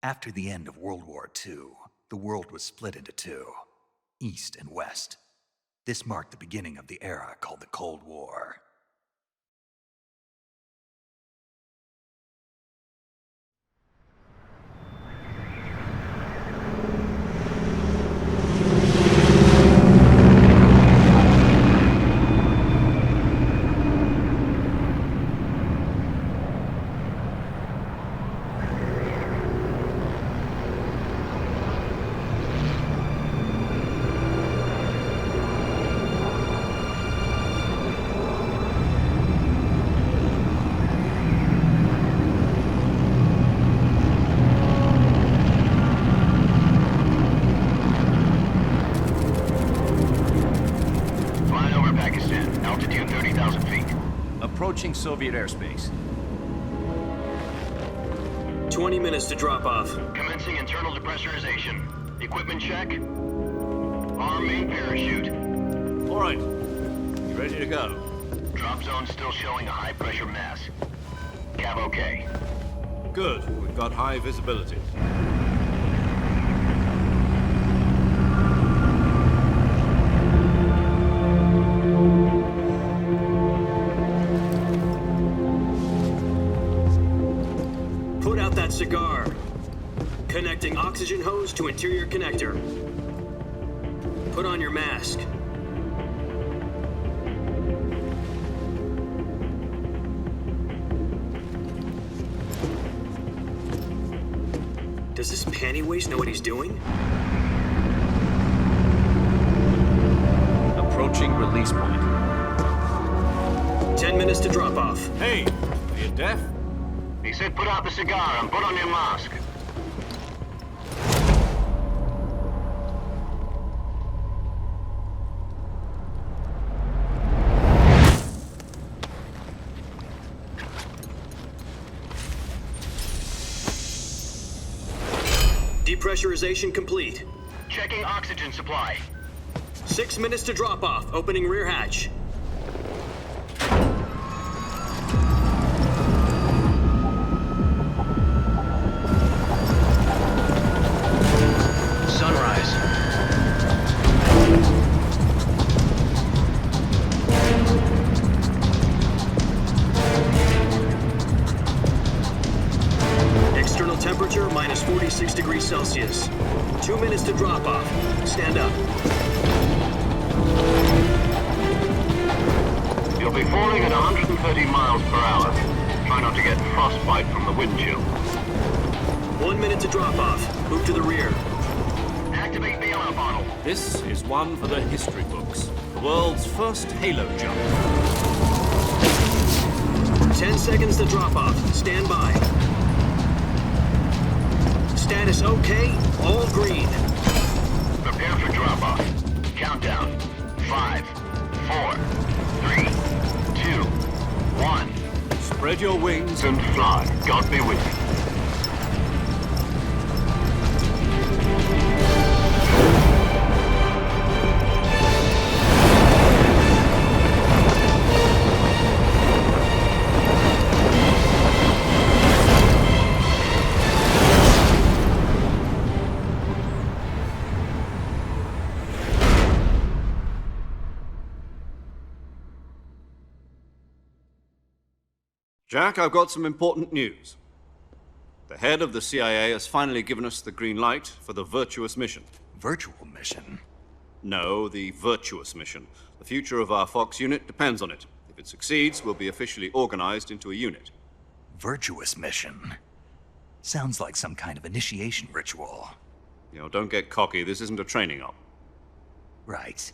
After the end of World War II, the world was split into two, East and West. This marked the beginning of the era called the Cold War. Approaching Soviet airspace. 20 minutes to drop off. Commencing internal depressurization. Equipment check. Arm main parachute. All right. You ready to go? Drop zone still showing a high pressure mass. Cav okay. Good. We've got high visibility. Cigar. Connecting oxygen hose to interior connector. Put on your mask. Does this panty waste know what he's doing? Approaching release point. 10 minutes to drop off. Hey, are you deaf? He said put out the cigar and put on your mask. Depressurization complete. Checking oxygen supply. 6 minutes to drop off. Opening rear hatch. Temperature minus 46 degrees Celsius. 2 minutes to drop off. Stand up. You'll be falling at 130 miles per hour. Try not to get frostbite from the wind chill. 1 minute to drop off. Move to the rear. Activate bailout bottle. This is one for the history books. The world's first halo jump. 10 seconds to drop off. Stand by. Status okay, all green. Prepare for drop-off. Countdown. 5, 4, 3, 2, 1. Spread your wings And fly. God be with you. Jack, I've got some important news. The head of the CIA has finally given us the green light for the virtuous mission. Virtual mission? No, the virtuous mission. The future of our Fox unit depends on it. If it succeeds, we'll be officially organized into a unit. Virtuous mission? Sounds like some kind of initiation ritual. You know, don't get cocky. This isn't a training op. Right.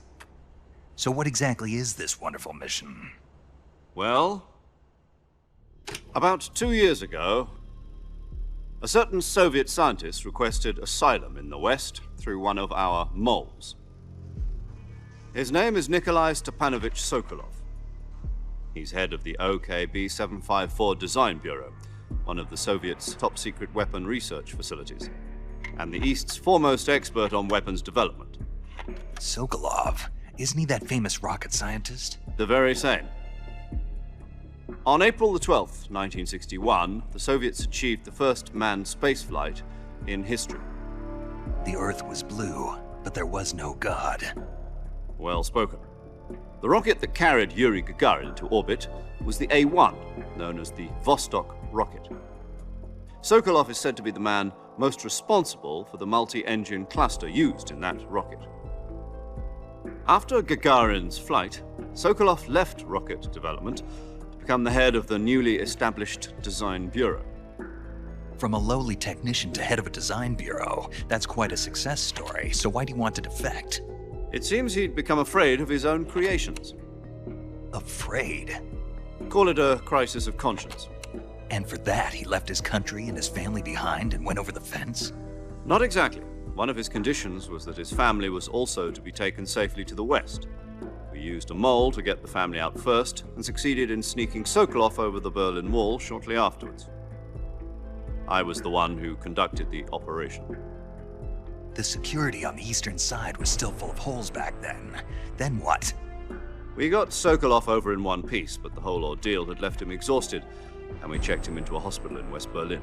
So what exactly is this wonderful mission? Well, about 2 years ago, a certain Soviet scientist requested asylum in the West through one of our moles. His name is Nikolai Stepanovich Sokolov. He's head of the OKB-754 Design Bureau, one of the Soviets' top-secret weapon research facilities, and the East's foremost expert on weapons development. Sokolov? Isn't he that famous rocket scientist? The very same. On April the 12th, 1961, the Soviets achieved the first manned spaceflight in history. The Earth was blue, but there was no God. Well spoken. The rocket that carried Yuri Gagarin into orbit was the A-1, known as the Vostok rocket. Sokolov is said to be the man most responsible for the multi-engine cluster used in that rocket. After Gagarin's flight, Sokolov left rocket development to become the head of the newly established Design Bureau. From a lowly technician to head of a design bureau, that's quite a success story, so why do you want to defect? It seems he'd become afraid of his own creations. Afraid? Call it a crisis of conscience. And for that, he left his country and his family behind and went over the fence? Not exactly. One of his conditions was that his family was also to be taken safely to the west. We used a mole to get the family out first and succeeded in sneaking Sokolov over the Berlin Wall shortly afterwards. I was the one who conducted the operation. The security on the eastern side was still full of holes back then. Then what? We got Sokolov over in one piece, but the whole ordeal had left him exhausted, and we checked him into a hospital in West Berlin.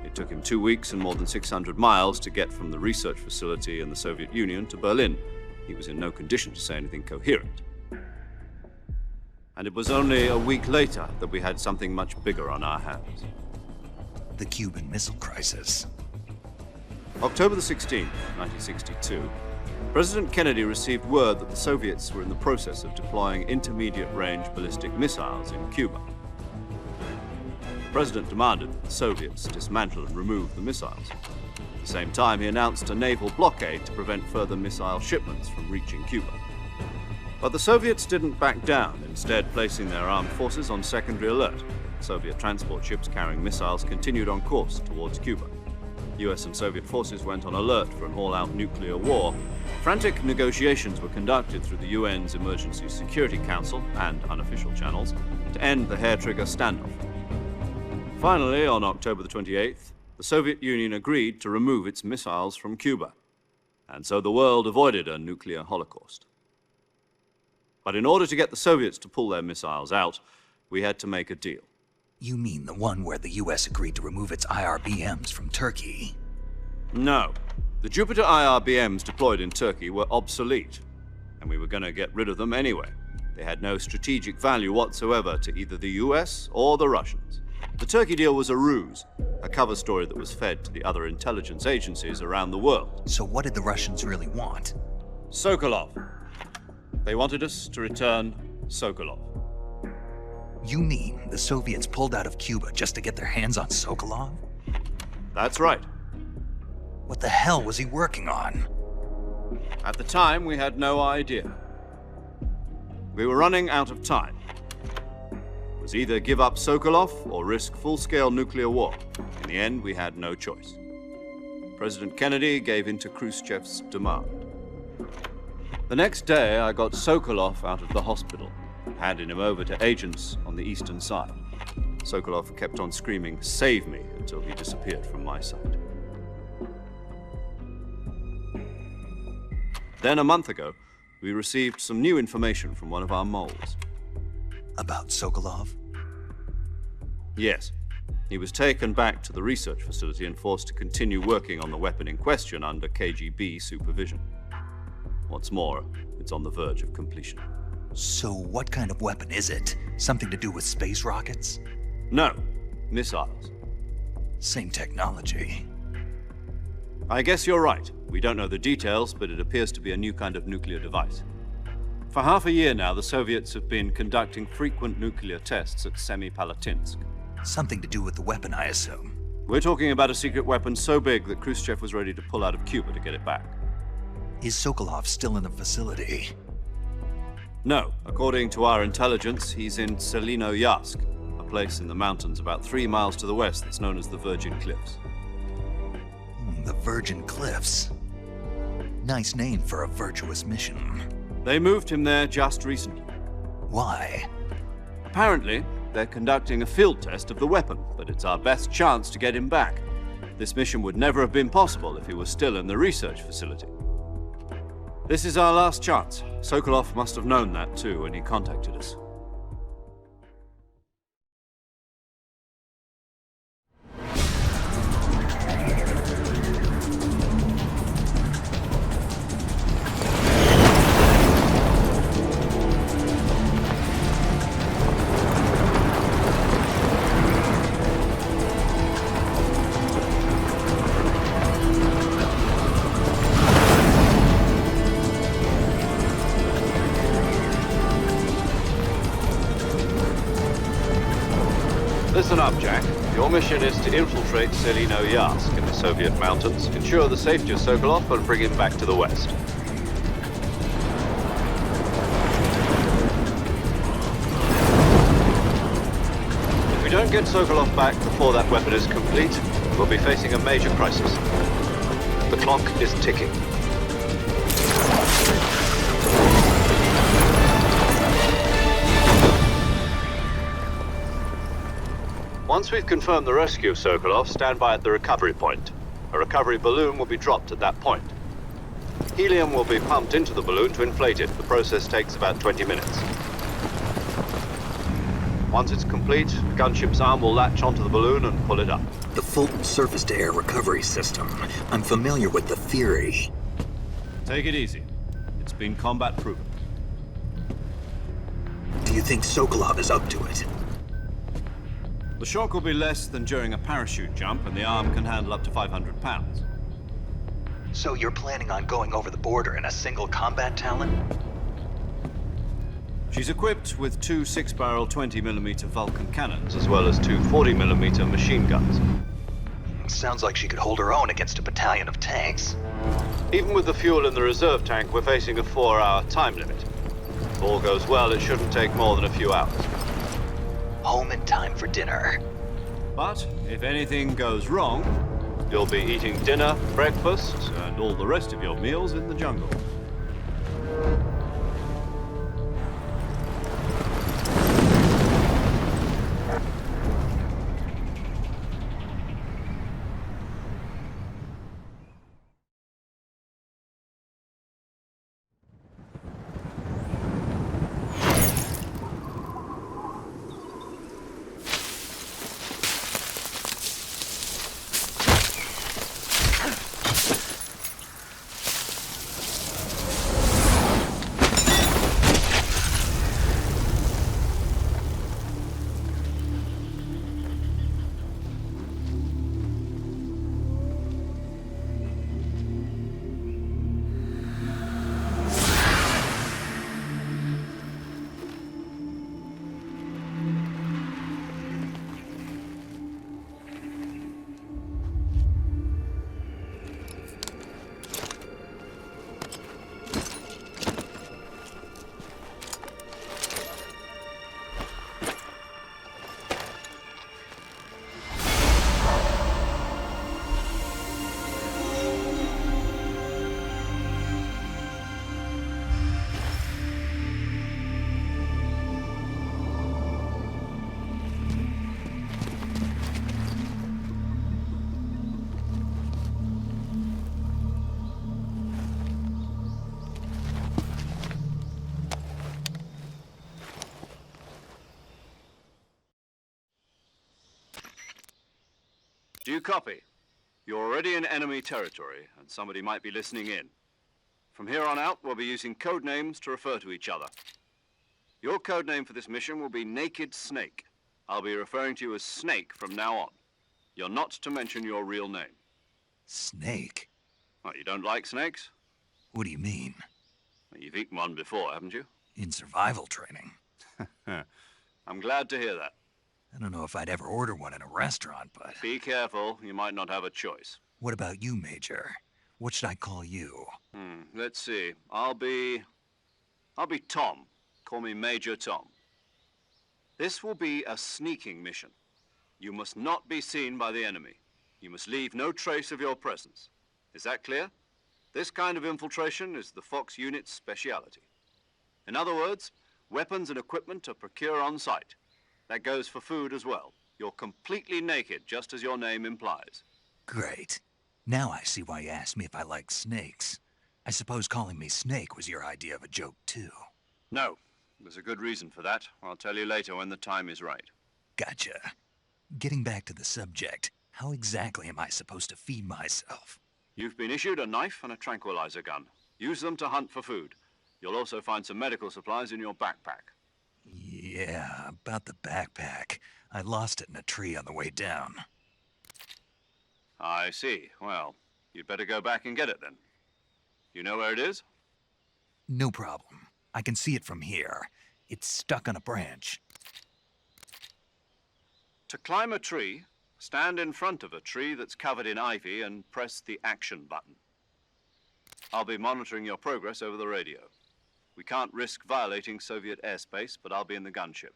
It took him 2 weeks and more than 600 miles to get from the research facility in the Soviet Union to Berlin. He was in no condition to say anything coherent. And it was only a week later that we had something much bigger on our hands. The Cuban Missile Crisis. October the 16th, 1962, President Kennedy received word that the Soviets were in the process of deploying intermediate-range ballistic missiles in Cuba. The President demanded that the Soviets dismantle and remove the missiles. At the same time, he announced a naval blockade to prevent further missile shipments from reaching Cuba. But the Soviets didn't back down, instead placing their armed forces on secondary alert. Soviet transport ships carrying missiles continued on course towards Cuba. US and Soviet forces went on alert for an all-out nuclear war. Frantic negotiations were conducted through the UN's Emergency Security Council and unofficial channels to end the hair-trigger standoff. Finally, on October the 28th, the Soviet Union agreed to remove its missiles from Cuba, and so the world avoided a nuclear holocaust. But in order to get the Soviets to pull their missiles out, we had to make a deal. You mean the one where the US agreed to remove its IRBMs from Turkey? No. The Jupiter IRBMs deployed in Turkey were obsolete, and we were going to get rid of them anyway. They had no strategic value whatsoever to either the US or the Russians. The Turkey deal was a ruse, a cover story that was fed to the other intelligence agencies around the world. So what did the Russians really want? Sokolov. They wanted us to return Sokolov. You mean the Soviets pulled out of Cuba just to get their hands on Sokolov? That's right. What the hell was he working on? At the time, we had no idea. We were running out of time. It was either give up Sokolov or risk full-scale nuclear war. In the end, we had no choice. President Kennedy gave in to Khrushchev's demand. The next day, I got Sokolov out of the hospital, handing him over to agents on the eastern side. Sokolov kept on screaming, "Save me," until he disappeared from my sight. Then a month ago, we received some new information from one of our moles. About Sokolov? Yes. He was taken back to the research facility and forced to continue working on the weapon in question under KGB supervision. What's more, it's on the verge of completion. So what kind of weapon is it? Something to do with space rockets? No, missiles. Same technology. I guess you're right. We don't know the details, but it appears to be a new kind of nuclear device. For half a year now, the Soviets have been conducting frequent nuclear tests at Semipalatinsk. Something to do with the weapon, I assume. We're talking about a secret weapon so big that Khrushchev was ready to pull out of Cuba to get it back. Is Sokolov still in the facility? No. According to our intelligence, he's in Selinoyarsk, a place in the mountains about 3 miles to the west that's known as the Virgin Cliffs. The Virgin Cliffs. Nice name for a virtuous mission. They moved him there just recently. Why? Apparently, they're conducting a field test of the weapon, but it's our best chance to get him back. This mission would never have been possible if he was still in the research facility. This is our last chance. Sokolov must have known that too when he contacted us. up, Jack. Your mission is to infiltrate Selino Yask in the Soviet mountains, ensure the safety of Sokolov, and bring him back to the west. If we don't get Sokolov back before that weapon is complete, we'll be facing a major crisis. The clock is ticking. Once we've confirmed the rescue of Sokolov, stand by at the recovery point. A recovery balloon will be dropped at that point. Helium will be pumped into the balloon to inflate it. The process takes about 20 minutes. Once it's complete, the gunship's arm will latch onto the balloon and pull it up. The Fulton surface-to-air recovery system. I'm familiar with the theory. Take it easy. It's been combat-proven. Do you think Sokolov is up to it? The shock will be less than during a parachute jump, and the arm can handle up to 500 pounds. So you're planning on going over the border in a single combat Talon? She's equipped with two 6-barrel 20mm Vulcan cannons, as well as two 40mm machine guns. Sounds like she could hold her own against a battalion of tanks. Even with the fuel in the reserve tank, we're facing a 4-hour time limit. If all goes well, it shouldn't take more than a few hours. Home in time for dinner. But if anything goes wrong, you'll be eating dinner, breakfast, and all the rest of your meals in the jungle. Do you copy? You're already in enemy territory, and somebody might be listening in. From here on out, we'll be using code names to refer to each other. Your code name for this mission will be Naked Snake. I'll be referring to you as Snake from now on. You're not to mention your real name. Snake? What, you don't like snakes? What do you mean? Well, you've eaten one before, haven't you? In survival training. I'm glad to hear that. I don't know if I'd ever order one in a restaurant, but... Be careful, you might not have a choice. What about you, Major? What should I call you? Let's see. I'll be Tom. Call me Major Tom. This will be a sneaking mission. You must not be seen by the enemy. You must leave no trace of your presence. Is that clear? This kind of infiltration is the Fox unit's speciality. In other words, weapons and equipment are procured on site. That goes for food as well. You're completely naked, just as your name implies. Great. Now I see why you asked me if I like snakes. I suppose calling me Snake was your idea of a joke, too. No. There's a good reason for that. I'll tell you later when the time is right. Gotcha. Getting back to the subject, how exactly am I supposed to feed myself? You've been issued a knife and a tranquilizer gun. Use them to hunt for food. You'll also find some medical supplies in your backpack. Yeah, about the backpack. I lost it in a tree on the way down. I see. Well, you'd better go back and get it then. You know where it is? No problem. I can see it from here. It's stuck on a branch. To climb a tree, stand in front of a tree that's covered in ivy and press the action button. I'll be monitoring your progress over the radio. We can't risk violating Soviet airspace, but I'll be in the gunship.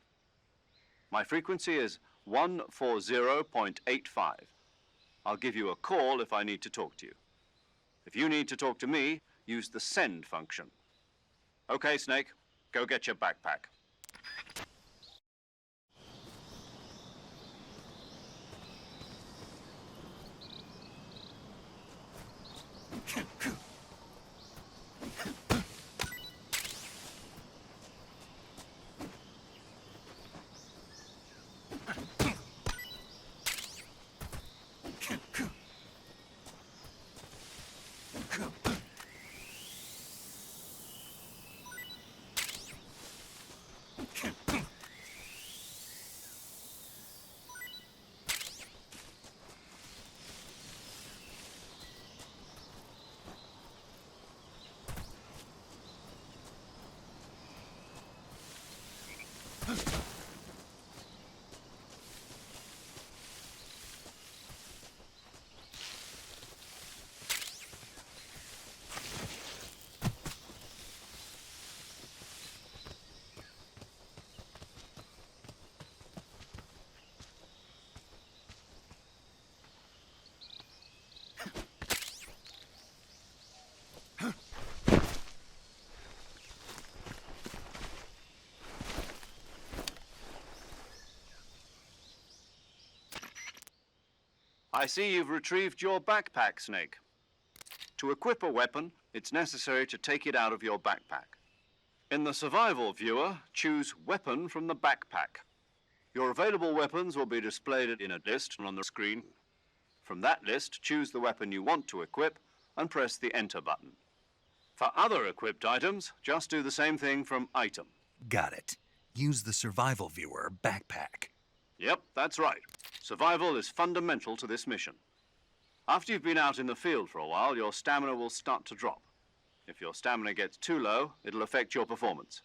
My frequency is 140.85. I'll give you a call if I need to talk to you. If you need to talk to me, use the send function. Okay, Snake, go get your backpack. I see you've retrieved your backpack, Snake. To equip a weapon, it's necessary to take it out of your backpack. In the survival viewer, choose Weapon from the backpack. Your available weapons will be displayed in a list on the screen. From that list, choose the weapon you want to equip and press the Enter button. For other equipped items, just do the same thing from Item. Got it. Use the survival viewer backpack. Yep, that's right. Survival is fundamental to this mission. After you've been out in the field for a while, your stamina will start to drop. If your stamina gets too low, it'll affect your performance.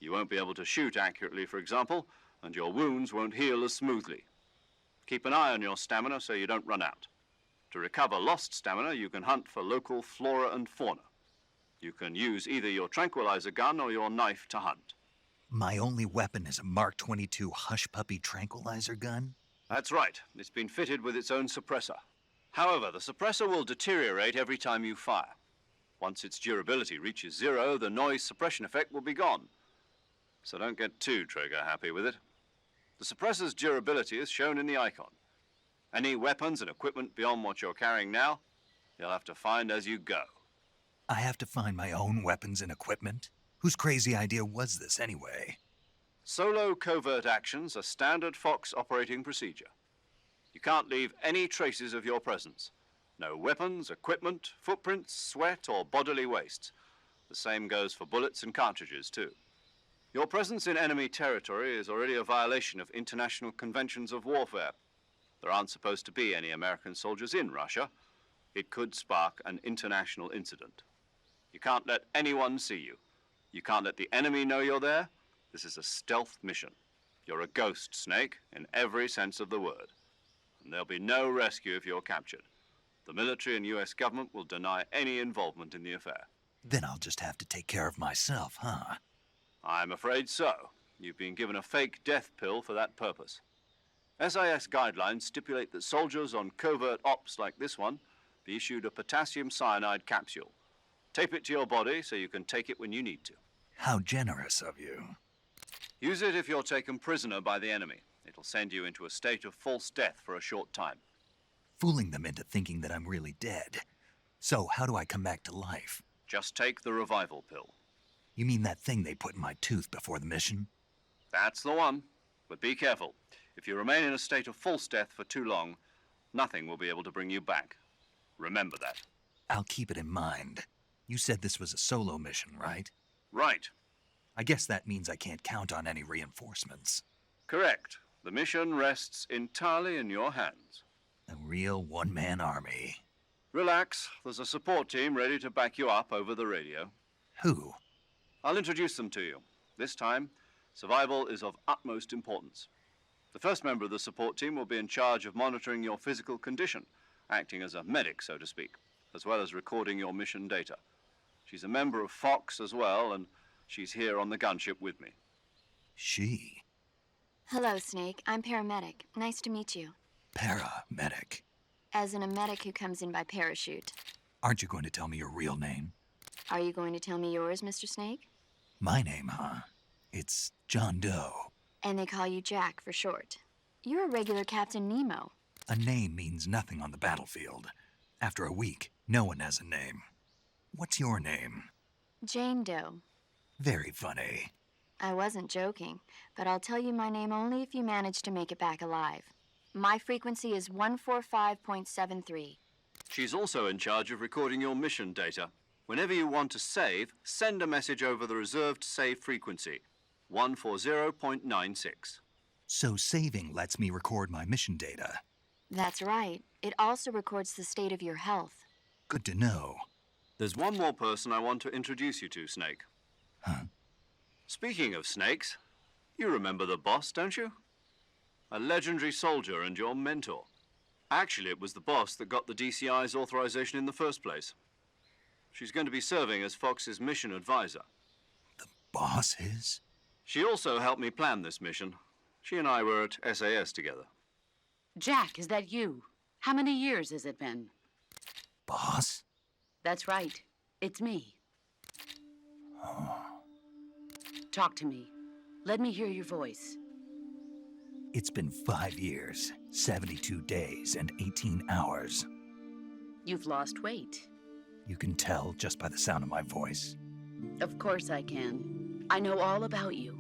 You won't be able to shoot accurately, for example, and your wounds won't heal as smoothly. Keep an eye on your stamina so you don't run out. To recover lost stamina, you can hunt for local flora and fauna. You can use either your tranquilizer gun or your knife to hunt. My only weapon is a Mark 22 Hush Puppy tranquilizer gun? That's right. It's been fitted with its own suppressor. However, the suppressor will deteriorate every time you fire. Once its durability reaches 0, the noise suppression effect will be gone. So don't get too trigger-happy with it. The suppressor's durability is shown in the icon. Any weapons and equipment beyond what you're carrying now, you'll have to find as you go. I have to find my own weapons and equipment? Whose crazy idea was this, anyway? Solo covert actions are standard Fox operating procedure. You can't leave any traces of your presence. No weapons, equipment, footprints, sweat, or bodily waste. The same goes for bullets and cartridges, too. Your presence in enemy territory is already a violation of international conventions of warfare. There aren't supposed to be any American soldiers in Russia. It could spark an international incident. You can't let anyone see you. You can't let the enemy know you're there. This is a stealth mission. You're a ghost, Snake, in every sense of the word. And there'll be no rescue if you're captured. The military and US government will deny any involvement in the affair. Then I'll just have to take care of myself, huh? I'm afraid so. You've been given a fake death pill for that purpose. SIS guidelines stipulate that soldiers on covert ops like this one be issued a potassium cyanide capsule. Tape it to your body so you can take it when you need to. How generous of you. Use it if you're taken prisoner by the enemy. It'll send you into a state of false death for a short time. Fooling them into thinking that I'm really dead. So, how do I come back to life? Just take the revival pill. You mean that thing they put in my tooth before the mission? That's the one. But be careful. If you remain in a state of false death for too long, nothing will be able to bring you back. Remember that. I'll keep it in mind. You said this was a solo mission, right? Right. I guess that means I can't count on any reinforcements. Correct. The mission rests entirely in your hands. A real one-man army. Relax. There's a support team ready to back you up over the radio. Who? I'll introduce them to you. This time, survival is of utmost importance. The first member of the support team will be in charge of monitoring your physical condition, acting as a medic, so to speak, as well as recording your mission data. She's a member of Fox as well, and she's here on the gunship with me. She? Hello, Snake. I'm paramedic. Nice to meet you. Paramedic. As in a medic who comes in by parachute. Aren't you going to tell me your real name? Are you going to tell me yours, Mr. Snake? My name, huh? It's John Doe. And they call you Jack for short. You're a regular Captain Nemo. A name means nothing on the battlefield. After a week, no one has a name. What's your name? Jane Doe. Very funny. I wasn't joking, but I'll tell you my name only if you manage to make it back alive. My frequency is 145.73. She's also in charge of recording your mission data. Whenever you want to save, send a message over the reserved save frequency, 140.96. So saving lets me record my mission data. That's right. It also records the state of your health. Good to know. There's one more person I want to introduce you to, Snake. Huh? Speaking of snakes, you remember the boss, don't you? A legendary soldier and your mentor. Actually, it was the boss that got the DCI's authorization in the first place. She's going to be serving as Fox's mission advisor. The boss is? She also helped me plan this mission. She and I were at SAS together. Jack, is that you? How many years has it been? Boss? That's right. It's me. Oh. Talk to me. Let me hear your voice. It's been 5 years, 72 days, and 18 hours. You've lost weight. You can tell just by the sound of my voice. Of course I can. I know all about you.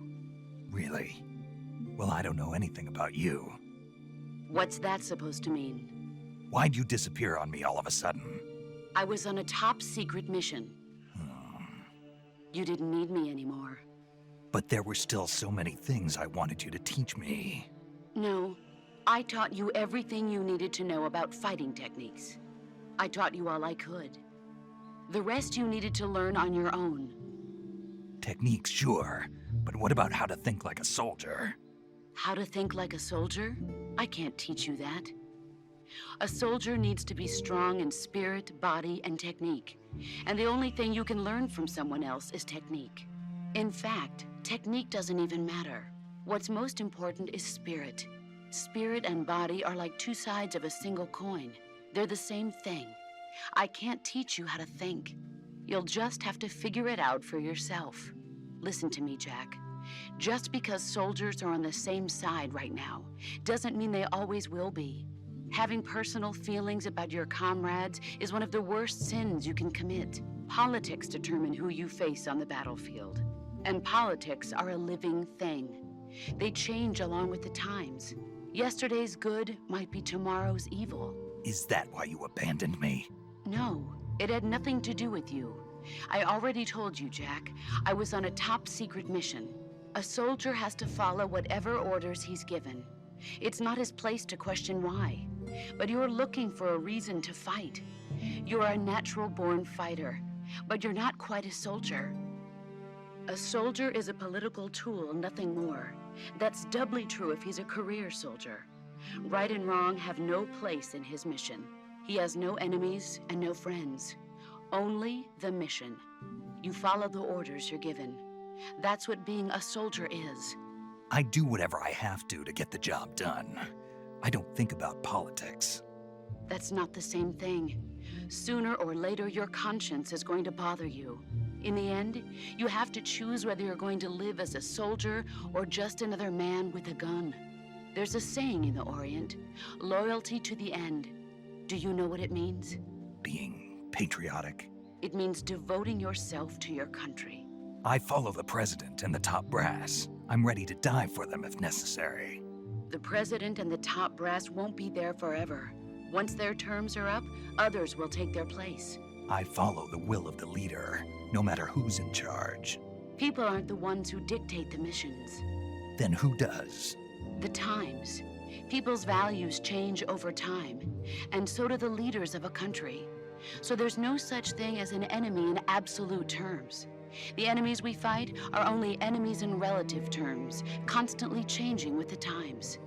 Really? Well, I don't know anything about you. What's that supposed to mean? Why'd you disappear on me all of a sudden? I was on a top-secret mission. You didn't need me anymore. But there were still so many things I wanted you to teach me. No, I taught you everything you needed to know about fighting techniques. I taught you all I could. The rest you needed to learn on your own. Techniques, sure. But what about how to think like a soldier? How to think like a soldier? I can't teach you that. A soldier needs to be strong in spirit, body, and technique. And the only thing you can learn from someone else is technique. In fact, technique doesn't even matter. What's most important is spirit. Spirit and body are like two sides of a single coin. They're the same thing. I can't teach you how to think. You'll just have to figure it out for yourself. Listen to me, Jack. Just because soldiers are on the same side right now doesn't mean they always will be. Having personal feelings about your comrades is one of the worst sins you can commit. Politics determine who you face on the battlefield. And politics are a living thing. They change along with the times. Yesterday's good might be tomorrow's evil. Is that why you abandoned me? No, it had nothing to do with you. I already told you, Jack. I was on a top-secret mission. A soldier has to follow whatever orders he's given. It's not his place to question why. But you're looking for a reason to fight. You're a natural-born fighter, but you're not quite a soldier. A soldier is a political tool, nothing more. That's doubly true if he's a career soldier. Right and wrong have no place in his mission. He has no enemies and no friends. Only the mission. You follow the orders you're given. That's what being a soldier is. I do whatever I have to get the job done. I don't think about politics. That's not the same thing. Sooner or later, your conscience is going to bother you. In the end, you have to choose whether you're going to live as a soldier or just another man with a gun. There's a saying in the Orient, loyalty to the end. Do you know what it means? Being patriotic. It means devoting yourself to your country. I follow the president and the top brass. I'm ready to die for them if necessary. The president and the top brass won't be there forever. Once their terms are up, others will take their place. I follow the will of the leader, no matter who's in charge. People aren't the ones who dictate the missions. Then who does? The times. People's values change over time, and so do the leaders of a country. So there's no such thing as an enemy in absolute terms. The enemies we fight are only enemies in relative terms, constantly changing with the times.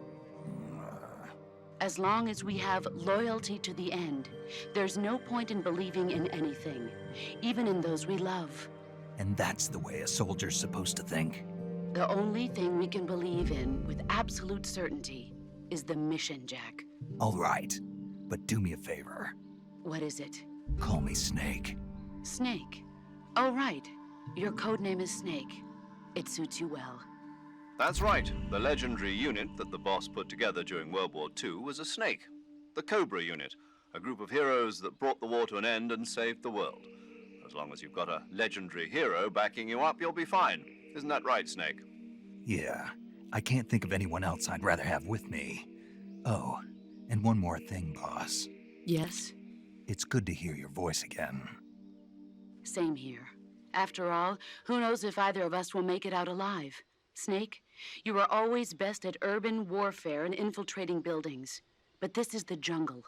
As long as we have loyalty to the end, there's no point in believing in anything, even in those we love. And that's the way a soldier's supposed to think? The only thing we can believe in with absolute certainty is the mission, Jack. All right, but do me a favor. What is it? Call me Snake. Snake. Oh, right. Your codename is Snake. It suits you well. That's right. The legendary unit that the boss put together during World War II was a snake. The Cobra unit, a group of heroes that brought the war to an end and saved the world. As long as you've got a legendary hero backing you up, you'll be fine. Isn't that right, Snake? Yeah, I can't think of anyone else I'd rather have with me. Oh, and one more thing, boss. Yes? It's good to hear your voice again. Same here. After all, who knows if either of us will make it out alive? Snake, you are always best at urban warfare and infiltrating buildings. But this is the jungle.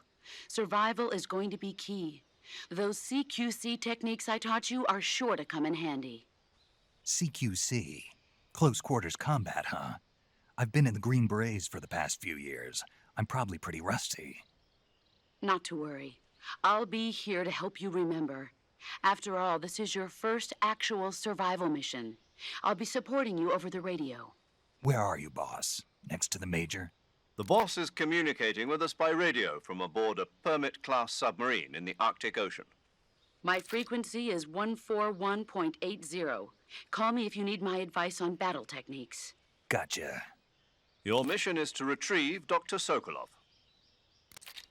Survival is going to be key. Those CQC techniques I taught you are sure to come in handy. CQC? Close quarters combat, huh? I've been in the Green Berets for the past few years. I'm probably pretty rusty. Not to worry. I'll be here to help you remember. After all, this is your first actual survival mission. I'll be supporting you over the radio. Where are you, boss? Next to the Major? The boss is communicating with us by radio from aboard a Permit-class submarine in the Arctic Ocean. My frequency is 141.80. Call me if you need my advice on battle techniques. Gotcha. Your mission is to retrieve Dr. Sokolov.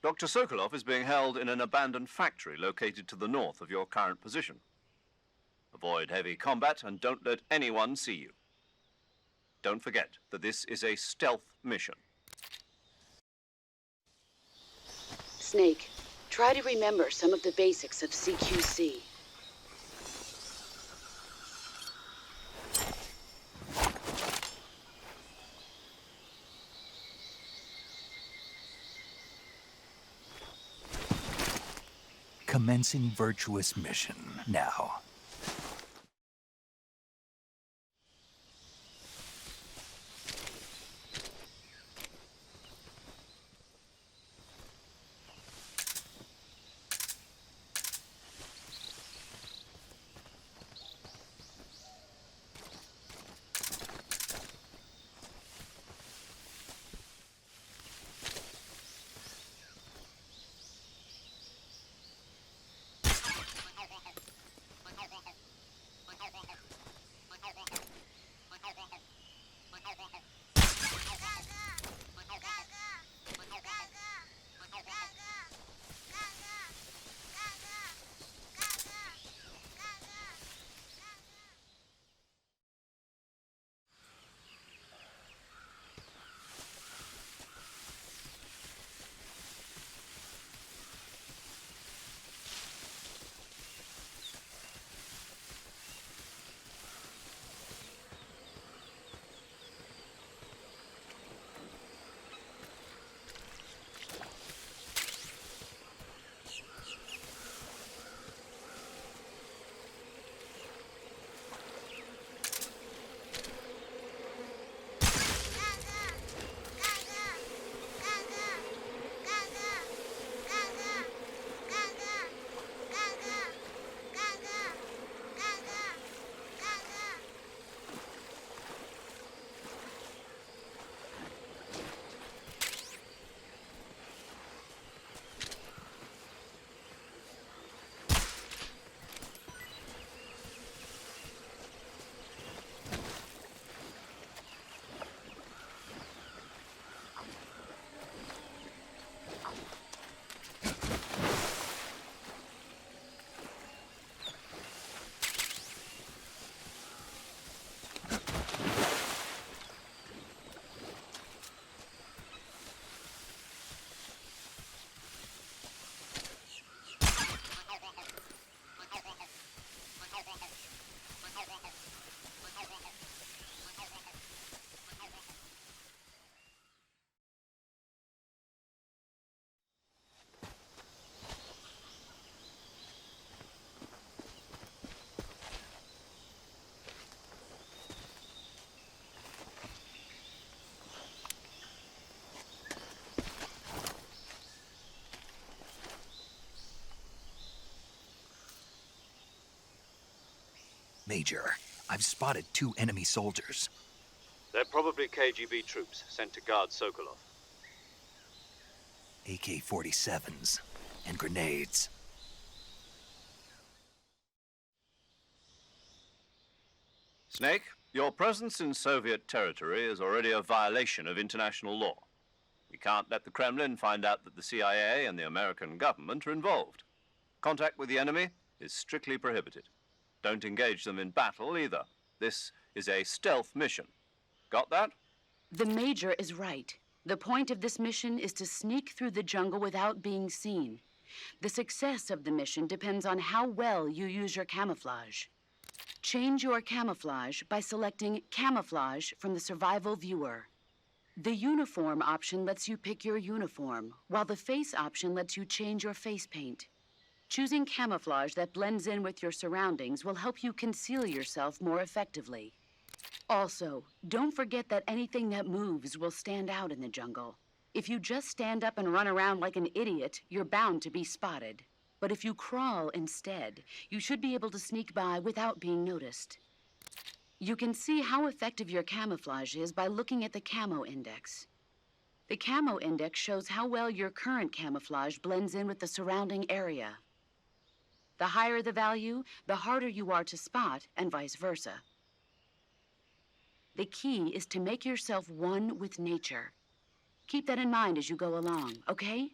Dr. Sokolov is being held in an abandoned factory located to the north of your current position. Avoid heavy combat and don't let anyone see you. Don't forget that this is a stealth mission. Snake, try to remember some of the basics of CQC. Commencing virtuous mission now. Major, I've spotted 2 enemy soldiers. They're probably KGB troops sent to guard Sokolov. AK-47s and grenades. Snake, your presence in Soviet territory is already a violation of international law. We can't let the Kremlin find out that the CIA and the American government are involved. Contact with the enemy is strictly prohibited. Don't engage them in battle either. This is a stealth mission. Got that? The Major is right. The point of this mission is to sneak through the jungle without being seen. The success of the mission depends on how well you use your camouflage. Change your camouflage by selecting Camouflage from the Survival Viewer. The Uniform option lets you pick your uniform, while the Face option lets you change your face paint. Choosing camouflage that blends in with your surroundings will help you conceal yourself more effectively. Also, don't forget that anything that moves will stand out in the jungle. If you just stand up and run around like an idiot, you're bound to be spotted. But if you crawl instead, you should be able to sneak by without being noticed. You can see how effective your camouflage is by looking at the Camo Index. The Camo Index shows how well your current camouflage blends in with the surrounding area. The higher the value, the harder you are to spot, and vice versa. The key is to make yourself one with nature. Keep that in mind as you go along, okay?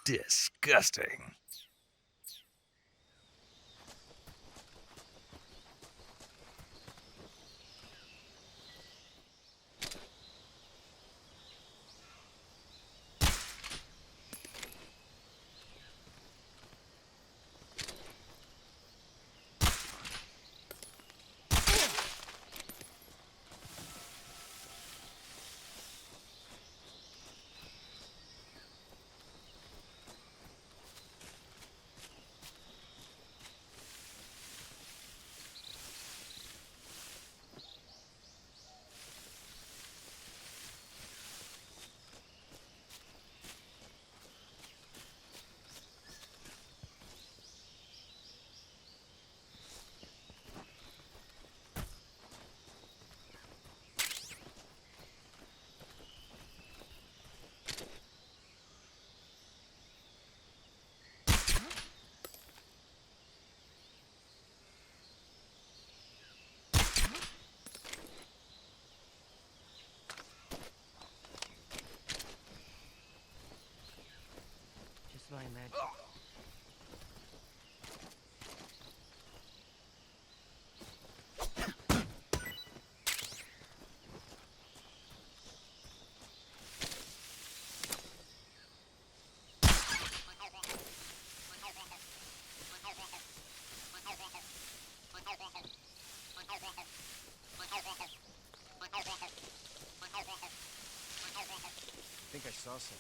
Disgusting. Just my magic. think I saw something.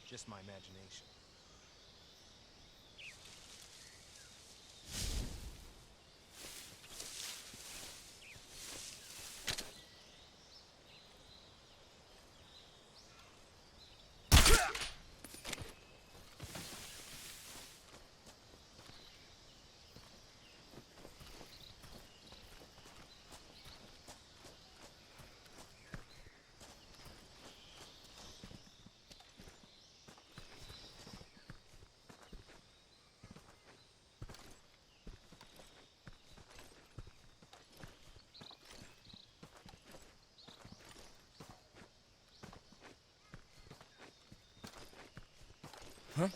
Just my imagination. Huh?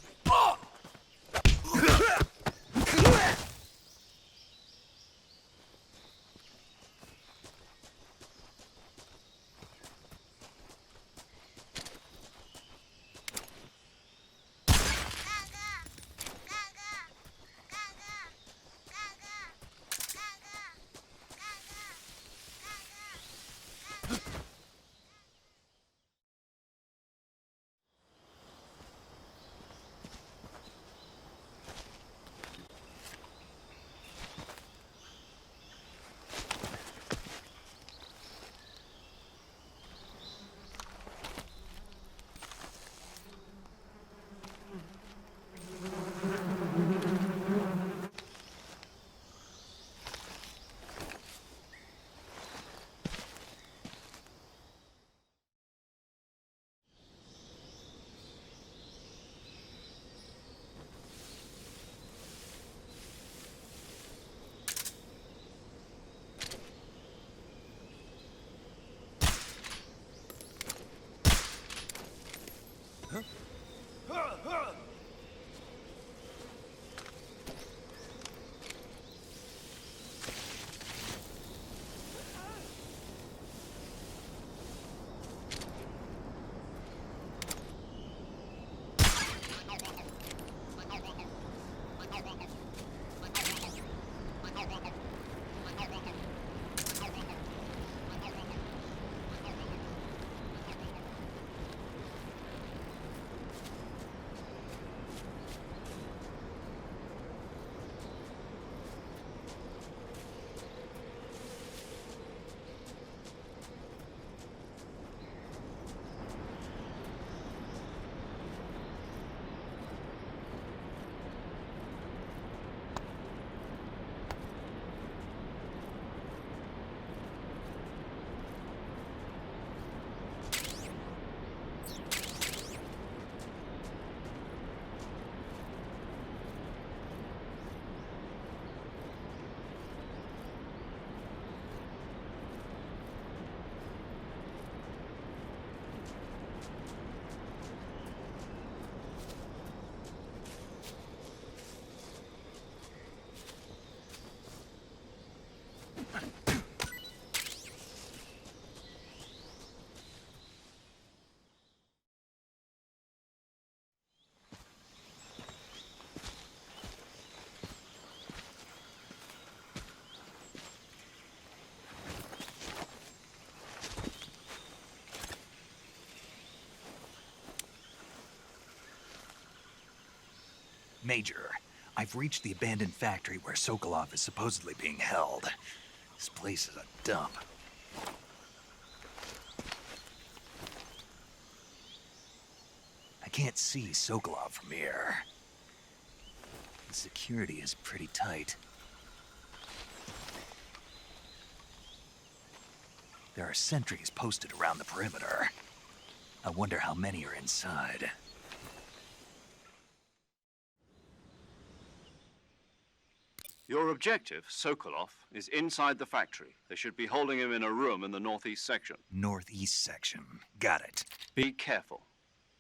Major, I've reached the abandoned factory where Sokolov is supposedly being held. This place is a dump. I can't see Sokolov from here. The security is pretty tight. There are sentries posted around the perimeter. I wonder how many are inside. Your objective, Sokolov, is inside the factory. They should be holding him in a room in the northeast section. Northeast section. Got it. Be careful.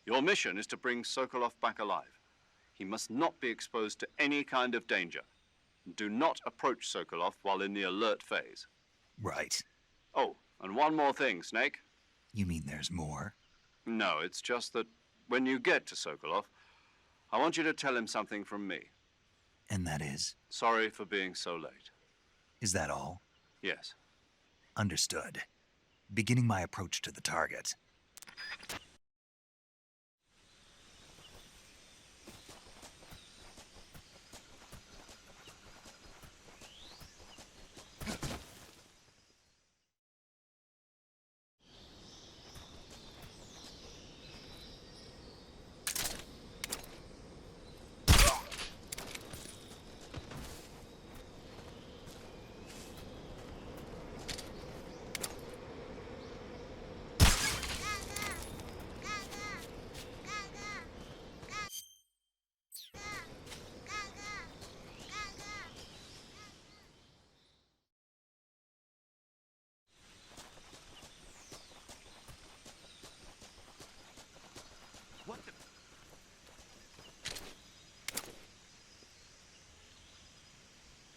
Your mission is to bring Sokolov back alive. He must not be exposed to any kind of danger. Do not approach Sokolov while in the alert phase. Right. Oh, and one more thing, Snake. You mean there's more? No, it's just that, When you get to Sokolov, I want you to tell him something from me. And that is? Sorry for being so late. Is that all? Yes. Understood. Beginning my approach to the target.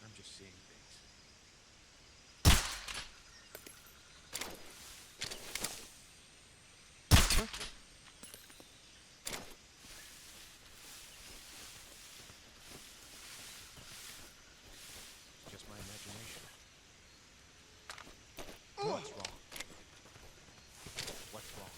I'm just seeing things. Huh? It's just my imagination. What's wrong? What's wrong?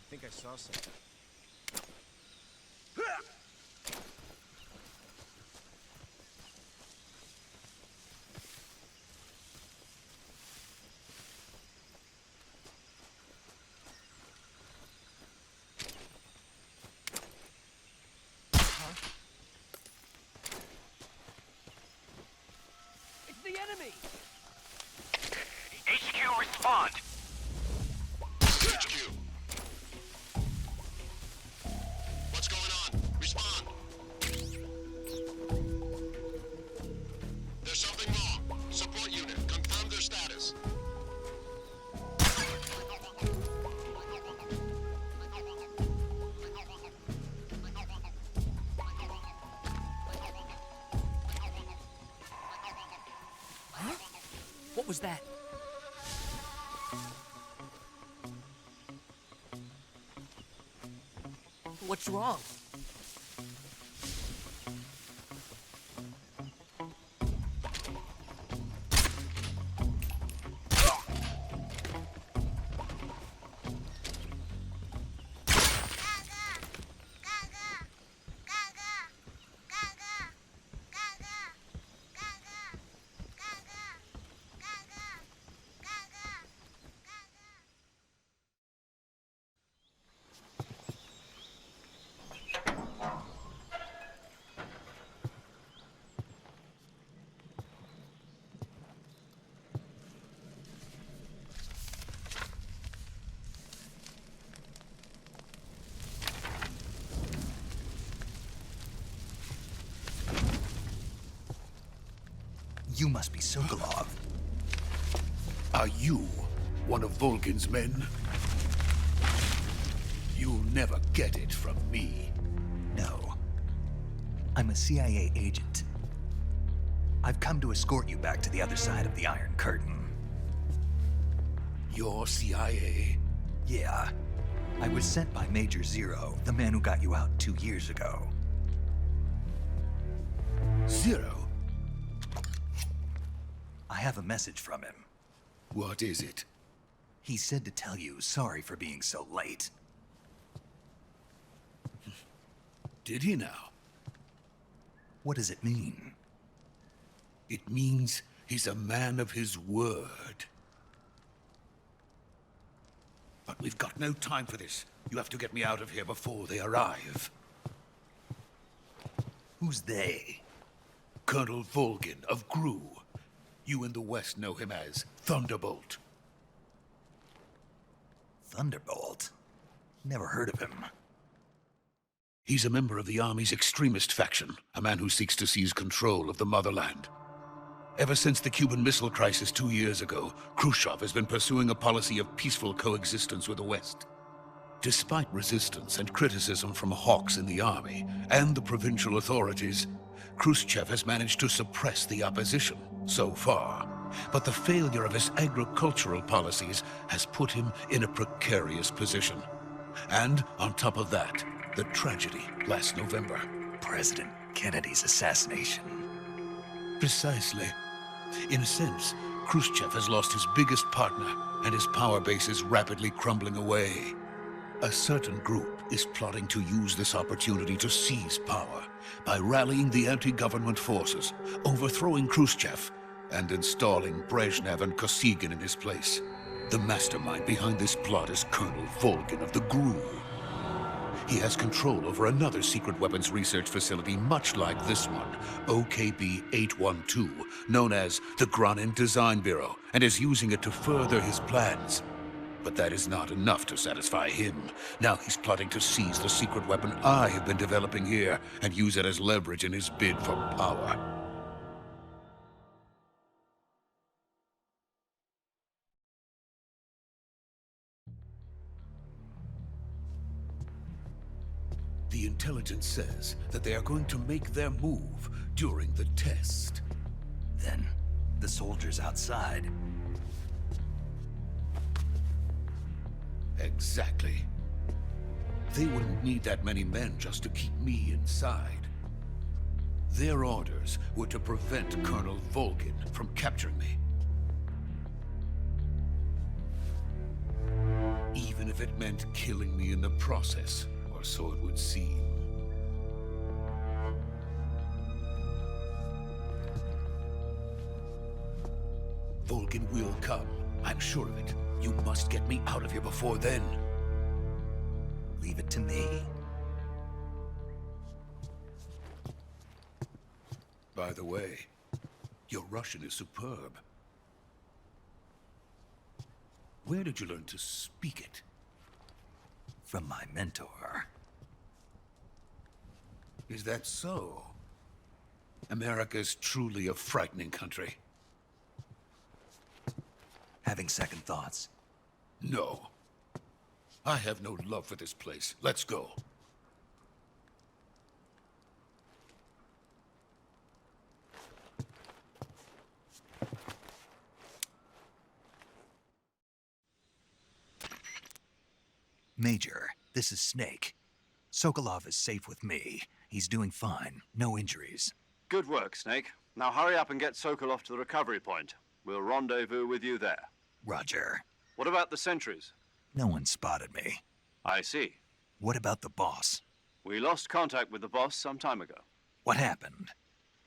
I think I saw something. It's the enemy! HQ, respond! HQ. What's going on? Respond. There's something wrong. Support unit, confirm their status. What was that? What's wrong? You must be Sokolov. Are you one of Volgin's men? You'll never get it from me. No. I'm a CIA agent. I've come to escort you back to the other side of the Iron Curtain. You're CIA? Yeah. I was sent by Major Zero, the man who got you out 2 years ago. Zero? I have a message from him. What is it? He said to tell you sorry for being so late. Did he now? What does it mean? It means he's a man of his word. But we've got no time for this. You have to get me out of here before they arrive. Who's they? Colonel Volgin of Gru. You in the West know him as Thunderbolt. Thunderbolt? Never heard of him. He's a member of the Army's extremist faction, a man who seeks to seize control of the motherland. Ever since the Cuban Missile Crisis 2 years ago, Khrushchev has been pursuing a policy of peaceful coexistence with the West. Despite resistance and criticism from hawks in the army and the provincial authorities, Khrushchev has managed to suppress the opposition so far. But the failure of his agricultural policies has put him in a precarious position. And on top of that, the tragedy last November. President Kennedy's assassination. Precisely. In a sense, Khrushchev has lost his biggest partner, and his power base is rapidly crumbling away. A certain group is plotting to use this opportunity to seize power by rallying the anti-government forces, overthrowing Khrushchev, and installing Brezhnev and Kosygin in his place. The mastermind behind this plot is Colonel Volgin of the GRU. He has control over another secret weapons research facility much like this one, OKB-812, known as the Granin Design Bureau, and is using it to further his plans. But that is not enough to satisfy him. Now he's plotting to seize the secret weapon I have been developing here and use it as leverage in his bid for power. The intelligence says that they are going to make their move during the test. Then, the soldiers outside. Exactly. They wouldn't need that many men just to keep me inside. Their orders were to prevent Colonel Volgin from capturing me. Even if it meant killing me in the process. So it would seem. Volgin will come. I'm sure of it. You must get me out of here before then. Leave it to me. By the way, your Russian is superb. Where did you learn to speak it? From my mentor. Is that so? America is truly a frightening country. Having second thoughts? No. I have no love for this place. Let's go. Major, this is Snake. Sokolov is safe with me. He's doing fine. No injuries. Good work, Snake. Now hurry up and get Sokolov to the recovery point. We'll rendezvous with you there. Roger. What about the sentries? No one spotted me. I see. What about the boss? We lost contact with the boss some time ago. What happened?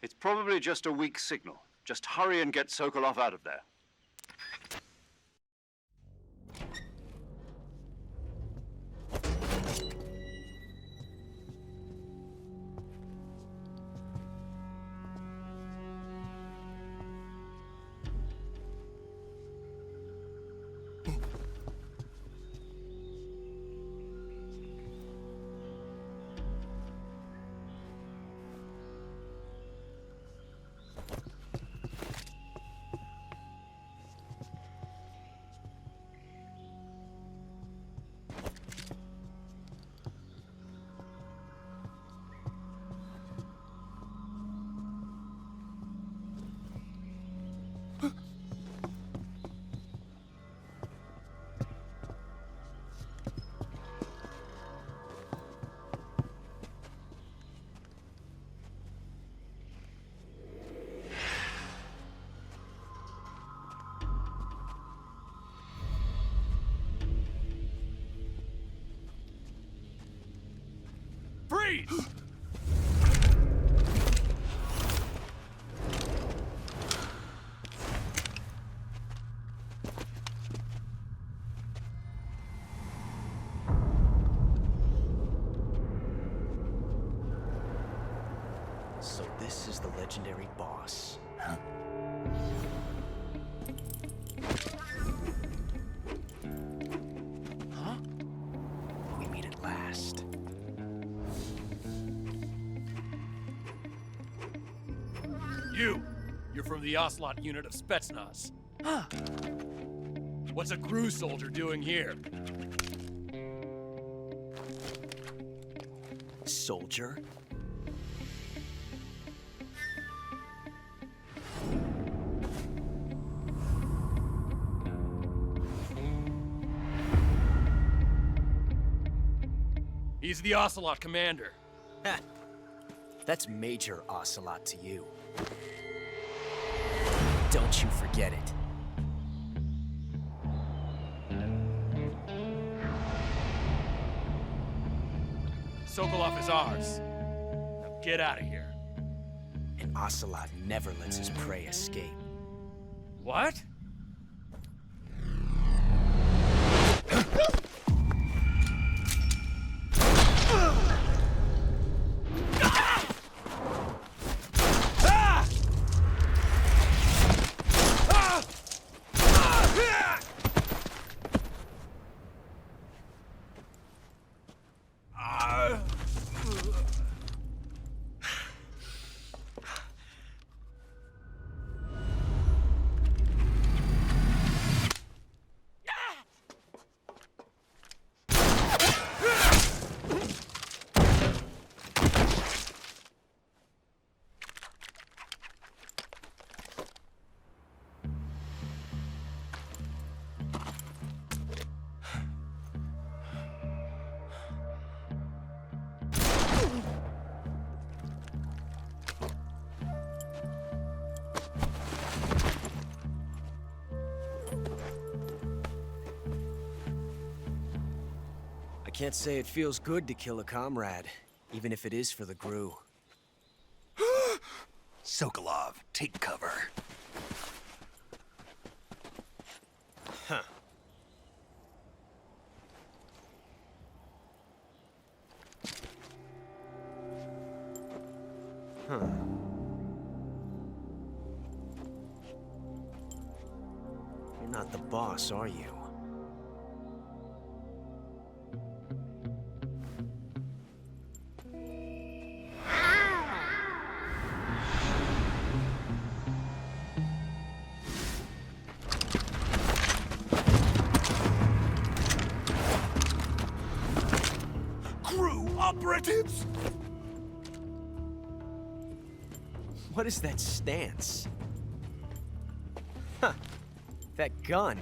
It's probably just a weak signal. Just hurry and get Sokolov out of there. Freeze! So this is the legendary boss. Huh? Huh? We meet at last. You're from the Ocelot unit of Spetsnaz. What's a crew soldier doing here? Soldier? He's the Ocelot commander. Ha! That's Major Ocelot to you. Don't you forget it. Sokolov is ours. Now get out of here. And Ocelot never lets his prey escape. What? I can't say it feels good to kill a comrade, even if it is for the Gru. Sokolov, take cover. Huh. Huh. You're not the boss, are you? Operatives? What is that stance? Huh. That gun.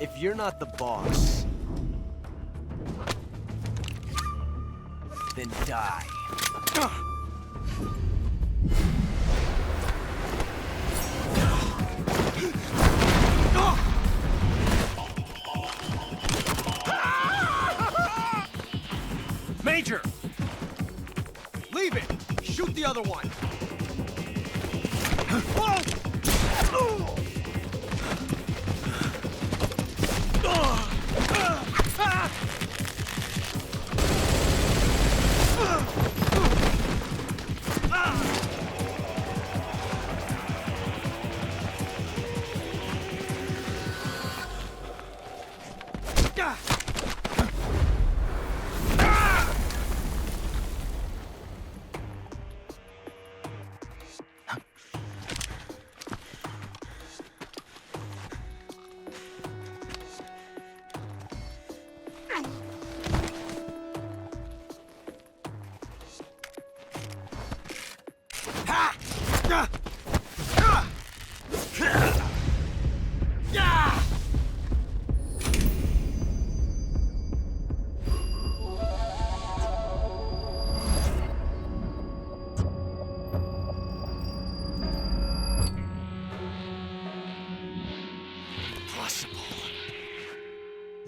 If you're not the boss, then die. Major! Leave it! Shoot the other one!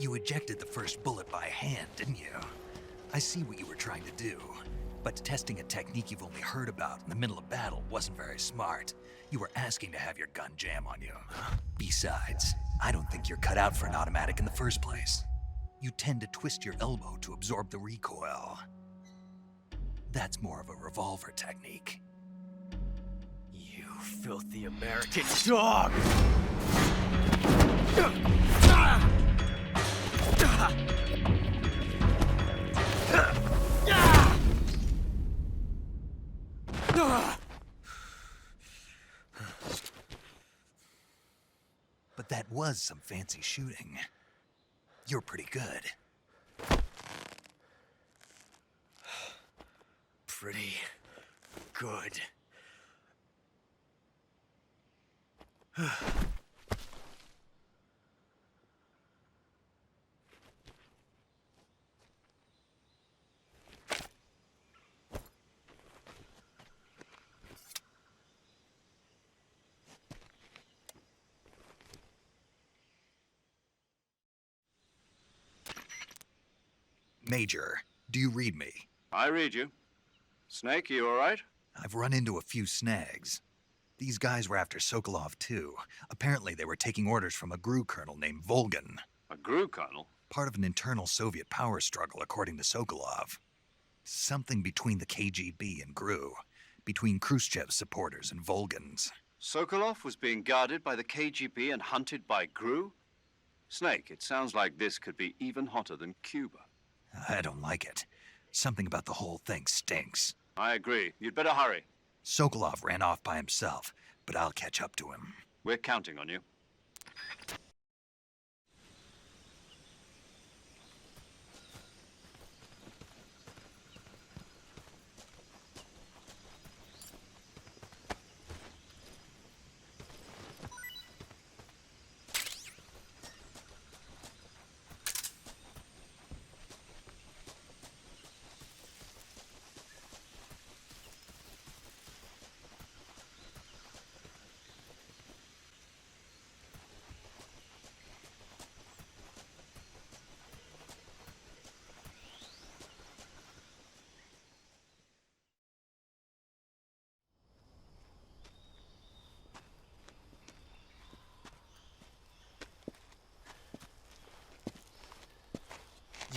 You ejected the first bullet by hand, didn't you? I see what you were trying to do. But testing a technique you've only heard about in the middle of battle wasn't very smart. You were asking to have your gun jam on you. Besides, I don't think you're cut out for an automatic in the first place. You tend to twist your elbow to absorb the recoil. That's more of a revolver technique. You filthy American dog! But that was some fancy shooting. You're pretty good. Pretty good. Major, do you read me? I read you. Snake, you all right? I've run into a few snags. These guys were after Sokolov, too. Apparently, they were taking orders from a GRU colonel named Volgin. A GRU colonel? Part of an internal Soviet power struggle, according to Sokolov. Something between the KGB and GRU. Between Khrushchev's supporters and Volgin's. Sokolov was being guarded by the KGB and hunted by GRU? Snake, it sounds like this could be even hotter than Cuba. I don't like it. Something about the whole thing stinks. I agree. You'd better hurry. Sokolov ran off by himself, but I'll catch up to him. We're counting on you.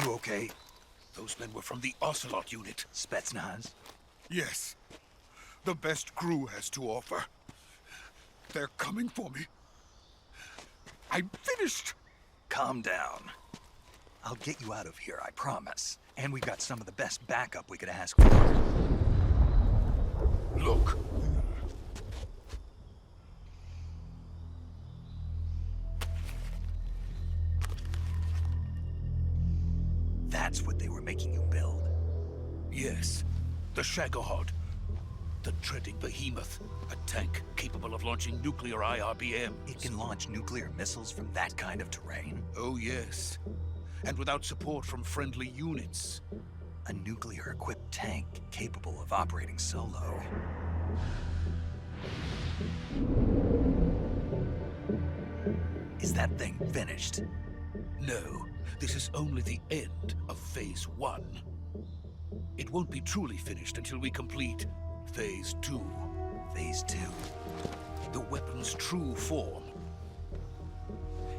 You okay? Those men were from the Ocelot unit. Spetsnaz? Yes. The best GRU has to offer. They're coming for me. I'm finished. Calm down. I'll get you out of here, I promise. And we've got some of the best backup we could ask for. Look. That's what they were making you build? Yes. The Shagohod. The treading behemoth. A tank capable of launching nuclear IRBMs. It can launch nuclear missiles from that kind of terrain? Oh, yes. And without support from friendly units. A nuclear-equipped tank capable of operating solo. Is that thing finished? No. This is only the end of Phase 1. It won't be truly finished until we complete Phase 2. Phase 2? The weapon's true form.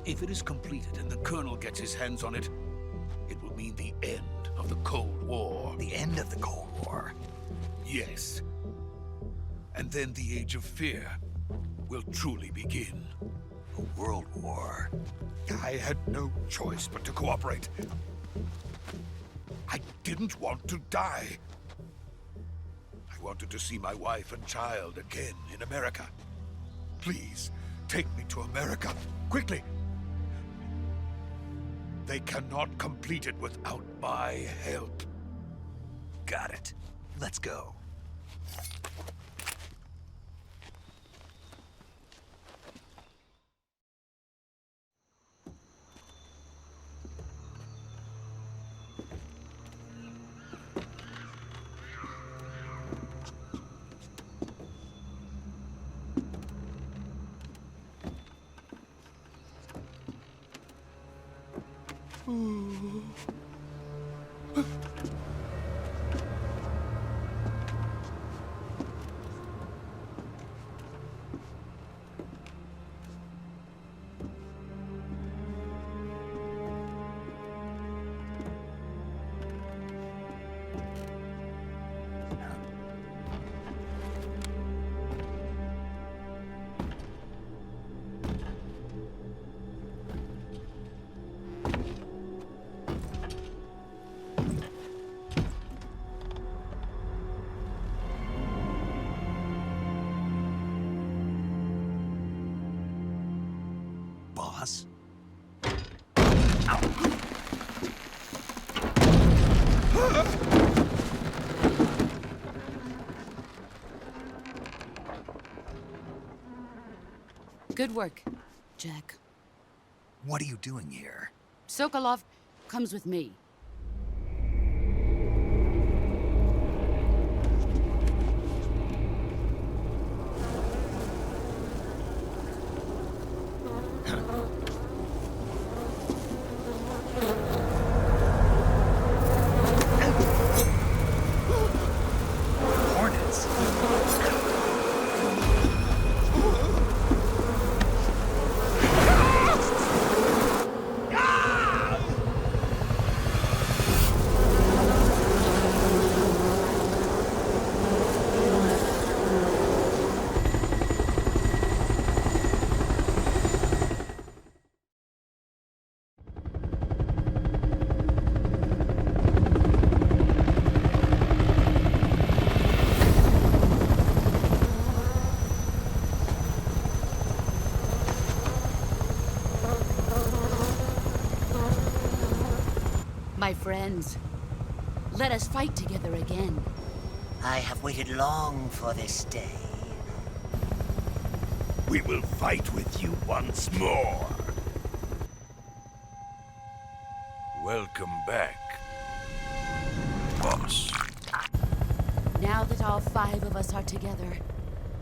If it is completed and the Colonel gets his hands on it, it will mean the end of the Cold War. The end of the Cold War? Yes. And then the Age of Fear will truly begin. A world war? I had no choice but to cooperate. I didn't want to die. I wanted to see my wife and child again in America. Please, take me to America, quickly. They cannot complete it without my help. Got it. Let's go. Good work, Jack. What are you doing here? Sokolov comes with me. Hornets. My friends, let us fight together again. I have waited long for this day. We will fight with you once more. Welcome back, boss. Now that all 5 of us are together,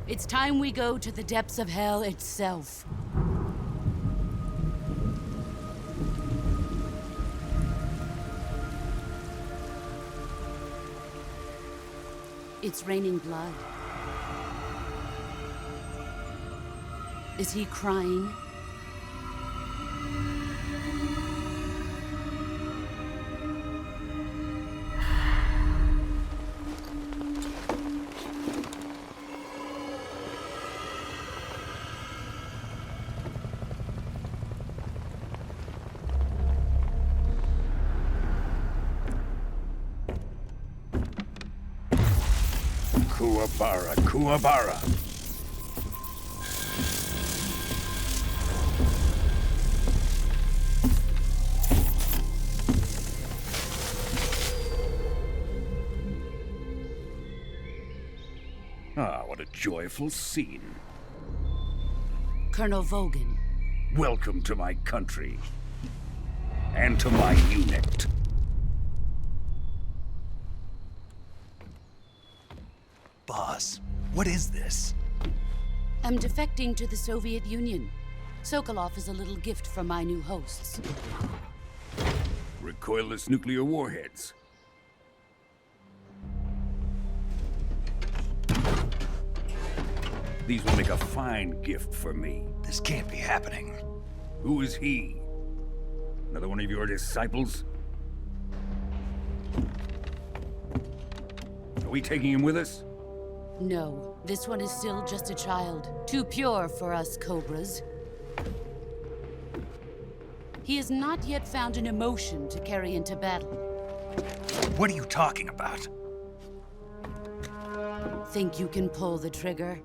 it's time we go to the depths of hell itself. It's raining blood. Is he crying? Kuwabara, Kuwabara. Ah, what a joyful scene. Colonel Volgin. Welcome to my country. And to my unit. Boss, what is this? I'm defecting to the Soviet Union. Sokolov is a little gift from my new hosts. Recoilless nuclear warheads. These will make a fine gift for me. This can't be happening. Who is he? Another one of your disciples? Are we taking him with us? No, this one is still just a child. Too pure for us Cobras. He has not yet found an emotion to carry into battle. What are you talking about? Think you can pull the trigger?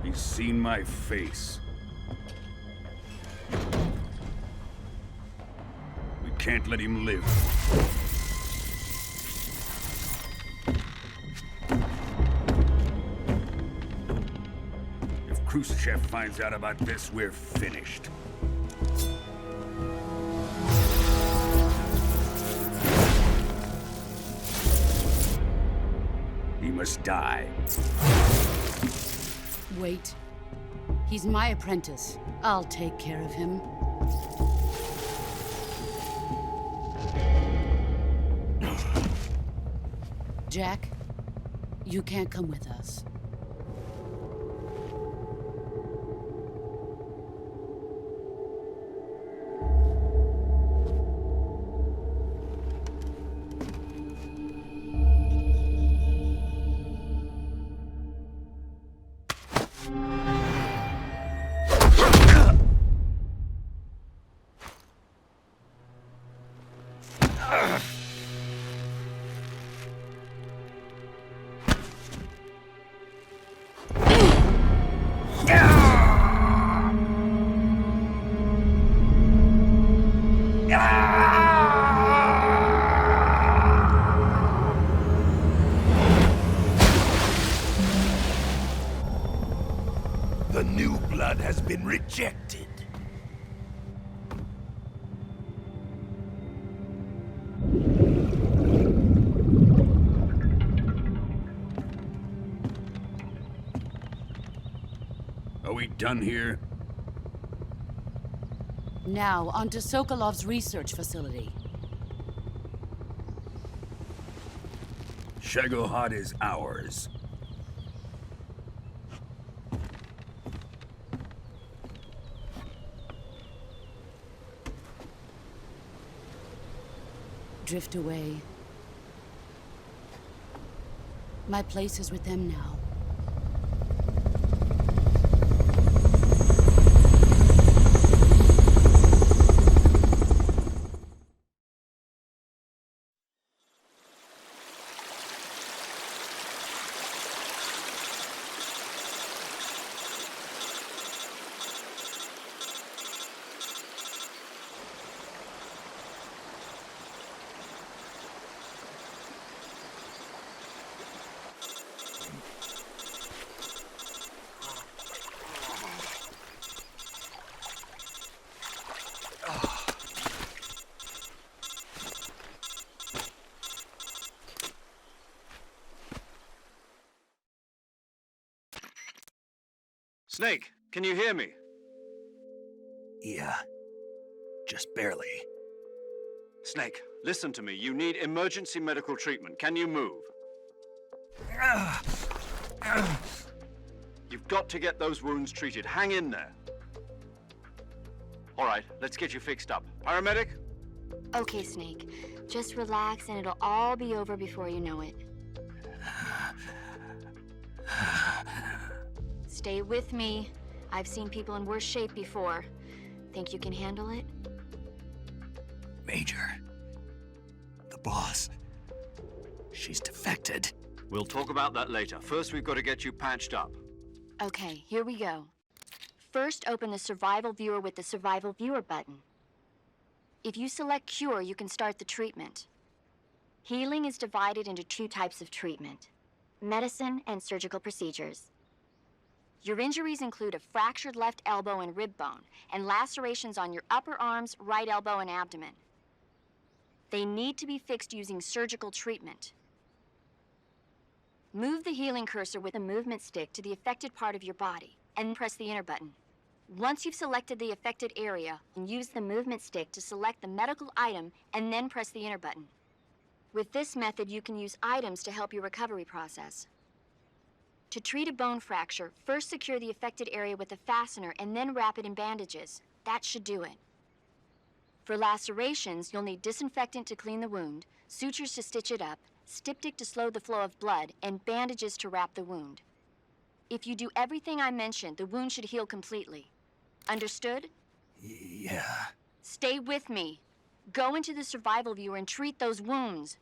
He's seen my face. We can't let him live. If Khrushchev finds out about this, we're finished. He must die. Wait. He's my apprentice. I'll take care of him. Jack, you can't come with us. been rejected. Are we done here? Now, onto Sokolov's research facility. Shagohod is ours. Drift away. My place is with them now. Snake, can you hear me? Yeah. Just barely. Snake, listen to me. You need emergency medical treatment. Can you move? You've got to get those wounds treated. Hang in there. All right, let's get you fixed up. Paramedic? Okay, Snake. Just relax and it'll all be over before you know it. Stay with me. I've seen people in worse shape before. Think you can handle it? Major. The boss. She's defected. We'll talk about that later. First, we've got to get you patched up. Okay, here we go. First, open the Survival Viewer with the Survival Viewer button. If you select Cure, you can start the treatment. Healing is divided into two types of treatment: medicine and surgical procedures. Your injuries include a fractured left elbow and rib bone, and lacerations on your upper arms, right elbow, and abdomen. They need to be fixed using surgical treatment. Move the healing cursor with a movement stick to the affected part of your body, and press the enter button. Once you've selected the affected area, use the movement stick to select the medical item, and then press the enter button. With this method, you can use items to help your recovery process. To treat a bone fracture, first secure the affected area with a fastener and then wrap it in bandages. That should do it. For lacerations, you'll need disinfectant to clean the wound, sutures to stitch it up, styptic to slow the flow of blood, and bandages to wrap the wound. If you do everything I mentioned, the wound should heal completely. Understood? Yeah. Stay with me. Go into the Survival Viewer and treat those wounds.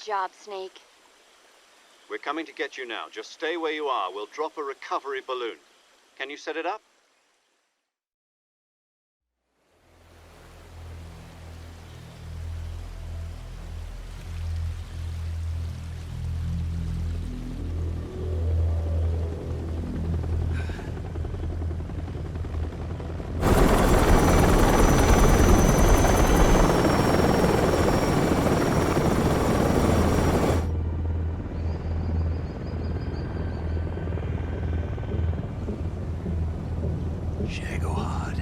job, Snake. We're coming to get you now. Just stay where you are. We'll drop a recovery balloon. Can you set it up? Shagohod.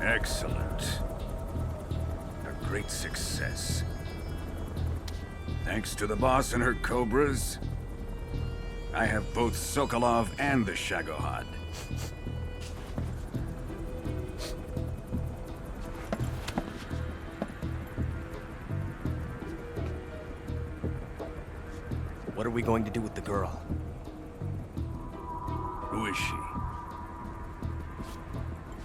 Excellent. A great success. Thanks to the boss and her cobras, I have both Sokolov and the Shagohod. What are we going to do with the girl? Who is she?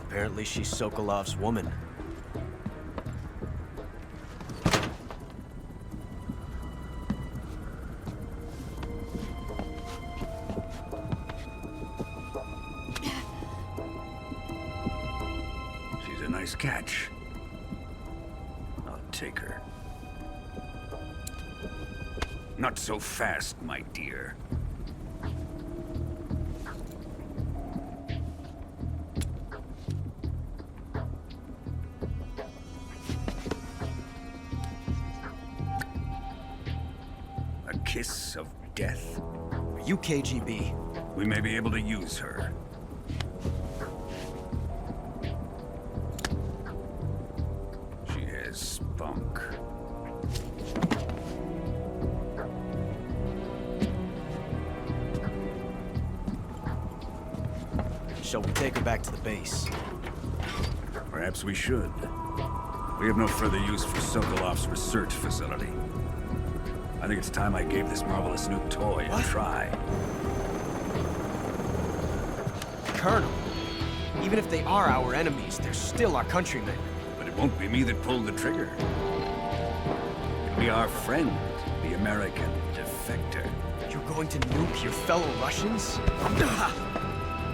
Apparently she's Sokolov's woman. She's a nice catch. I'll take her. Not so fast, my dear. A kiss of death? Are you KGB? We may be able to use her. She has spunk. Shall we take her back to the base? Perhaps we should. We have no further use for Sokolov's research facility. I think it's time I gave this marvelous new toy a try. Colonel, even if they are our enemies, they're still our countrymen. But it won't be me that pulled the trigger. It'll be our friend, the American defector. You're going to nuke your fellow Russians?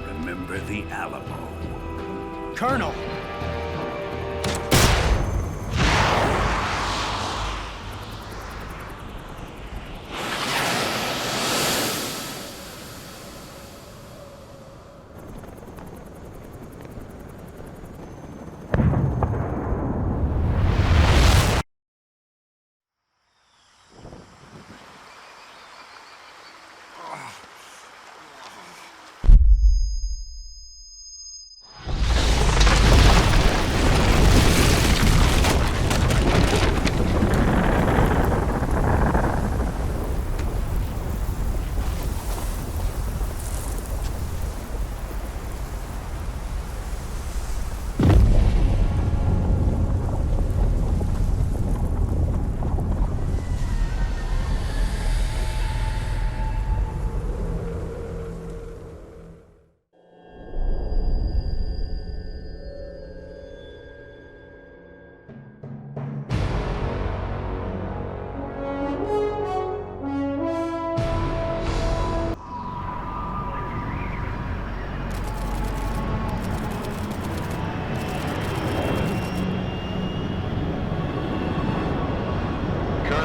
Remember the Alamo. Colonel!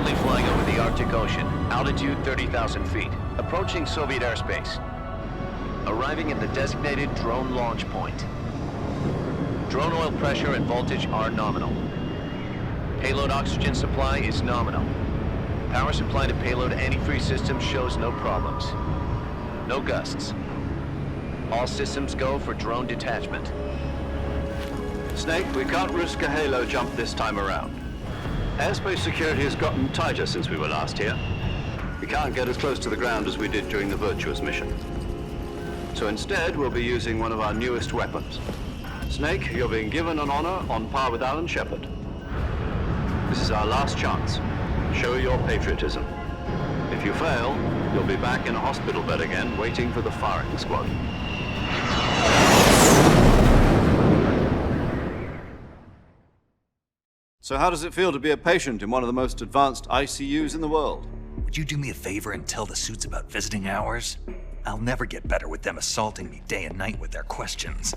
Currently flying over the Arctic Ocean. Altitude 30,000 feet. Approaching Soviet airspace. Arriving at the designated drone launch point. Drone oil pressure and voltage are nominal. Payload oxygen supply is nominal. Power supply to payload antifreeze system shows no problems. No gusts. All systems go for drone detachment. Snake, we can't risk a halo jump this time around. Airspace security has gotten tighter since we were last here. We can't get as close to the ground as we did during the Virtuous mission. So instead, we'll be using one of our newest weapons. Snake, you're being given an honor on par with Alan Shepard. This is our last chance. Show your patriotism. If you fail, you'll be back in a hospital bed again, waiting for the firing squad. So how does it feel to be a patient in one of the most advanced ICUs in the world? Would you do me a favor and tell the suits about visiting hours? I'll never get better with them assaulting me day and night with their questions.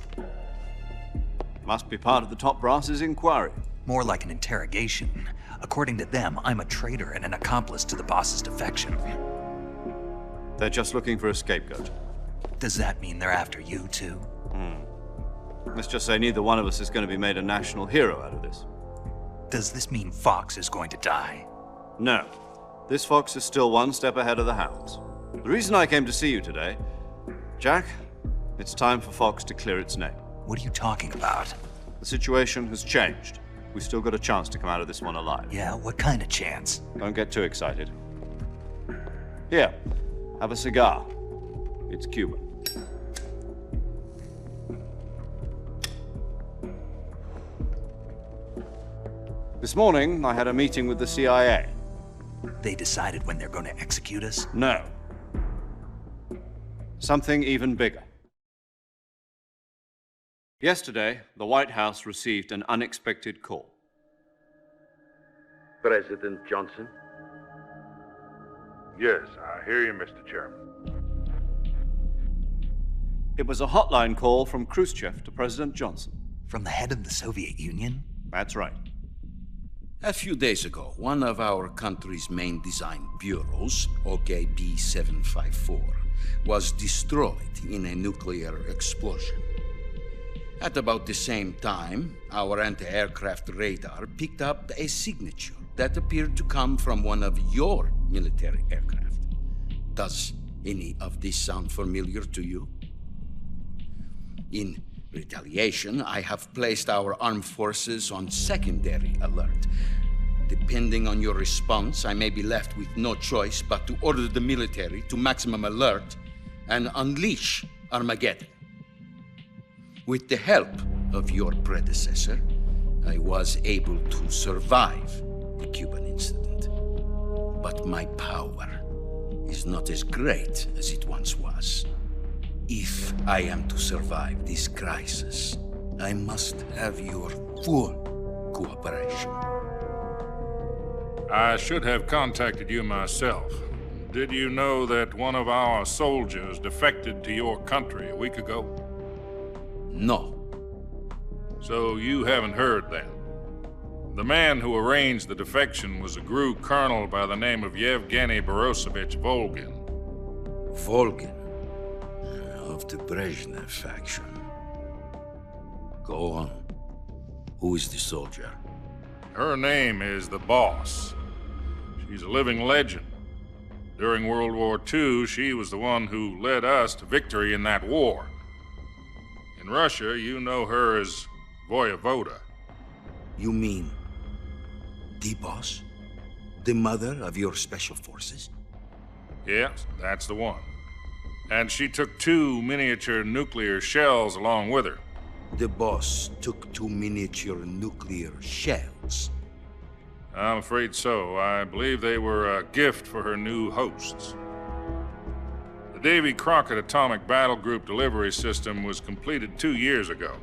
Must be part of the top brass's inquiry. More like an interrogation. According to them, I'm a traitor and an accomplice to the boss's defection. They're just looking for a scapegoat. Does that mean they're after you, too? Let's just say neither one of us is going to be made a national hero out of this. Does this mean Fox is going to die? No. This Fox is still one step ahead of the hounds. The reason I came to see you today, Jack, it's time for Fox to clear its name. What are you talking about? The situation has changed. We've still got a chance to come out of this one alive. Yeah, what kind of chance? Don't get too excited. Here, have a cigar. It's Cuban. This morning, I had a meeting with the CIA. They decided when they're going to execute us? No. Something even bigger. Yesterday, the White House received an unexpected call. President Johnson? Yes, I hear you, Mr. Chairman. It was a hotline call from Khrushchev to President Johnson. From the head of the Soviet Union? That's right. A few days ago, one of our country's main design bureaus, OKB 754, was destroyed in a nuclear explosion. At about the same time, our anti-aircraft radar picked up a signature that appeared to come from one of your military aircraft. Does any of this sound familiar to you? In retaliation, I have placed our armed forces on secondary alert. Depending on your response, I may be left with no choice but to order the military to maximum alert and unleash Armageddon. With the help of your predecessor, I was able to survive the Cuban incident. But my power is not as great as it once was. If I am to survive this crisis, I must have your full cooperation. I should have contacted you myself. Did you know that one of our soldiers defected to your country a week ago? No. So you haven't heard then. The man who arranged the defection was a GRU colonel by the name of Yevgeny Borisovich Volgin. Volgin? Of the Groznyj faction. Go on. Who is the soldier? Her name is the Boss. She's a living legend. During World War II, she was the one who led us to victory in that war. In Russia, you know her as Voyevoda. You mean the Boss? The mother of your special forces? Yes, that's the one. And she took 2 miniature nuclear shells along with her. The Boss took 2 miniature nuclear shells? I'm afraid so. I believe they were a gift for her new hosts. The Davy Crockett Atomic Battle Group delivery system was completed 2 years ago.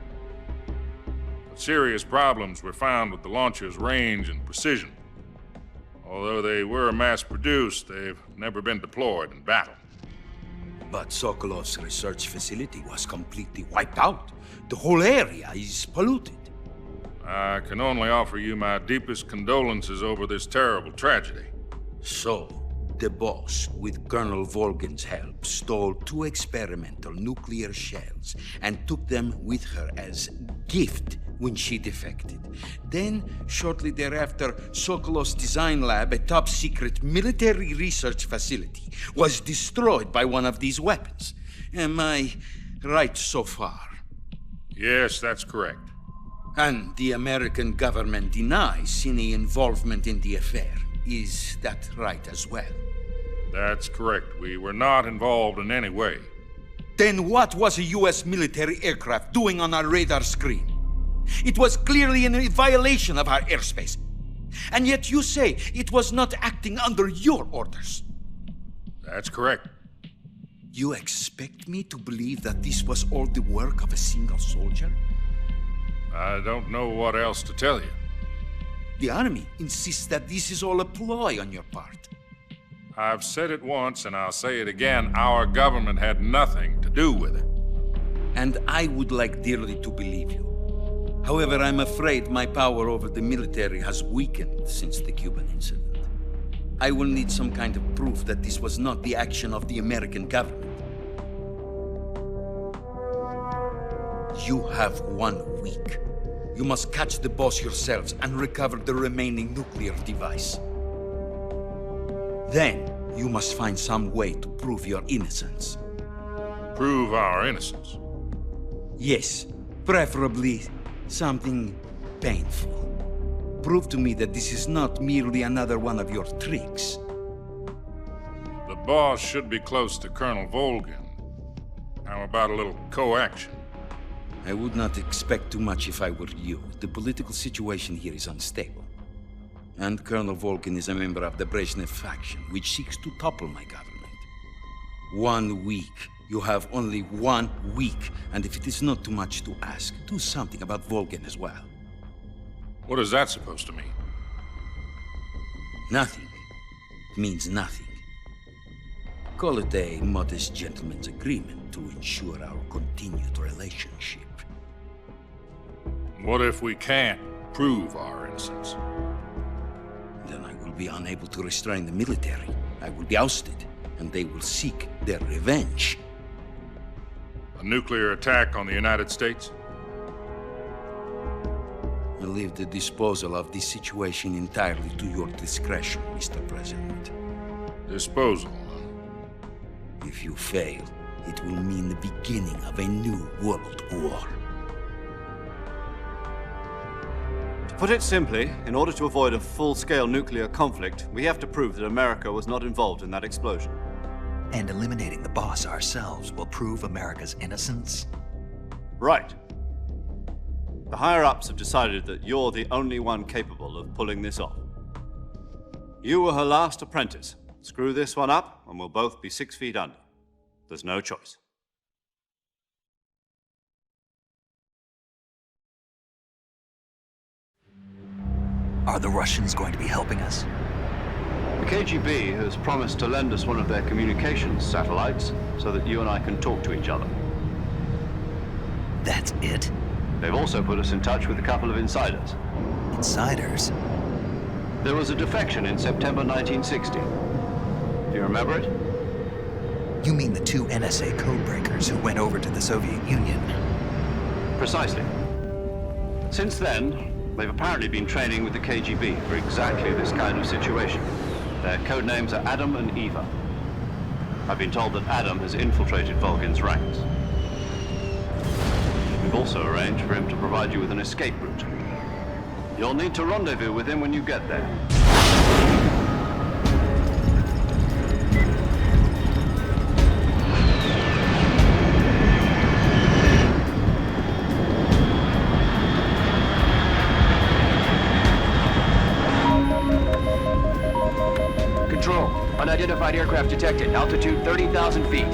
But serious problems were found with the launcher's range and precision. Although they were mass-produced, they've never been deployed in battle. But Sokolov's research facility was completely wiped out. The whole area is polluted. I can only offer you my deepest condolences over this terrible tragedy. So, the boss, with Colonel Volgin's help, stole 2 experimental nuclear shells and took them with her as gift when she defected. Then, shortly thereafter, Sokolov's design lab, a top-secret military research facility, was destroyed by one of these weapons. Am I right so far? Yes, that's correct. And the American government denies any involvement in the affair. Is that right as well? That's correct. We were not involved in any way. Then what was a U.S. military aircraft doing on our radar screen? It was clearly in violation of our airspace. And yet you say it was not acting under your orders. That's correct. You expect me to believe that this was all the work of a single soldier? I don't know what else to tell you. The army insists that this is all a ploy on your part. I've said it once and I'll say it again. Our government had nothing to do with it. And I would like dearly to believe you. However, I'm afraid my power over the military has weakened since the Cuban incident. I will need some kind of proof that this was not the action of the American government. You have 1 week. You must catch the boss yourselves and recover the remaining nuclear device. Then, you must find some way to prove your innocence. Prove our innocence? Yes, preferably something painful. Prove to me that this is not merely another one of your tricks. The boss should be close to Colonel Volgin. How about a little coaction? I would not expect too much if I were you. The political situation here is unstable. And Colonel Volgin is a member of the Groznyj faction, which seeks to topple my government. 1 week. You have only 1 week. And if it is not too much to ask, do something about Volgin as well. What is that supposed to mean? Nothing. It means nothing. Call it a modest gentleman's agreement to ensure our continued relationship. What if we can't prove our innocence? Then I will be unable to restrain the military. I will be ousted, and they will seek their revenge. A nuclear attack on the United States? I leave the disposal of this situation entirely to your discretion, Mr. President. Disposal? If you fail, it will mean the beginning of a new world war. To put it simply, in order to avoid a full-scale nuclear conflict, we have to prove that America was not involved in that explosion. And eliminating the boss ourselves will prove America's innocence? Right. The higher-ups have decided that you're the only one capable of pulling this off. You were her last apprentice. Screw this one up, and we'll both be 6 feet under. There's no choice. Are the Russians going to be helping us? The KGB has promised to lend us one of their communications satellites so that you and I can talk to each other. That's it? They've also put us in touch with a couple of insiders. Insiders? There was a defection in September 1960. Do you remember it? You mean the 2 NSA codebreakers who went over to the Soviet Union? Precisely. Since then, they've apparently been training with the KGB for exactly this kind of situation. Their code names are Adam and Eva. I've been told that Adam has infiltrated Volgin's ranks. We've also arranged for him to provide you with an escape route. You'll need to rendezvous with him when you get there. Control, unidentified aircraft detected. Altitude 30,000 feet.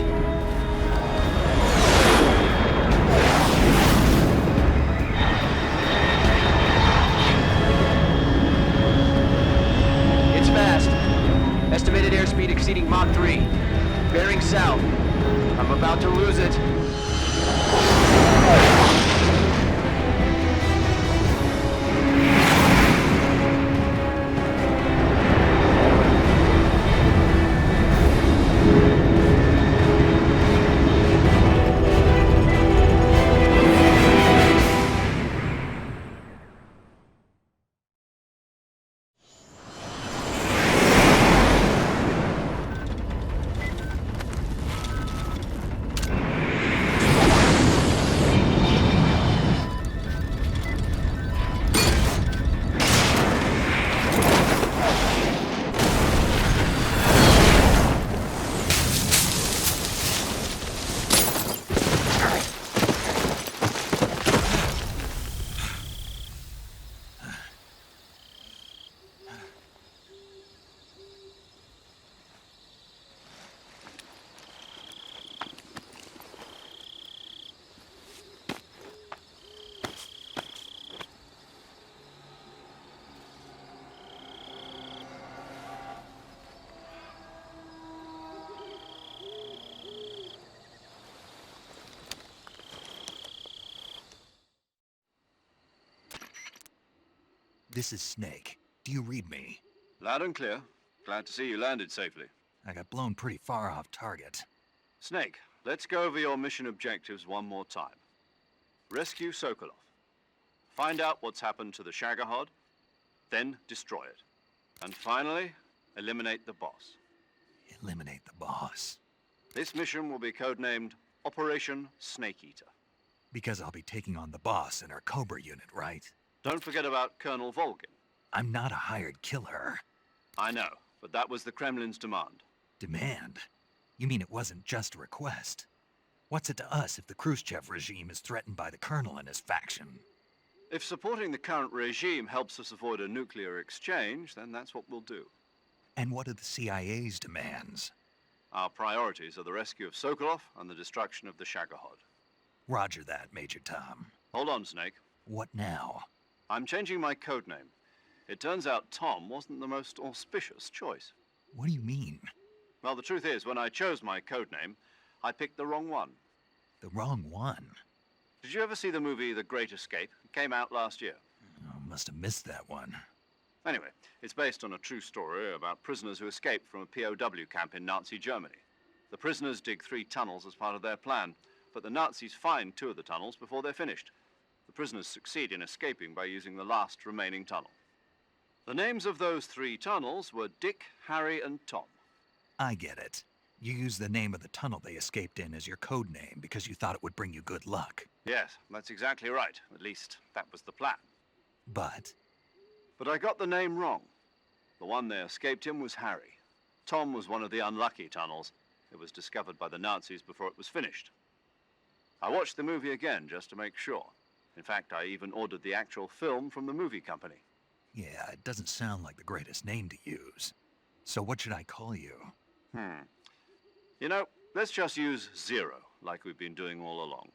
It's fast. Estimated airspeed exceeding Mach 3. Bearing south. I'm about to lose it. This is Snake. Do you read me? Loud and clear. Glad to see you landed safely. I got blown pretty far off target. Snake, let's go over your mission objectives one more time. Rescue Sokolov. Find out what's happened to the Shagohod, then destroy it. And finally, eliminate the boss. Eliminate the boss. This mission will be codenamed Operation Snake Eater. Because I'll be taking on the boss in our Cobra unit, right? Don't forget about Colonel Volgin. I'm not a hired killer. I know, but that was the Kremlin's demand. Demand? You mean it wasn't just a request? What's it to us if the Khrushchev regime is threatened by the Colonel and his faction? If supporting the current regime helps us avoid a nuclear exchange, then that's what we'll do. And what are the CIA's demands? Our priorities are the rescue of Sokolov and the destruction of the Shagohod. Roger that, Major Tom. Hold on, Snake. What now? I'm changing my codename. It turns out Tom wasn't the most auspicious choice. What do you mean? Well, the truth is, when I chose my codename, I picked the wrong one. The wrong one? Did you ever see the movie The Great Escape? It came out last year. Oh, must have missed that one. Anyway, it's based on a true story about prisoners who escaped from a POW camp in Nazi Germany. The prisoners dig 3 tunnels as part of their plan, but the Nazis find 2 of the tunnels before they're finished. The prisoners succeed in escaping by using the last remaining tunnel. The names of those 3 tunnels were Dick, Harry, and Tom. I get it. You used the name of the tunnel they escaped in as your code name because you thought it would bring you good luck. Yes, that's exactly right. At least, that was the plan. But I got the name wrong. The one they escaped in was Harry. Tom was one of the unlucky tunnels. It was discovered by the Nazis before it was finished. I watched the movie again just to make sure. In fact, I even ordered the actual film from the movie company. yeah, it doesn't sound like the greatest name to use. So what should I call you? You know, let's just use Zero, like we've been doing all along.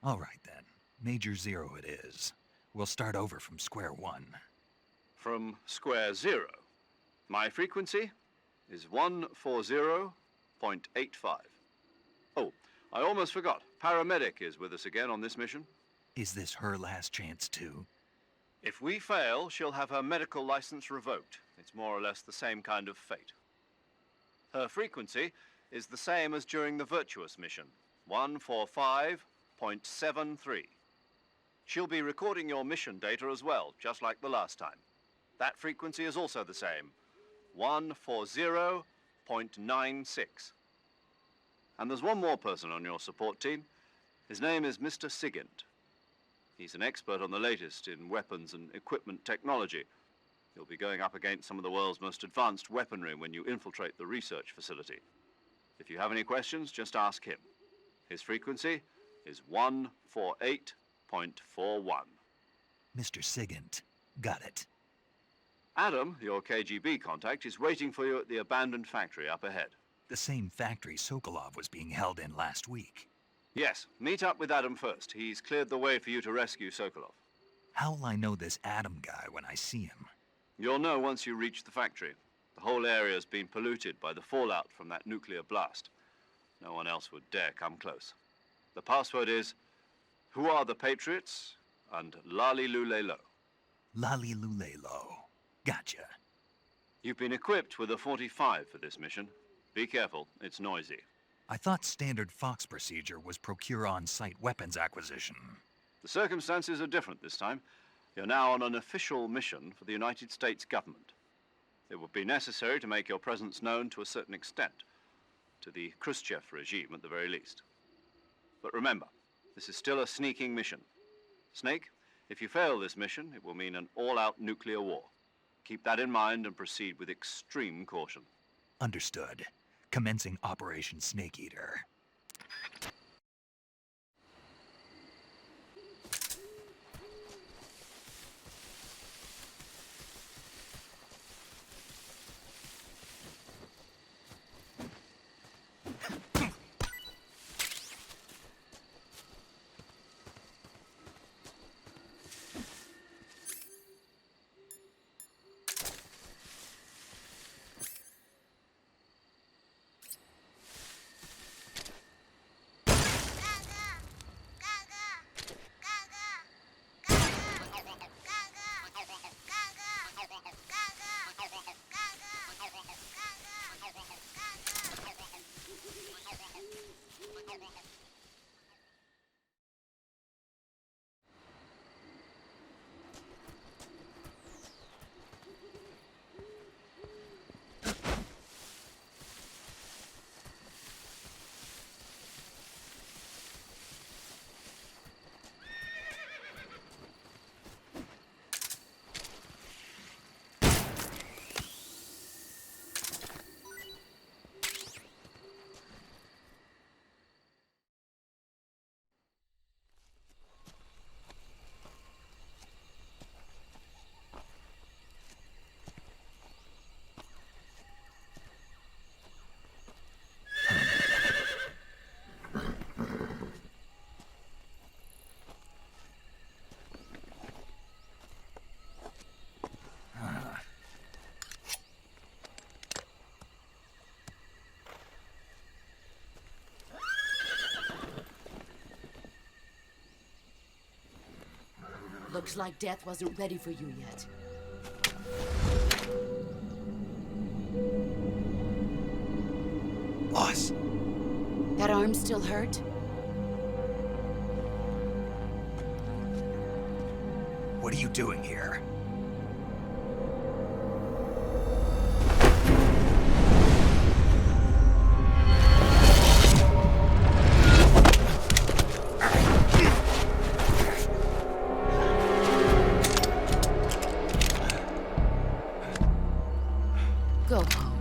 All right then. Major Zero it is. We'll start over from square one. From square 0. My frequency is 140.85. Oh, I almost forgot. Paramedic is with us again on this mission. Is this her last chance too? If we fail, she'll have her medical license revoked. It's more or less the same kind of fate. Her frequency is the same as during the Virtuous mission, 145.73. She'll be recording your mission data as well, just like the last time. That frequency is also the same, 140.96. And there's one more person on your support team. His name is Mr. Sigint. He's an expert on the latest in weapons and equipment technology. You'll be going up against some of the world's most advanced weaponry when you infiltrate the research facility. If you have any questions, just ask him. His frequency is 148.41. Mr. Sigint. Got it. Adam, your KGB contact, is waiting for you at the abandoned factory up ahead. The same factory Sokolov was being held in last week. Yes, meet up with Adam first. He's cleared the way for you to rescue Sokolov. How will I know this Adam guy when I see him? You'll know once you reach the factory. The whole area's been polluted by the fallout from that nuclear blast. No one else would dare come close. The password is, "Who are the Patriots?" and Lali Lulelo. Lali Lulelo. Gotcha. You've been equipped with a 45 for this mission. Be careful, it's noisy. I thought standard Fox procedure was procure on-site weapons acquisition. The circumstances are different this time. You're now on an official mission for the United States government. It would be necessary to make your presence known to a certain extent, to the Khrushchev regime at the very least. But remember, this is still a sneaking mission. Snake, if you fail this mission, it will mean an all-out nuclear war. Keep that in mind and proceed with extreme caution. Understood. Commencing Operation Snake Eater. Looks like death wasn't ready for you yet. Boss. That arm still hurt? What are you doing here? Go home.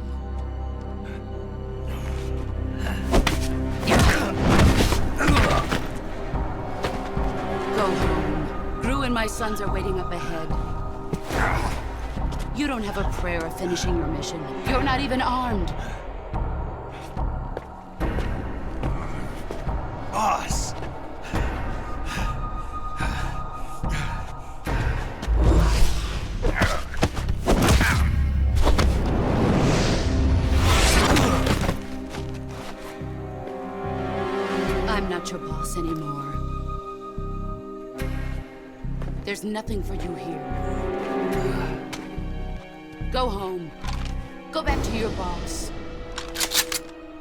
Go home. Gru and my sons are waiting up ahead. You don't have a prayer of finishing your mission. You're not even armed. Boss! I'm not your boss anymore. There's nothing for you here. Go home. Go back to your boss.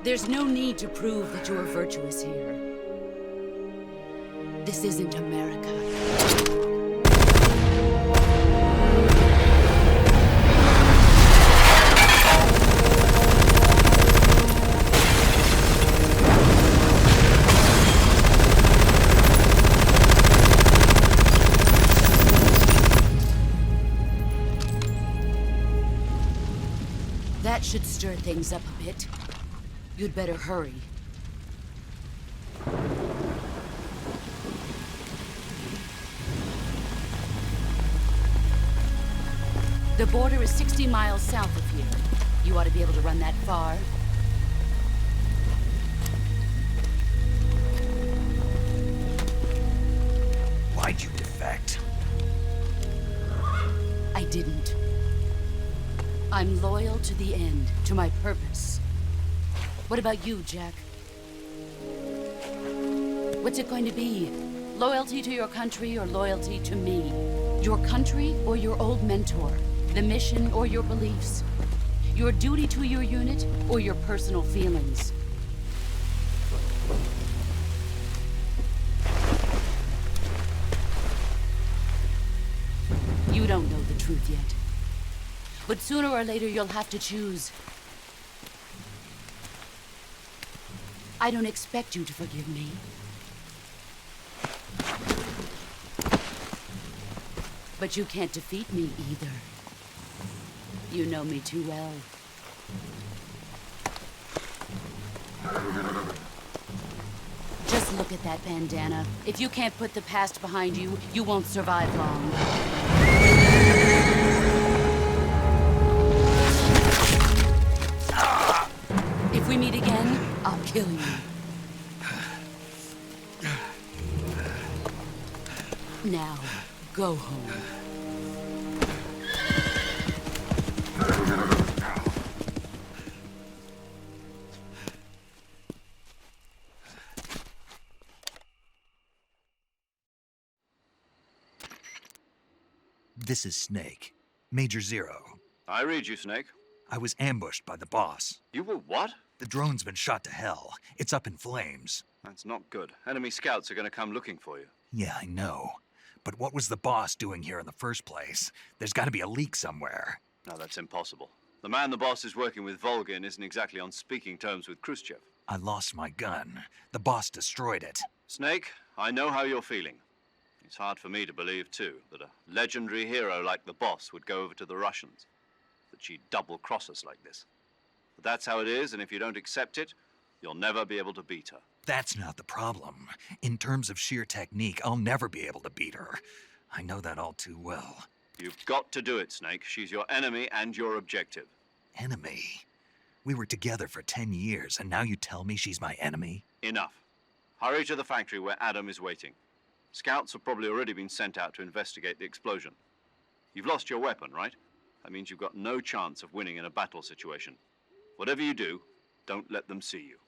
There's no need to prove that you are virtuous here. This isn't America. That should stir things up a bit. You'd better hurry. The border is 60 miles south of here. You ought to be able to run that far. Why'd you defect? I didn't. I'm loyal to the end, to my purpose. What about you, Jack? What's it going to be? Loyalty to your country or loyalty to me? Your country or your old mentor? The mission or your beliefs? Your duty to your unit or your personal feelings? You don't know the truth yet. But sooner or later, you'll have to choose. I don't expect you to forgive me. But you can't defeat me either. You know me too well. Just look at that bandana. If you can't put the past behind you, you won't survive long. If we meet again, I'll kill you. Now, go home. This is Snake. Major Zero. I read you, Snake. I was ambushed by the boss. You were what? The drone's been shot to hell. It's up in flames. That's not good. Enemy scouts are gonna come looking for you. Yeah, I know. But what was the boss doing here in the first place? There's gotta be a leak somewhere. No, that's impossible. The man the boss is working with, Volgin, isn't exactly on speaking terms with Khrushchev. I lost my gun. The boss destroyed it. Snake, I know how you're feeling. It's hard for me to believe, too, that a legendary hero like the boss would go over to the Russians. That she'd double-cross us like this. But that's how it is, and if you don't accept it, you'll never be able to beat her. That's not the problem. In terms of sheer technique, I'll never be able to beat her. I know that all too well. You've got to do it, Snake. She's your enemy and your objective. Enemy? We were together for 10 years, and now you tell me she's my enemy? Enough. Hurry to the factory where Adam is waiting. Scouts have probably already been sent out to investigate the explosion. You've lost your weapon, right? That means you've got no chance of winning in a battle situation. Whatever you do, don't let them see you.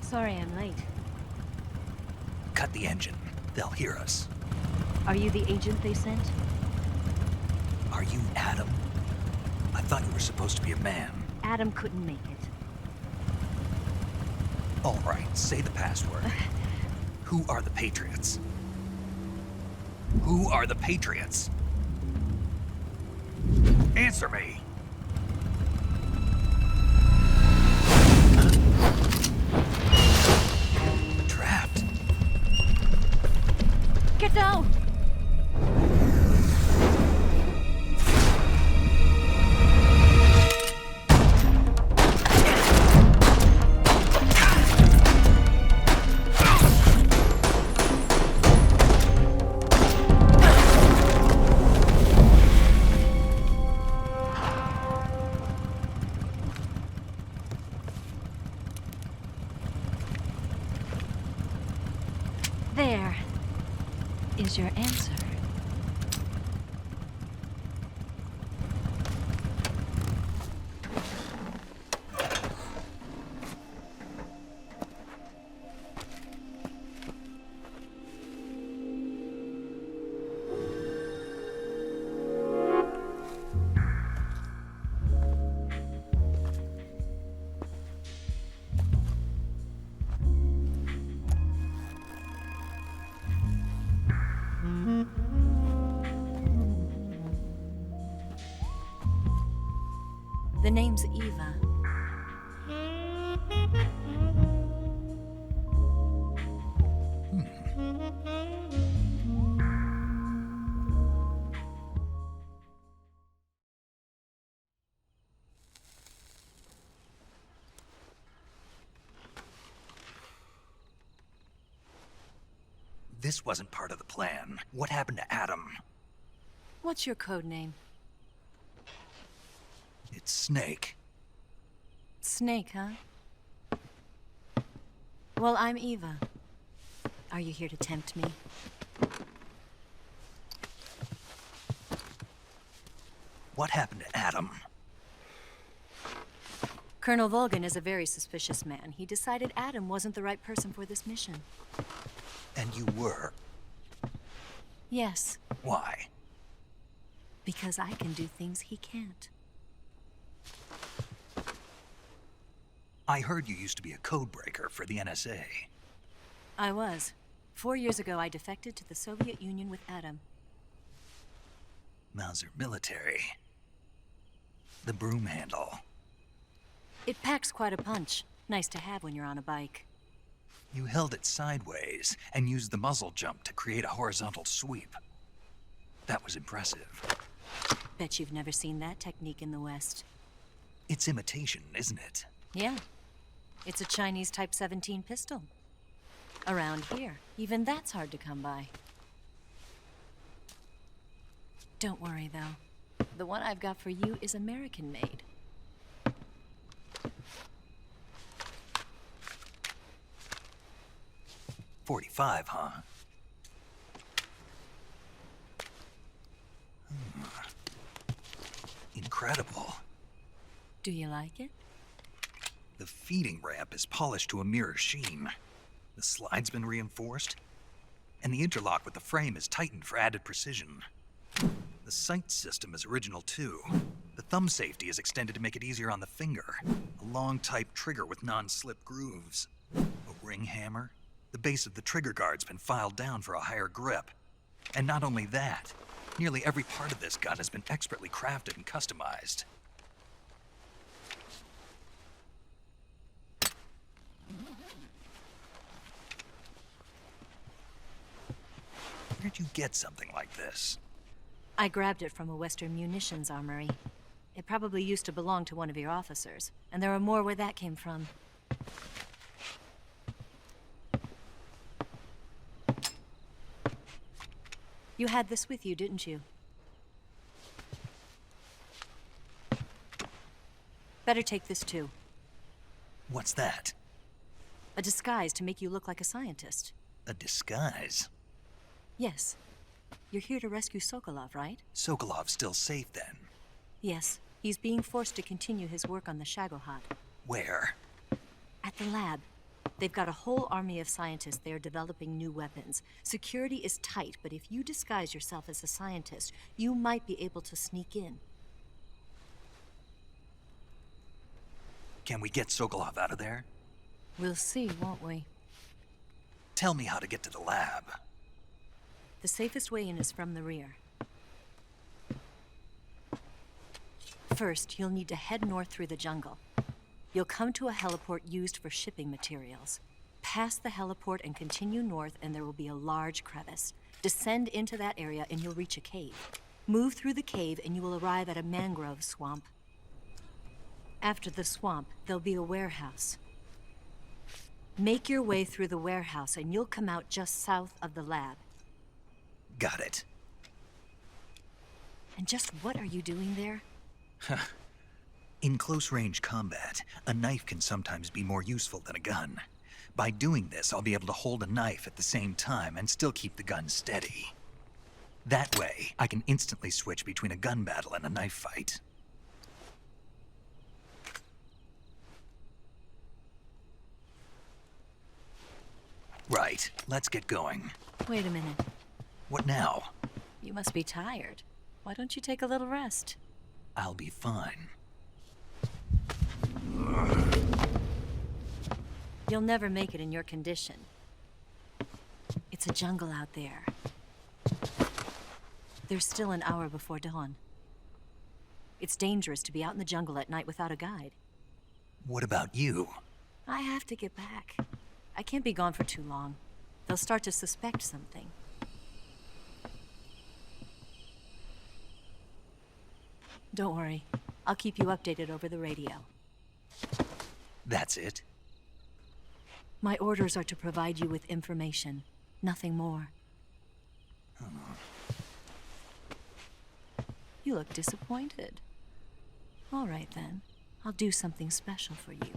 Sorry I'm late. Cut the engine. They'll hear us. Are you the agent they sent? Are you Adam? I thought you were supposed to be a man. Adam couldn't make it. All right, say the password. Who are the Patriots? Who are the Patriots? Answer me! Trapped. Get down! There is your answer. The name's Eva. This wasn't part of the plan. What happened to Adam? What's your code name? It's Snake. Snake, huh? Well, I'm Eva. Are you here to tempt me? What happened to Adam? Colonel Volgin is a very suspicious man. He decided Adam wasn't the right person for this mission. And you were? Yes. Why? Because I can do things he can't. I heard you used to be a codebreaker for the NSA. I was. 4 years ago, I defected to the Soviet Union with Adam. Mauser military. The broom handle. It packs quite a punch. Nice to have when you're on a bike. You held it sideways and used the muzzle jump to create a horizontal sweep. That was impressive. Bet you've never seen that technique in the West. It's imitation, isn't it? Yeah. It's a Chinese Type 17 pistol. Around here, even that's hard to come by. Don't worry, though. The one I've got for you is American-made. .45, huh? Incredible. Do you like it? The feeding ramp is polished to a mirror sheen. The slide's been reinforced, and the interlock with the frame is tightened for added precision. The sight system is original too. The thumb safety is extended to make it easier on the finger. A long type trigger with non-slip grooves. A ring hammer. The base of the trigger guard's been filed down for a higher grip. And not only that, nearly every part of this gun has been expertly crafted and customized. Where'd you get something like this? I grabbed it from a Western munitions armory. It probably used to belong to one of your officers, and there are more where that came from. You had this with you, didn't you? Better take this too. What's that? A disguise to make you look like a scientist. A disguise? Yes. You're here to rescue Sokolov, right? Sokolov's still safe then? Yes. He's being forced to continue his work on the Shagohod. Where? At the lab. They've got a whole army of scientists there developing new weapons. Security is tight, but if you disguise yourself as a scientist, you might be able to sneak in. Can we get Sokolov out of there? We'll see, won't we? Tell me how to get to the lab. The safest way in is from the rear. First, you'll need to head north through the jungle. You'll come to a heliport used for shipping materials. Pass the heliport and continue north, and there will be a large crevice. Descend into that area and you'll reach a cave. Move through the cave and you will arrive at a mangrove swamp. After the swamp, there'll be a warehouse. Make your way through the warehouse and you'll come out just south of the lab. Got it. And just what are you doing there? In close-range combat, a knife can sometimes be more useful than a gun. By doing this, I'll be able to hold a knife at the same time and still keep the gun steady. That way, I can instantly switch between a gun battle and a knife fight. Right, let's get going. Wait a minute. What now? You must be tired. Why don't you take a little rest? I'll be fine. You'll never make it in your condition. It's a jungle out there. There's still an hour before dawn. It's dangerous to be out in the jungle at night without a guide. What about you? I have to get back. I can't be gone for too long. They'll start to suspect something. Don't worry. I'll keep you updated over the radio. That's it? My orders are to provide you with information. Nothing more. You look disappointed. All right, then. I'll do something special for you.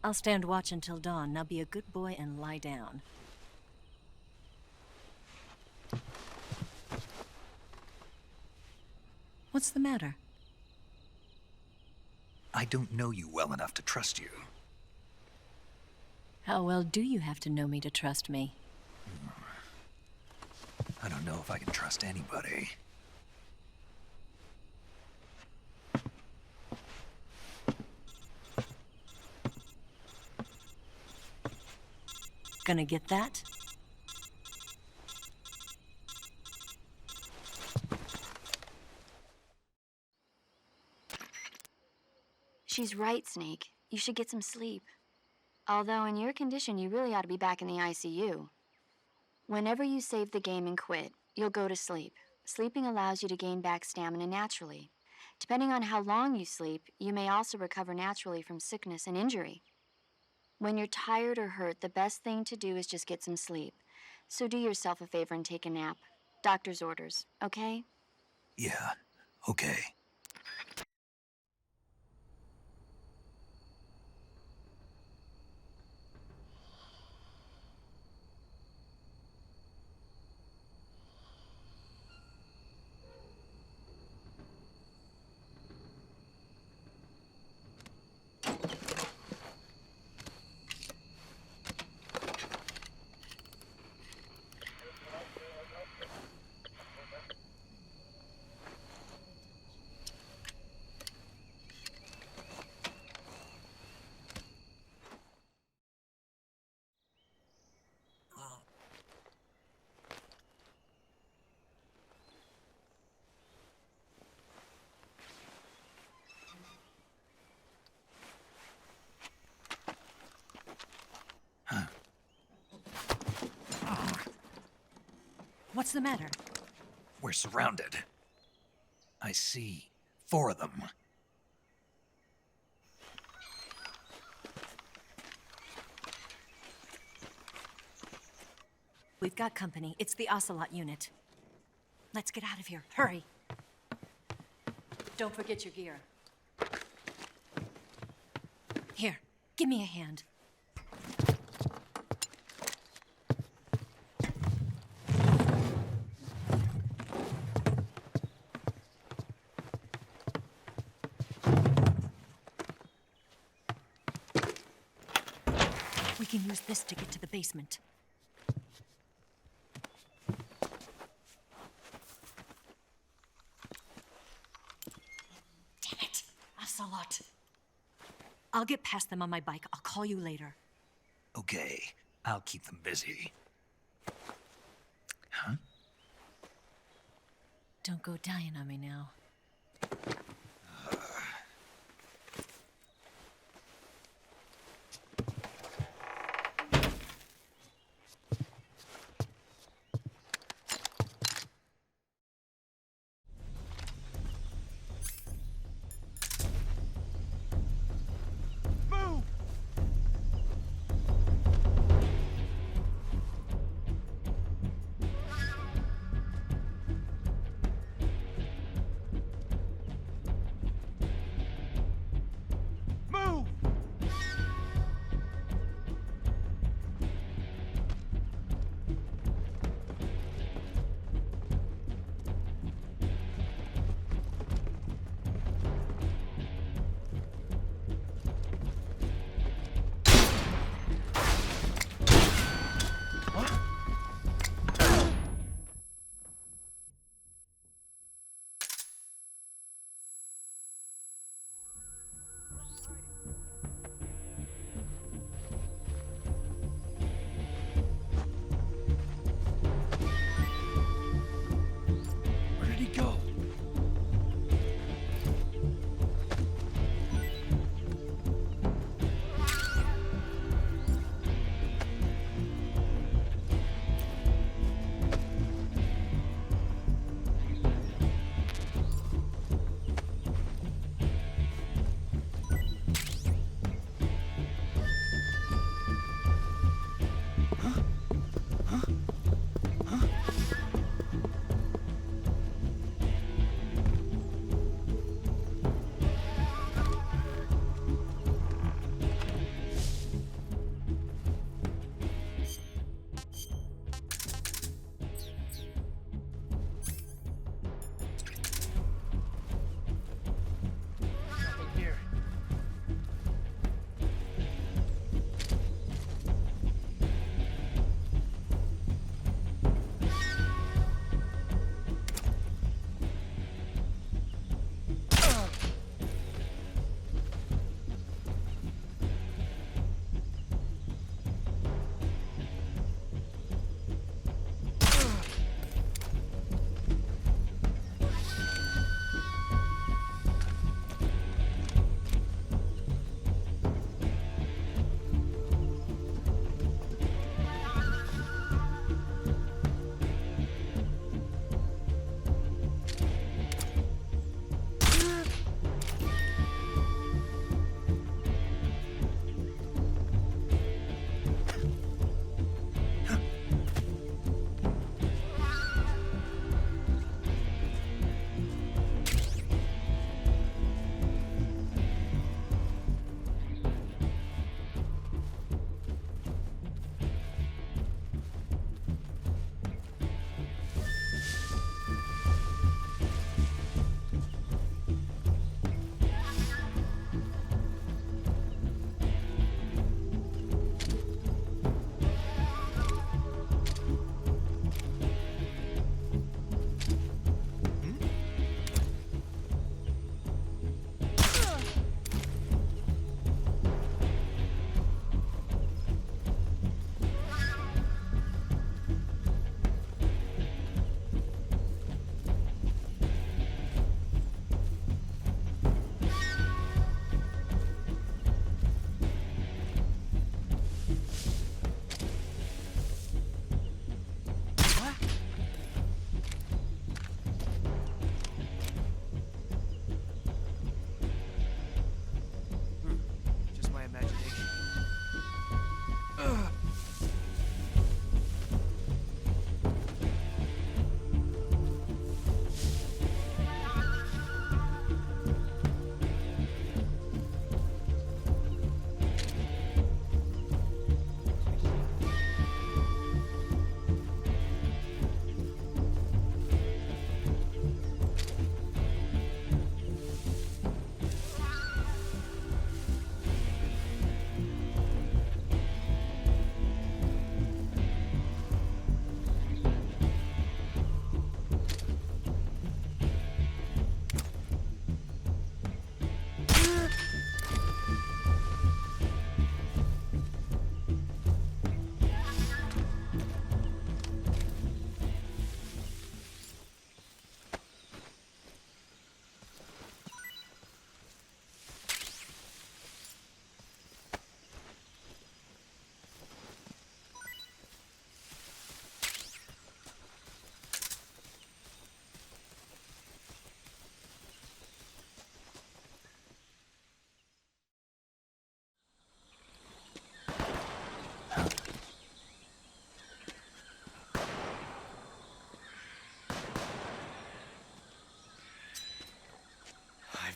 I'll stand watch until dawn. Now be a good boy and lie down. What's the matter? I don't know you well enough to trust you. How well do you have to know me to trust me? I don't know if I can trust anybody. Gonna get that? She's right, Snake. You should get some sleep. Although in your condition, you really ought to be back in the ICU. Whenever you save the game and quit, you'll go to sleep. Sleeping allows you to gain back stamina naturally. Depending on how long you sleep, you may also recover naturally from sickness and injury. When you're tired or hurt, the best thing to do is just get some sleep. So do yourself a favor and take a nap. Doctor's orders, okay? Yeah, okay. What's the matter? We're surrounded. I see 4 of them. We've got company. It's the Ocelot unit. Let's get out of here. Hurry. Don't forget your gear. Here, give me a hand. Use this to get to the basement. Damn it! Ocelot. I'll get past them on my bike. I'll call you later. Okay, I'll keep them busy. Huh? Don't go dying on me now.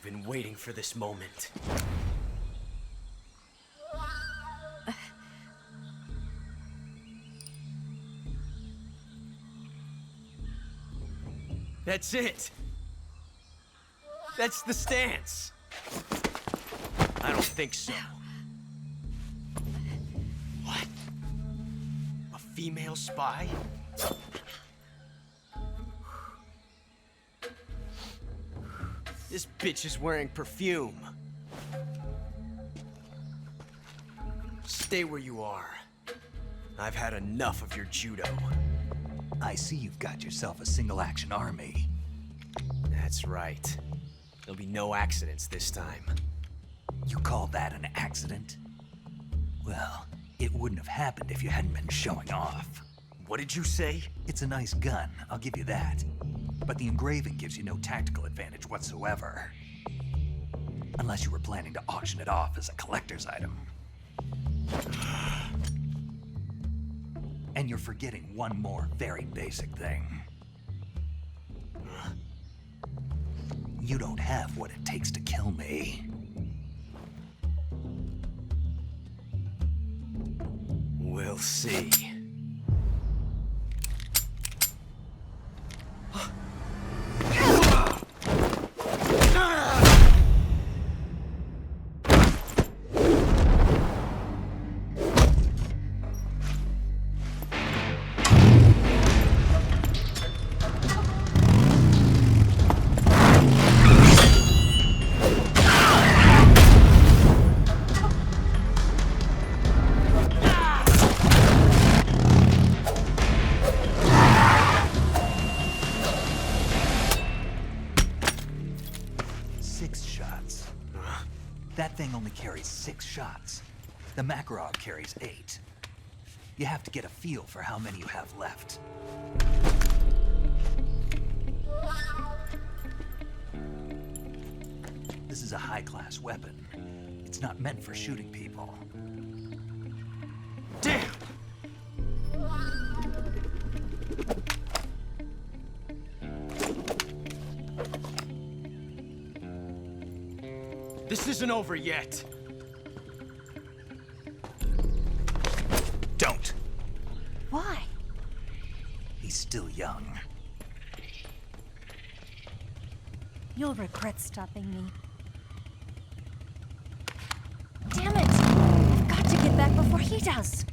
I've been waiting for this moment. That's it! That's the stance! I don't think so. What? A female spy? This bitch is wearing perfume. Stay where you are. I've had enough of your judo. I see you've got yourself a single-action army. That's right. There'll be no accidents this time. You call that an accident? Well, it wouldn't have happened if you hadn't been showing off. What did you say? It's a nice gun, I'll give you that. But the engraving gives you no tactical advantage whatsoever. Unless you were planning to auction it off as a collector's item. And you're forgetting one more very basic thing. You don't have what it takes to kill me. We'll see. That thing only carries 6 shots. The Makarov carries 8. You have to get a feel for how many you have left. This is a high-class weapon. It's not meant for shooting people. Damn! This isn't over yet. Don't. Why? He's still young. You'll regret stopping me. Damn it! I've got to get back before he does.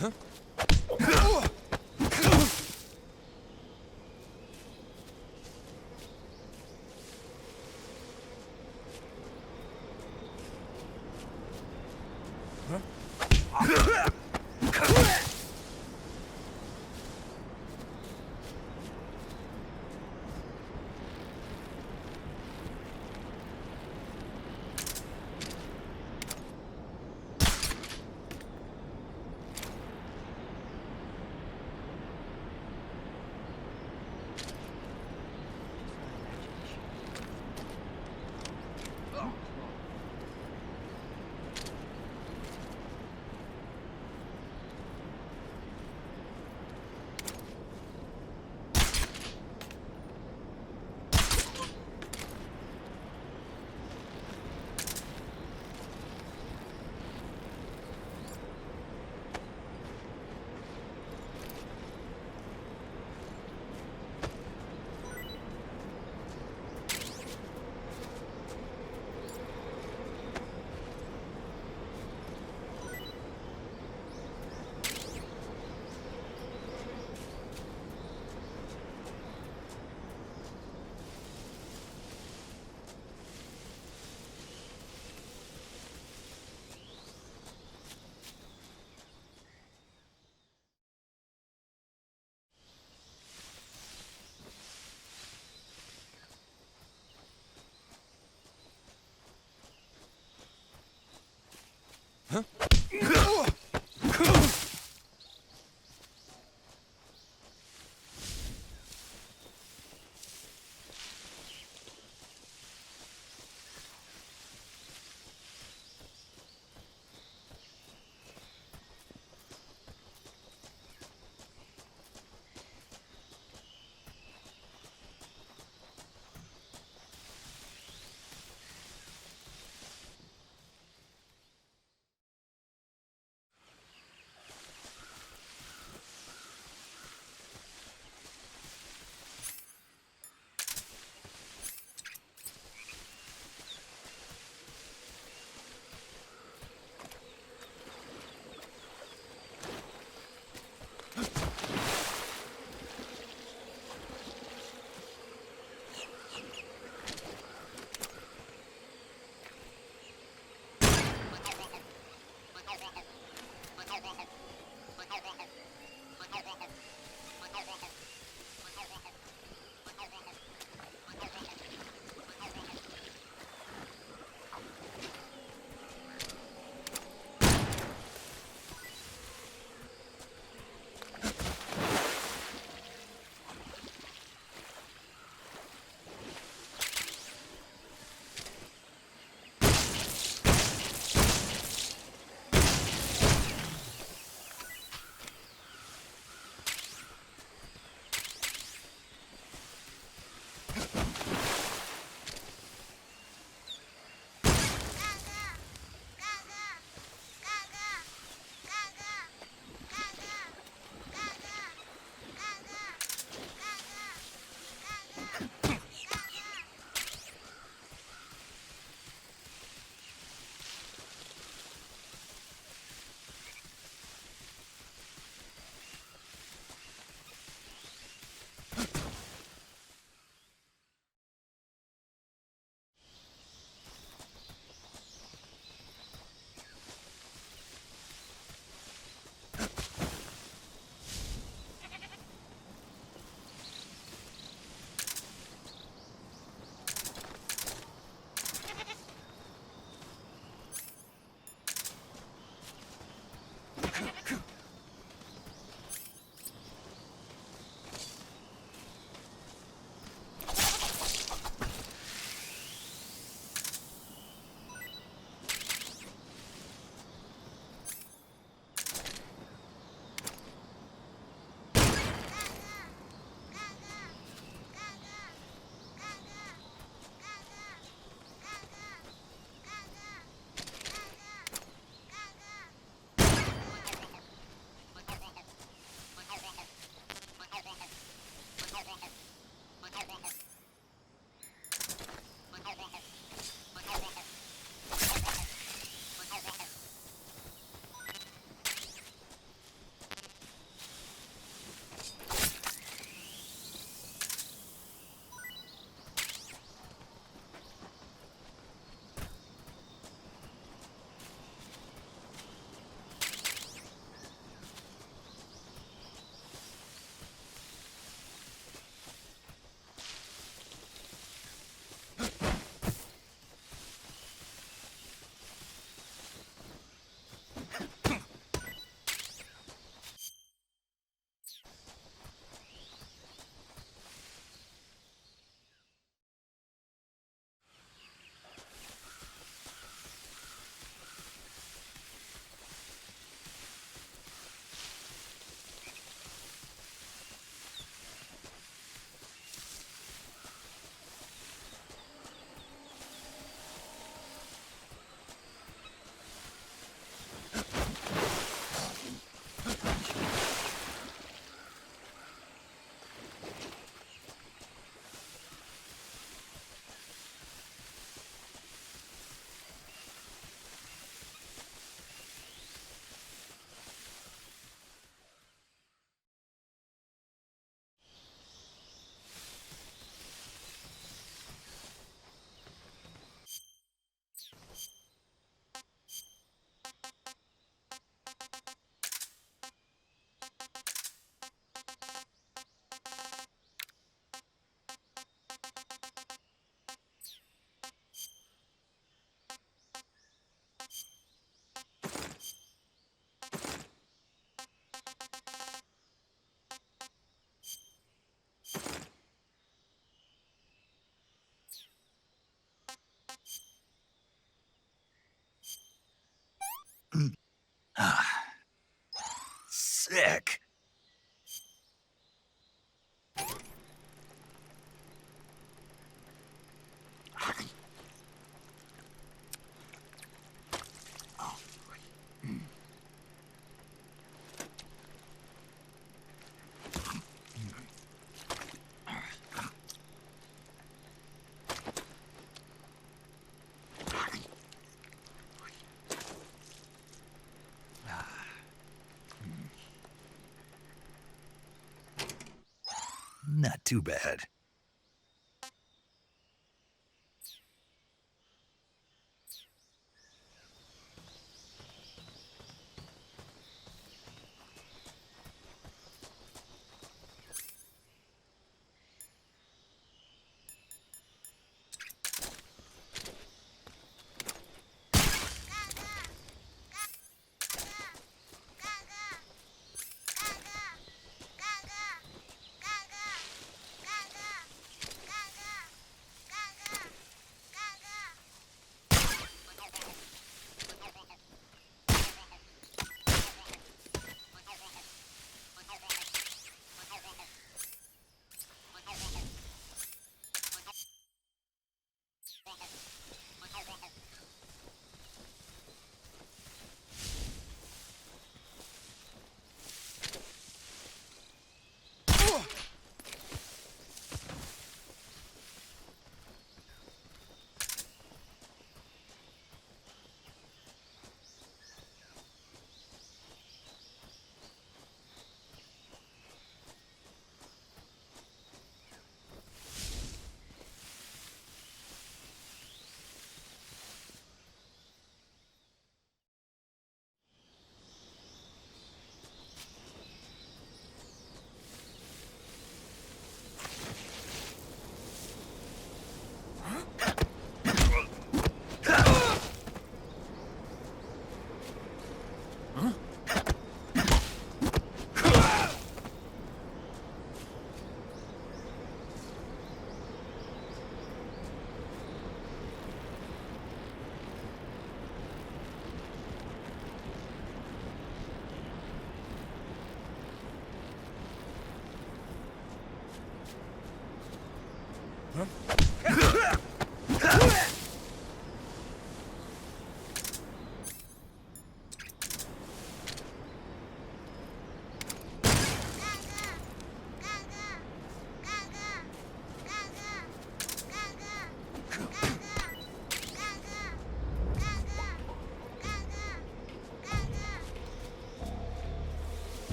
Huh? Sick. Not too bad.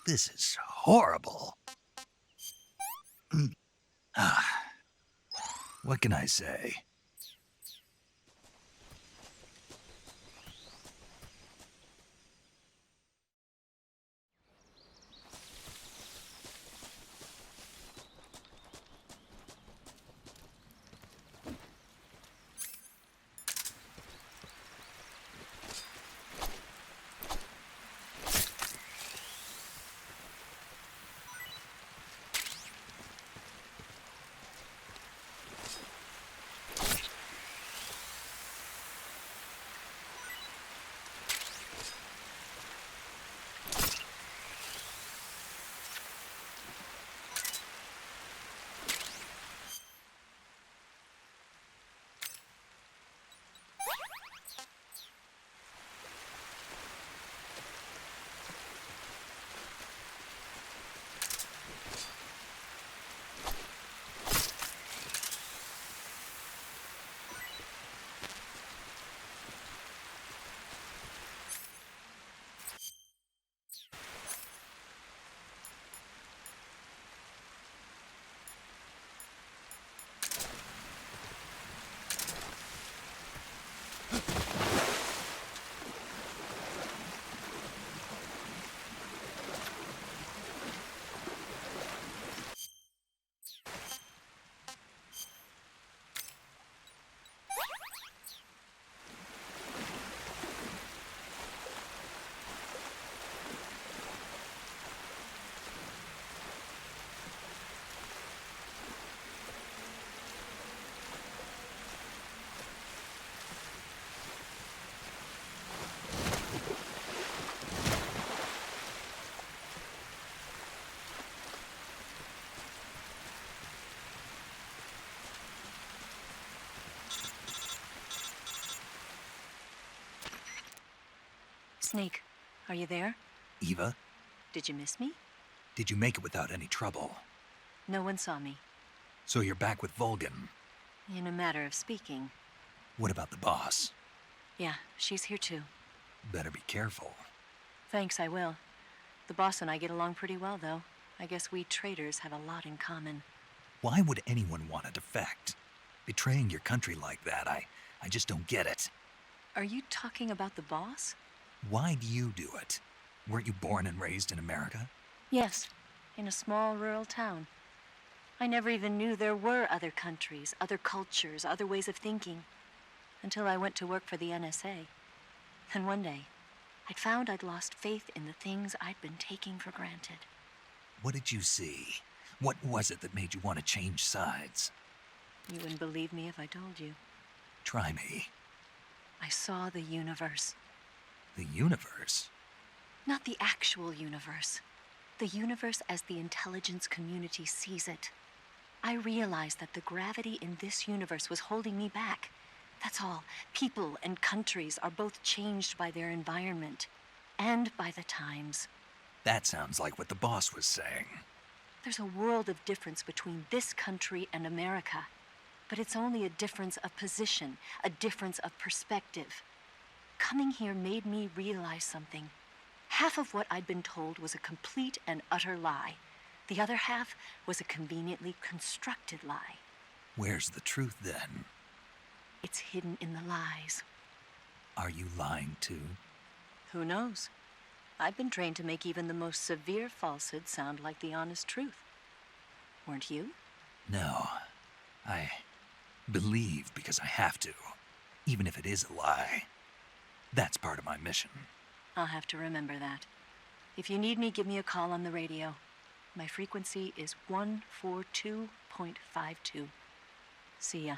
This is horrible. What can I say? Snake, are you there? Eva, Did you miss me? did you make it without any trouble? No one saw me. So you're back with Volgin. In a matter of speaking. What about the boss? Yeah, she's here too. Better be careful. Thanks, I will. The boss and I get along pretty well, though. I guess we traitors have a lot in common. Why would anyone want to defect? Betraying your country like that, I just don't get it. Are you talking about the boss? Why do you do it? Weren't you born and raised in America? Yes, in a small rural town. I never even knew there were other countries, other cultures, other ways of thinking, until I went to work for the NSA. Then one day, I'd found I'd lost faith in the things I'd been taking for granted. What did you see? What was it that made you want to change sides? You wouldn't believe me if I told you. Try me. I saw the universe. The universe? Not the actual universe. The universe as the intelligence community sees it. I realized that the gravity in this universe was holding me back. That's all. People and countries are both changed by their environment and by the times. That sounds like what the boss was saying. There's a world of difference between this country and America. But it's only a difference of position, a difference of perspective. Coming here made me realize something. Half of what I'd been told was a complete and utter lie. The other half was a conveniently constructed lie. Where's the truth, then? It's hidden in the lies. Are you lying, too? Who knows? I've been trained to make even the most severe falsehood sound like the honest truth. Weren't you? No. I believe because I have to, even if it is a lie. That's part of my mission. I'll have to remember that. If you need me, give me a call on the radio. My frequency is 142.52. See ya.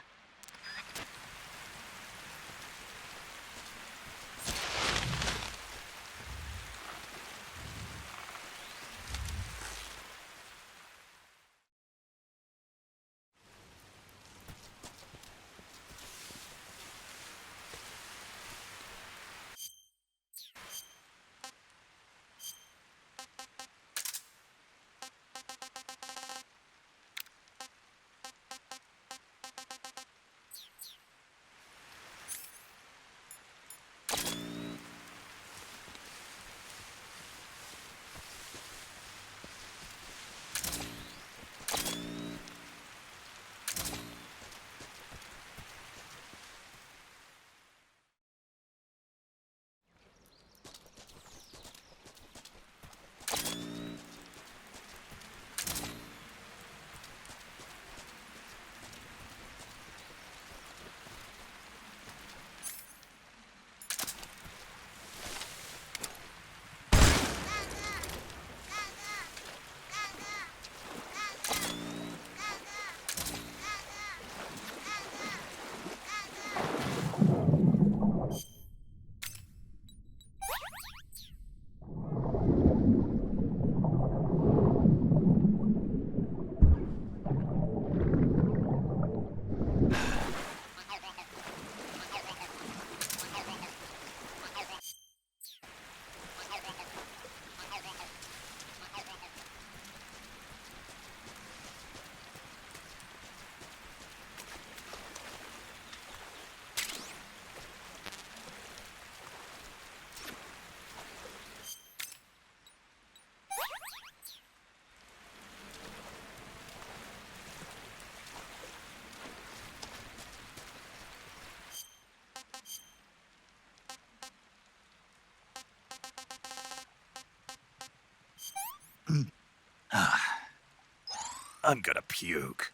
I'm gonna puke.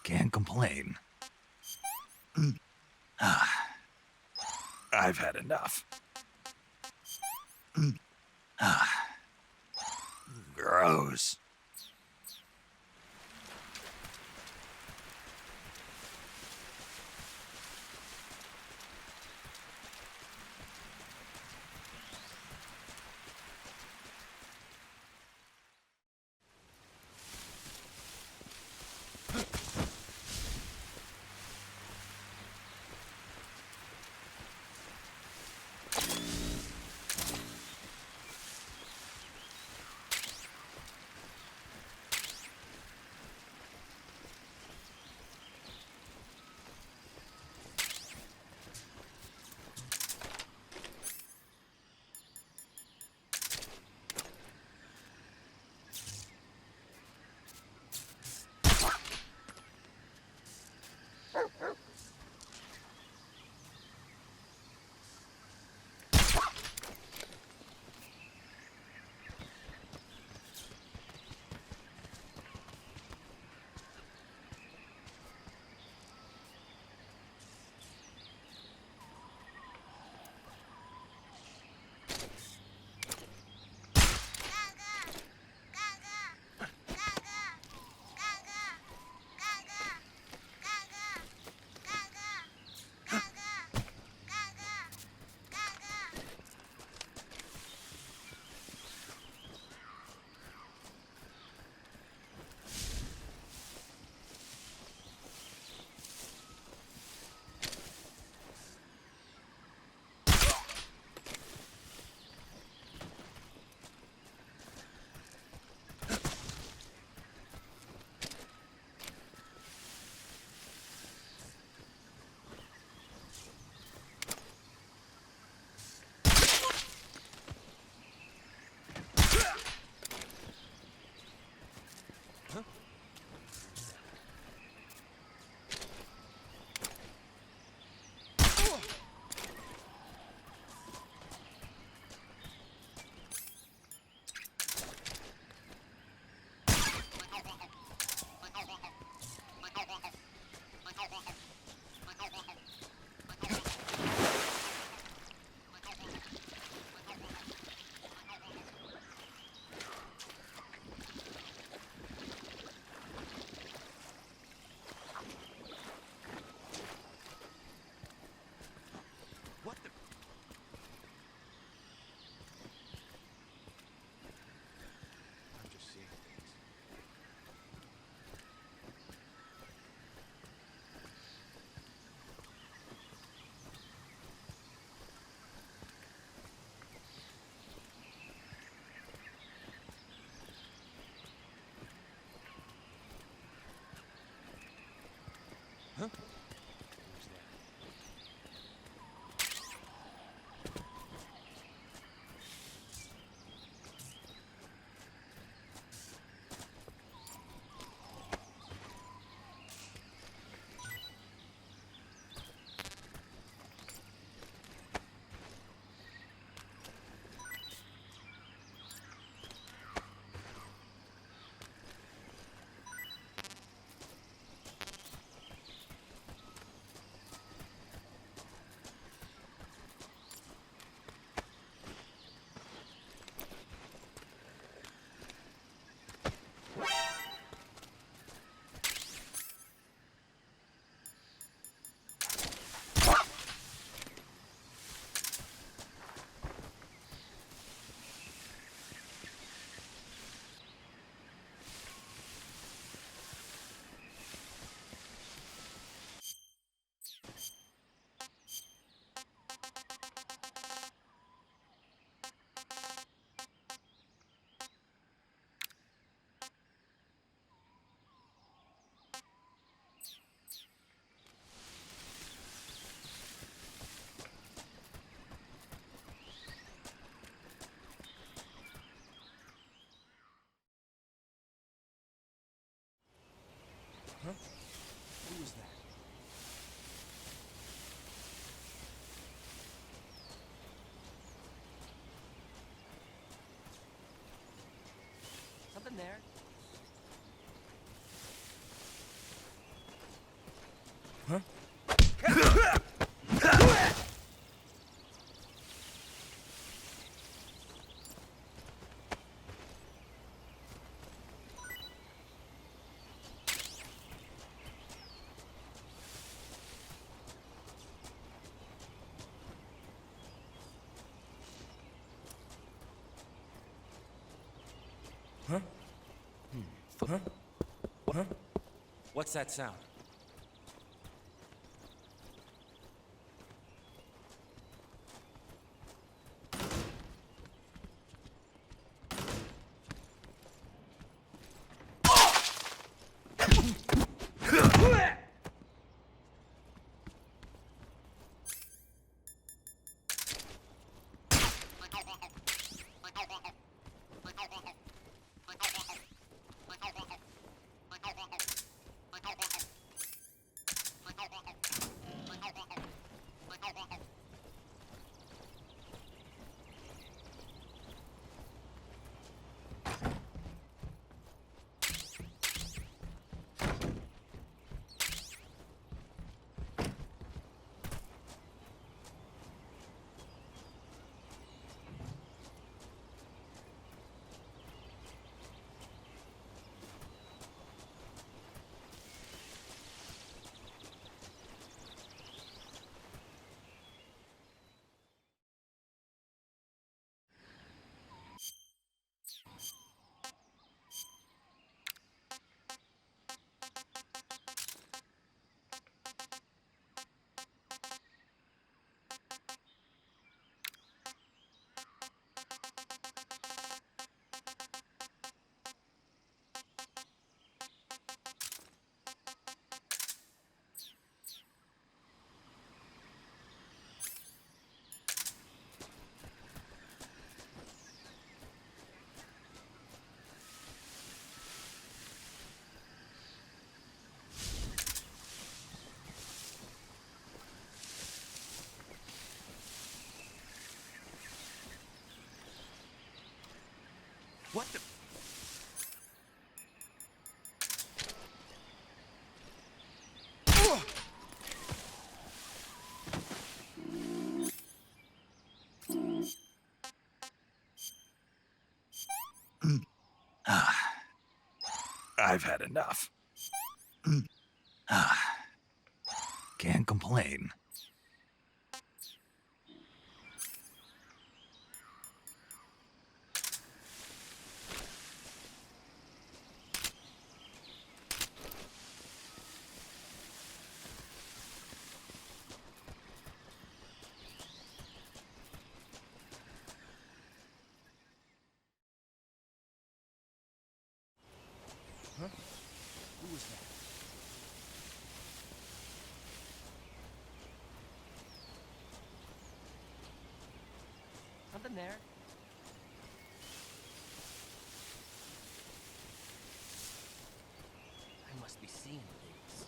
Can't complain. I've had enough. Gross. there. Huh? Huh? Huh? Huh? What's that sound? What the? I've had enough. Can't complain. Huh? Who was that? Something there. I must be seeing things.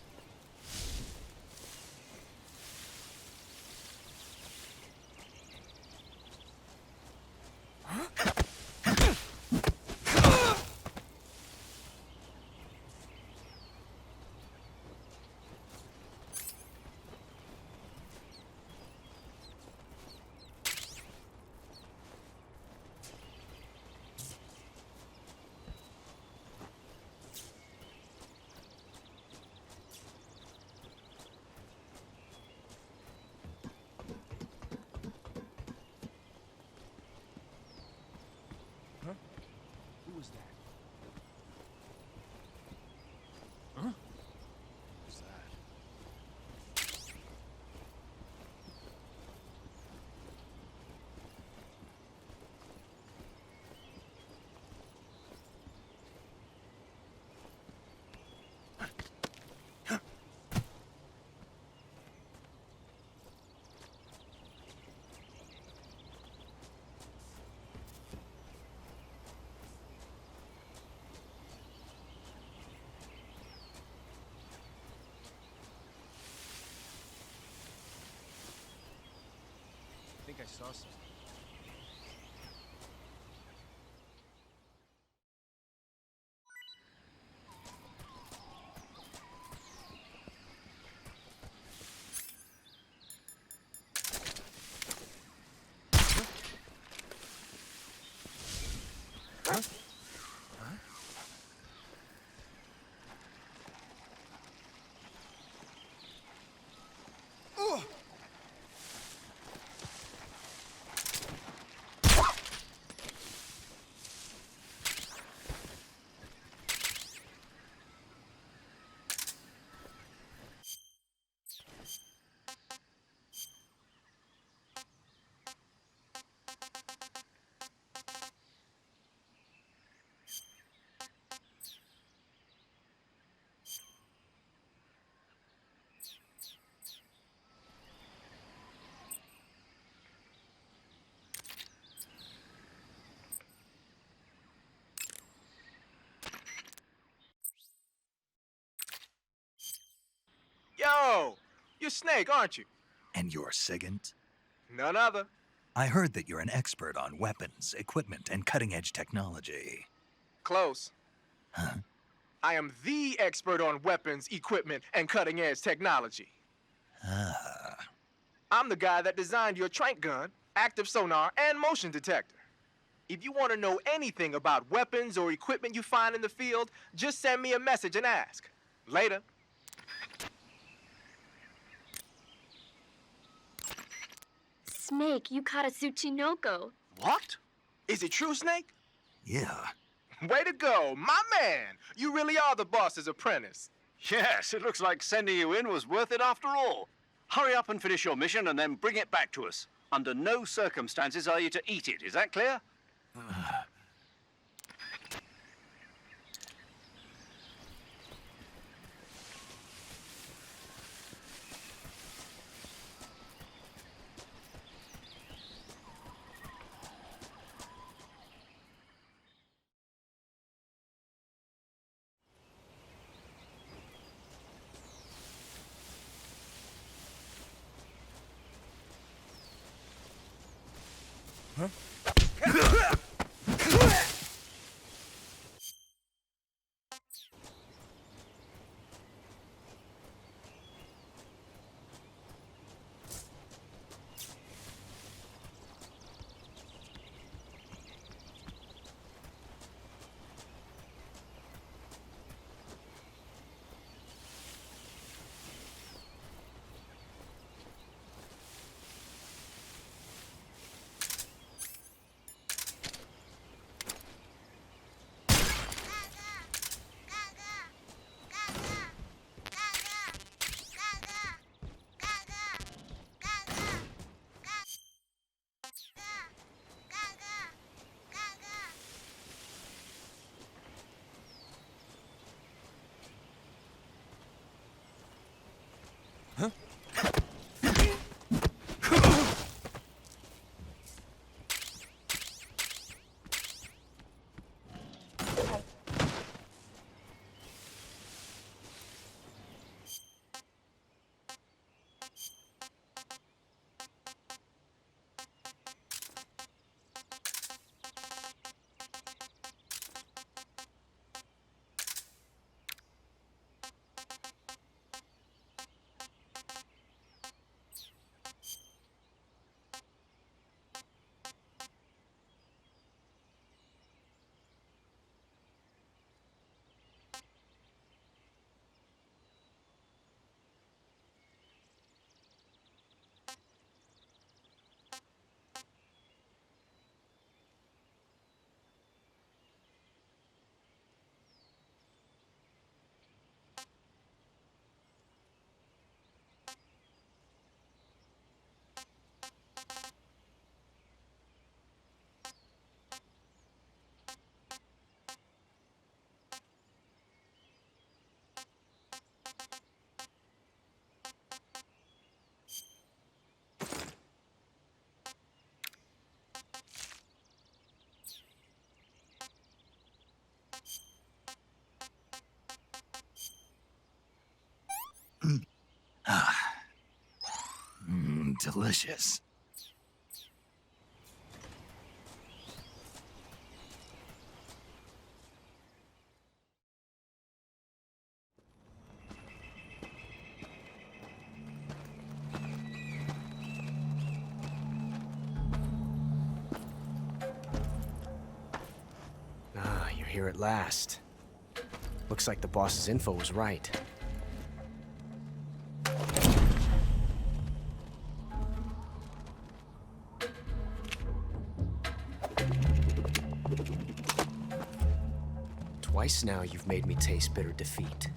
Huh? Who was that? Huh? Who's that? I think I saw something. Yo, you're Snake, aren't you? And you're Sigint? None other. I heard that you're an expert on weapons, equipment, and cutting-edge technology. Close. Huh? I am the expert on weapons, equipment, and cutting-edge technology. Ah. I'm the guy that designed your trank gun, active sonar, and motion detector. If you want to know anything about weapons or equipment you find in the field, just send me a message and ask. Later. Snake, you caught a Tsuchinoko. What? Is it true, Snake? Yeah. Way to go, my man! You really are the boss's apprentice. Yes, it looks like sending you in was worth it after all. Hurry up and finish your mission and then bring it back to us. Under no circumstances are you to eat it, is that clear? Delicious. here at last. Looks like the boss's info was right. Twice now you've made me taste bitter defeat.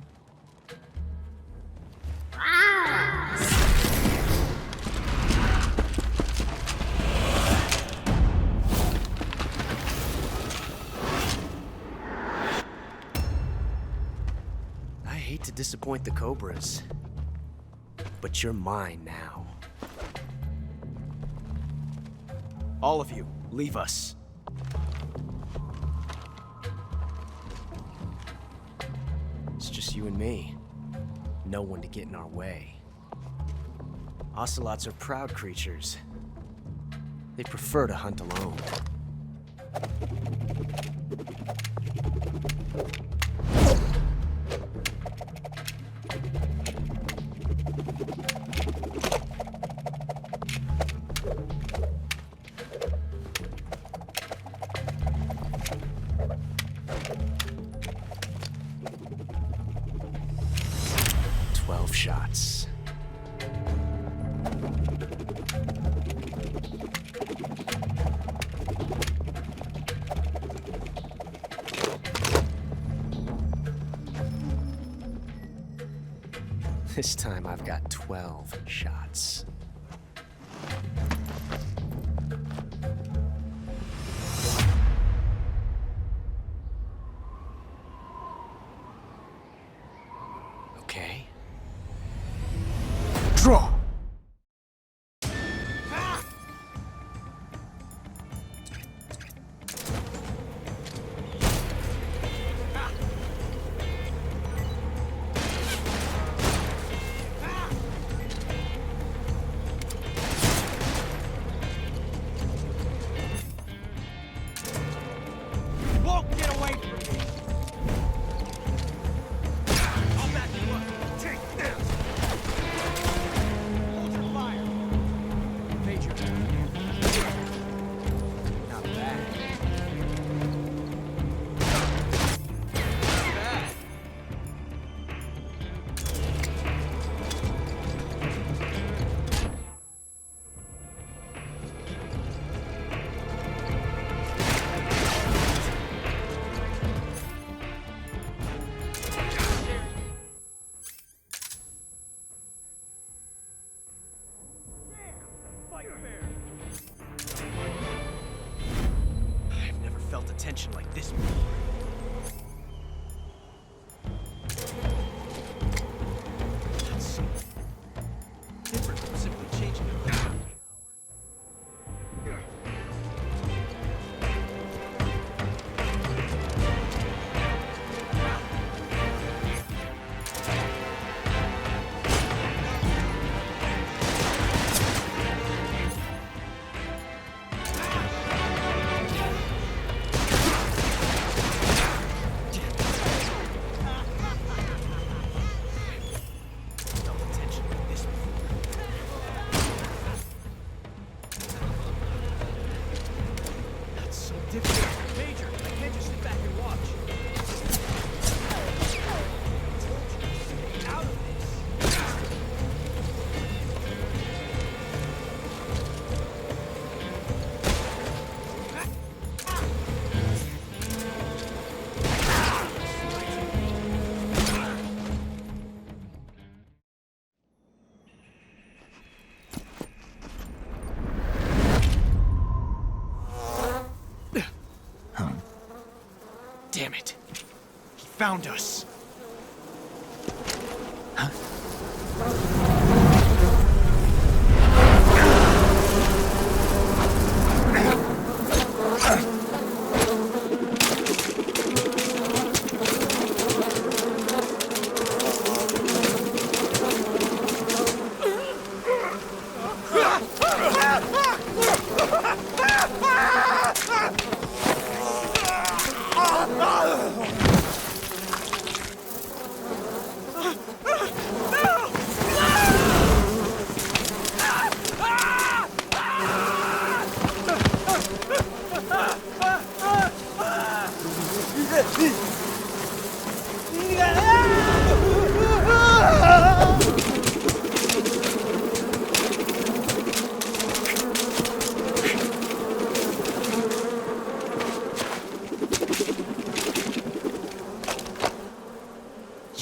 I hate to disappoint the Cobras, but you're mine now. All of you, leave us. It's just you and me. No one to get in our way. Ocelots are proud creatures. They prefer to hunt alone. Shots. This time I've got 12 shots. Okay. Draw! Won't get away from me! I'll back you up. Take this! Hold your fire! Major. Not bad. Not bad. I've never felt a tension like this before. That's different from simply changing the power. Major, I can't just sit back and watch. Stay out of this. Damn it. He found us. No!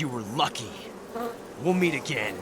You were lucky. We'll meet again.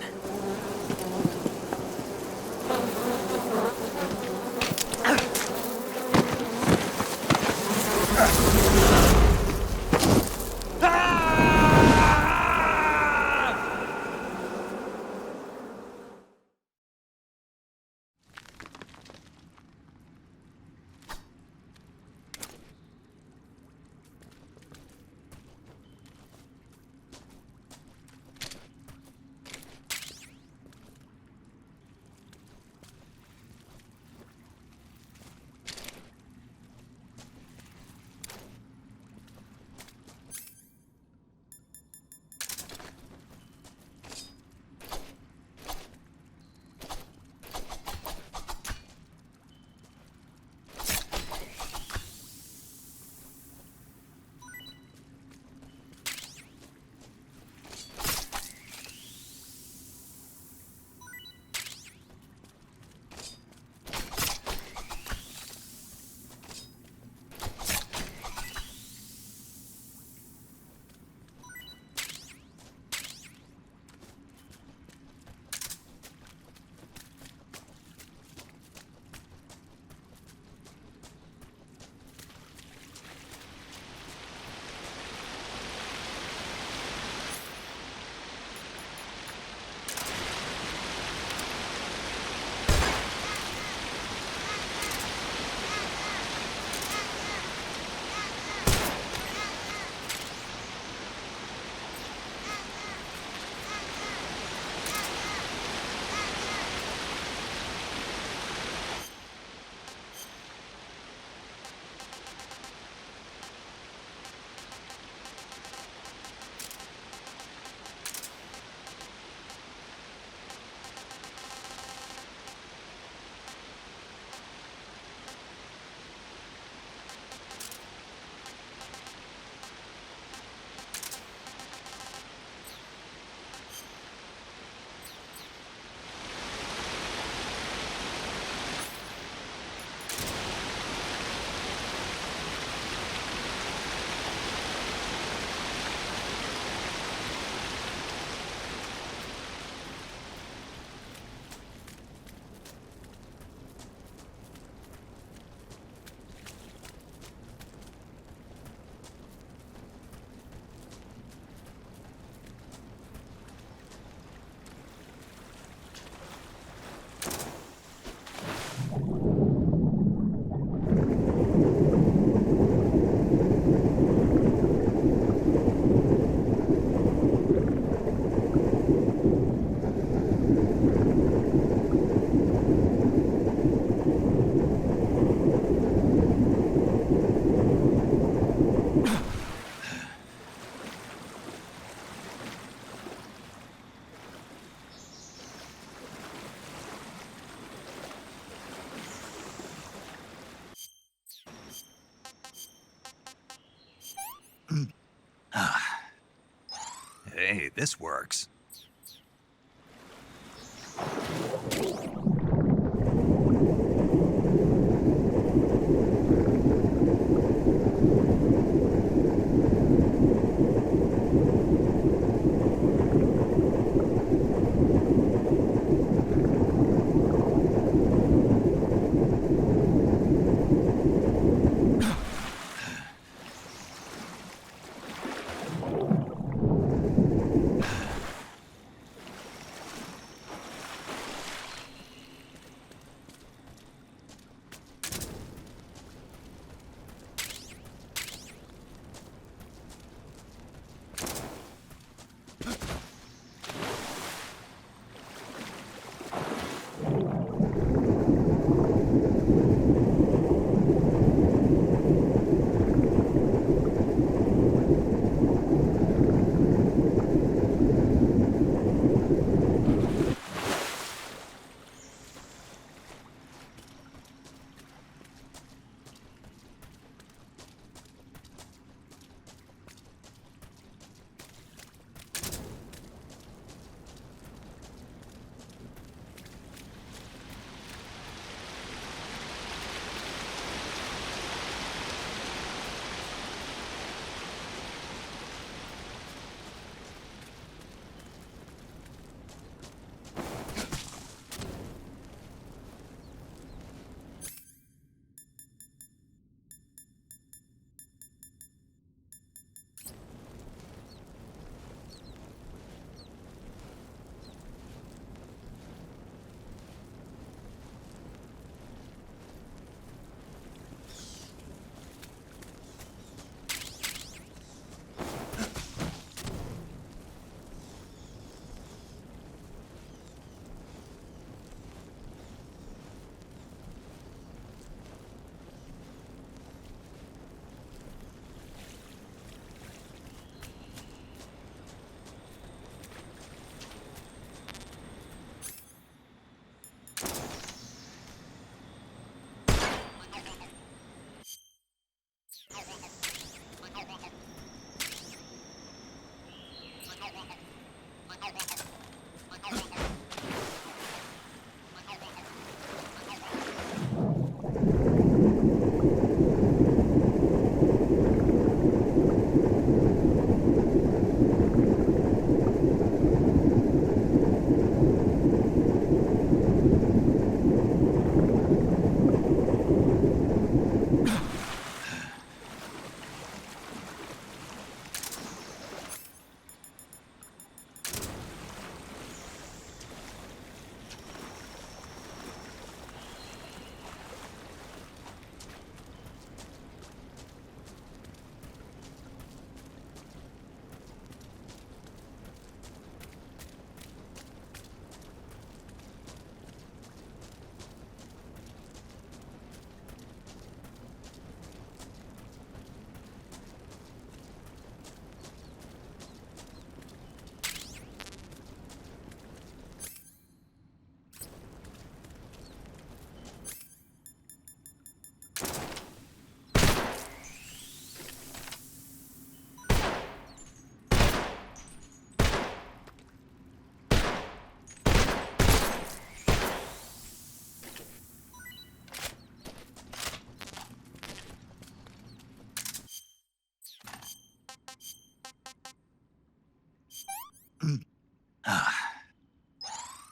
Hey, this works.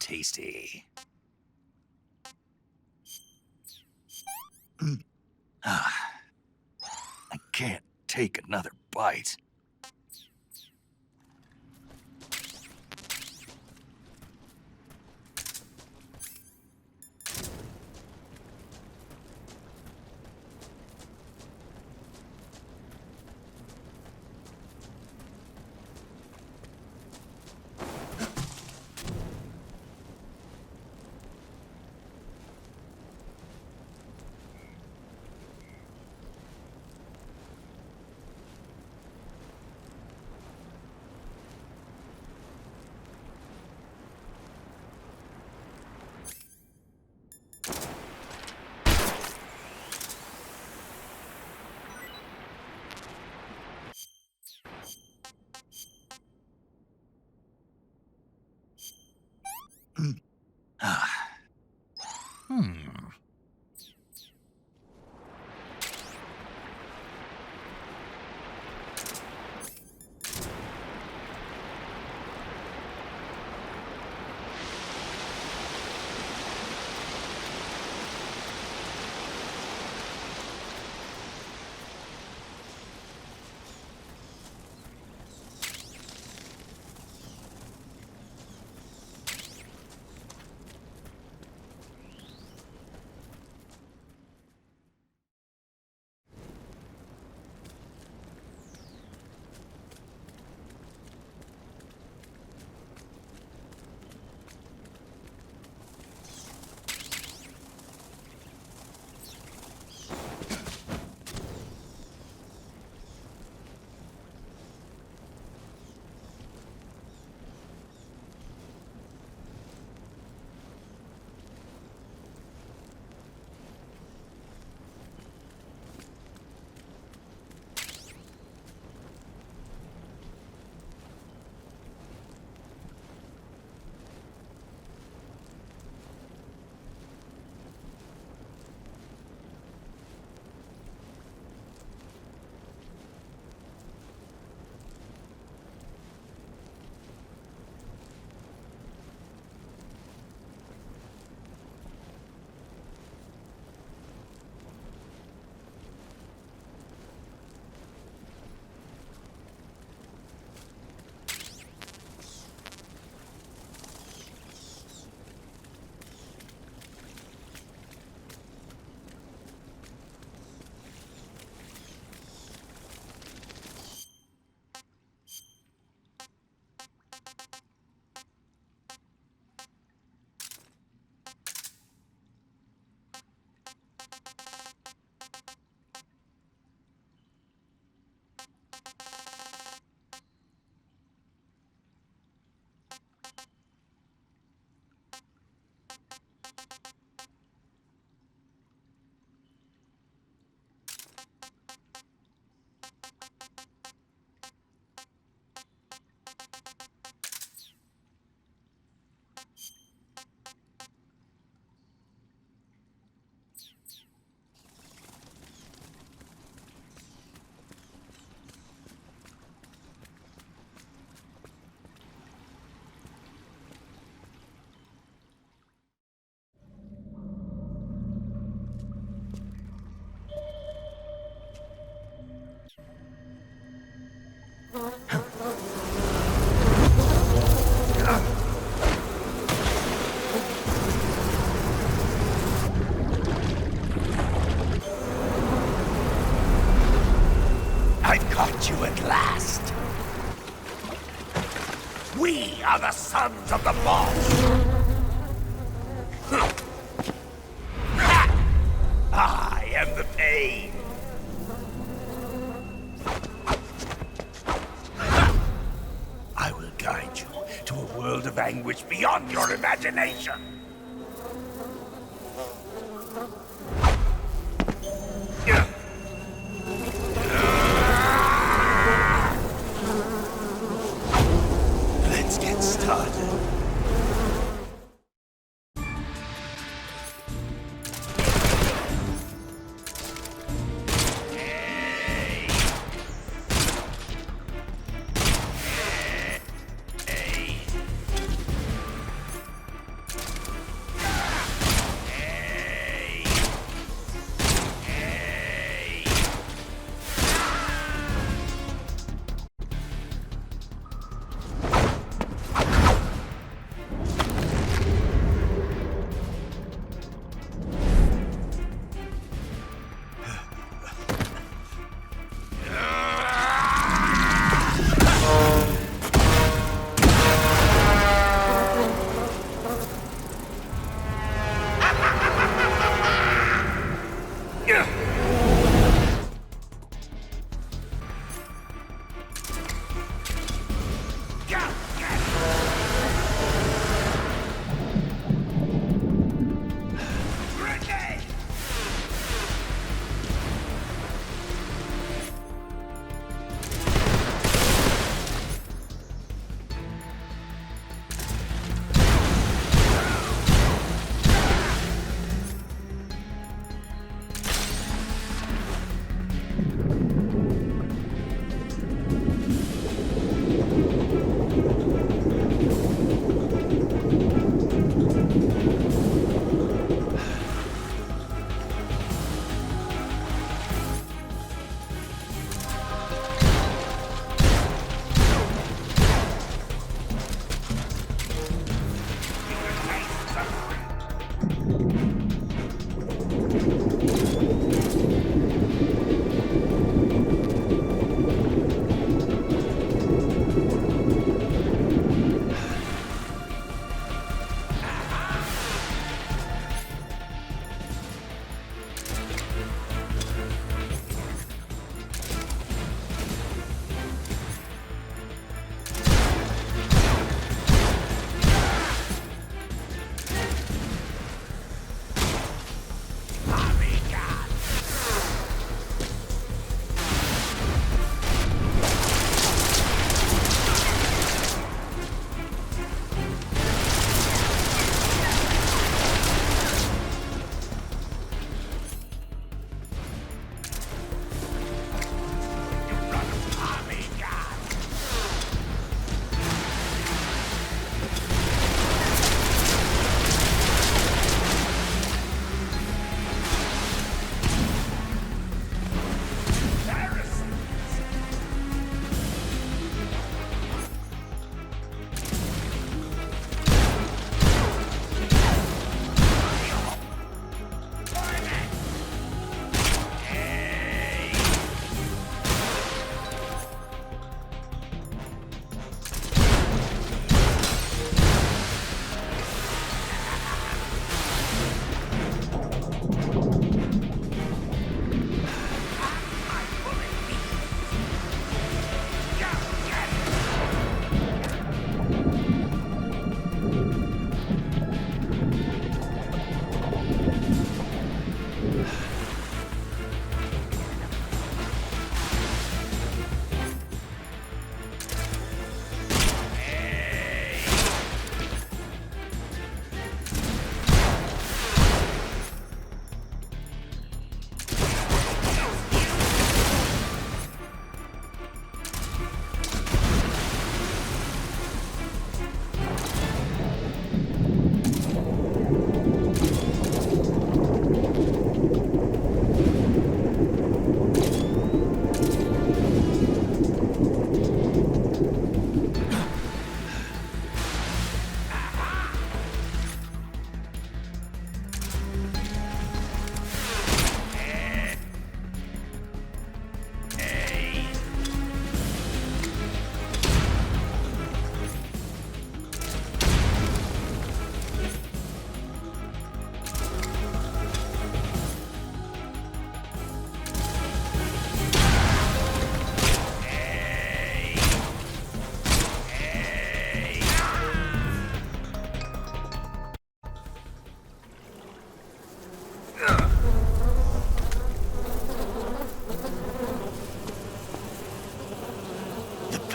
tasty. I can't take another bite. You at last. We are the sons of the boss. I am the pain. I will guide you to a world of anguish beyond your imagination.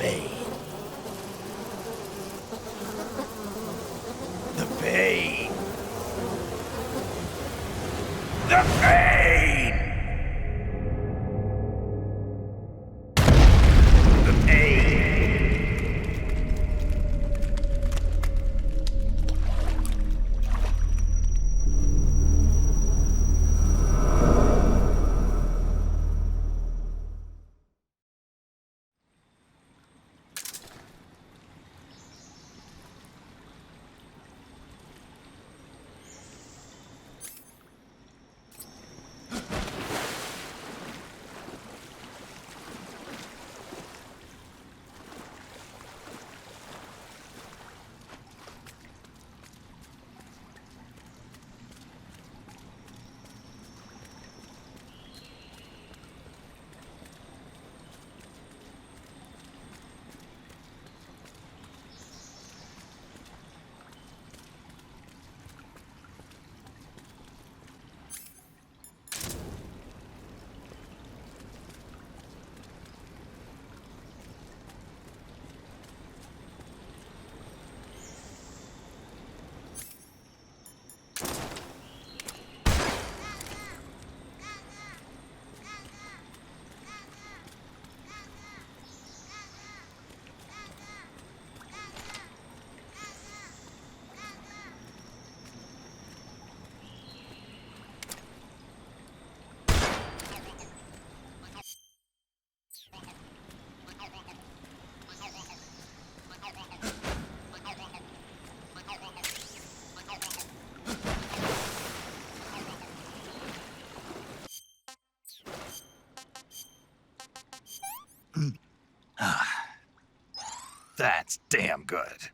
pain. The pain. The pain! The pain! That's damn good.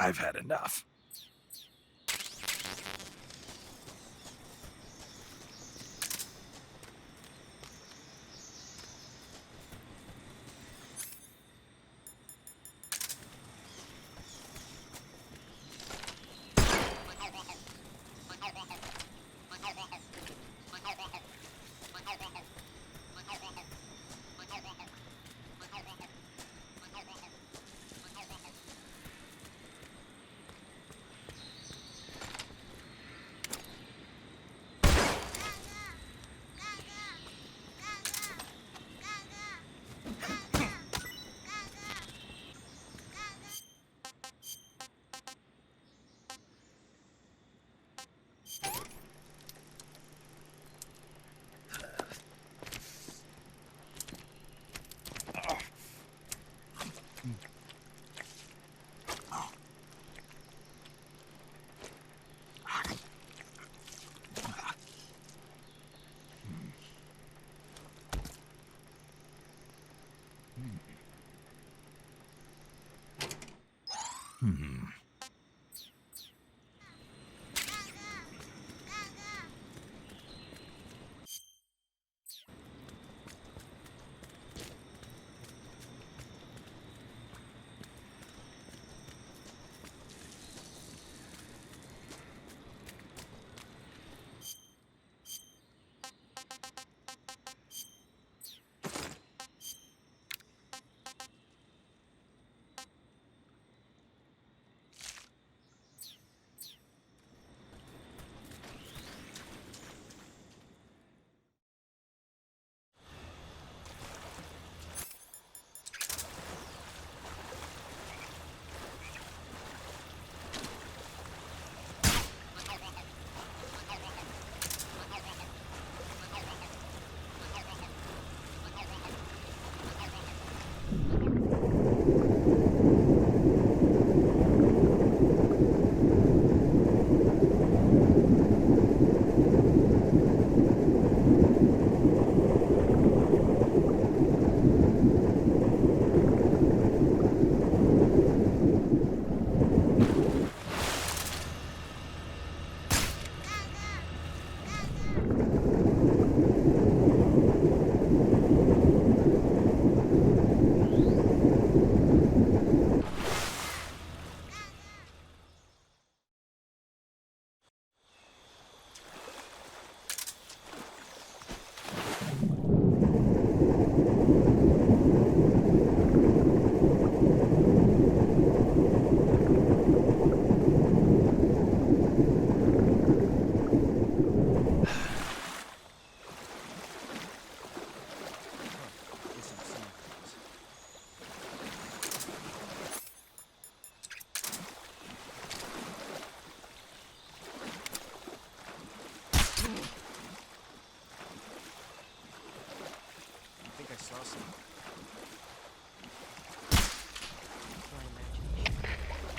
I've had enough.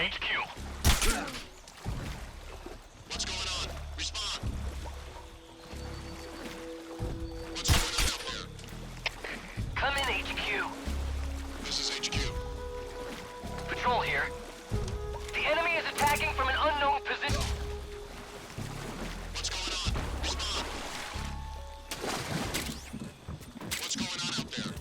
HQ. What's going on? Respond. What's going on out there? Come in, HQ. This is HQ. Patrol here. The enemy is attacking from an unknown position. What's going on? Respond. What's going on out there?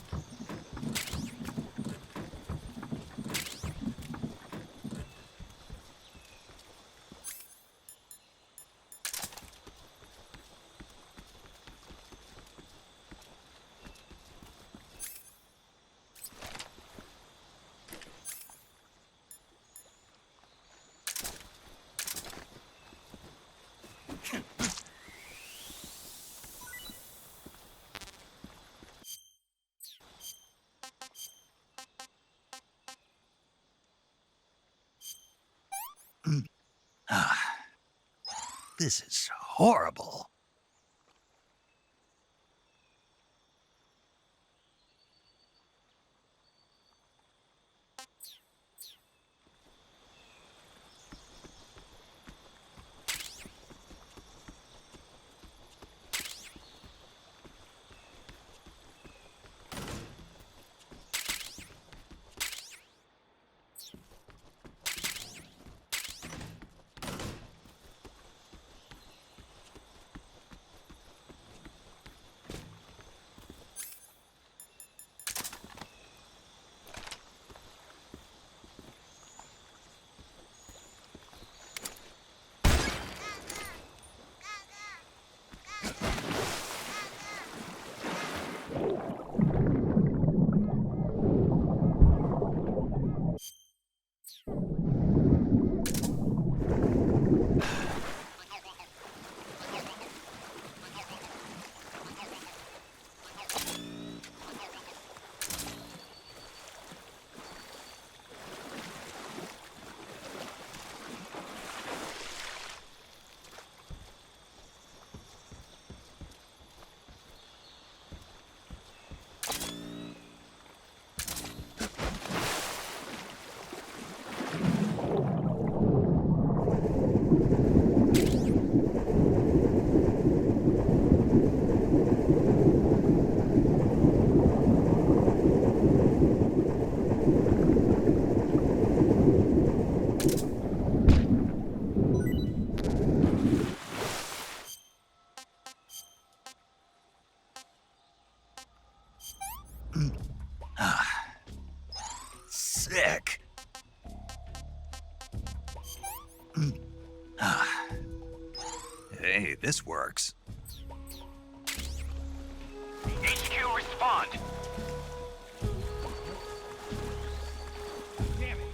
This is horrible. Sick. Hey, this works. HQ, respond. Damn it.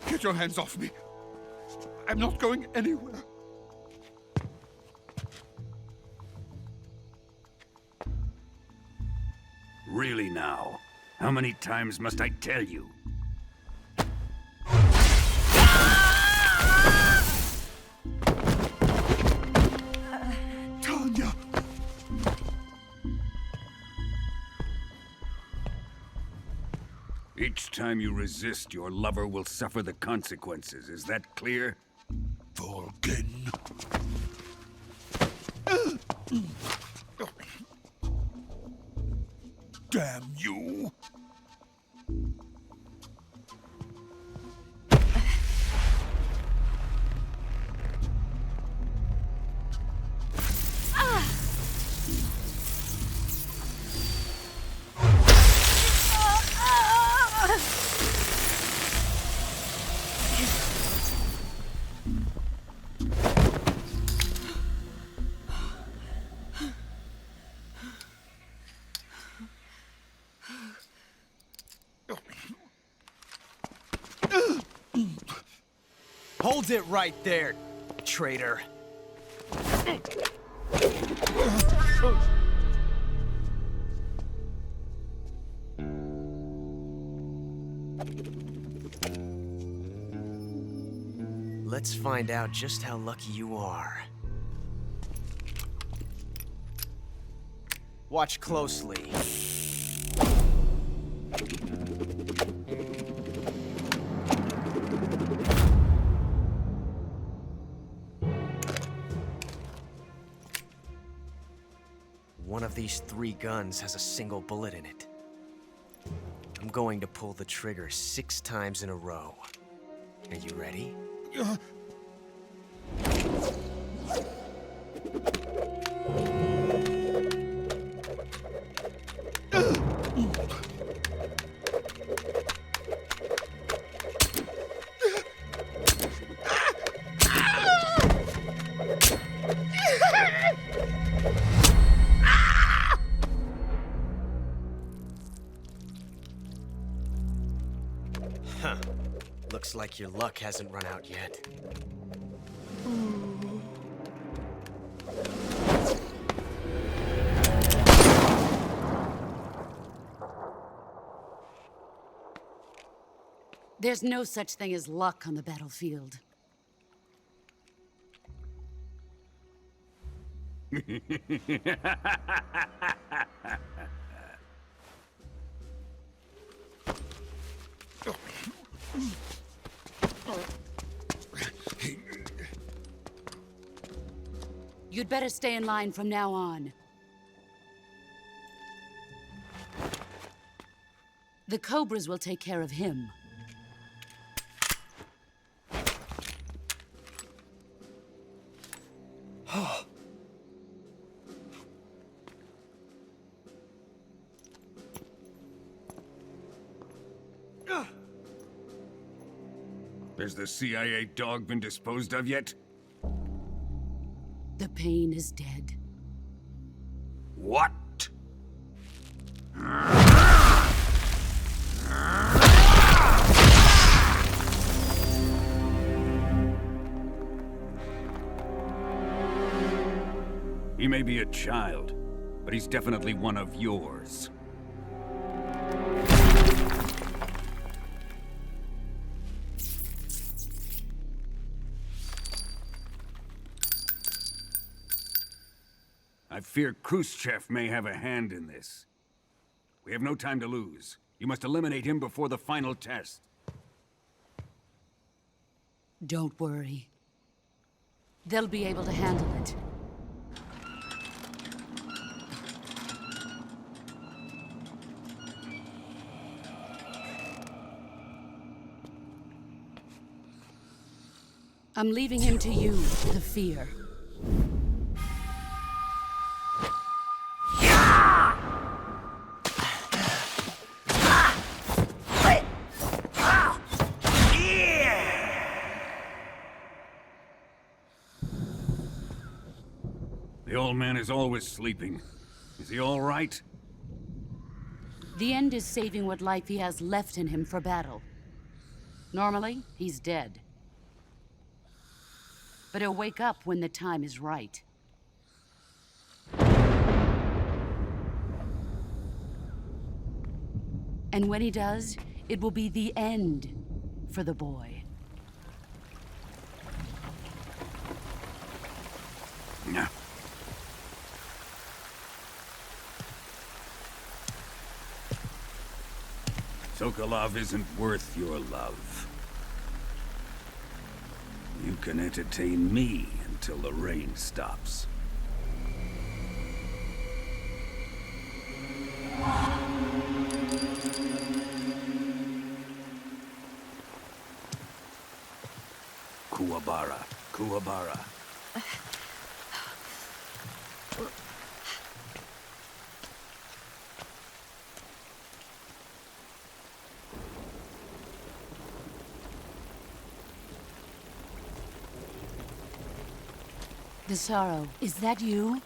Get your hands off me. I'm not going anywhere. Really now? How many times must I tell you? Tanya! Each time you resist, your lover will suffer the consequences. Is that clear? Volgin. Damn you! Hold it right there, traitor. Let's find out just how lucky you are. Watch closely. One of these 3 guns has a single bullet in it. I'm going to pull the trigger 6 times in a row. Are you ready? Huh. Looks like your luck hasn't run out yet. There's no such thing as luck on the battlefield. You'd better stay in line from now on. The Cobras will take care of him. Has the CIA dog been disposed of yet? The pain is dead. What? He may be a child, but he's definitely one of yours. I fear Khrushchev may have a hand in this. We have no time to lose. You must eliminate him before the final test. Don't worry. They'll be able to handle it. I'm leaving him to you, the fear. The old man is always sleeping. Is he all right? The end is saving what life he has left in him for battle. Normally, he's dead. But he'll wake up when the time is right. And when he does, it will be the end for the boy. No. Sokolov isn't worth your love. You can entertain me until the rain stops. Kuwabara, Kuwabara. The sorrow, is that you?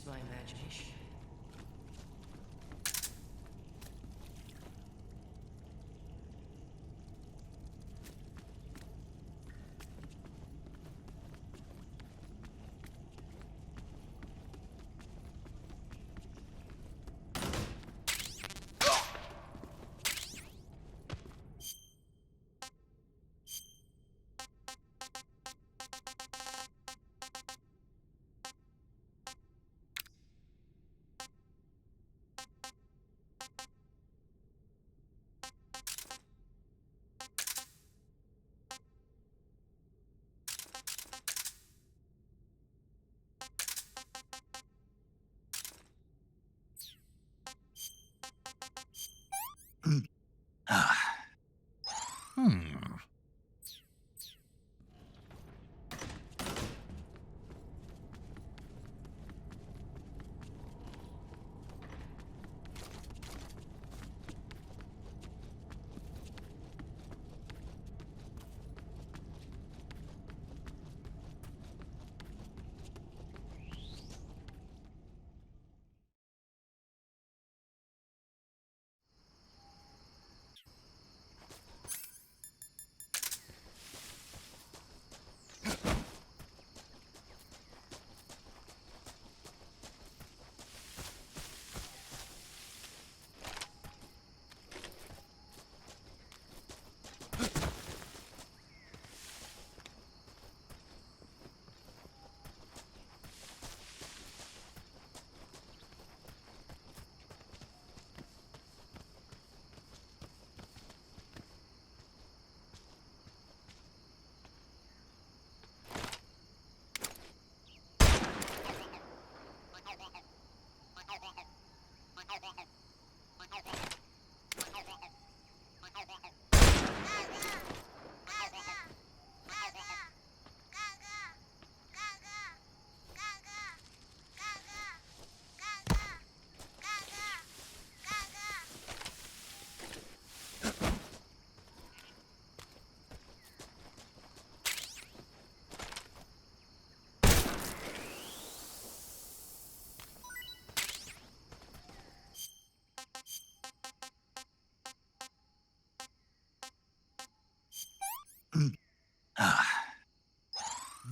My imagination.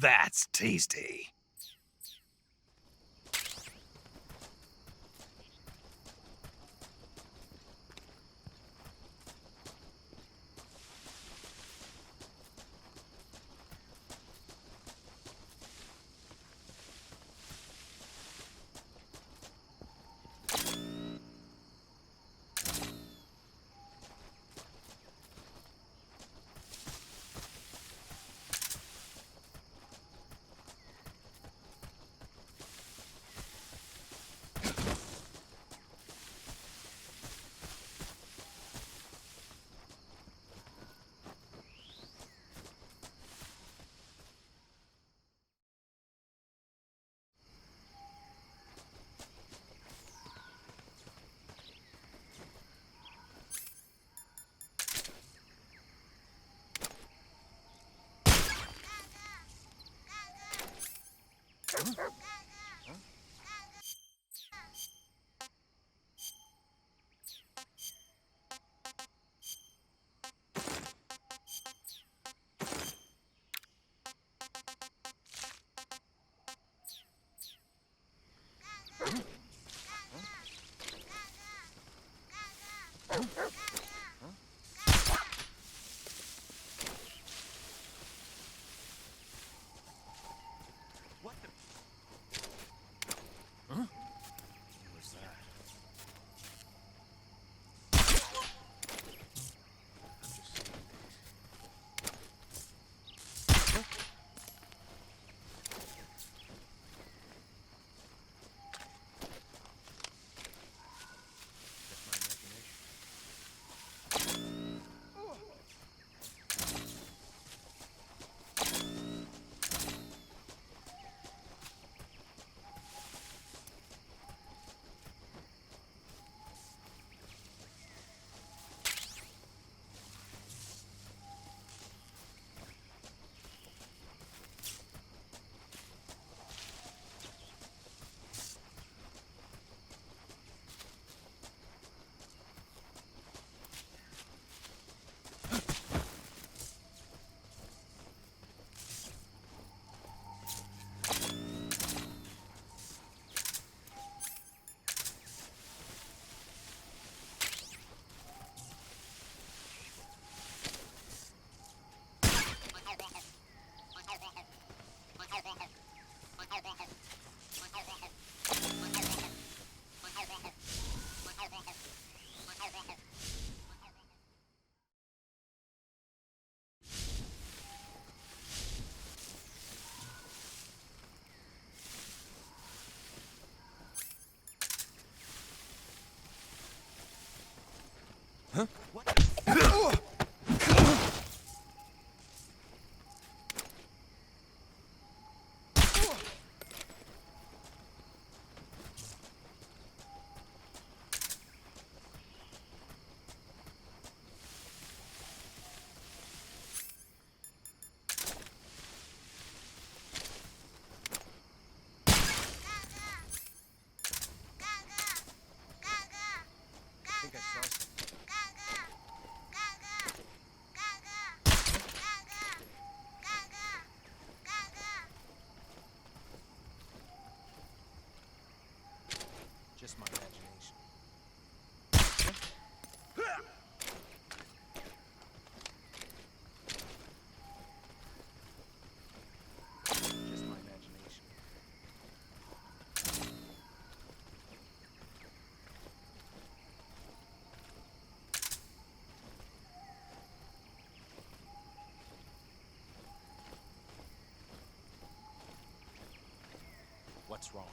That's tasty. What the? Huh? What was that? I'm just saying this. That's my imagination. Huh? What? I think I saw something. Just my imagination. Just my imagination. What's wrong?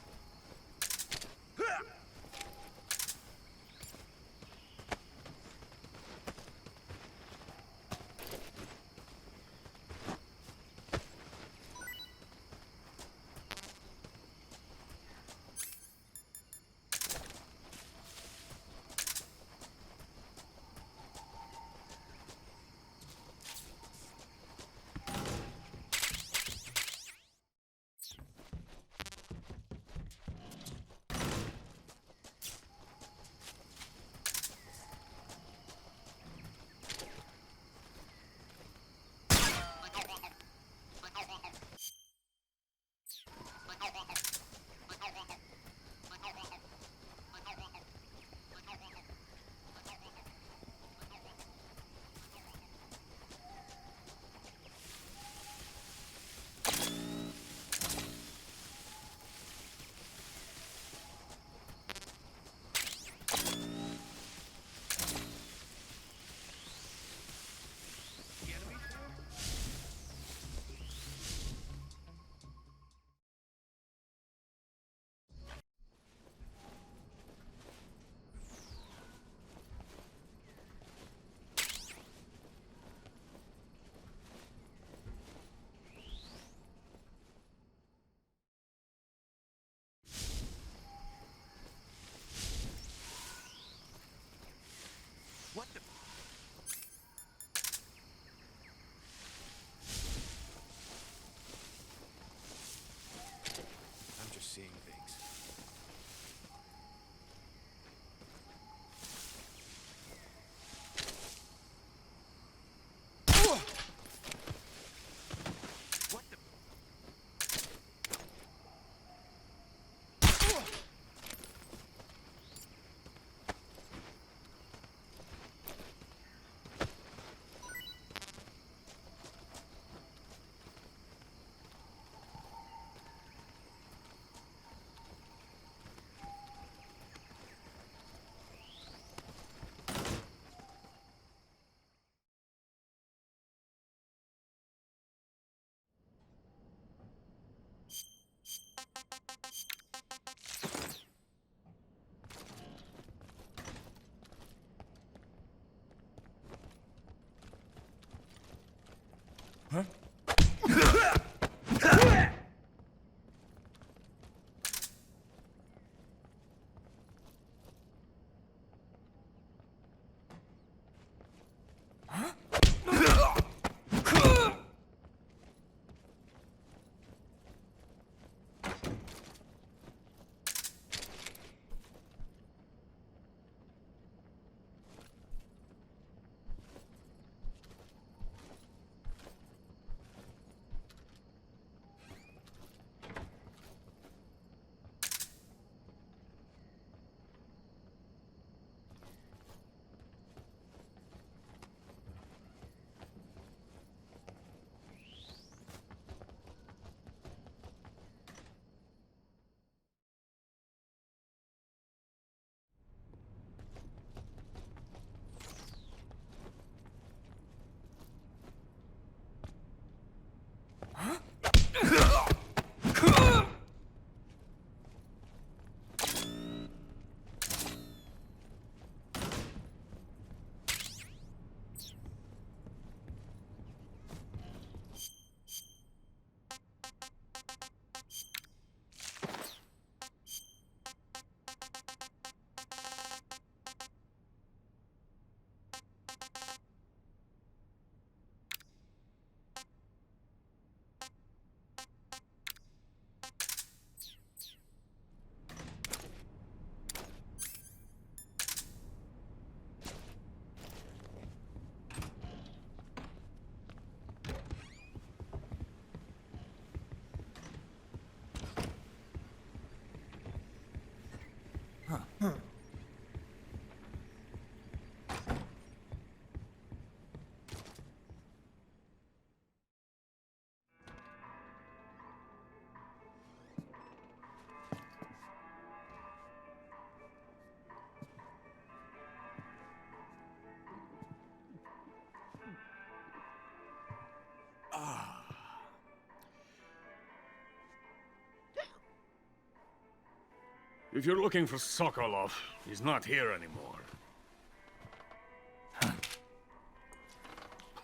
If you're looking for Sokolov, he's not here anymore.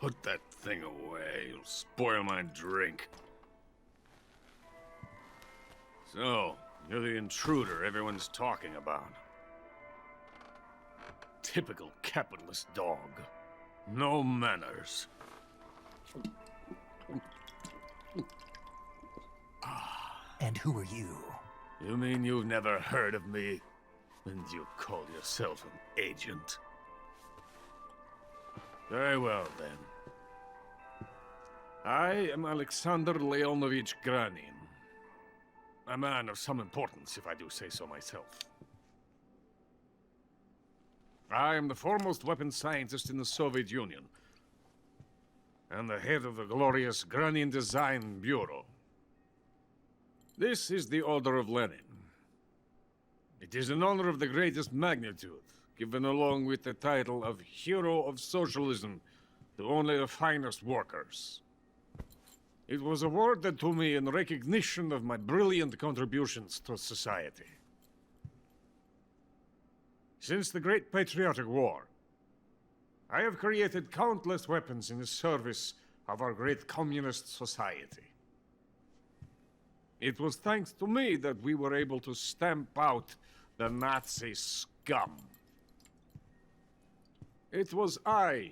Put that thing away. You'll spoil my drink. So, you're the intruder everyone's talking about. Typical capitalist dog. No manners. And who are you? You mean you've never heard of me? And you call yourself an agent? Very well, then. I am Alexander Leonovich Granin. A man of some importance, if I do say so myself. I am the foremost weapons scientist in the Soviet Union, and the head of the glorious Granin Design Bureau. This is the Order of Lenin. It is an honor of the greatest magnitude, given along with the title of Hero of Socialism to only the finest workers. It was awarded to me in recognition of my brilliant contributions to society. Since the Great Patriotic War, I have created countless weapons in the service of our great communist society. It was thanks to me that we were able to stamp out the Nazi scum. It was I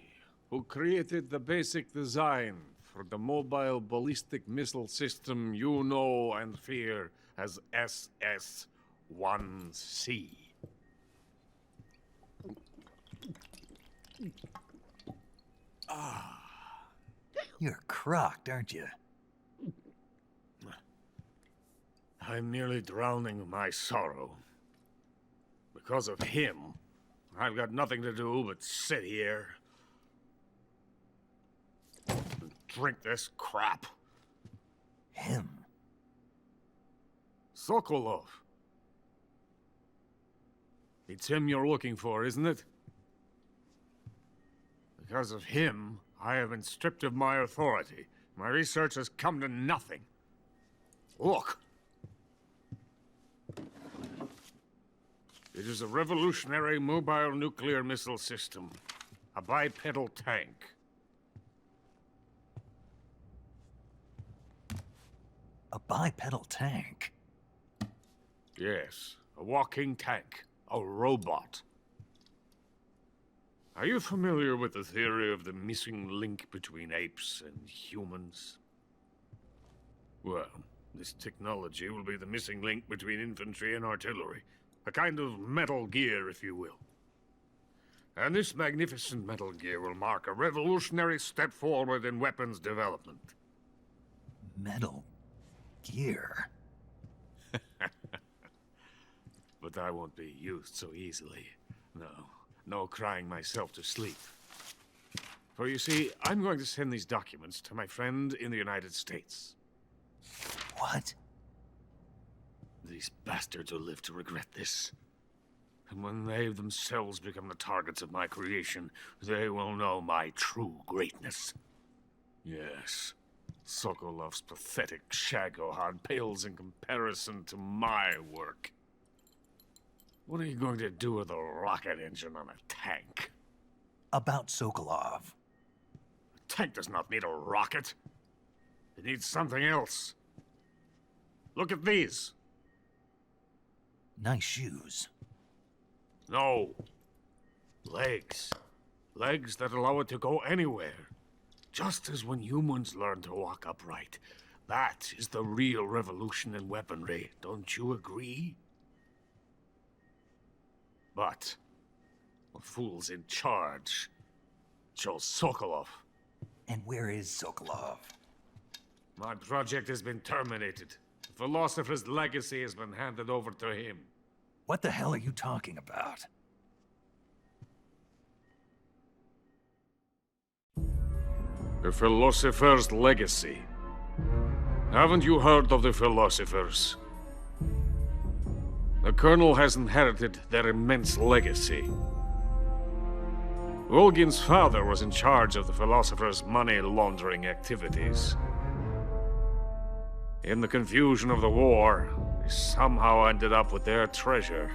who created the basic design for the mobile ballistic missile system you know and fear as SS-1C. You're crocked, aren't you? I'm nearly drowning my sorrow. Because of him, I've got nothing to do but sit here and drink this crap. Him? Sokolov. It's him you're looking for, isn't it? Because of him, I have been stripped of my authority. My research has come to nothing. Look. It is a revolutionary mobile nuclear missile system. A bipedal tank. A bipedal tank? Yes, a walking tank. A robot. Are you familiar with the theory of the missing link between apes and humans? Well, this technology will be the missing link between infantry and artillery. A kind of Metal Gear, if you will. And this magnificent Metal Gear will mark a revolutionary step forward in weapons development. Metal Gear? But I won't be used so easily. No crying myself to sleep. For you see, I'm going to send these documents to my friend in the United States. What? These bastards will live to regret this. And when they themselves become the targets of my creation, they will know my true greatness. Yes, Sokolov's pathetic Shagohod pales in comparison to my work. What are you going to do with a rocket engine on a tank? About Sokolov. A tank does not need a rocket. It needs something else. Look at these. Nice shoes. No. Legs. Legs that allow it to go anywhere. Just as when humans learn to walk upright. That is the real revolution in weaponry. Don't you agree? But the fool's in charge. Joe Sokolov. And where is Sokolov? My project has been terminated. The philosopher's legacy has been handed over to him. What the hell are you talking about? The philosopher's legacy. Haven't you heard of the philosophers? The Colonel has inherited their immense legacy. Volgin's father was in charge of the philosophers' money laundering activities. In the confusion of the war, we somehow ended up with their treasure.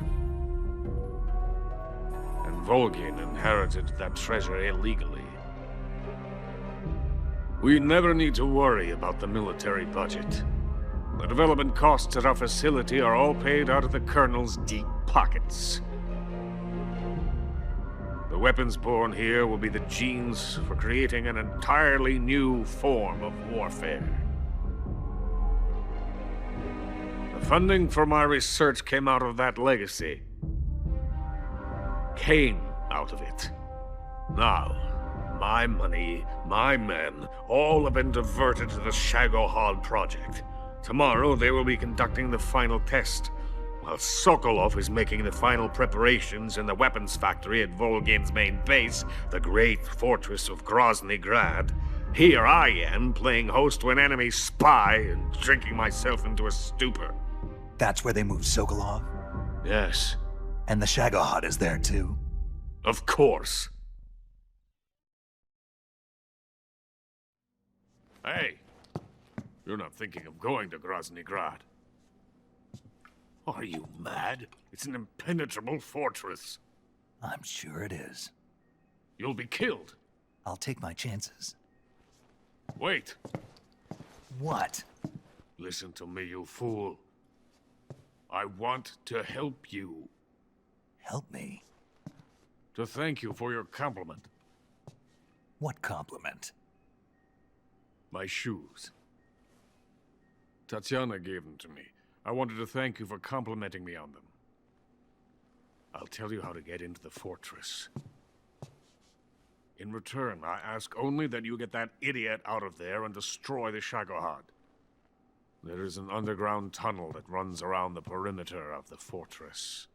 And Volgin inherited that treasure illegally. We never need to worry about the military budget. The development costs at our facility are all paid out of the Colonel's deep pockets. The weapons born here will be the genes for creating an entirely new form of warfare. The funding for my research came out of that legacy. Came out of it. Now, my money, my men, all have been diverted to the Shagohod project. Tomorrow, they will be conducting the final test, while Sokolov is making the final preparations in the weapons factory at Volgin's main base, the great fortress of Groznyj Grad. Here I am, playing host to an enemy spy and drinking myself into a stupor. That's where they moved Sokolov? Yes. And the Shagohod is there too? Of course. Hey! You're not thinking of going to Groznyj Grad. Are you mad? It's an impenetrable fortress. I'm sure it is. You'll be killed. I'll take my chances. Wait. What? Listen to me, you fool. I want to help you. Help me? To thank you for your compliment. What compliment? My shoes. Tatiana gave them to me. I wanted to thank you for complimenting me on them. I'll tell you how to get into the fortress. In return, I ask only that you get that idiot out of there and destroy the Shagohod. There is an underground tunnel that runs around the perimeter of the fortress.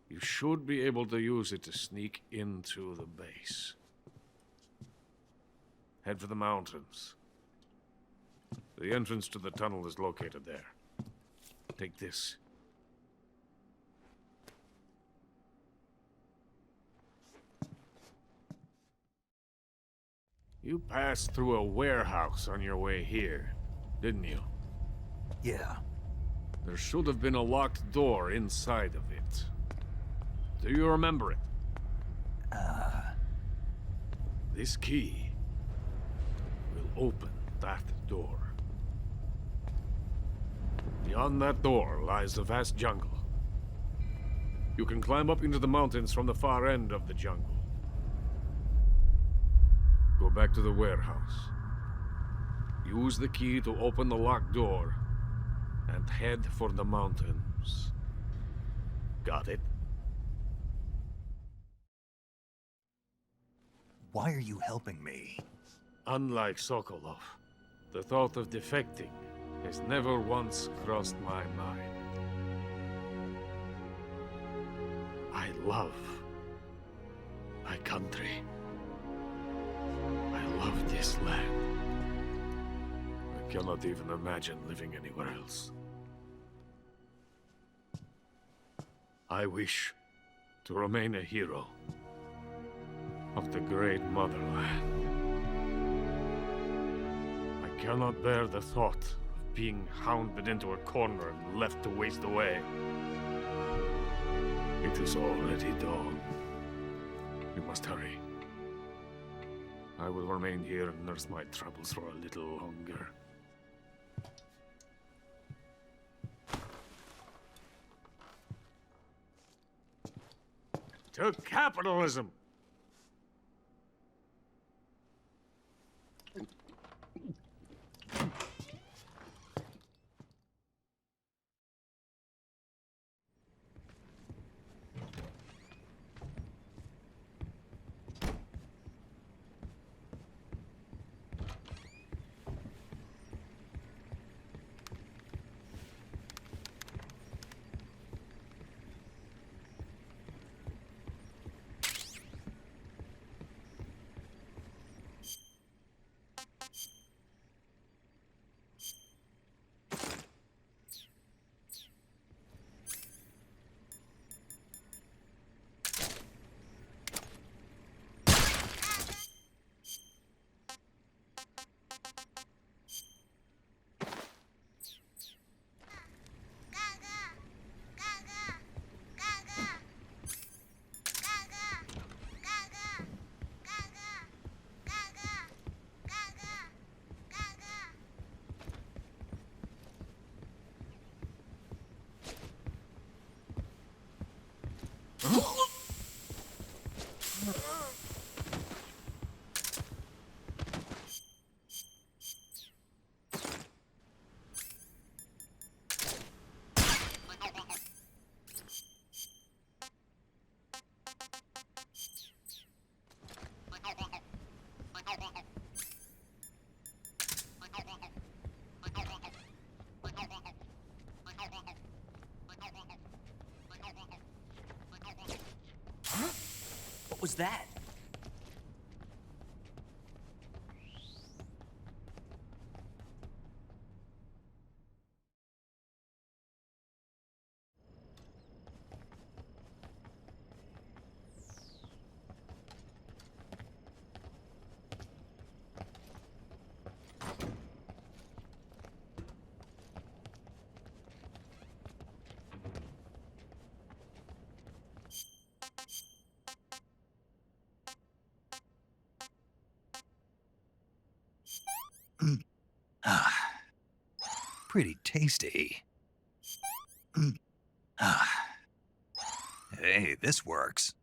You should be able to use it to sneak into the base. Head for the mountains. The entrance to the tunnel is located there. Take this. You passed through a warehouse on your way here, didn't you? Yeah. There should have been a locked door inside of it. Do you remember it? This key will open that door. Beyond that door lies the vast jungle. You can climb up into the mountains from the far end of the jungle. Go back to the warehouse. Use the key to open the locked door, and head for the mountains. Got it? Why are you helping me? Unlike Sokolov, the thought of defecting has never once crossed my mind. I love my country. I love this land. I cannot even imagine living anywhere else. I wish to remain a hero of the great motherland. I cannot bear the thought of being hounded into a corner and left to waste away. It is already dawn. You must hurry. I will remain here and nurse my troubles for a little longer. To capitalism! was that? Pretty tasty. Hey, this works.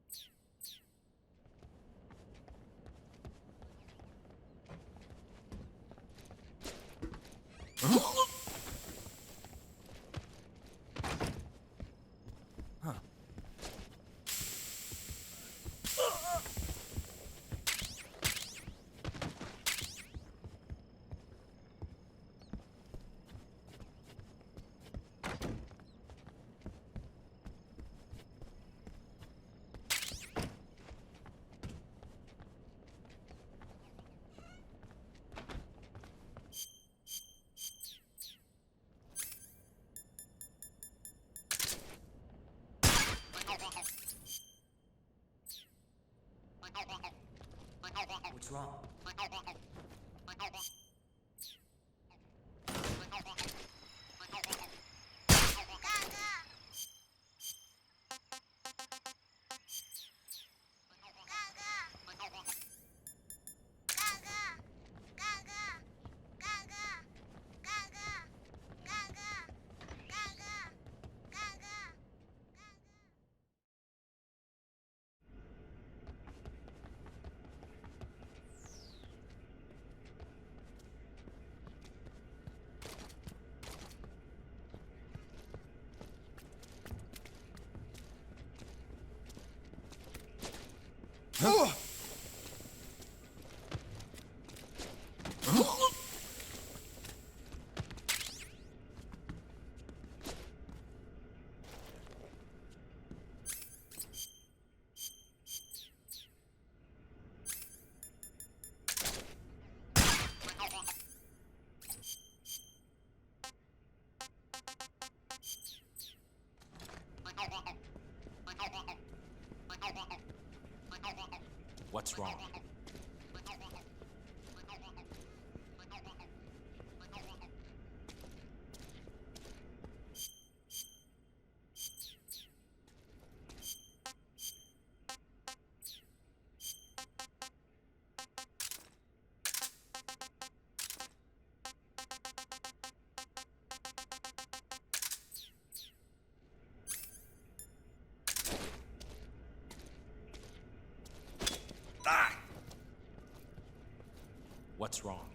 What's wrong? What's wrong? What's wrong?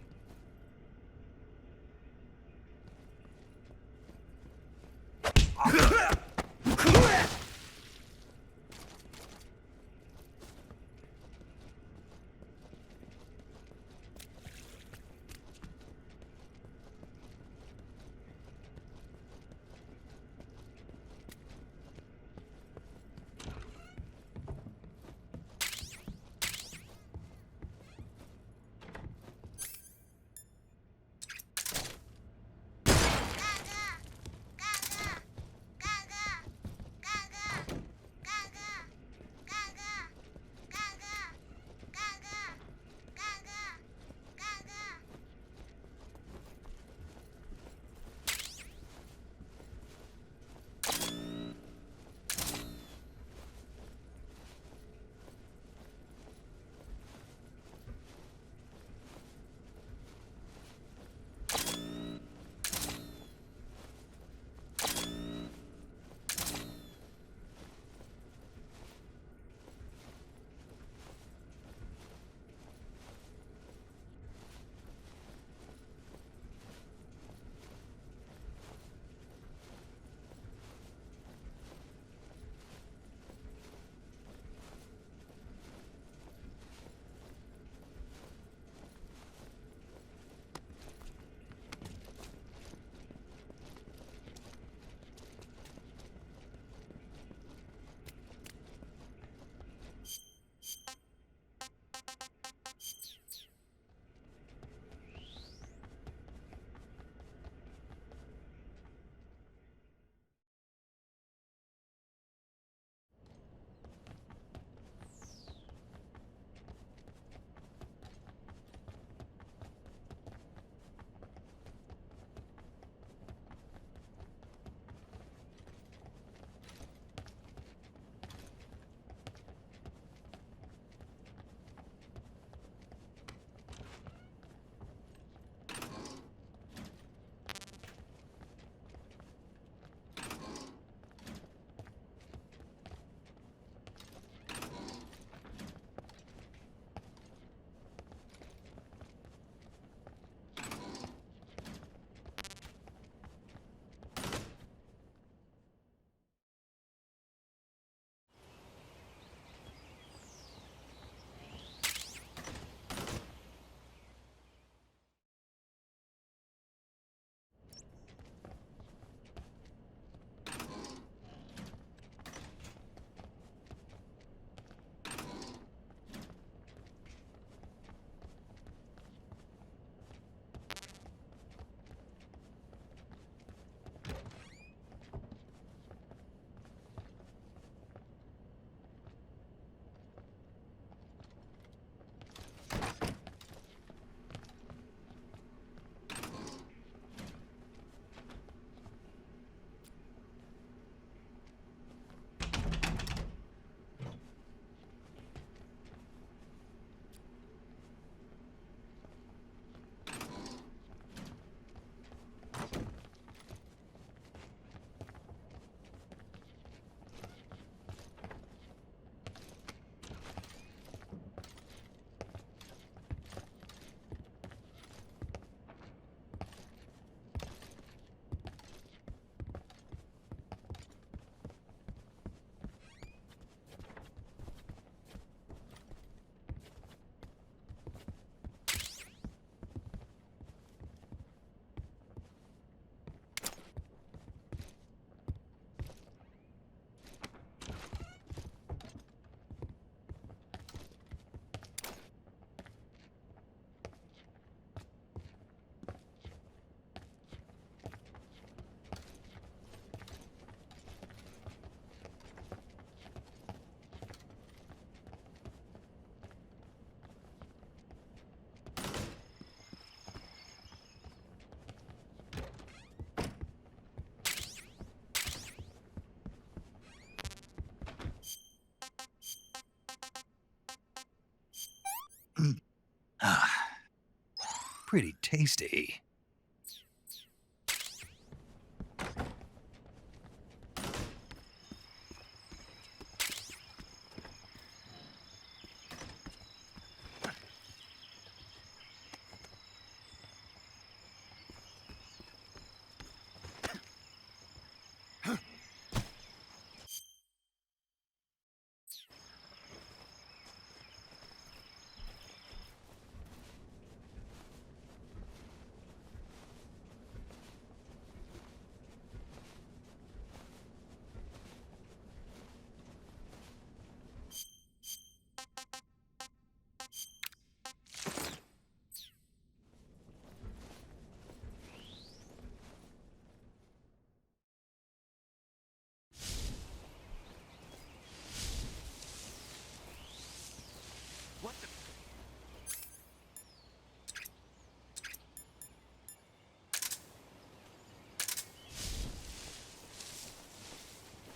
pretty tasty.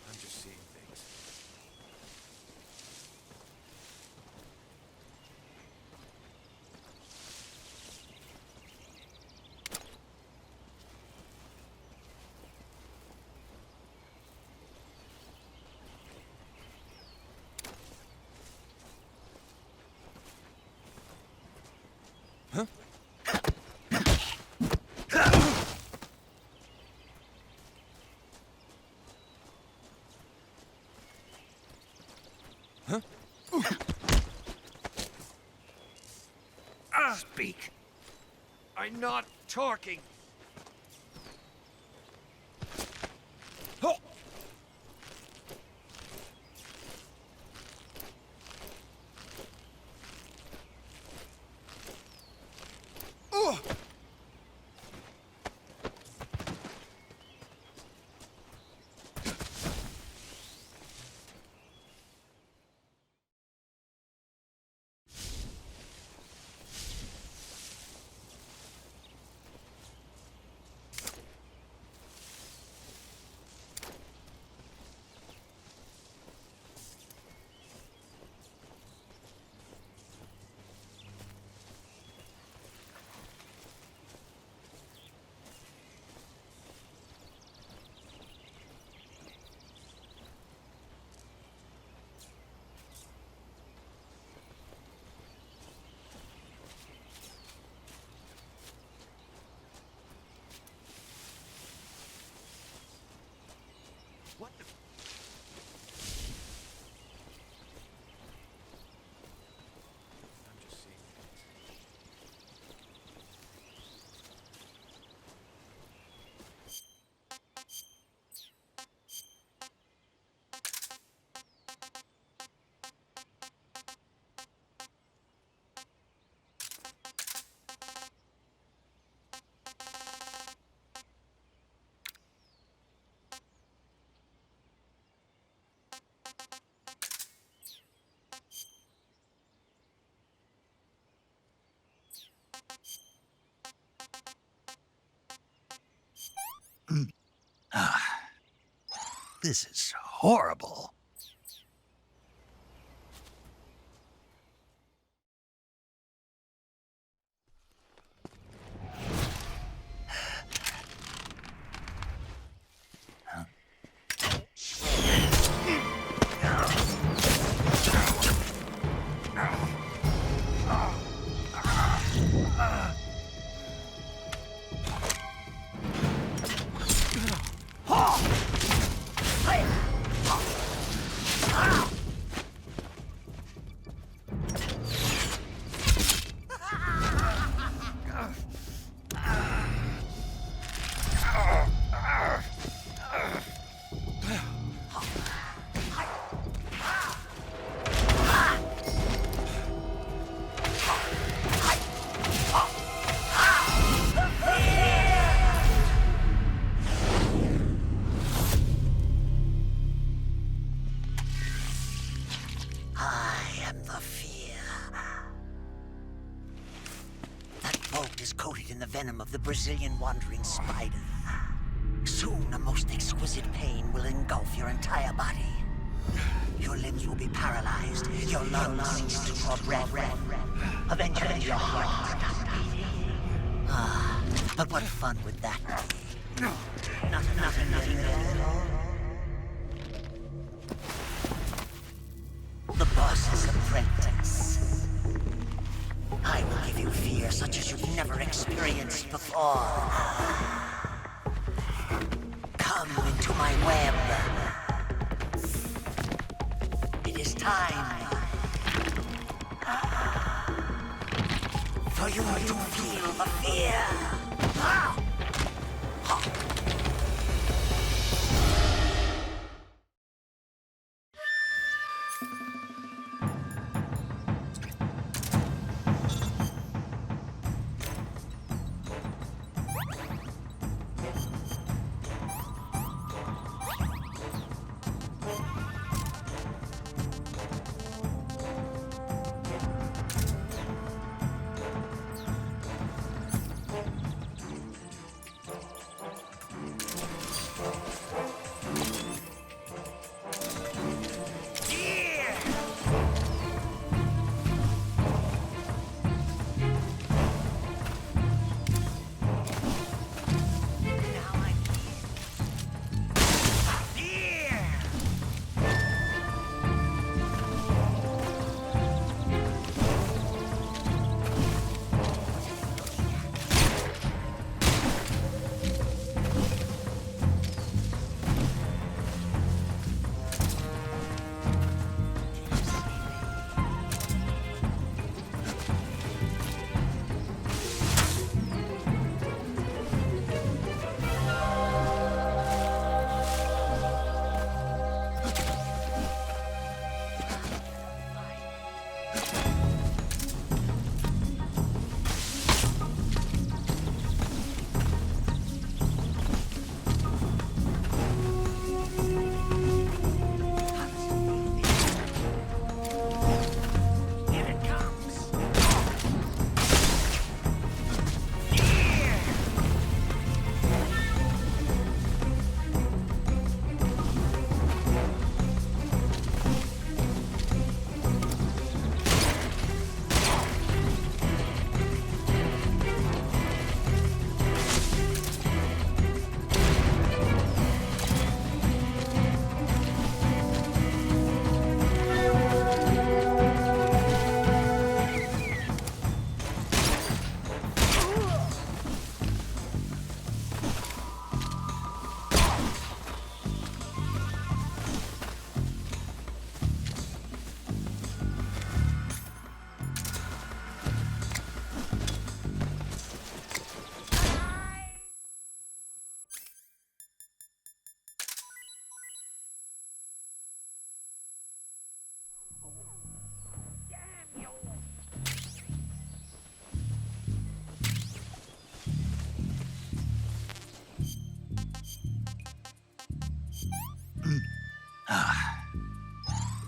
I'm just seeing things. Huh? Huh? Speak. I'm not talking. Oh. Oh. What the? I'm just seeing This is horrible. Coated in the venom of the Brazilian wandering spider. Soon, a most exquisite pain will engulf your entire body. Your limbs will be paralyzed, your lungs cease to draw breath. Eventually, your heart will stop beating. Ah, but what fun would that be? Nothing at all. The boss's apprentice. I will give you fear such as you've never experienced before. Come into my web. It is time for you to feel the fear.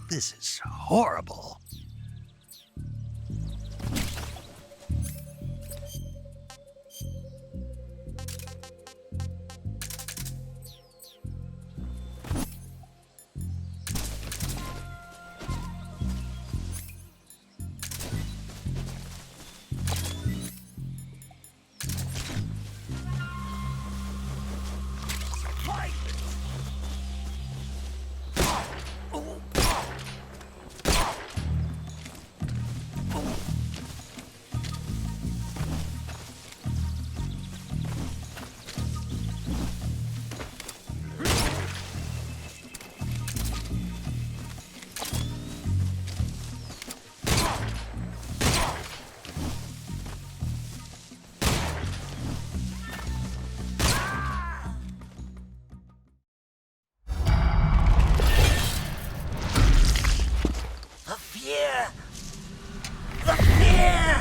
This is horrible. The fear!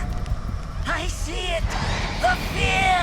I see it! The fear!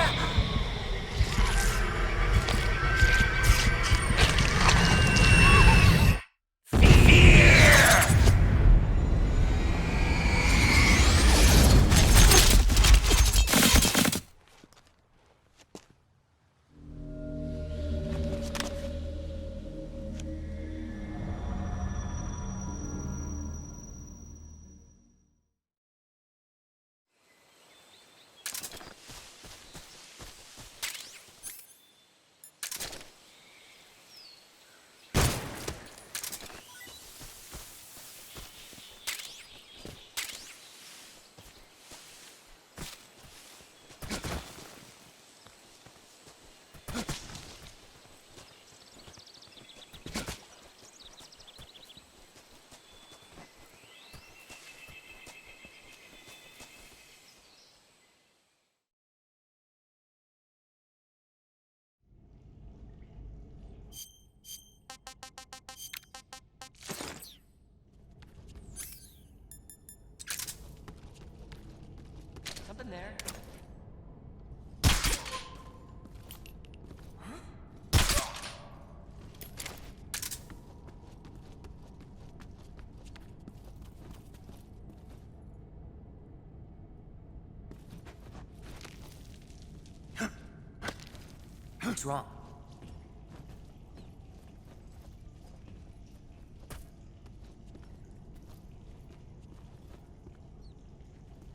What's wrong?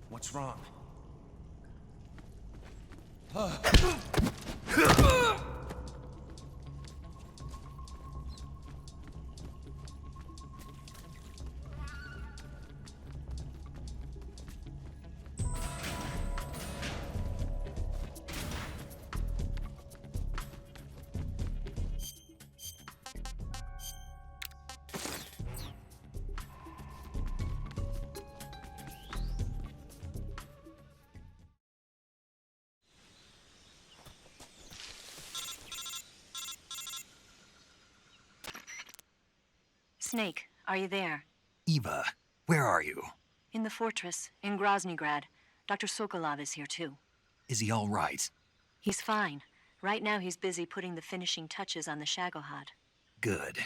What's wrong? Snake, are you there? Eva, where are you? In the fortress, in Groznyj. Dr. Sokolov is here too. Is he all right? He's fine. Right now he's busy putting the finishing touches on the Shagohod. Good.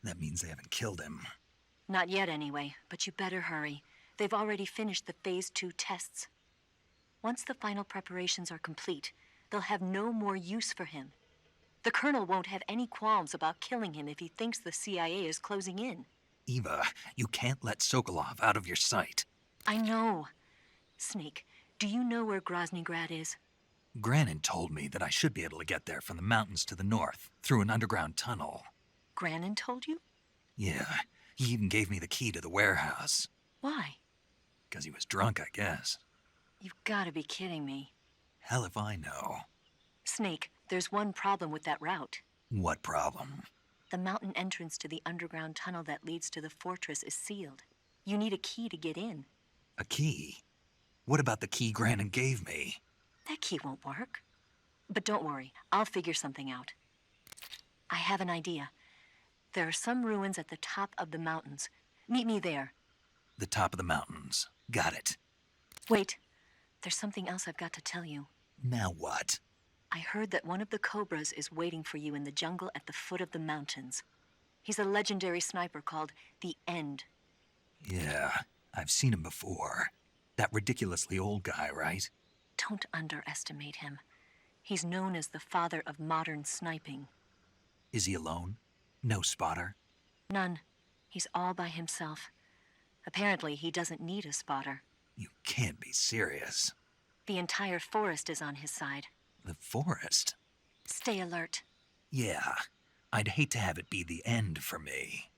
That means they haven't killed him. Not yet anyway, but you better hurry. They've already finished the Phase 2 tests. Once the final preparations are complete, they'll have no more use for him. The Colonel won't have any qualms about killing him if he thinks the CIA is closing in. Eva, you can't let Sokolov out of your sight. I know. Snake, do you know where Groznyj is? Granin told me that I should be able to get there from the mountains to the north, through an underground tunnel. Granin told you? Yeah, he even gave me the key to the warehouse. Why? Because he was drunk, I guess. You've got to be kidding me. Hell if I know. Snake, there's one problem with that route. What problem? The mountain entrance to the underground tunnel that leads to the fortress is sealed. You need a key to get in. A key? What about the key Granin gave me? That key won't work. But don't worry, I'll figure something out. I have an idea. There are some ruins at the top of the mountains. Meet me there. The top of the mountains. Got it. Wait, there's something else I've got to tell you. Now what? I heard that one of the Cobras is waiting for you in the jungle at the foot of the mountains. He's a legendary sniper called the End. Yeah, I've seen him before. That ridiculously old guy, right? Don't underestimate him. He's known as the father of modern sniping. Is he alone? No spotter? None. He's all by himself. Apparently, he doesn't need a spotter. You can't be serious. The entire forest is on his side. The forest? Stay alert. Yeah, I'd hate to have it be the end for me.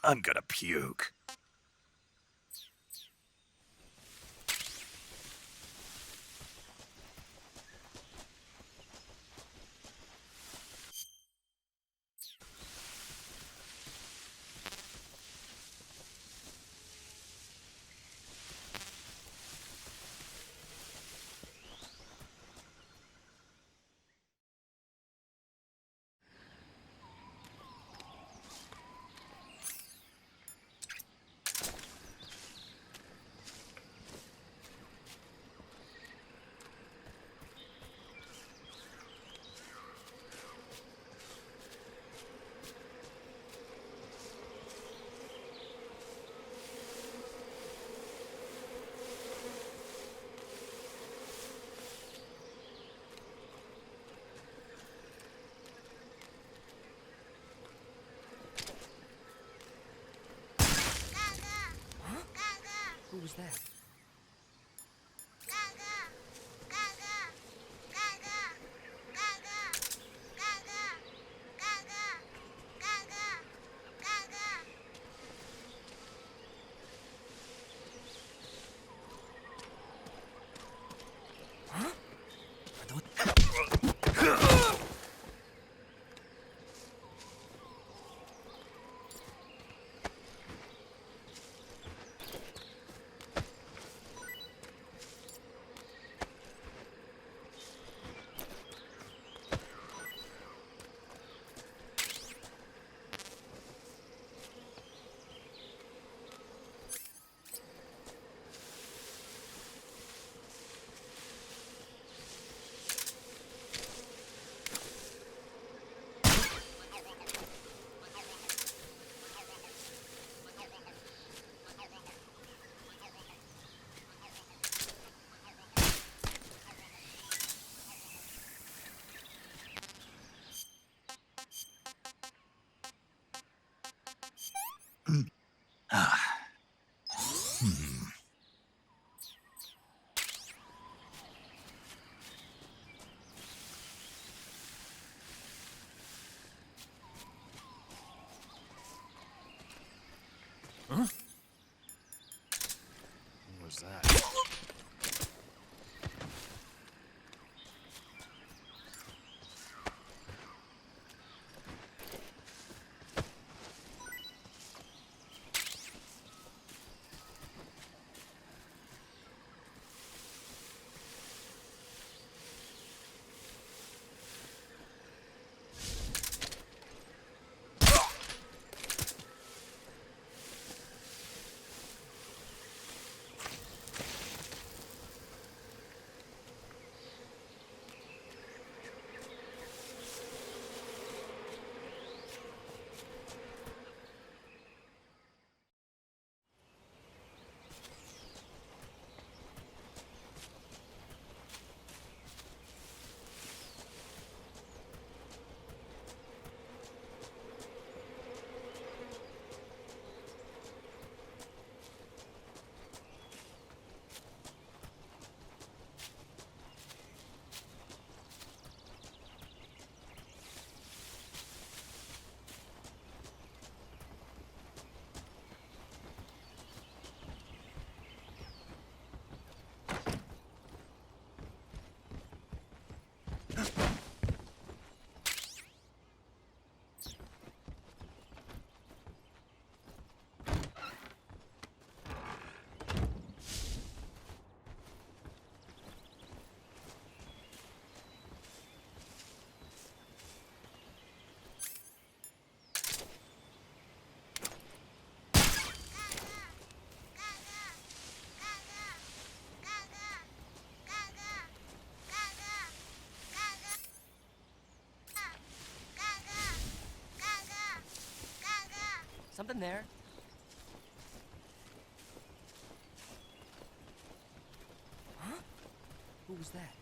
I'm gonna puke. Who was that? Huh? What was that? Something there. Huh? Who was that?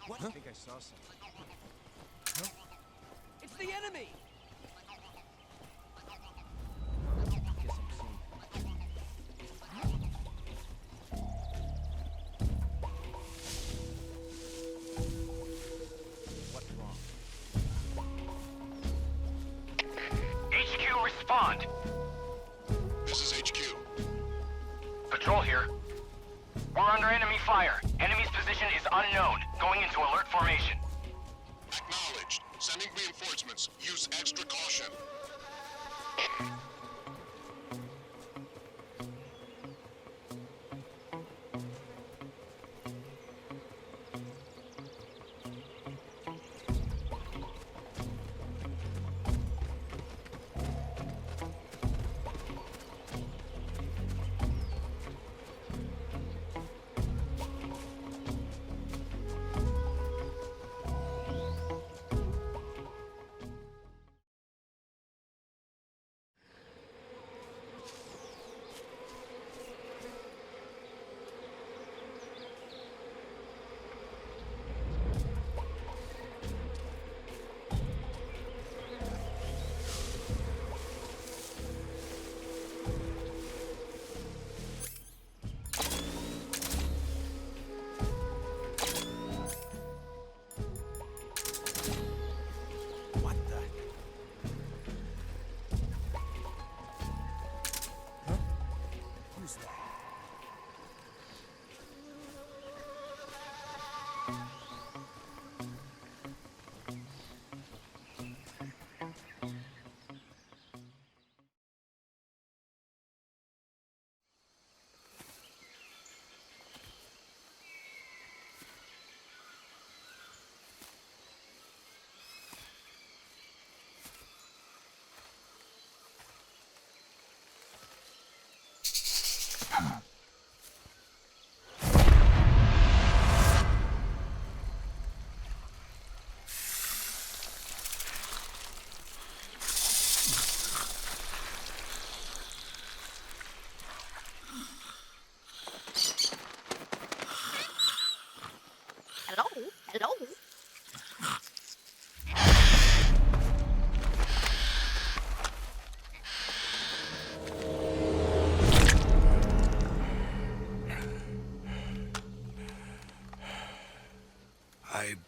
What? I think I saw something. Huh? It's the enemy! Respond. This is HQ. Patrol here. We're under enemy fire. Enemy's position is unknown. Going into alert formation. Acknowledged. Sending reinforcements. Use extra caution.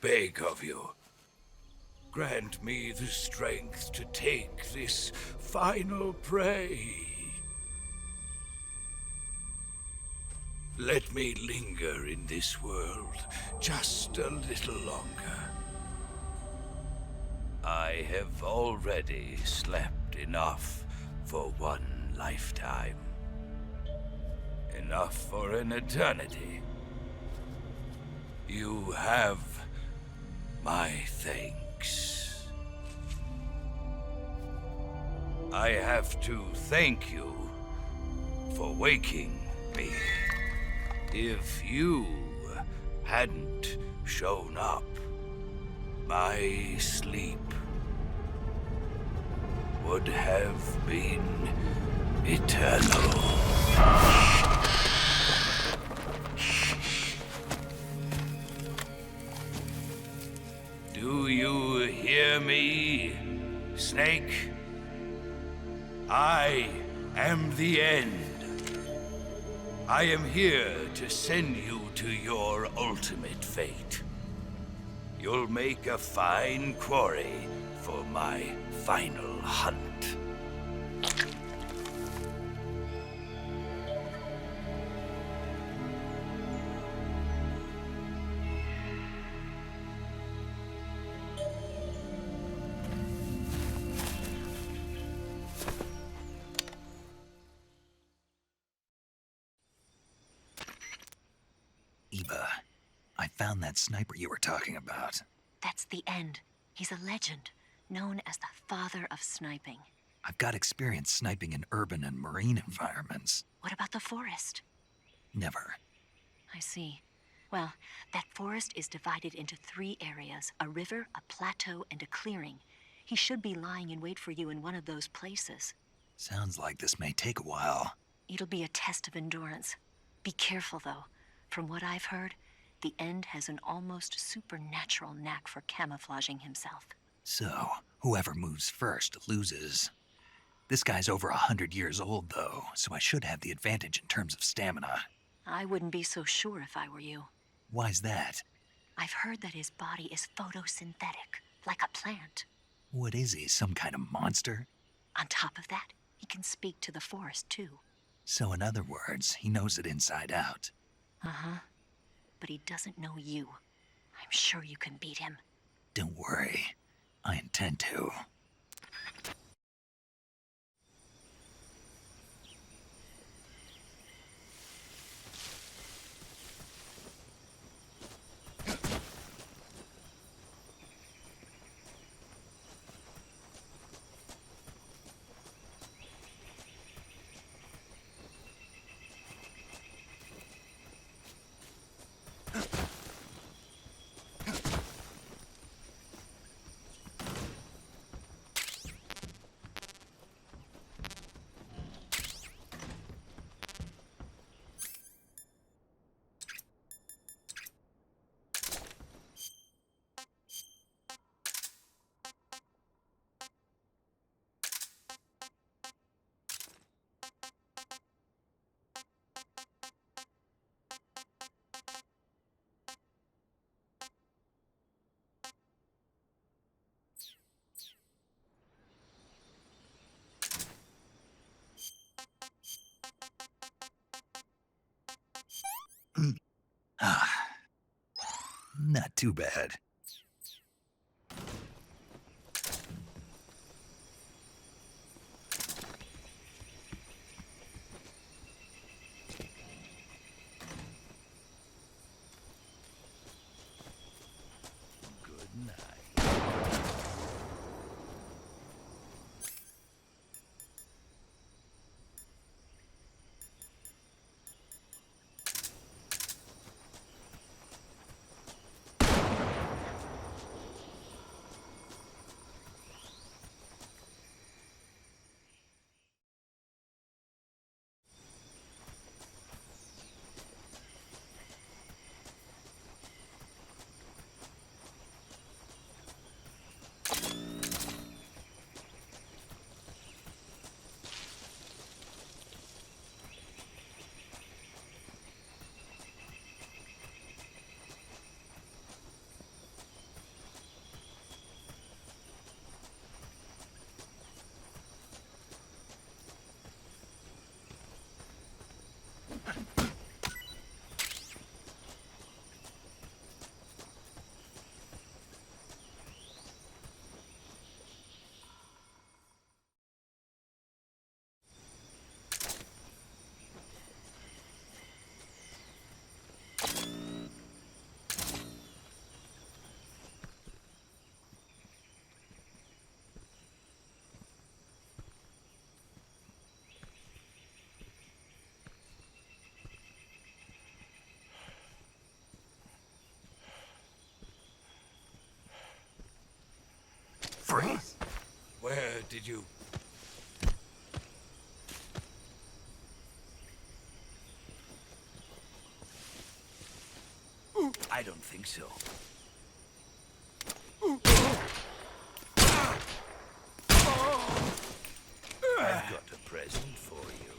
beg of you. Grant me the strength to take this final prey. Let me linger in this world just a little longer. I have already slept enough for one lifetime. Enough for an eternity. You have my thanks. I have to thank you for waking me. If you hadn't shown up, my sleep would have been eternal. Do you hear me, Snake? I am the end. I am here to send you to your ultimate fate. You'll make a fine quarry for my final hunt. Eva, I found that sniper you were talking about. That's the end. He's a legend, known as the father of sniping. I've got experience sniping in urban and marine environments. What about the forest? Never. I see. Well, that forest is divided into 3 areas, a river, a plateau, and a clearing. He should be lying in wait for you in one of those places. Sounds like this may take a while. It'll be a test of endurance. Be careful, though. From what I've heard, the End has an almost supernatural knack for camouflaging himself. So, whoever moves first loses. This guy's over 100 years old, though, so I should have the advantage in terms of stamina. I wouldn't be so sure if I were you. Why's that? I've heard that his body is photosynthetic, like a plant. What is he, some kind of monster? On top of that, he can speak to the forest, too. So in other words, he knows it inside out. Uh-huh. But he doesn't know you. I'm sure you can beat him. Don't worry. I intend to. Not too bad. Freeze! Where did you... I don't think so. I've got a present for you.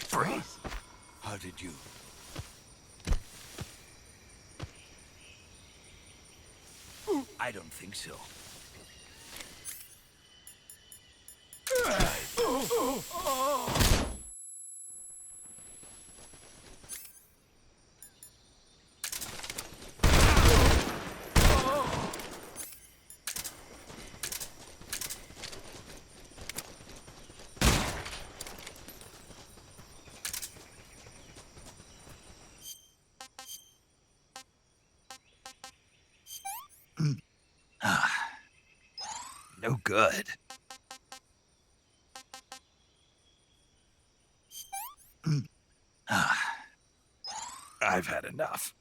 Freeze! How did you... I don't think so. No good. I've had enough.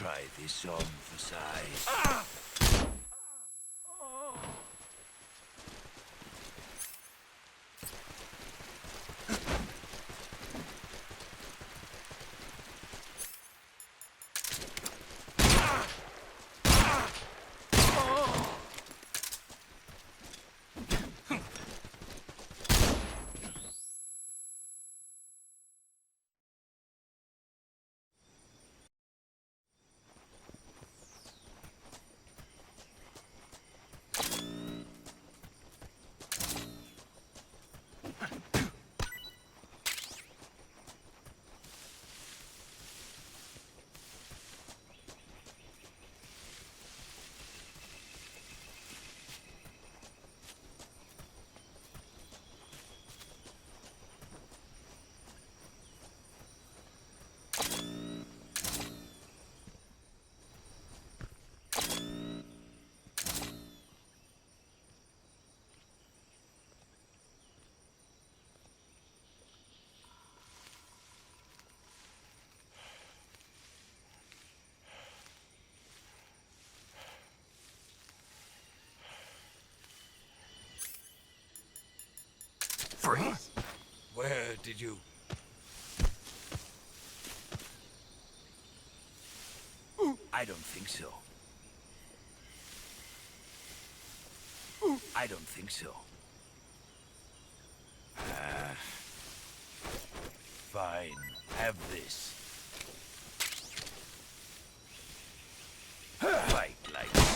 try this on for size. Freeze! Where did you... I don't think so. I don't think so. Fine. Have this. Fight like that.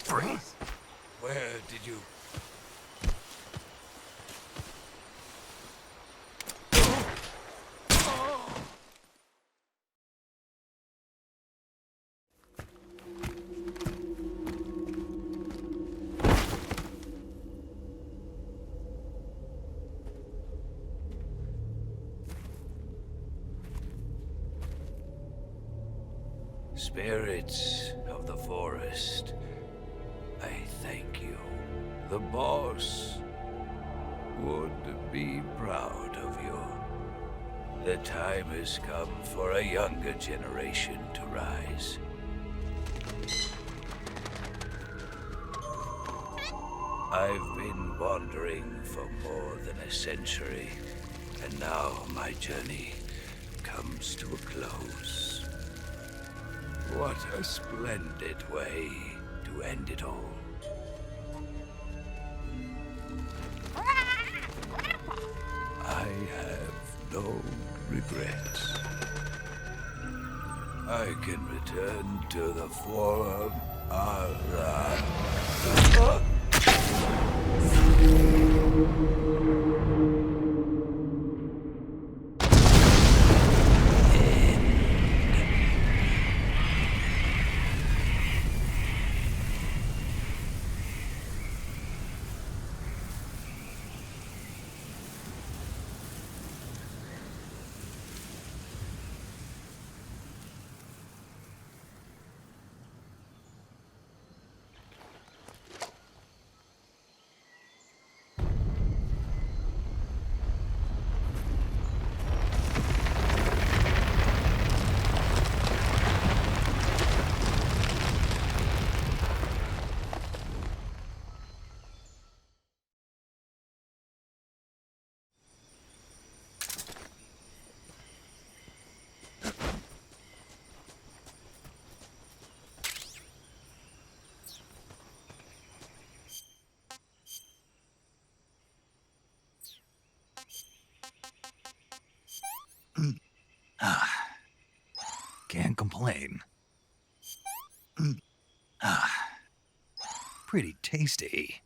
Freeze! Where did you... Spirits of the forest, I thank you. The boss would be proud of you. The time has come for a younger generation to rise. I've been wandering for more than a century, and now my journey comes to a close. What a splendid way to end it all. I have no regrets. I can return to the forum. complain. Pretty tasty.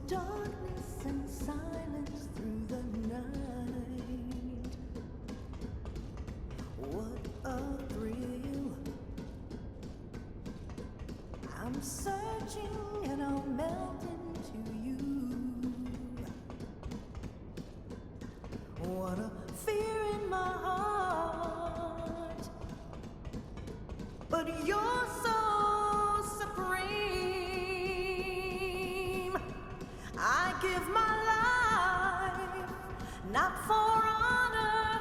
darkness and silence through the night. What a thrill. I'm searching and I'll melt into you. What a fear in my heart. But you're so supreme. I give my life, not for honor,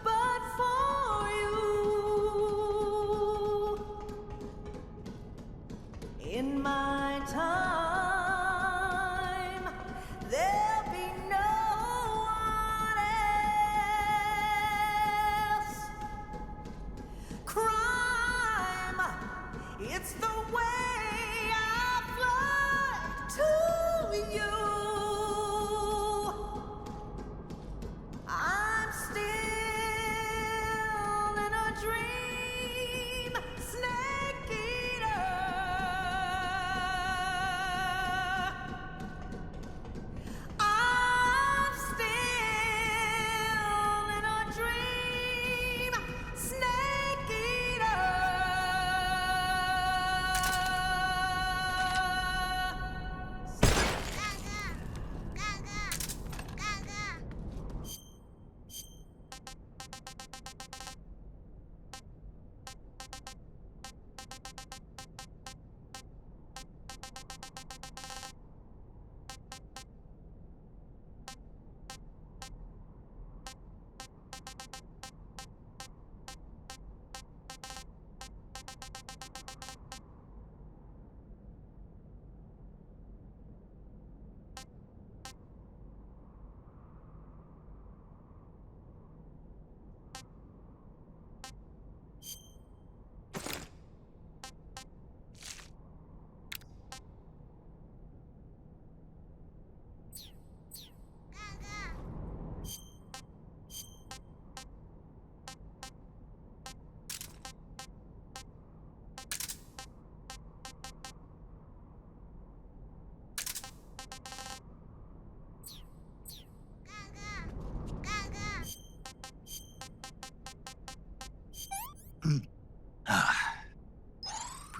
but for you. In my time, there'll be no one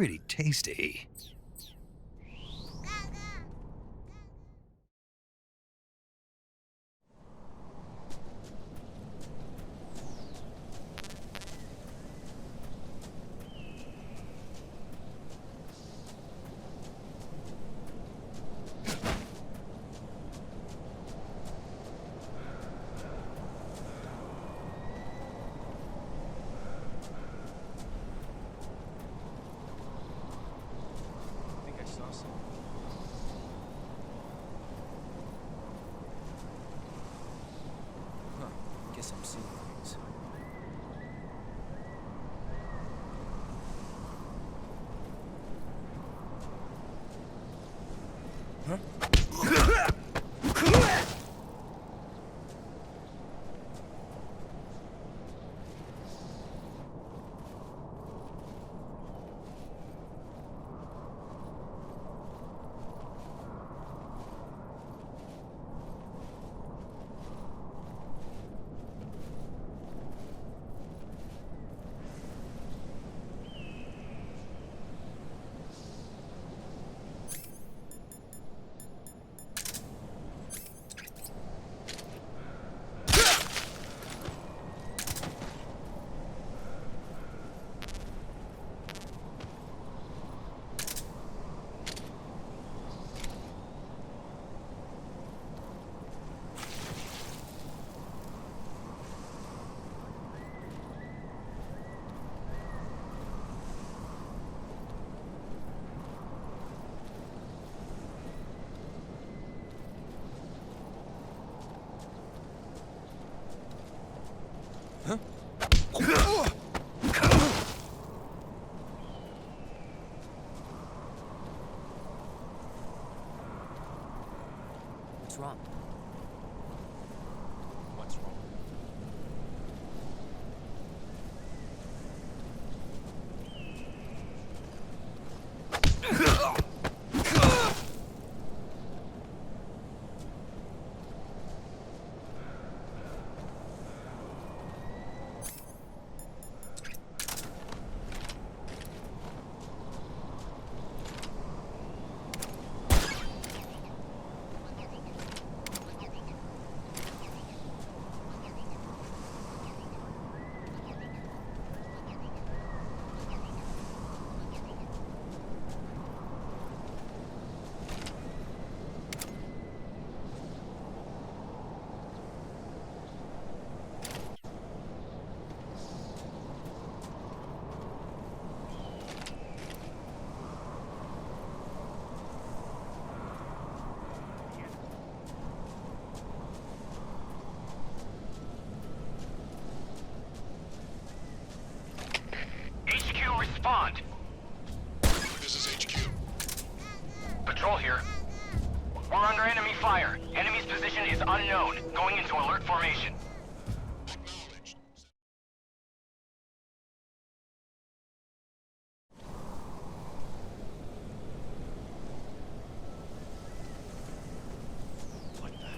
pretty tasty. Guess I'm seeing things. Huh? What's wrong? What's wrong? Respond. This is HQ. Patrol here. We're under enemy fire. Enemy's position is unknown. Going into alert formation. Acknowledged. What the?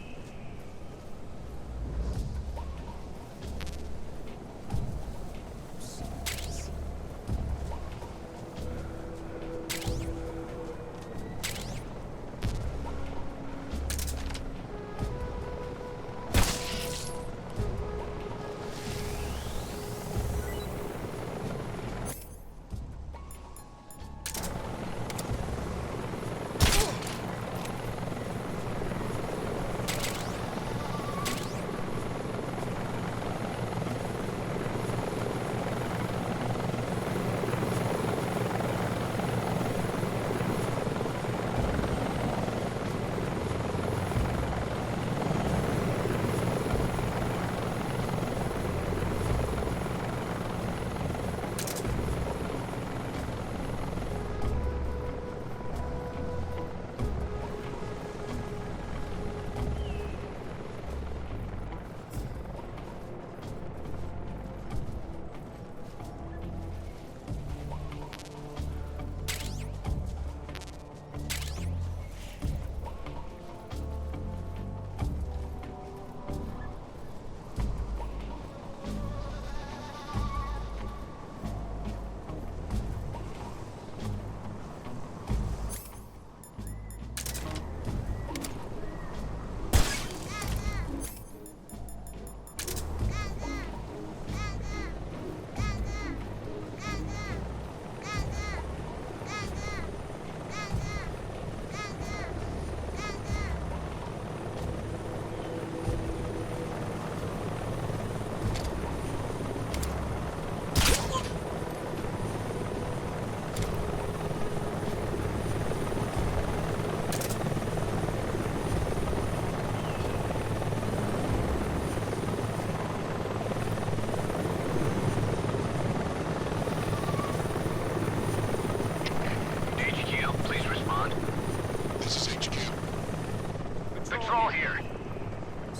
here.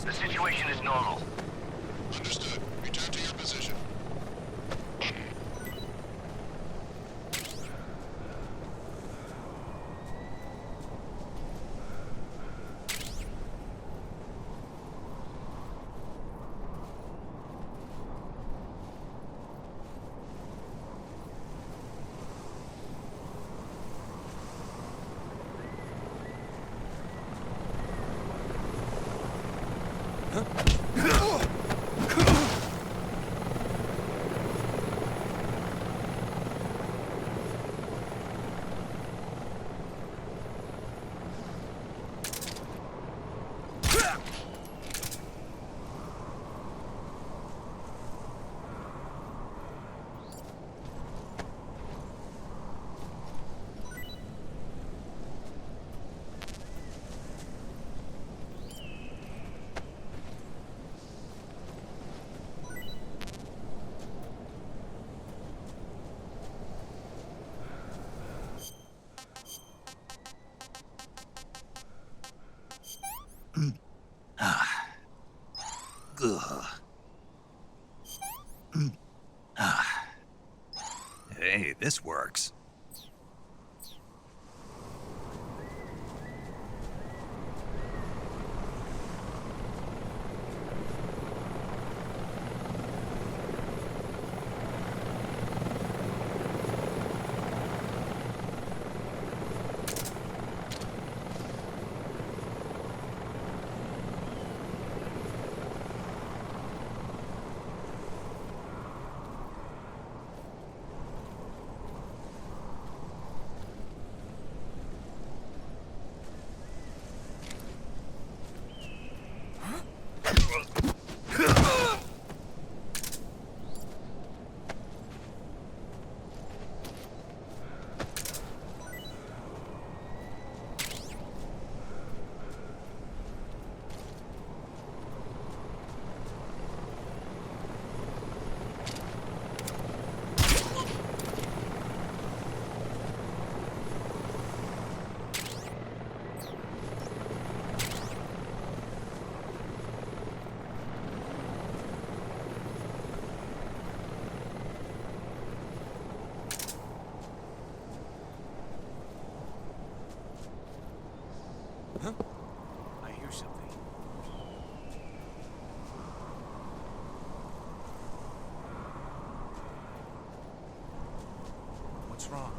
The situation is normal. Understood. Return to your position. Hey, this works. I hear something. What's wrong?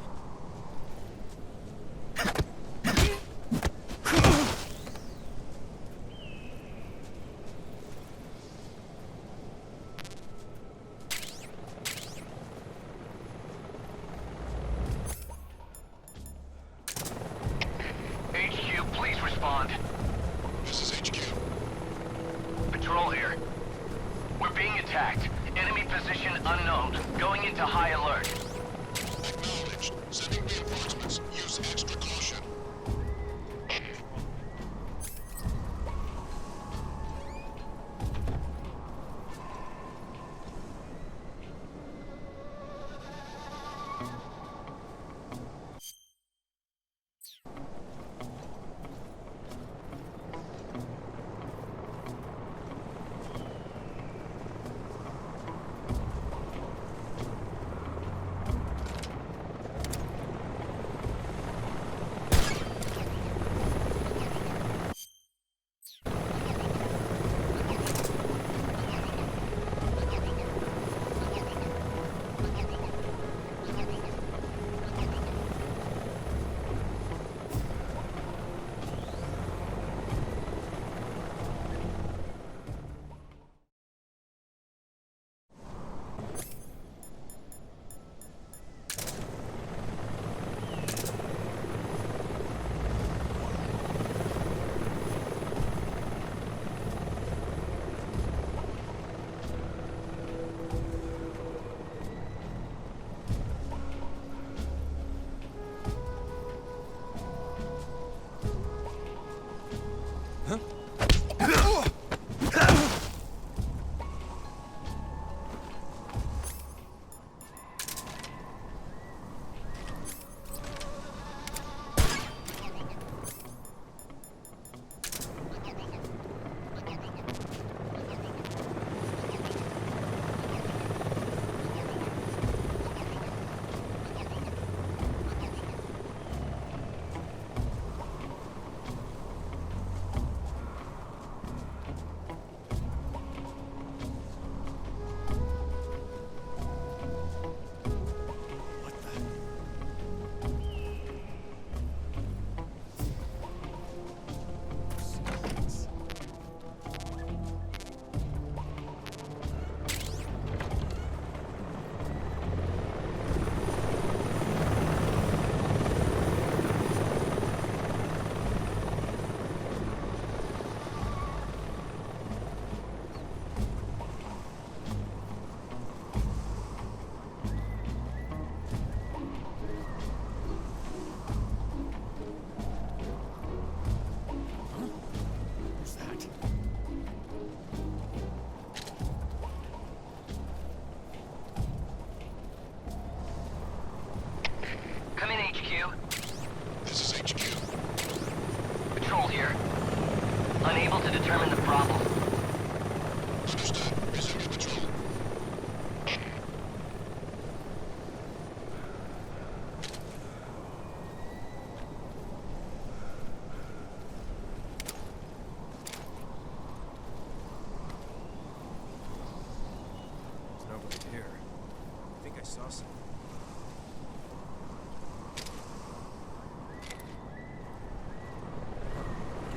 HQ, please respond. This is HQ. Patrol here. We're being attacked. Enemy position unknown. Going into high alert. Acknowledged. Sending reinforcements. Use extra caution.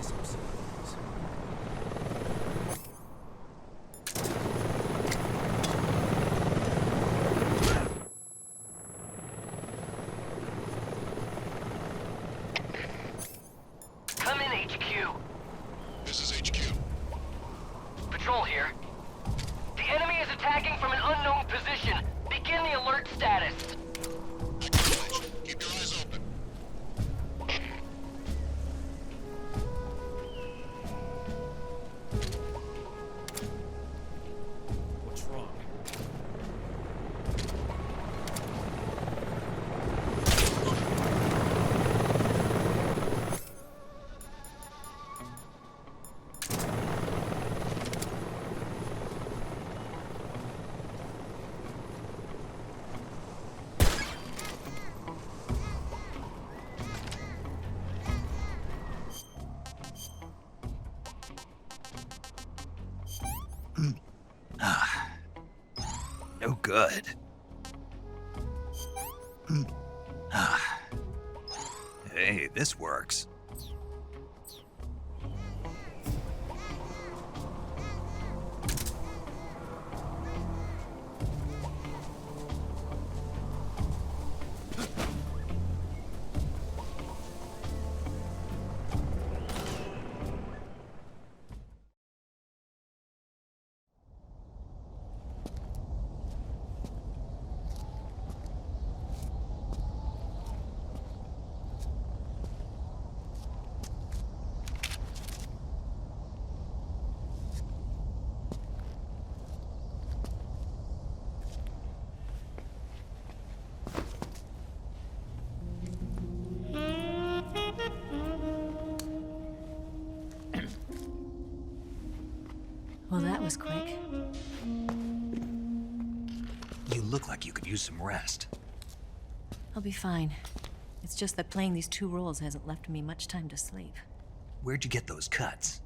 some silly things. Come in, HQ. This is HQ. Patrol here. The enemy is attacking from an unknown position. Begin the alert status. Acknowledge. Keep your eyes open. What's wrong? No good. Hey, this works. Well, that was quick. You look like you could use some rest. I'll be fine. It's just that playing these two roles hasn't left me much time to sleep. Where'd you get those cuts?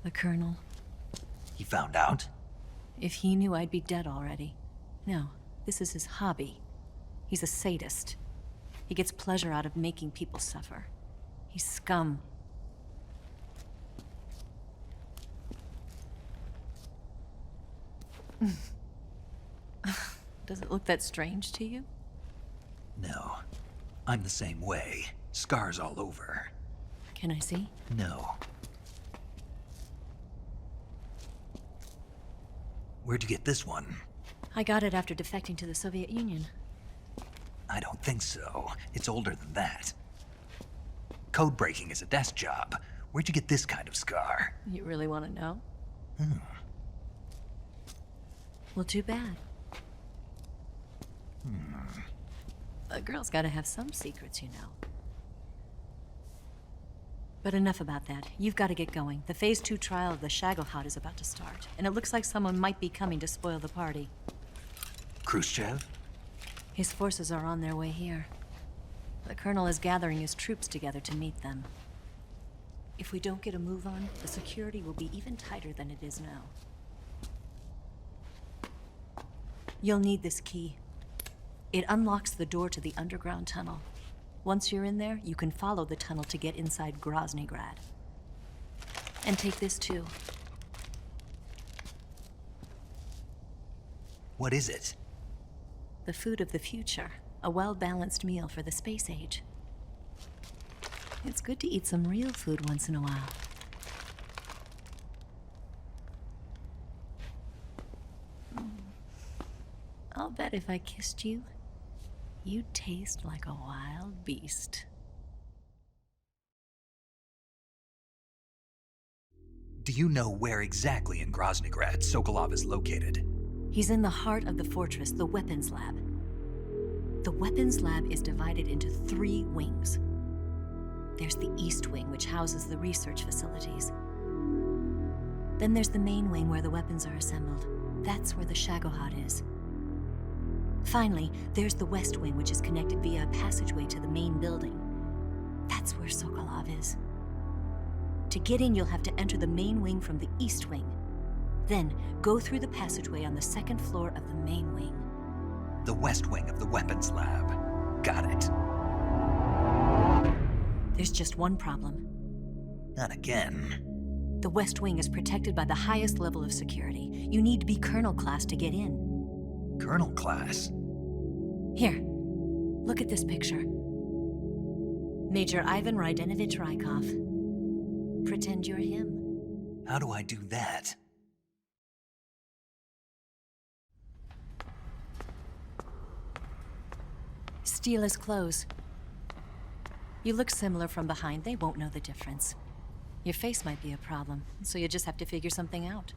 The Colonel. He found out? If he knew, I'd be dead already. No, this is his hobby. He's a sadist. He gets pleasure out of making people suffer. He's scum. Does it look that strange to you? No. I'm the same way. Scars all over. Can I see? No. Where'd you get this one? I got it after defecting to the Soviet Union. I don't think so. It's older than that. Code breaking is a desk job. Where'd you get this kind of scar? You really want to know? Hmm. Well, too bad. A girl's gotta have some secrets, you know. But enough about that. You've got to get going. The Phase 2 trial of the Shagohod is about to start, and it looks like someone might be coming to spoil the party. Khrushchev? His forces are on their way here. The Colonel is gathering his troops together to meet them. If we don't get a move on, the security will be even tighter than it is now. You'll need this key. It unlocks the door to the underground tunnel. Once you're in there, you can follow the tunnel to get inside Groznyj. And take this too. What is it? The food of the future. A well-balanced meal for the space age. It's good to eat some real food once in a while. I'll bet if I kissed you, you'd taste like a wild beast. Do you know where exactly in Groznyj Sokolov is located? He's in the heart of the fortress, the weapons lab. The weapons lab is divided into 3 wings. There's the East Wing, which houses the research facilities. Then there's the main wing where the weapons are assembled. That's where the Shagohod is. Finally, there's the West Wing, which is connected via a passageway to the main building. That's where Sokolov is. To get in, you'll have to enter the main wing from the East Wing. Then, go through the passageway on the 2nd floor of the main wing. The West Wing of the weapons lab. Got it. There's just one problem. Not again. The West Wing is protected by the highest level of security. You need to be Colonel class to get in. Colonel class? Here, look at this picture. Major Ivan Rydenovich Rykov. Pretend you're him. How do I do that? Steal his clothes. You look similar from behind, they won't know the difference. Your face might be a problem, so you just have to figure something out.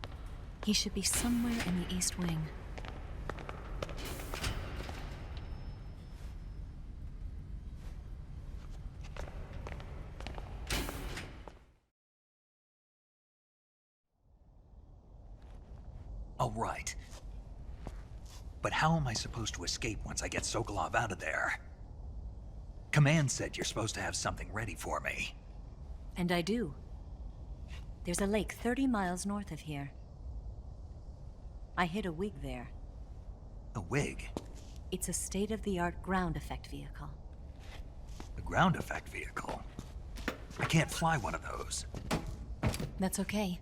He should be somewhere in the East Wing. Oh, right. But how am I supposed to escape once I get Sokolov out of there? Command said you're supposed to have something ready for me. And I do. There's a lake 30 miles north of here. I hid a wig there. A wig? It's a state-of-the-art ground effect vehicle. A ground effect vehicle? I can't fly one of those. That's okay.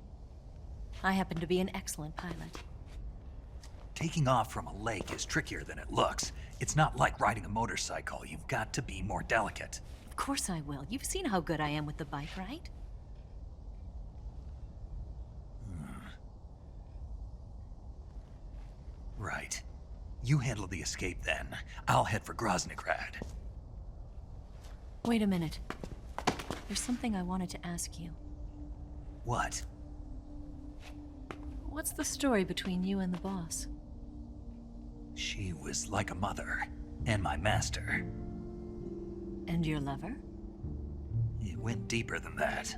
I happen to be an excellent pilot. Taking off from a lake is trickier than it looks. It's not like riding a motorcycle. You've got to be more delicate. Of course I will. You've seen how good I am with the bike, right? Right. You handle the escape then. I'll head for Groznyj. Wait a minute. There's something I wanted to ask you. What? What's the story between you and the boss? She was like a mother, and my master. And your lover? It went deeper than that.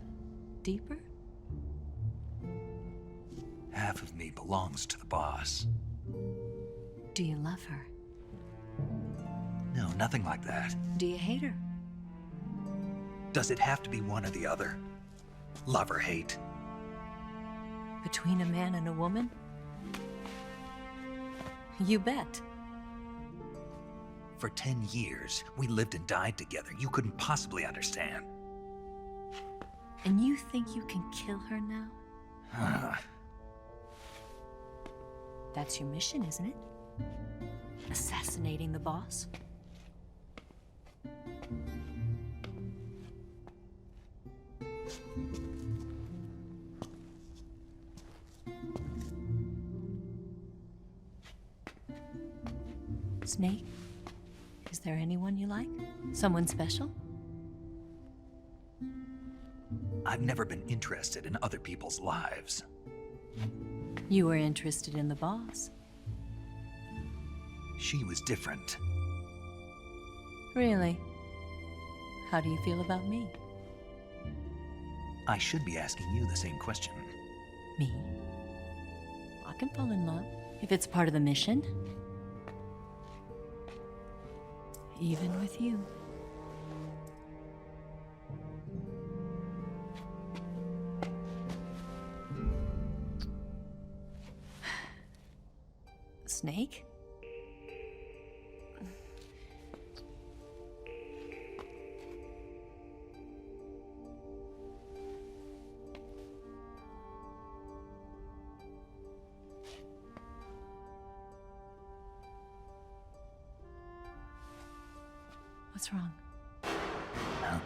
Deeper? Half of me belongs to the boss. Do you love her? No, nothing like that. Do you hate her? Does it have to be one or the other? Love or hate? Between a man and a woman? You bet. For 10 years, we lived and died together. You couldn't possibly understand. And you think you can kill her now? That's your mission, isn't it? Assassinating the boss? Snake, is there anyone you like? Someone special? I've never been interested in other people's lives. You were interested in the boss. She was different. Really? How do you feel about me? I should be asking you the same question. Me? I can fall in love if it's part of the mission. Even with you. Snake? What's wrong? Huh?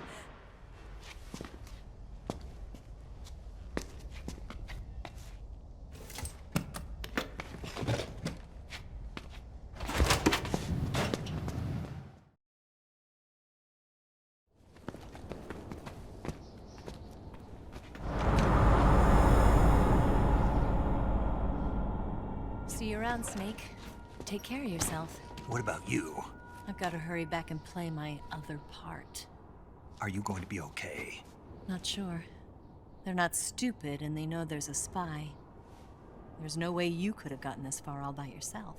See you around, Snake. Take care of yourself. What about you? I've got to hurry back and play my other part. Are you going to be okay? Not sure. They're not stupid, and they know there's a spy. There's no way you could have gotten this far all by yourself.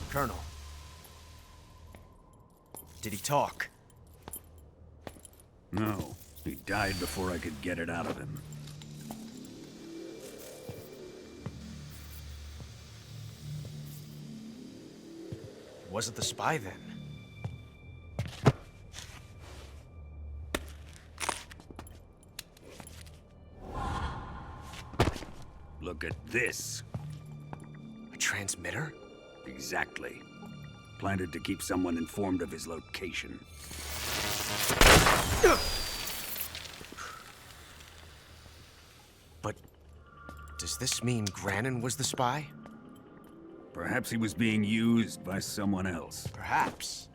Colonel. Did he talk? No. He died before I could get it out of him. Wasn't the spy then? Look at this. A transmitter? Exactly. Planted to keep someone informed of his location. But does this mean Granin was the spy? Perhaps he was being used by someone else. Perhaps.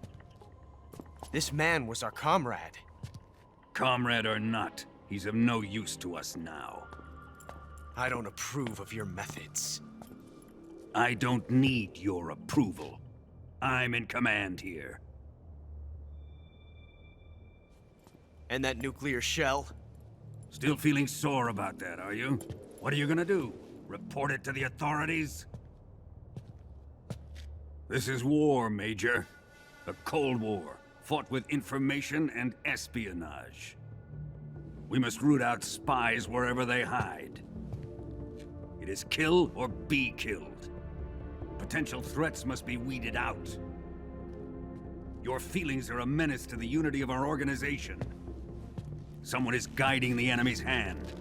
This man was our comrade. Comrade or not, he's of no use to us now. I don't approve of your methods. I don't need your approval. I'm in command here. And that nuclear shell? Still feeling sore about that, are you? What are you gonna do? Report it to the authorities? This is war, Major. A Cold War, fought with information and espionage. We must root out spies wherever they hide. It is kill or be killed. Potential threats must be weeded out. Your feelings are a menace to the unity of our organization. Someone is guiding the enemy's hand.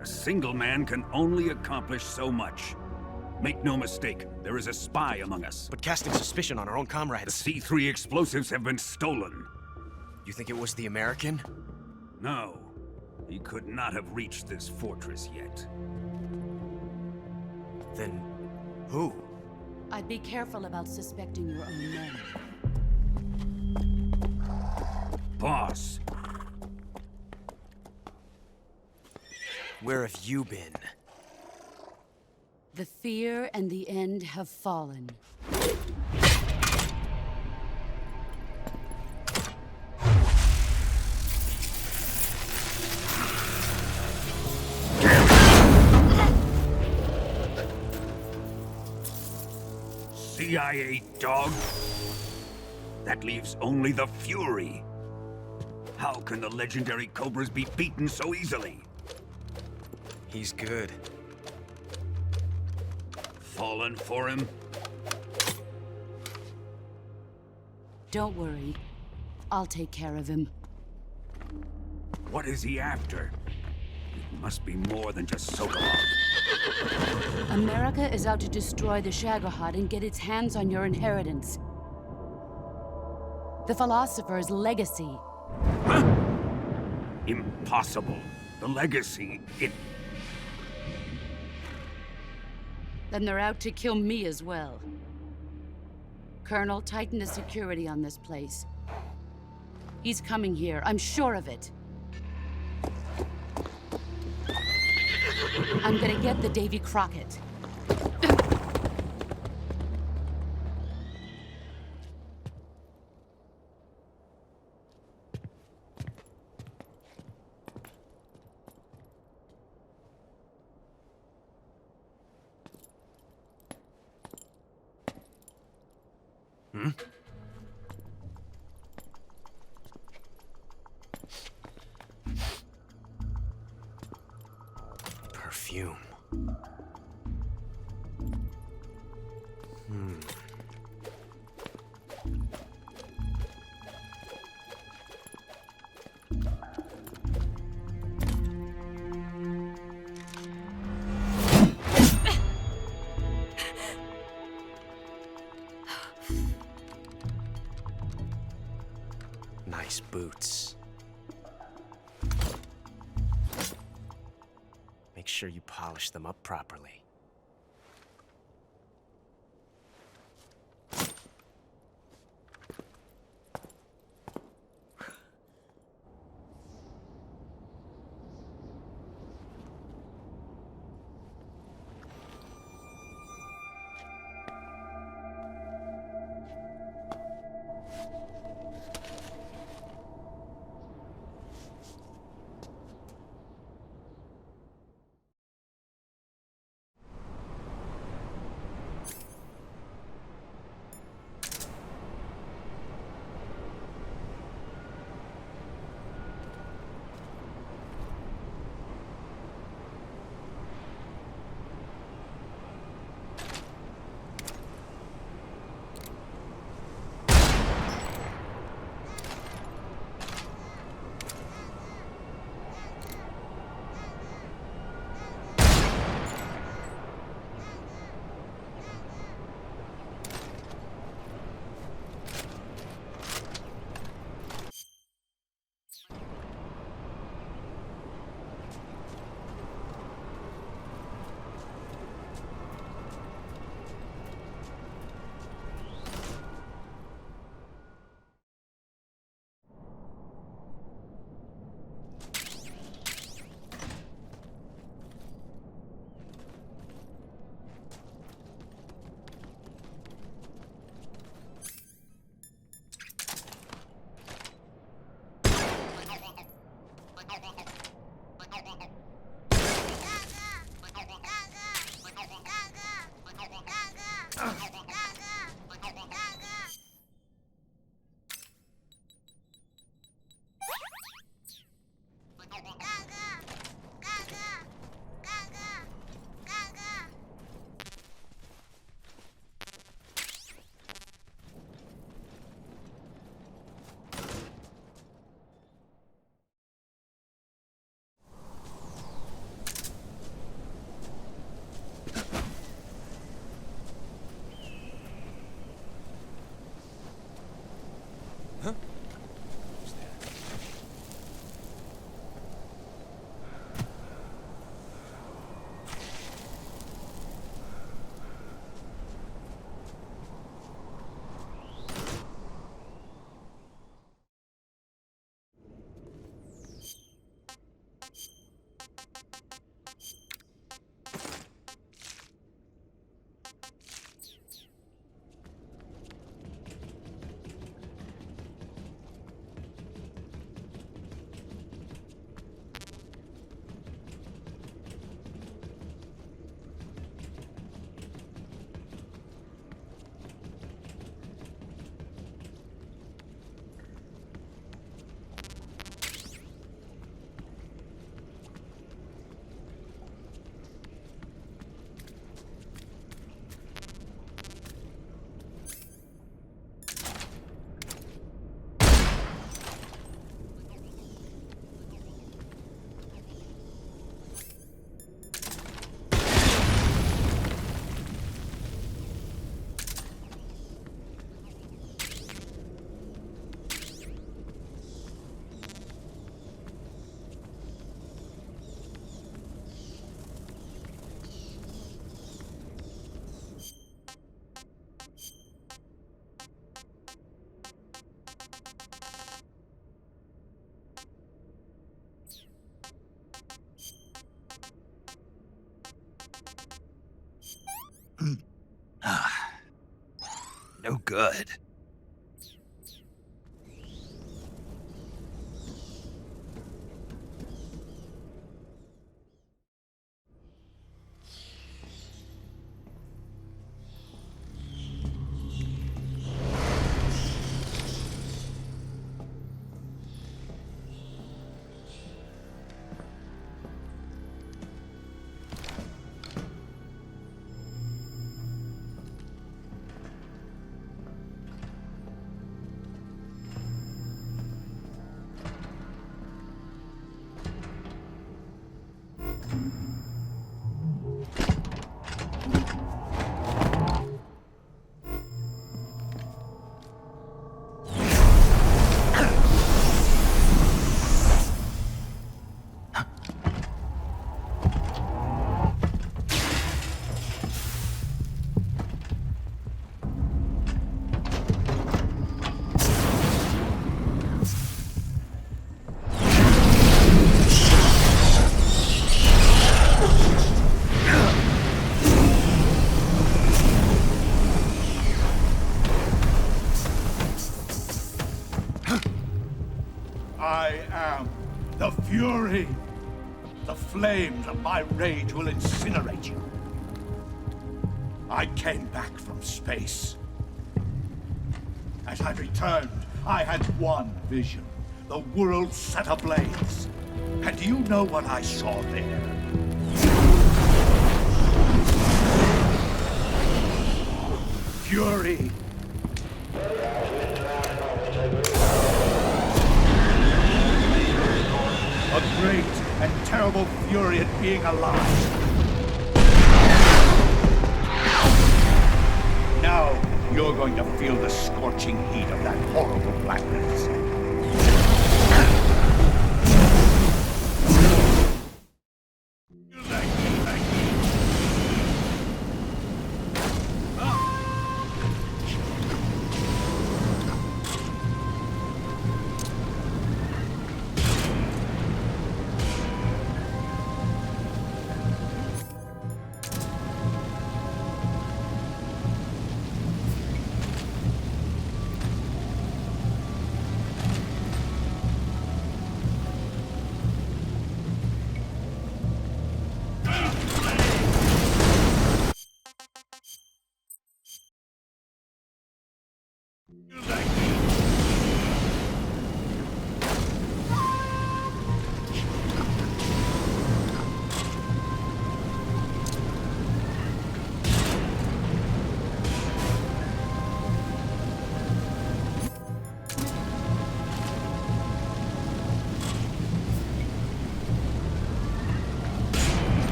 A single man can only accomplish so much. Make no mistake, there is a spy among us. But casting suspicion on our own comrades. The C3 explosives have been stolen. You think it was the American? No. He could not have reached this fortress yet. Then who? I'd be careful about suspecting your own men. Boss. Where have you been? The fear and the end have fallen. CIA dog? That leaves only the Fury. How can the legendary Cobras be beaten so easily? He's good. Fallen for him? Don't worry. I'll take care of him. What is he after? It must be more than just Sokolov. America is out to destroy the Shagohod and get its hands on your inheritance. The philosopher's legacy. Huh? Impossible. The legacy, Then they're out to kill me as well. Colonel, tighten the security on this place. He's coming here, I'm sure of it. I'm gonna get the Davy Crockett. Perfume. Nice boots. Make sure you polish them up properly. no good. I am the Fury. The flames of my rage will incinerate you. I came back from space. As I returned, I had one vision. The world set ablaze. And do you know what I saw there? Fury. A great and terrible fury at being alive. Now, you're going to feel the scorching heat of that horrible blackness.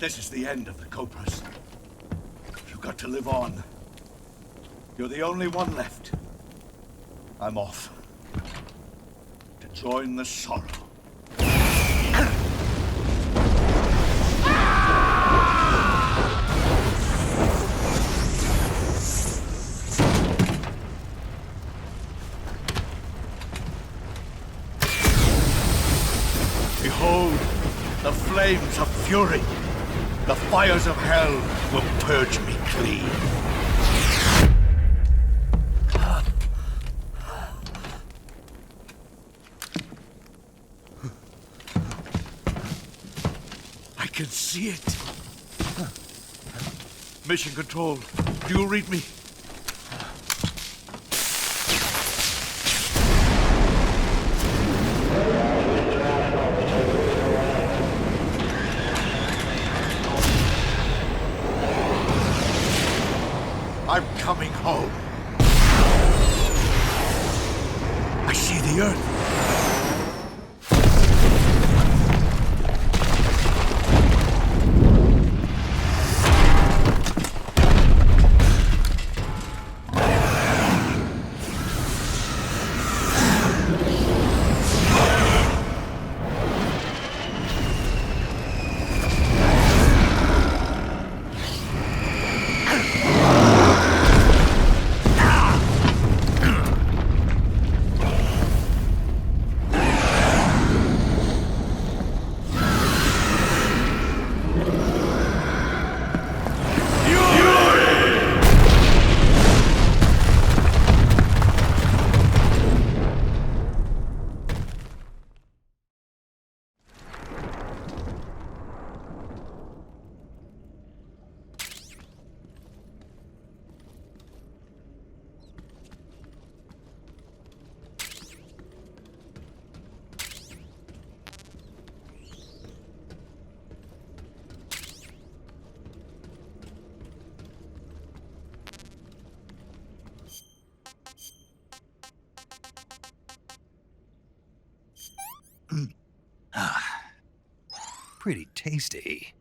This is the end of the Cobras. You've got to live on. You're the only one left. I'm off. To join the sorrow. Behold, the flames of fury. The fires of hell will purge me clean. I can see it. Mission Control, do you read me? I'm coming home. I see the Earth. Pretty tasty.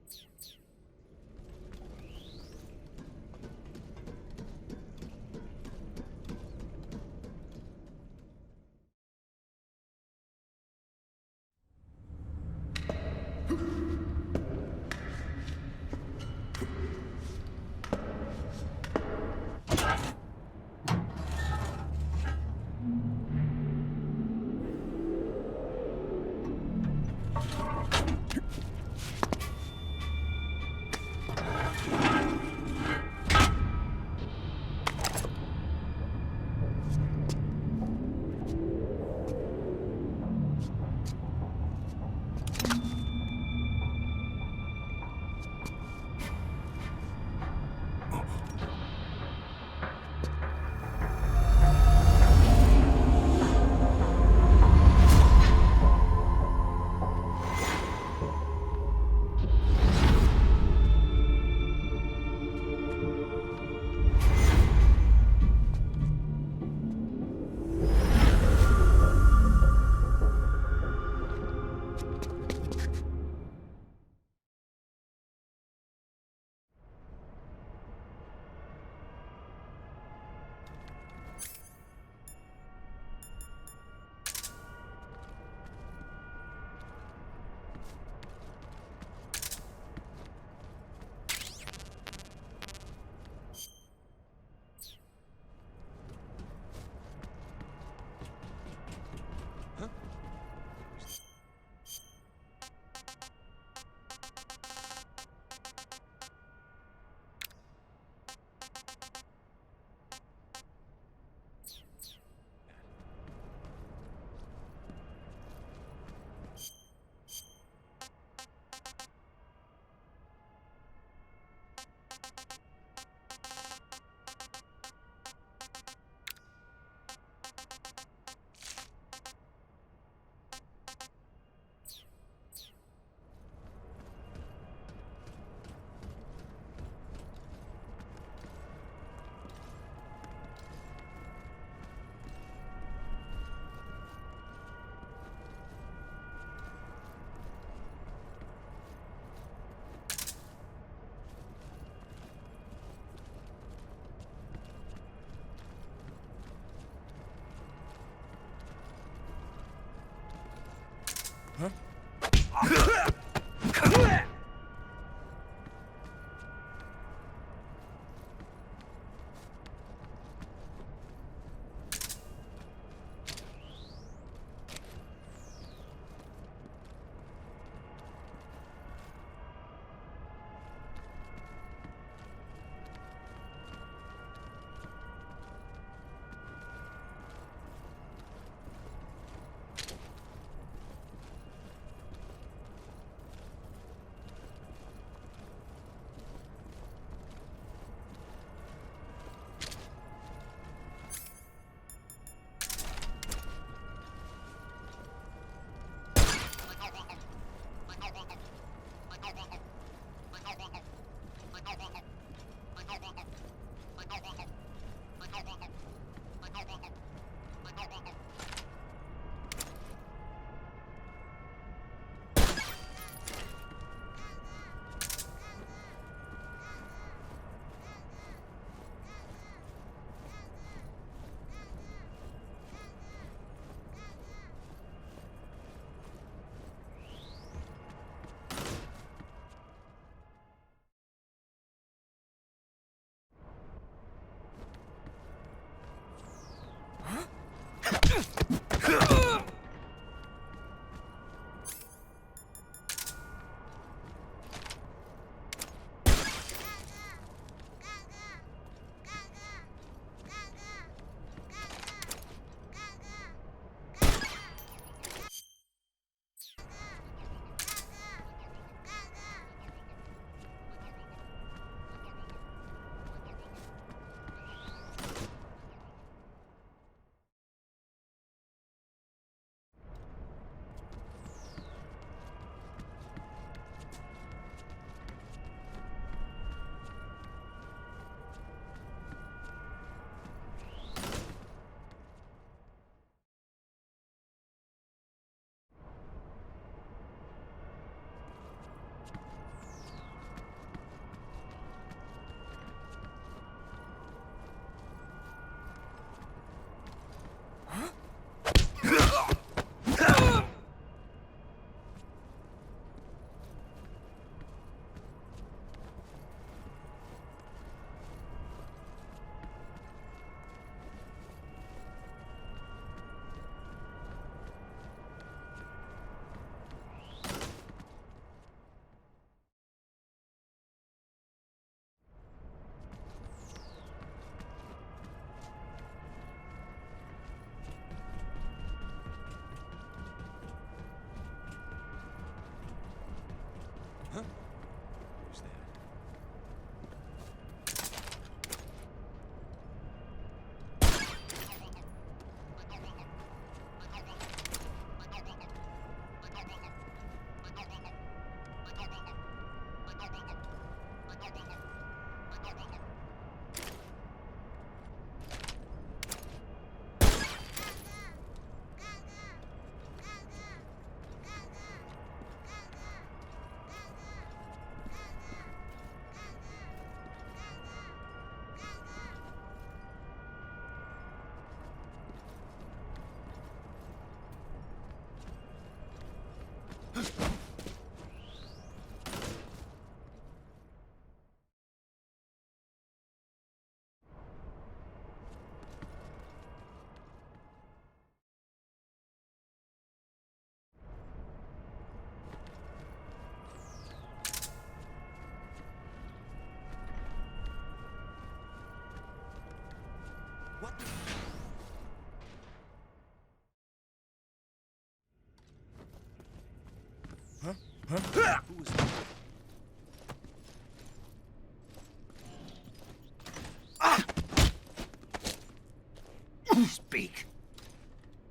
Speak.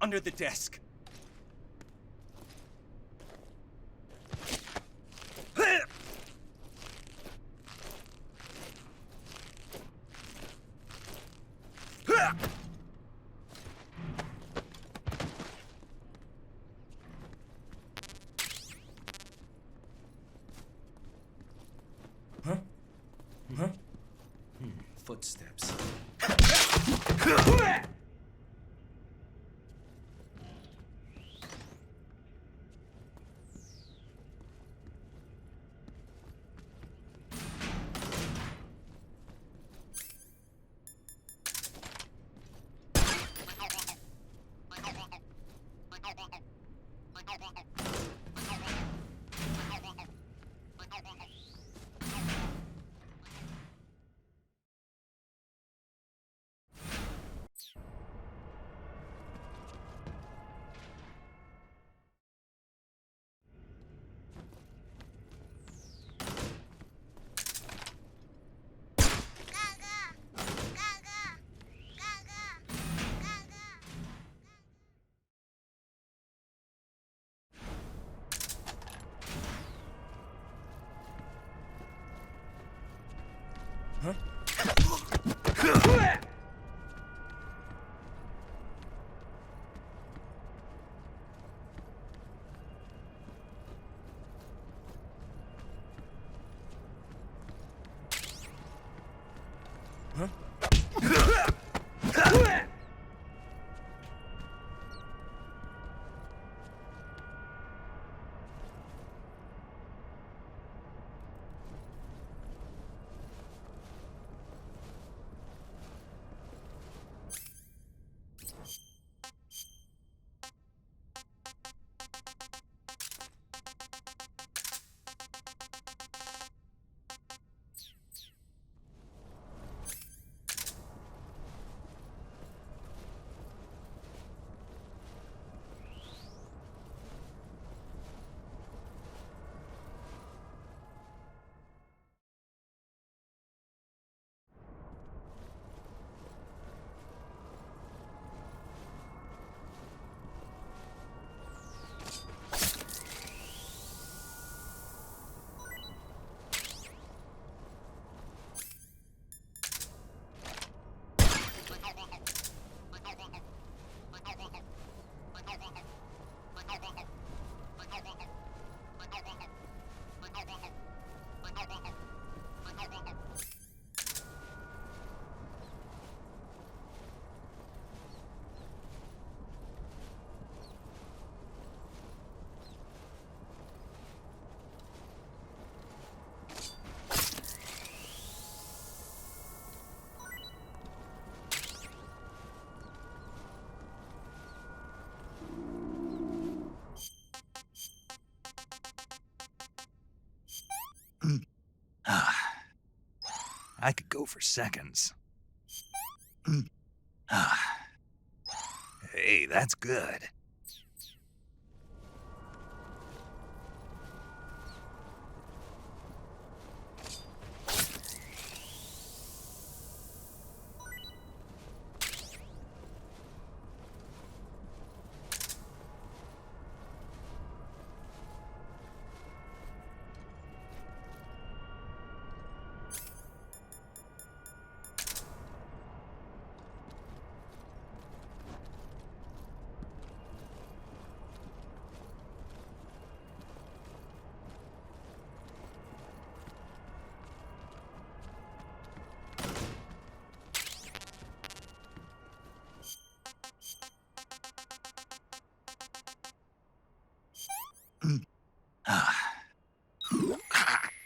Under the desk. Footsteps. I could go for seconds. Hey, that's good.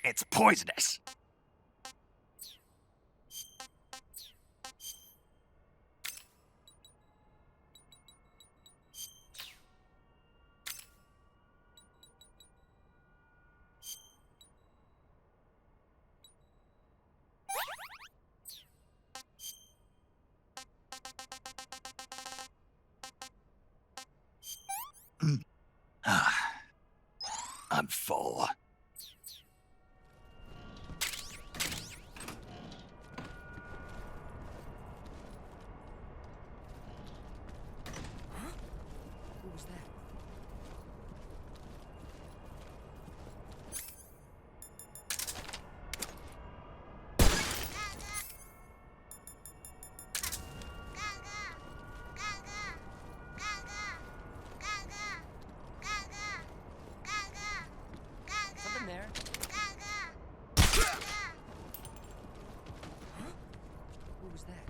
It's poisonous. I'm full. Who was that? Something there? Who was that?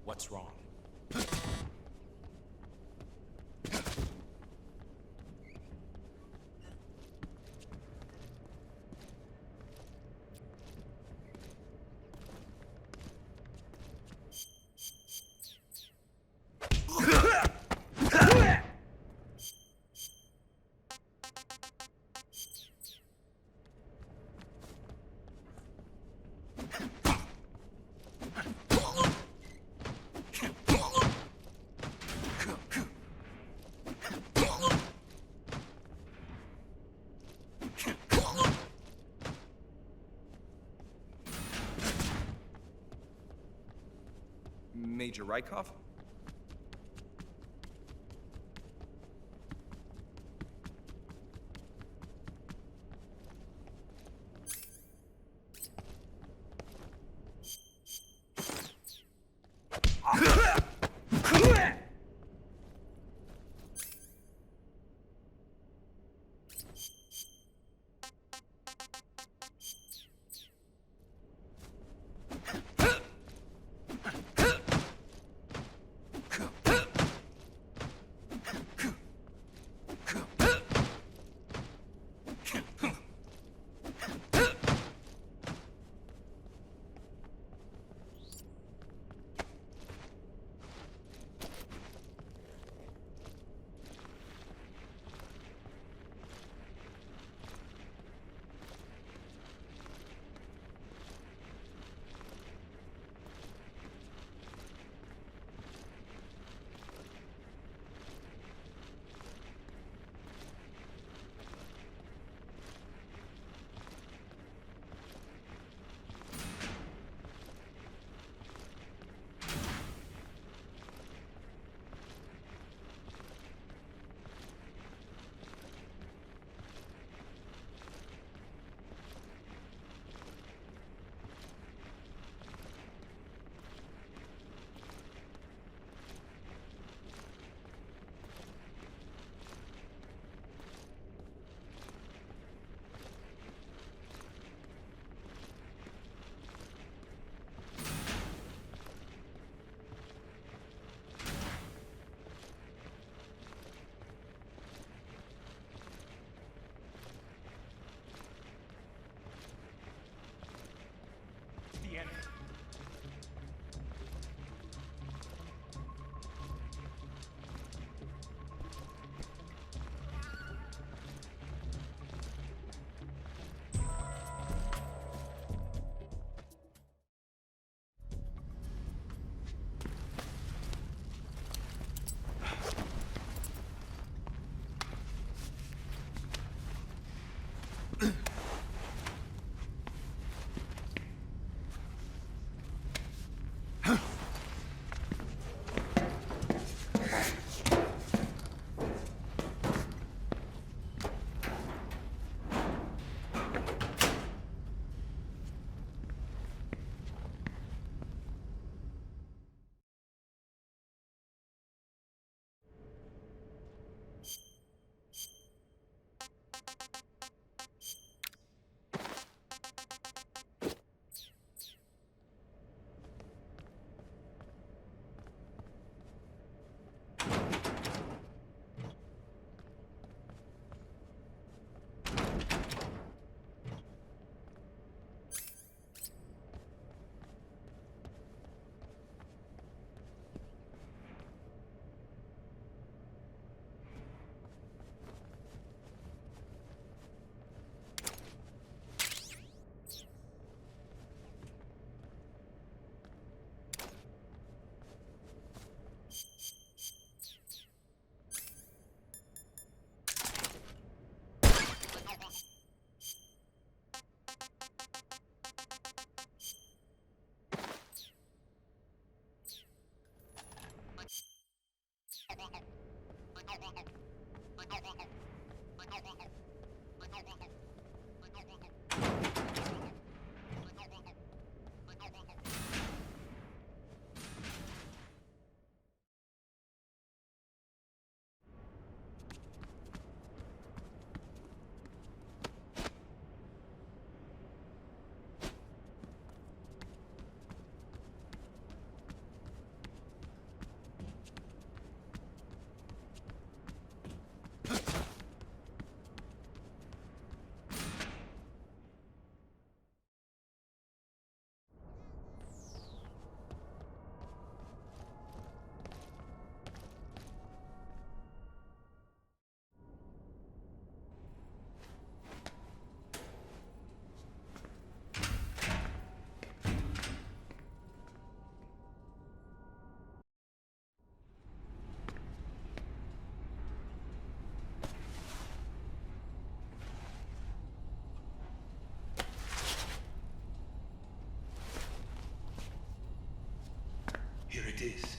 What's wrong? Major Rykov? it is.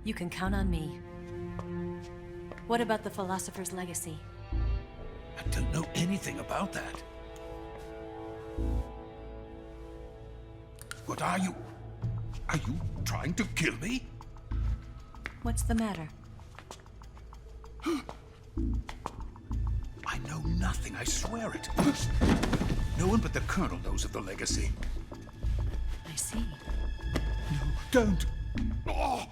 You can count on me. What about the Philosopher's Legacy? I don't know anything about that. What are you? Are you trying to kill me? What's the matter? I know nothing, I swear it. No one but the Colonel knows of the legacy. I see. No, don't! Oh.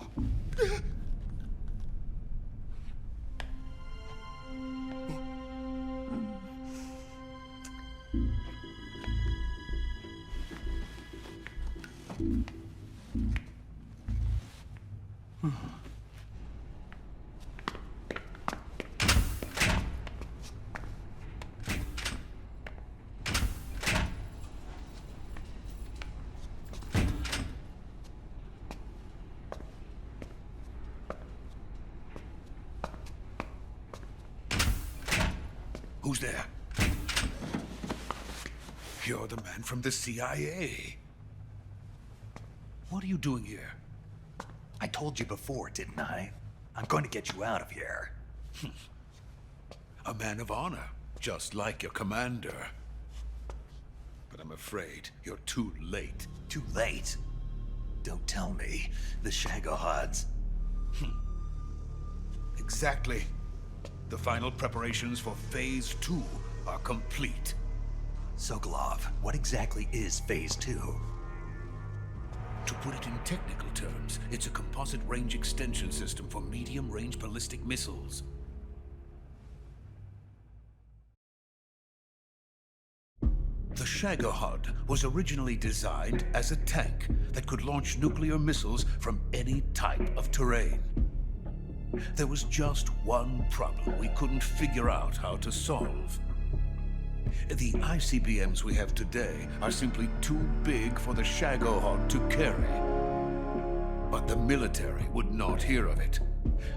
Who's there? You're the man from the CIA. What are you doing here? I told you before, didn't I? I'm going to get you out of here. A man of honor, just like your commander. But I'm afraid you're too late. Too late? Don't tell me. The Shagohods. Exactly. The final preparations for Phase 2 are complete. Sokolov, what exactly is Phase 2? To put it in technical terms, it's a composite range extension system for medium-range ballistic missiles. The Shagohod was originally designed as a tank that could launch nuclear missiles from any type of terrain. There was just one problem we couldn't figure out how to solve. The ICBMs we have today are simply too big for the Shagohod to carry. But the military would not hear of it.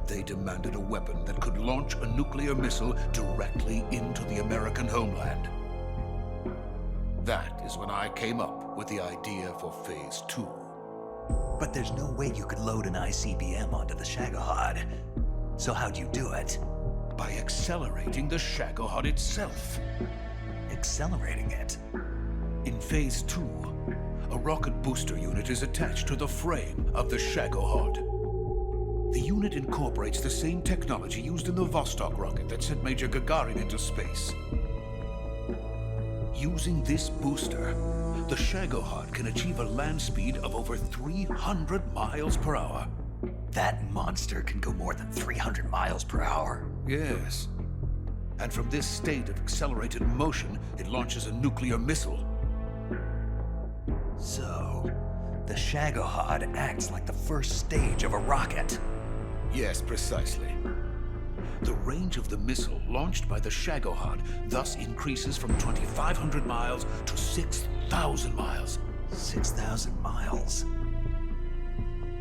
They demanded a weapon that could launch a nuclear missile directly into the American homeland. That is when I came up with the idea for Phase 2. But there's no way you could load an ICBM onto the Shagohod. So how'd you do it? By accelerating the Shagohod itself. Accelerating it? In Phase 2, a rocket booster unit is attached to the frame of the Shagohod. The unit incorporates the same technology used in the Vostok rocket that sent Major Gagarin into space. Using this booster, the Shagohod can achieve a land speed of over 300 miles per hour. That monster can go more than 300 miles per hour? Yes. And from this state of accelerated motion, it launches a nuclear missile. So, the Shagohod acts like the first stage of a rocket. Yes, precisely. The range of the missile launched by the Shagohod thus increases from 2,500 miles to 6,000 miles. 6,000 miles?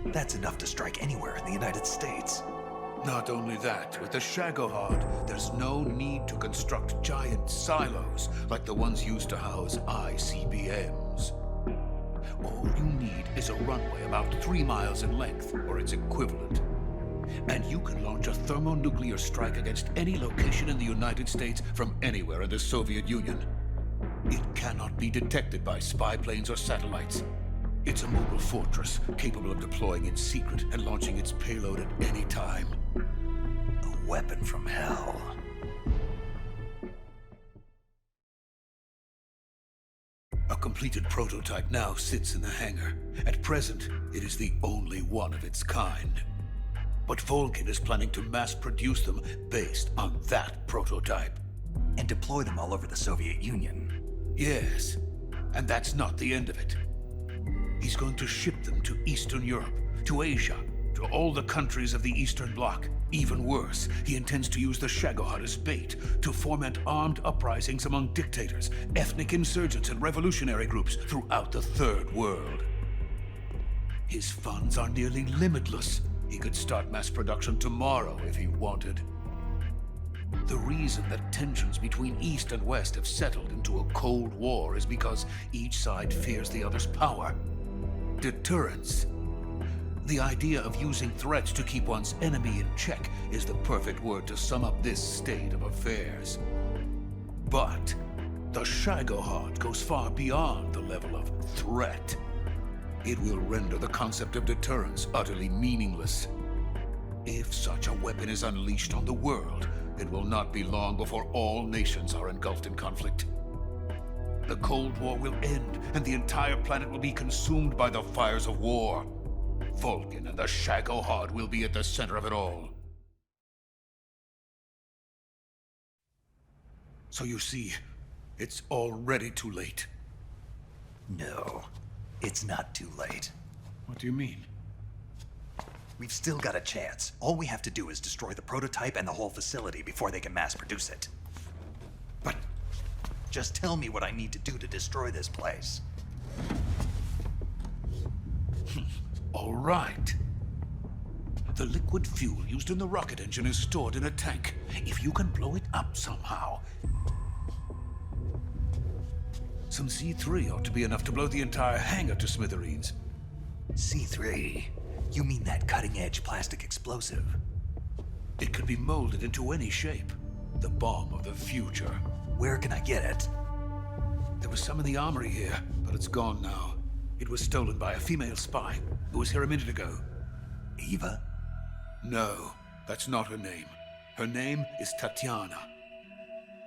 That's enough to strike anywhere in the United States. Not only that, with the Shagohod, there's no need to construct giant silos like the ones used to house ICBMs. All you need is a runway about 3 miles in length, or its equivalent. And you can launch a thermonuclear strike against any location in the United States from anywhere in the Soviet Union. It cannot be detected by spy planes or satellites. It's a mobile fortress, capable of deploying in secret and launching its payload at any time. A weapon from hell. A completed prototype now sits in the hangar. At present, it is the only one of its kind. But Volgin is planning to mass-produce them based on that prototype. And deploy them all over the Soviet Union. Yes, and that's not the end of it. He's going to ship them to Eastern Europe, to Asia, to all the countries of the Eastern Bloc. Even worse, he intends to use the Shagohod as bait to foment armed uprisings among dictators, ethnic insurgents, and revolutionary groups throughout the Third World. His funds are nearly limitless, He could start mass production tomorrow if he wanted. The reason that tensions between East and West have settled into a Cold War is because each side fears the other's power. Deterrence. The idea of using threats to keep one's enemy in check is the perfect word to sum up this state of affairs. But the Shagohod goes far beyond the level of threat. It will render the concept of deterrence utterly meaningless. If such a weapon is unleashed on the world, it will not be long before all nations are engulfed in conflict. The Cold War will end, and the entire planet will be consumed by the fires of war. Volgin and the Shagohod will be at the center of it all. So you see, it's already too late. No, it's not too late. What do you mean? We've still got a chance. All we have to do is destroy the prototype and the whole facility before they can mass produce it. But just tell me what I need to do to destroy this place. All right. The liquid fuel used in the rocket engine is stored in a tank. If you can blow it up somehow. Some C3 ought to be enough to blow the entire hangar to smithereens. C3? You mean that cutting-edge plastic explosive? It could be molded into any shape. The bomb of the future. Where can I get it? There was some in the armory here, but it's gone now. It was stolen by a female spy who was here a minute ago. Eva? No, that's not her name. Her name is Tatiana.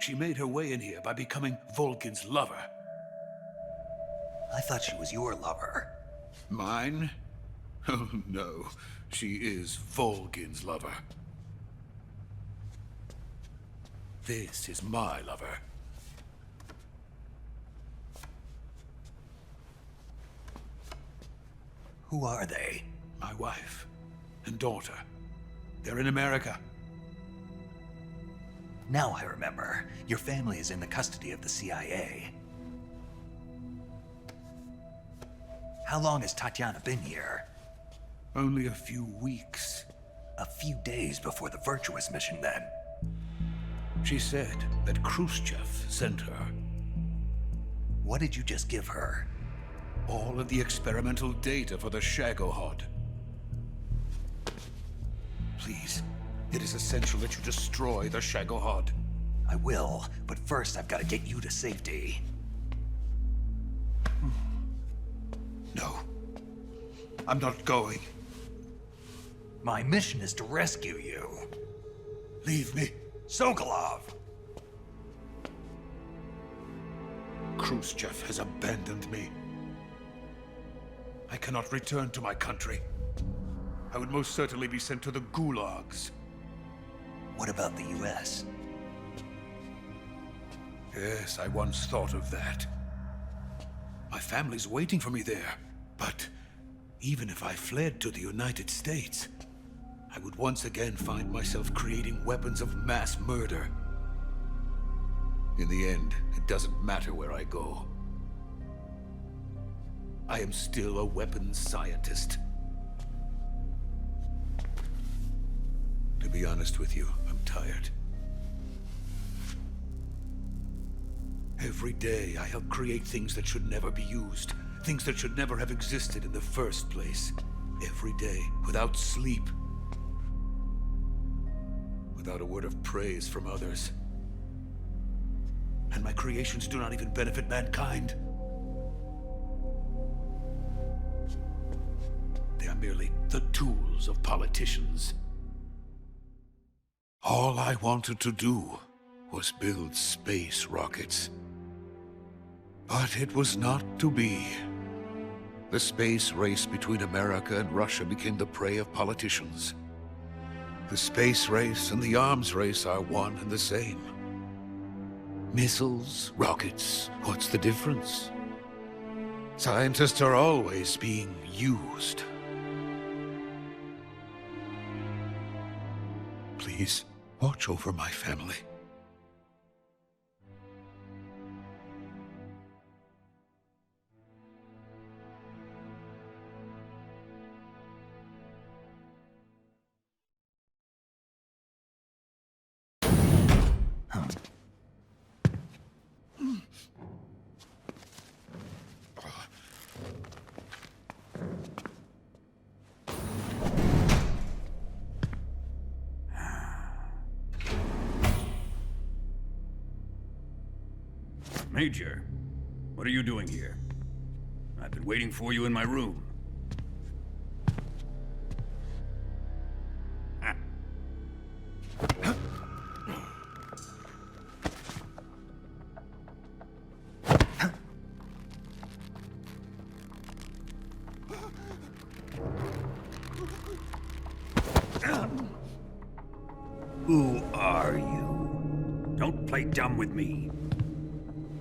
She made her way in here by becoming Volgin's lover. I thought she was your lover. Mine? Oh, no. She is Volgin's lover. This is my lover. Who are they? My wife and daughter. They're in America. Now I remember. Your family is in the custody of the CIA. How long has Tatiana been here? Only a few weeks. A few days before the Virtuous mission, then. She said that Khrushchev sent her. What did you just give her? All of the experimental data for the Shagohod. Please, it is essential that you destroy the Shagohod. I will, but first I've got to get you to safety. No. I'm not going. My mission is to rescue you. Leave me. Sokolov! Khrushchev has abandoned me. I cannot return to my country. I would most certainly be sent to the gulags. What about the US? Yes, I once thought of that. My family's waiting for me there. But even if I fled to the United States, I would once again find myself creating weapons of mass murder. In the end, it doesn't matter where I go. I am still a weapons scientist. To be honest with you, I'm tired. Every day, I help create things that should never be used. Things that should never have existed in the first place. Every day, without sleep. Without a word of praise from others. And my creations do not even benefit mankind. They are merely the tools of politicians. All I wanted to do was build space rockets. But it was not to be. The space race between America and Russia became the prey of politicians. The space race and the arms race are one and the same. Missiles, rockets, what's the difference? Scientists are always being used. Please, watch over my family. Major, what are you doing here? I've been waiting for you in my room. Who are you? Don't play dumb with me.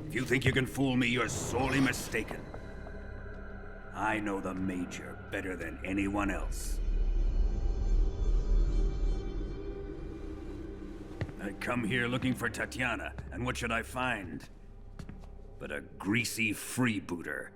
If you think you can fool me, you're sorely mistaken. I know the Major better than anyone else. I come here looking for Tatiana, and what should I find? But a greasy freebooter.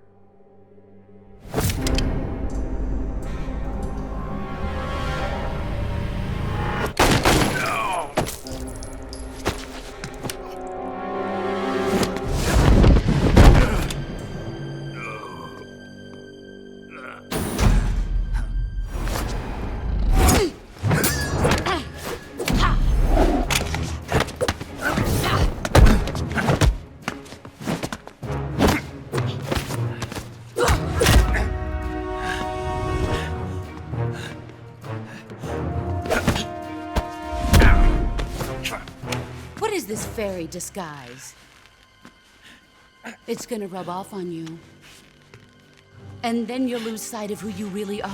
Fairy disguise. It's gonna rub off on you. And then you'll lose sight of who you really are.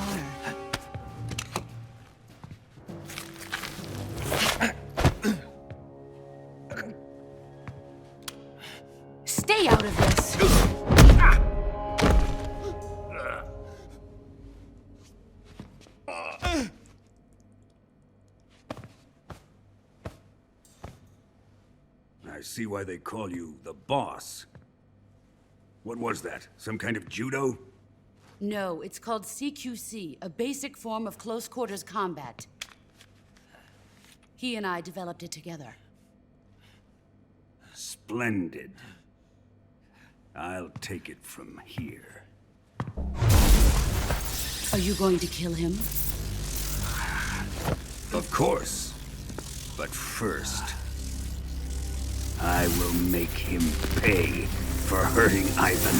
Stay out of this! I see why they call you the boss. What was that? Some kind of judo? No, it's called CQC, a basic form of close quarters combat. He and I developed it together. Splendid. I'll take it from here. Are you going to kill him? Of course. But first, I will make him pay for hurting Ivan.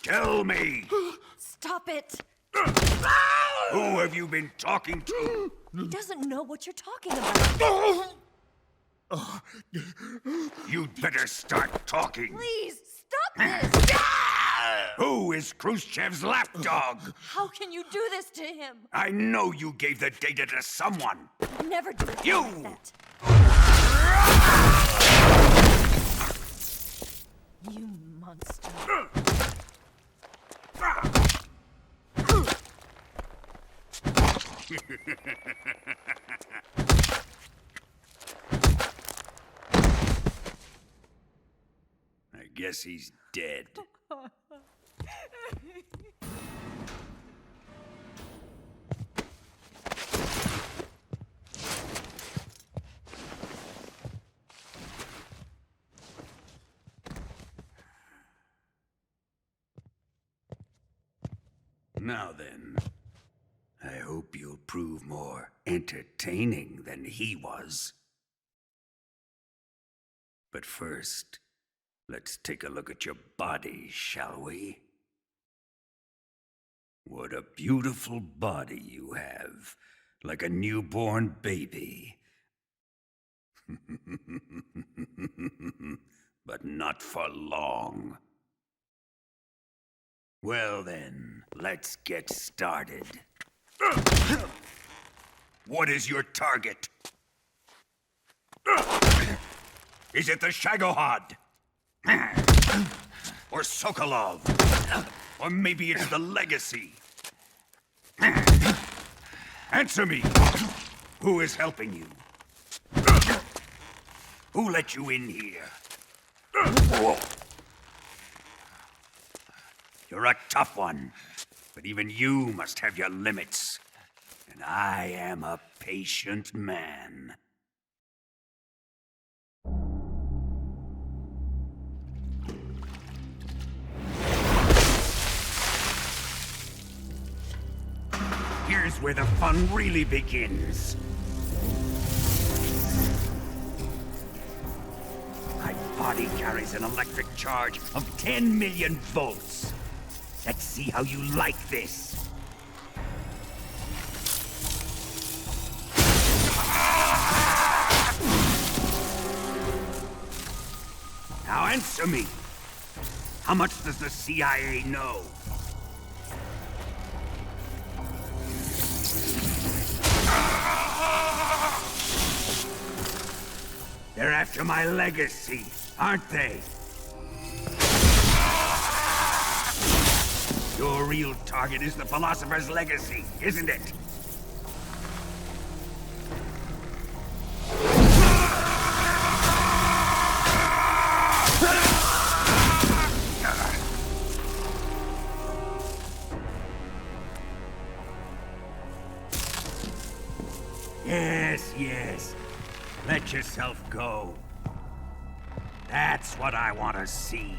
Tell me! Stop it! Who have you been talking to? He doesn't know what you're talking about. You'd better start talking. Please, stop this! Who is Khrushchev's lapdog? How can you do this to him? I know you gave the data to someone. Never do it You! like that. You monster. I guess he's dead. Now then, I hope you'll prove more entertaining than he was. But first, let's take a look at your body, shall we? What a beautiful body you have, like a newborn baby. But not for long. Well then, let's get started. What is your target? Is it the Shagohod? Or Sokolov? Or maybe it's the Legacy? Answer me! Who is helping you? Who let you in here? You're a tough one, but even you must have your limits. And I am a patient man. Here's where the fun really begins. My body carries an electric charge of 10 million volts. Let's see how you like this. Now answer me. How much does the CIA know? They're after my legacy, aren't they? Your real target is the Philosopher's Legacy, isn't it? Yes, yes. Let yourself go. That's what I want to see.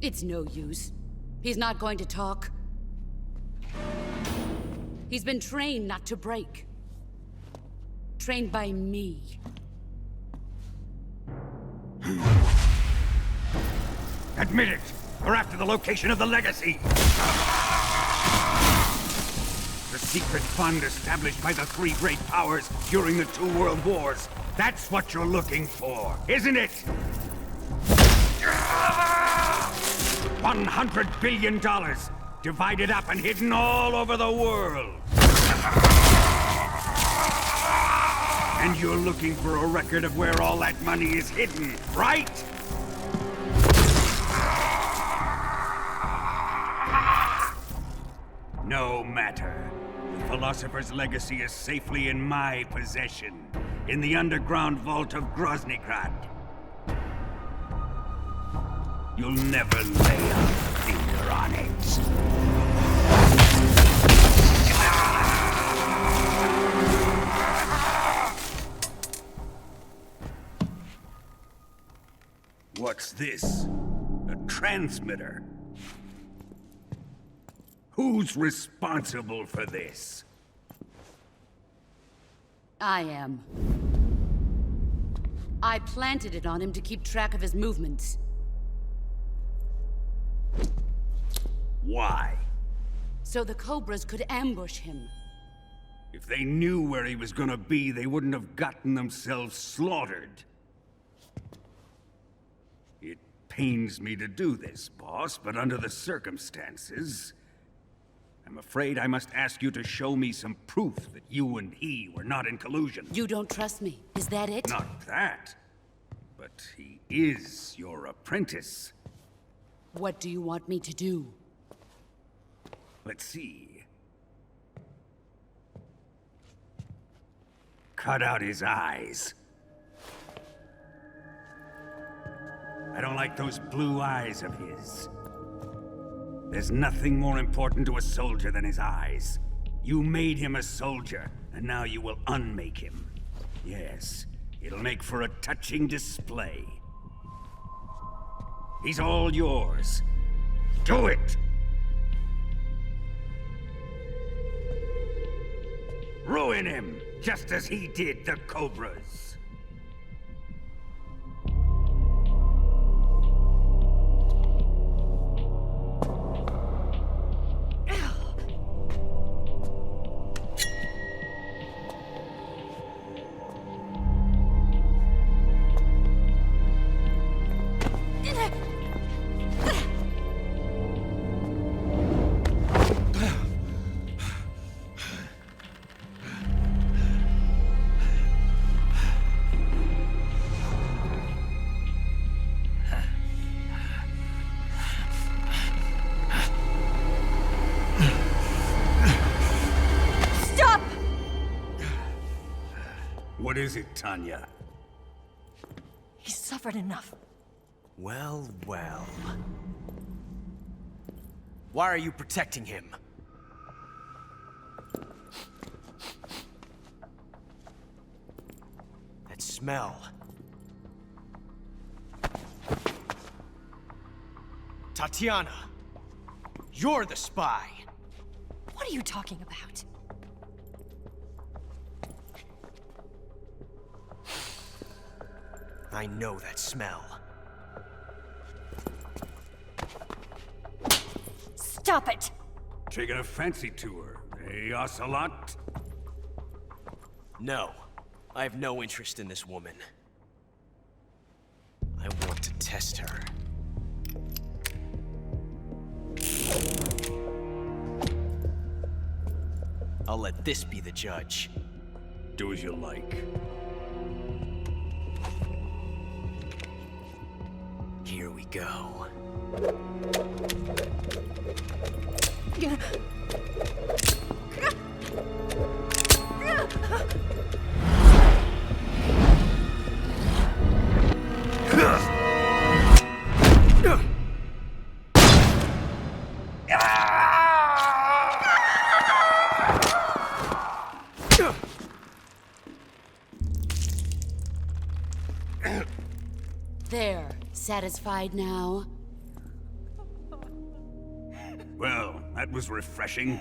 It's no use. He's not going to talk. He's been trained not to break. Trained by me. Admit it! We're after the location of the Legacy! The secret fund established by the three great powers during the 2 world wars. That's what you're looking for, isn't it? $100 billion, divided up and hidden all over the world. And you're looking for a record of where all that money is hidden, right? No matter. The Philosopher's Legacy is safely in my possession, in the underground vault of Groznyj. You'll never lay a finger on it. What's this? A transmitter? Who's responsible for this? I am. I planted it on him to keep track of his movements. Why? So the Cobras could ambush him. If they knew where he was gonna be, they wouldn't have gotten themselves slaughtered. It pains me to do this, boss, but under the circumstances, I'm afraid I must ask you to show me some proof that you and he were not in collusion. You don't trust me, is that it? Not that, but he is your apprentice. What do you want me to do? Let's see. Cut out his eyes. I don't like those blue eyes of his. There's nothing more important to a soldier than his eyes. You made him a soldier, and now you will unmake him. Yes, it'll make for a touching display. He's all yours. Do it! Ruin him, just as he did the Cobras. What is it, Tanya? He's suffered enough. Well, well. Why are you protecting him? That smell. Tatiana! You're the spy! What are you talking about? I know that smell. Stop it! Taking a fancy to her, eh, Ocelot? No. I have no interest in this woman. I want to test her. I'll let this be the judge. Do as you like. Here we go. There, satisfied now? Well, that was refreshing.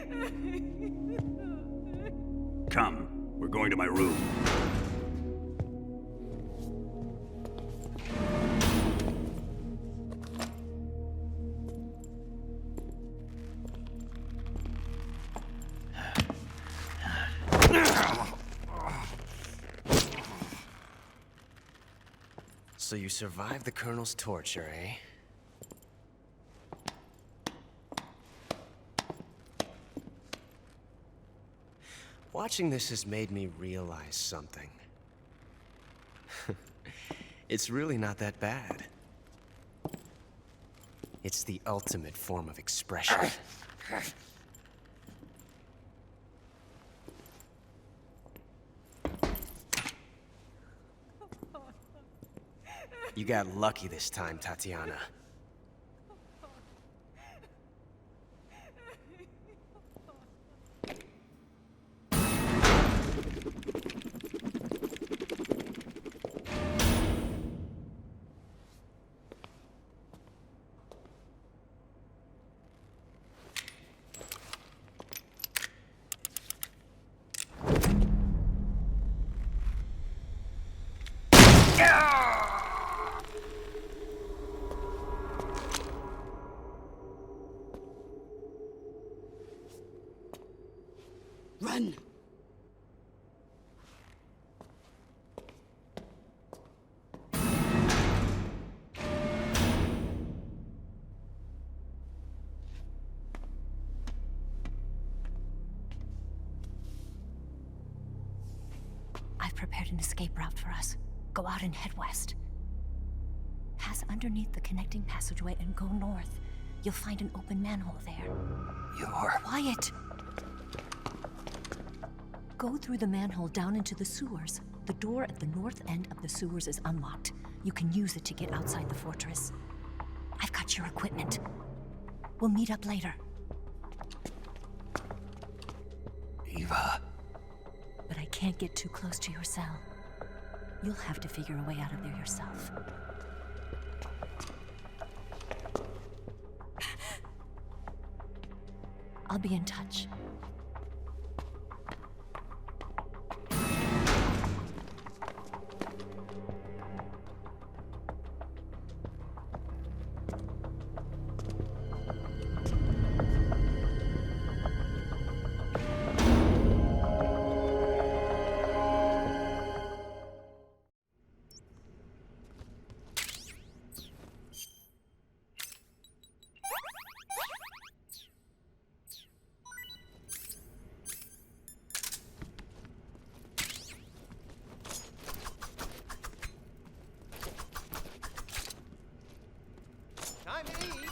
Come, we're going to my room. So you survived the Colonel's torture, eh? Watching this has made me realize something. It's really not that bad. It's the ultimate form of expression. You got lucky this time, Tatiana. Run! an escape route for us. Go out and head west. Pass underneath the connecting passageway and go north. You'll find an open manhole there. You're... Quiet! Go through the manhole down into the sewers. The door at the north end of the sewers is unlocked. You can use it to get outside the fortress. I've got your equipment. We'll meet up later. Eva... But I can't get too close to your cell. You'll have to figure a way out of there yourself. I'll be in touch. Time to eat.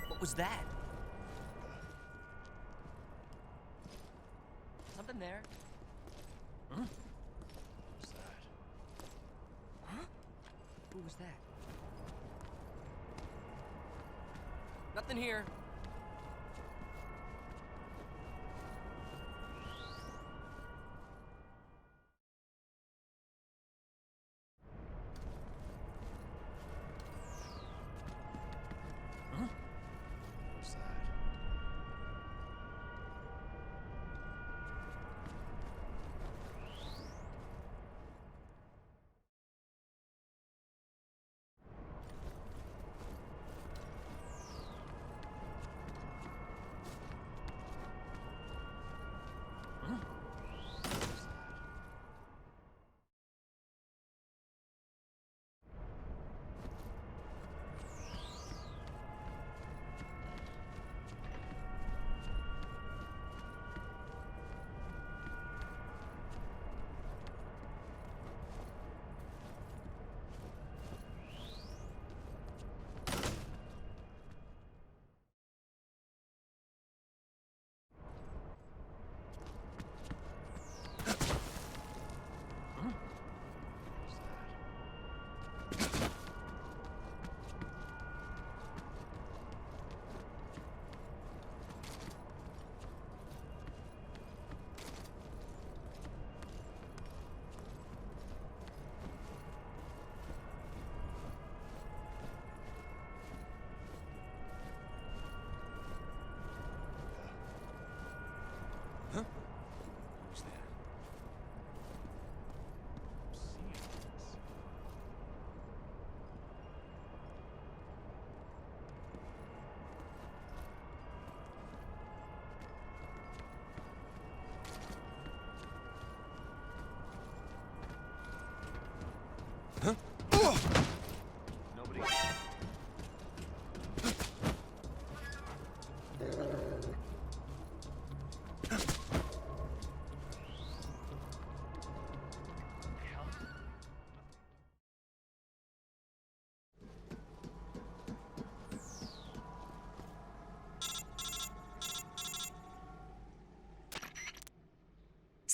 What was that? Something there. Huh? What's that? Huh? Who was that? Nothing here.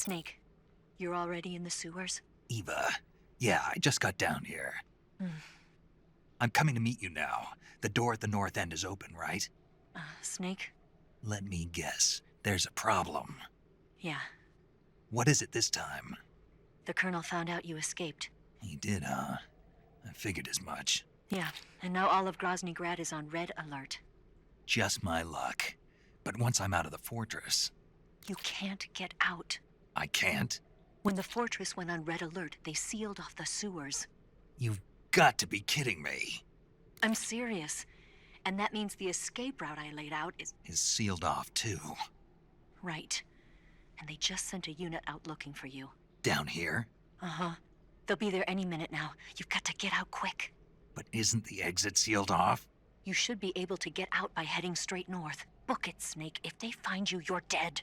Snake, you're already in the sewers? Eva, yeah, I just got down here. I'm coming to meet you now. The door at the north end is open, right? Snake? Let me guess. There's a problem. Yeah. What is it this time? The Colonel found out you escaped. He did, huh? I figured as much. Yeah, and now all of Groznyj Grad is on red alert. Just my luck. But once I'm out of the fortress... You can't get out. I can't? When the fortress went on red alert, they sealed off the sewers. You've got to be kidding me. I'm serious. And that means the escape route I laid out is sealed off, too. Right. And they just sent a unit out looking for you. Down here? Uh-huh. They'll be there any minute now. You've got to get out quick. But isn't the exit sealed off? You should be able to get out by heading straight north. Book it, Snake. If they find you, you're dead.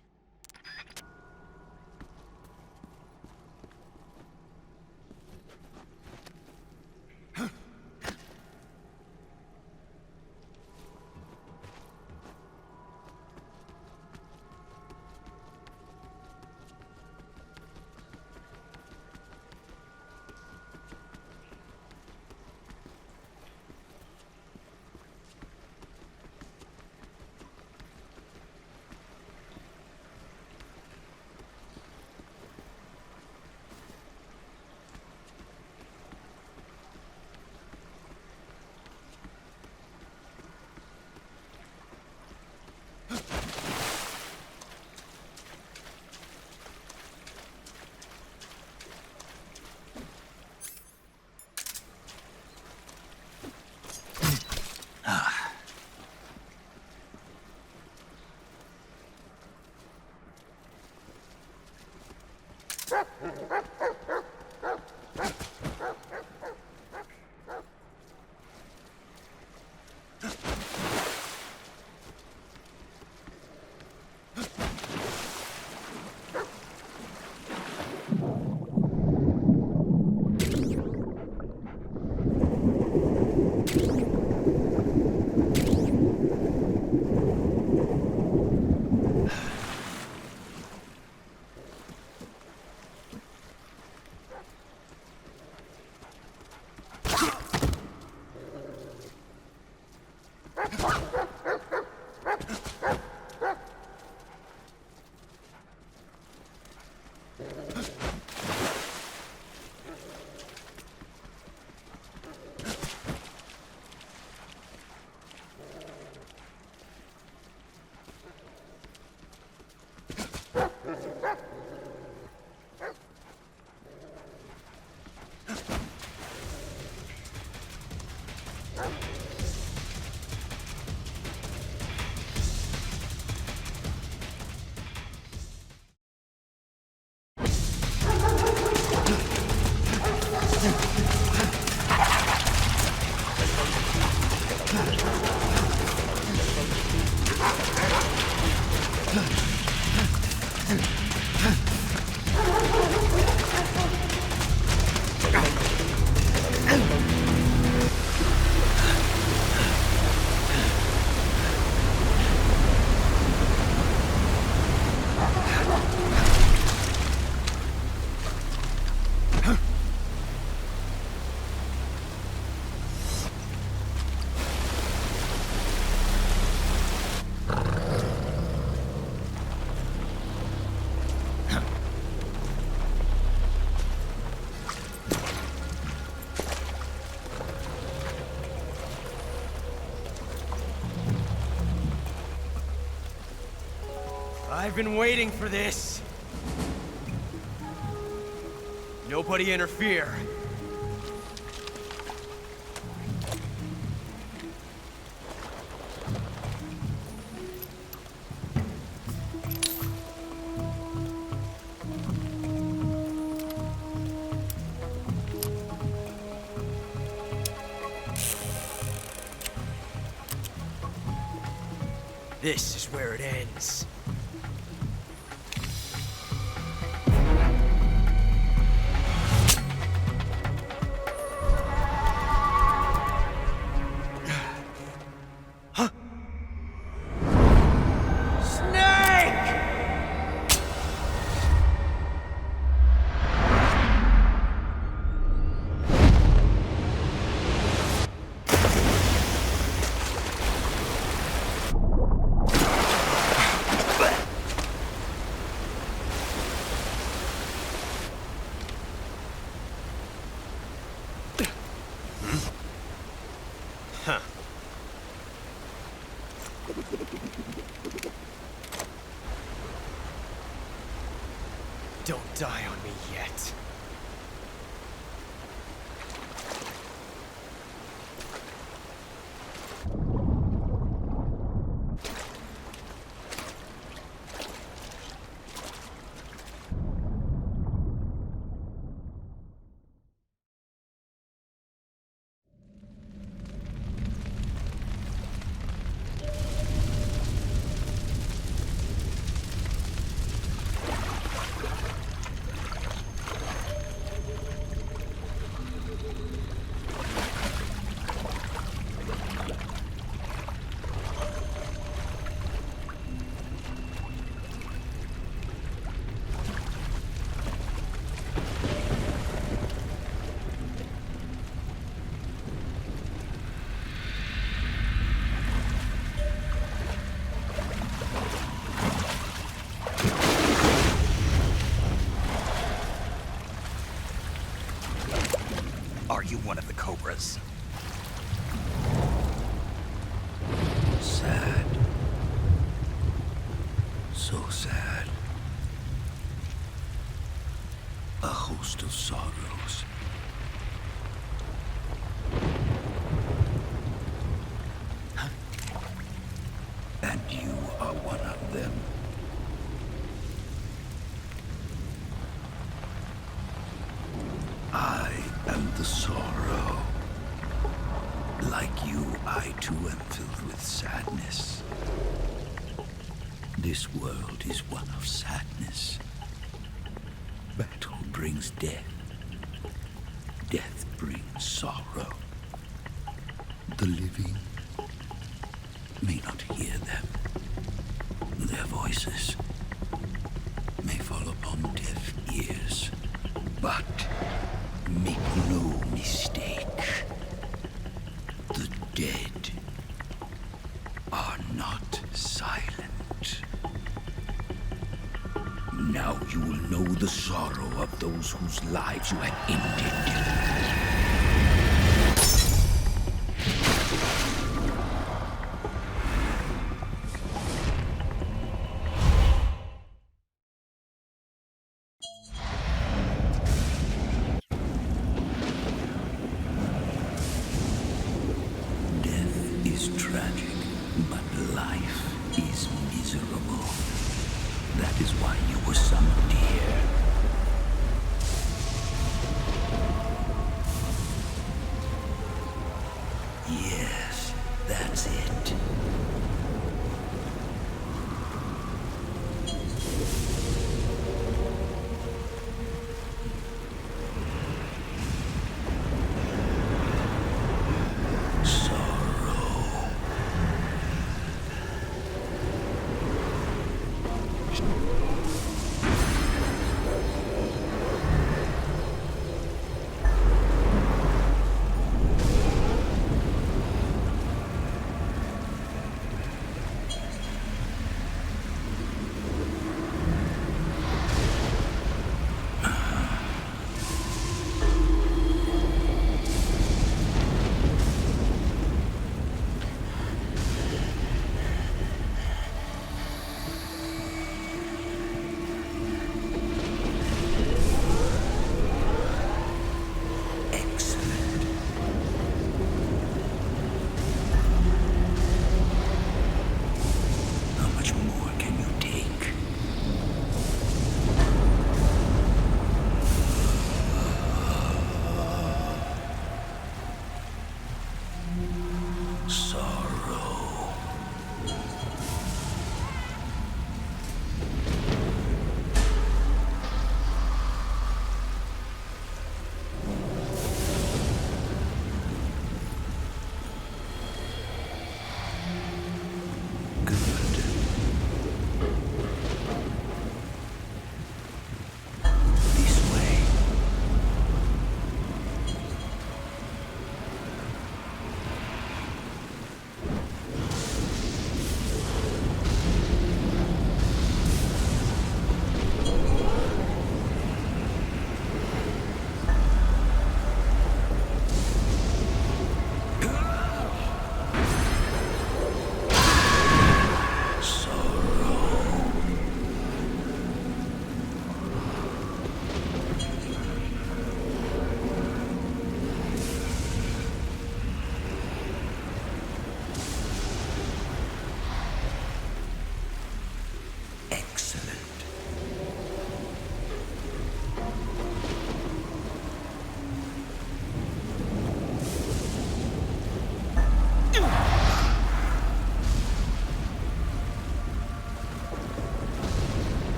I've been waiting for this. Nobody interfere. This is where it ends. Huh. Don't die on me yet. Are you one of the Cobras? Sad. So sad. A host of sorrows. And you are one of them. I am the sorrow. Like you, I too am filled with sadness. This world is one of sadness. Battle brings death. Death brings sorrow. The living may not hear them. Their voices may fall upon deaf ears. But make no mistake, the dead are not silent. Now you will know the sorrow of those whose lives you have ended.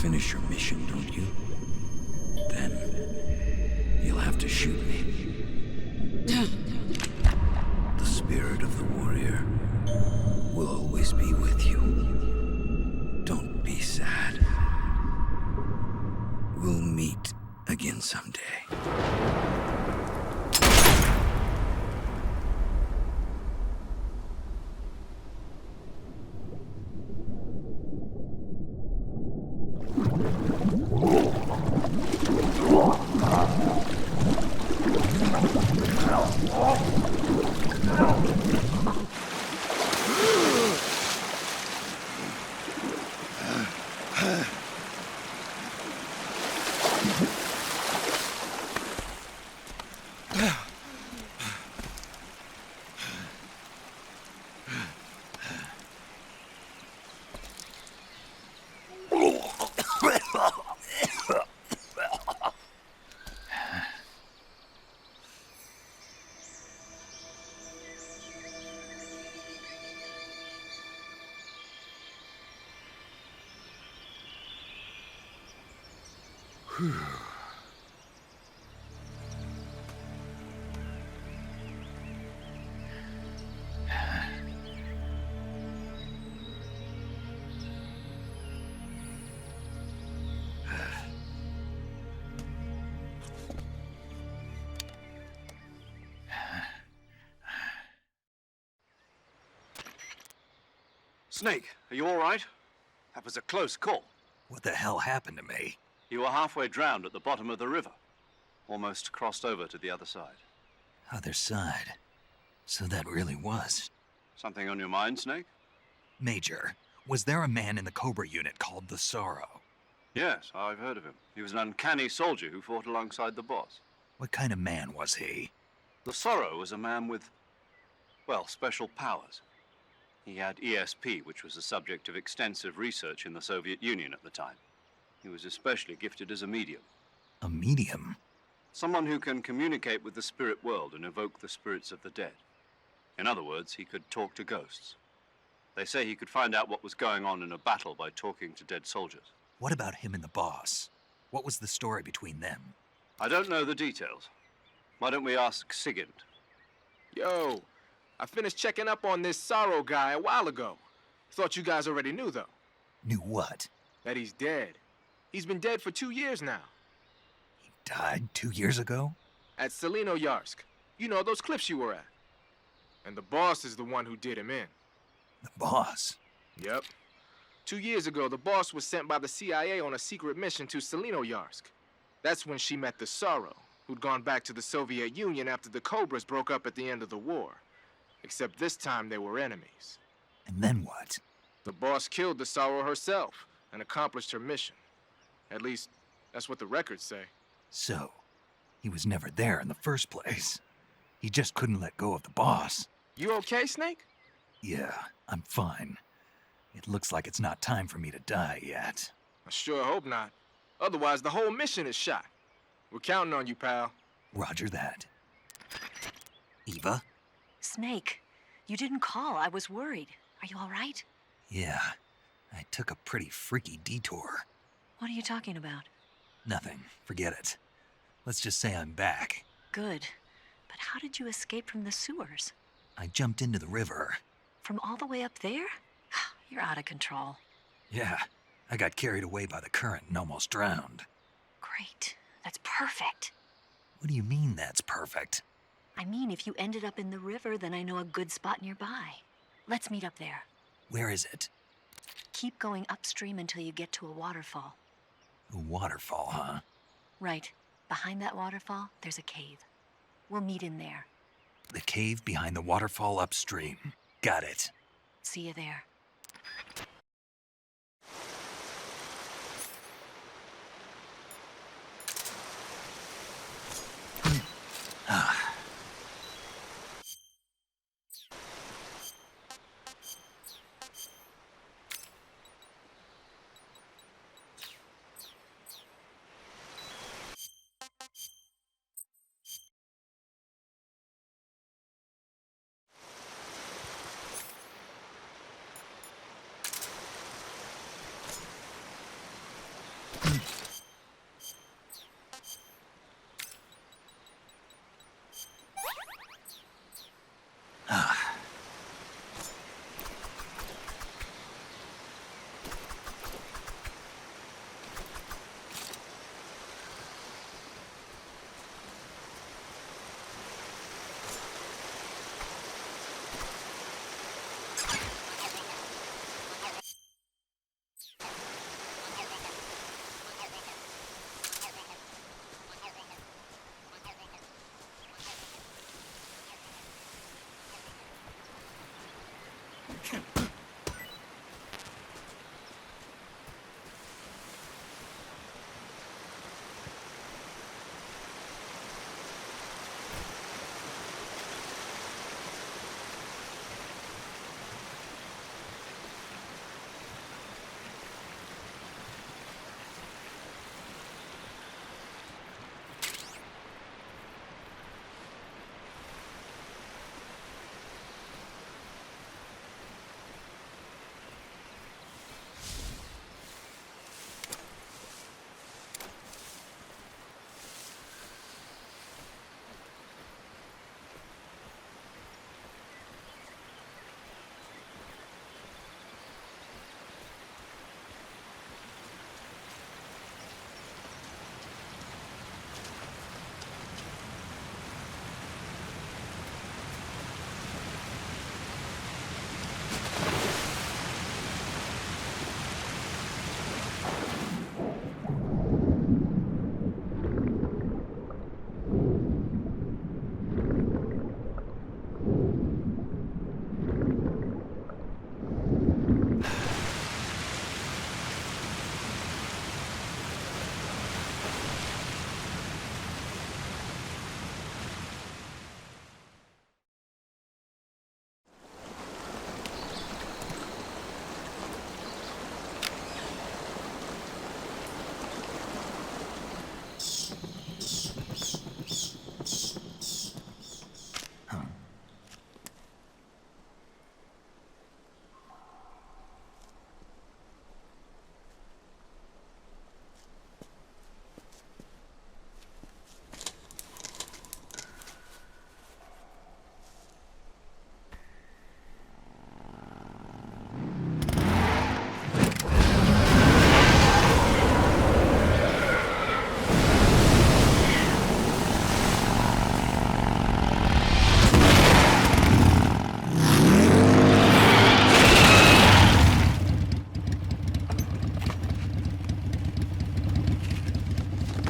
finish your mission, don't you? Then you'll have to shoot me. The spirit of the warrior will always be with you. Don't be sad. We'll meet again someday. Snake, are you all right? That was a close call. What the hell happened to me? You were halfway drowned at the bottom of the river. Almost crossed over to the other side. Other side. So that really was. Something on your mind, Snake? Major, was there a man in the Cobra unit called the Sorrow? Yes, I've heard of him. He was an uncanny soldier who fought alongside the boss. What kind of man was he? The Sorrow was a man with, well, special powers. He had ESP, which was the subject of extensive research in the Soviet Union at the time. He was especially gifted as a medium. A medium? Someone who can communicate with the spirit world and evoke the spirits of the dead. In other words, he could talk to ghosts. They say he could find out what was going on in a battle by talking to dead soldiers. What about him and the boss? What was the story between them? I don't know the details. Why don't we ask Sigint? Yo, I finished checking up on this Sorrow guy a while ago. Thought you guys already knew, though. Knew what? That he's dead. He's been dead for 2 years now. He died 2 years ago? At Selino-Yarsk. You know, those cliffs you were at. And the boss is the one who did him in. The boss? Yep. 2 years ago, the boss was sent by the CIA on a secret mission to Selino-Yarsk. That's when she met the Sorrow, who'd gone back to the Soviet Union after the Cobras broke up at the end of the war. Except this time they were enemies. And then what? The boss killed the Sorrow herself and accomplished her mission. At least, that's what the records say. So, he was never there in the first place. He just couldn't let go of the boss. You okay, Snake? Yeah, I'm fine. It looks like it's not time for me to die yet. I sure hope not. Otherwise, the whole mission is shot. We're counting on you, pal. Roger that. Eva? Snake, you didn't call. I was worried. Are you all right? Yeah, I took a pretty freaky detour. What are you talking about? Nothing. Forget it. Let's just say I'm back. Good. But how did you escape from the sewers? I jumped into the river. From all the way up there? You're out of control. Yeah, I got carried away by the current and almost drowned. Great. That's perfect. What do you mean that's perfect? I mean, if you ended up in the river, then I know a good spot nearby. Let's meet up there. Where is it? Keep going upstream until you get to a waterfall. A waterfall, huh? Right. Behind that waterfall, there's a cave. We'll meet in there. The cave behind the waterfall upstream. Got it. See you there.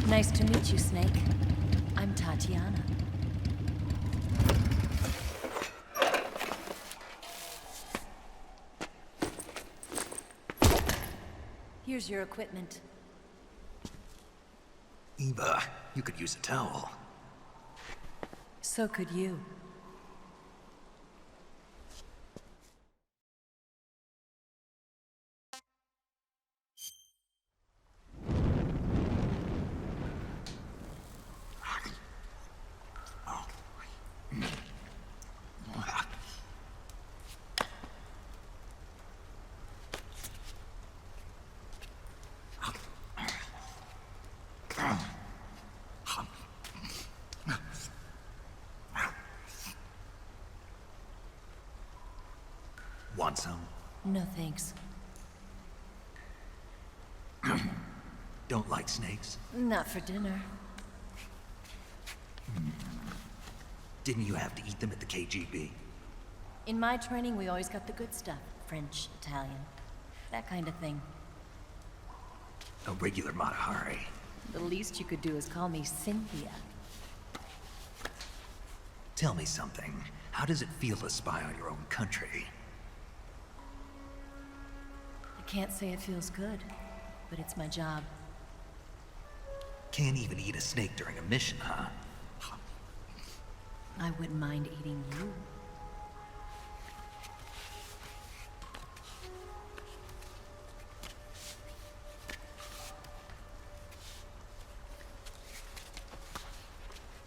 Nice to meet you, Snake. I'm Tatiana. Here's your equipment. Eva, you could use a towel. So could you. Want some? No thanks. Don't like snakes? Not for dinner. Didn't you have to eat them at the KGB? In my training, we always got the good stuff. French, Italian, that kind of thing. A regular Matahari. The least you could do is call me Cynthia. Tell me something. How does it feel to spy on your own country? I can't say it feels good, but it's my job. Can't even eat a snake during a mission, huh? I wouldn't mind eating you.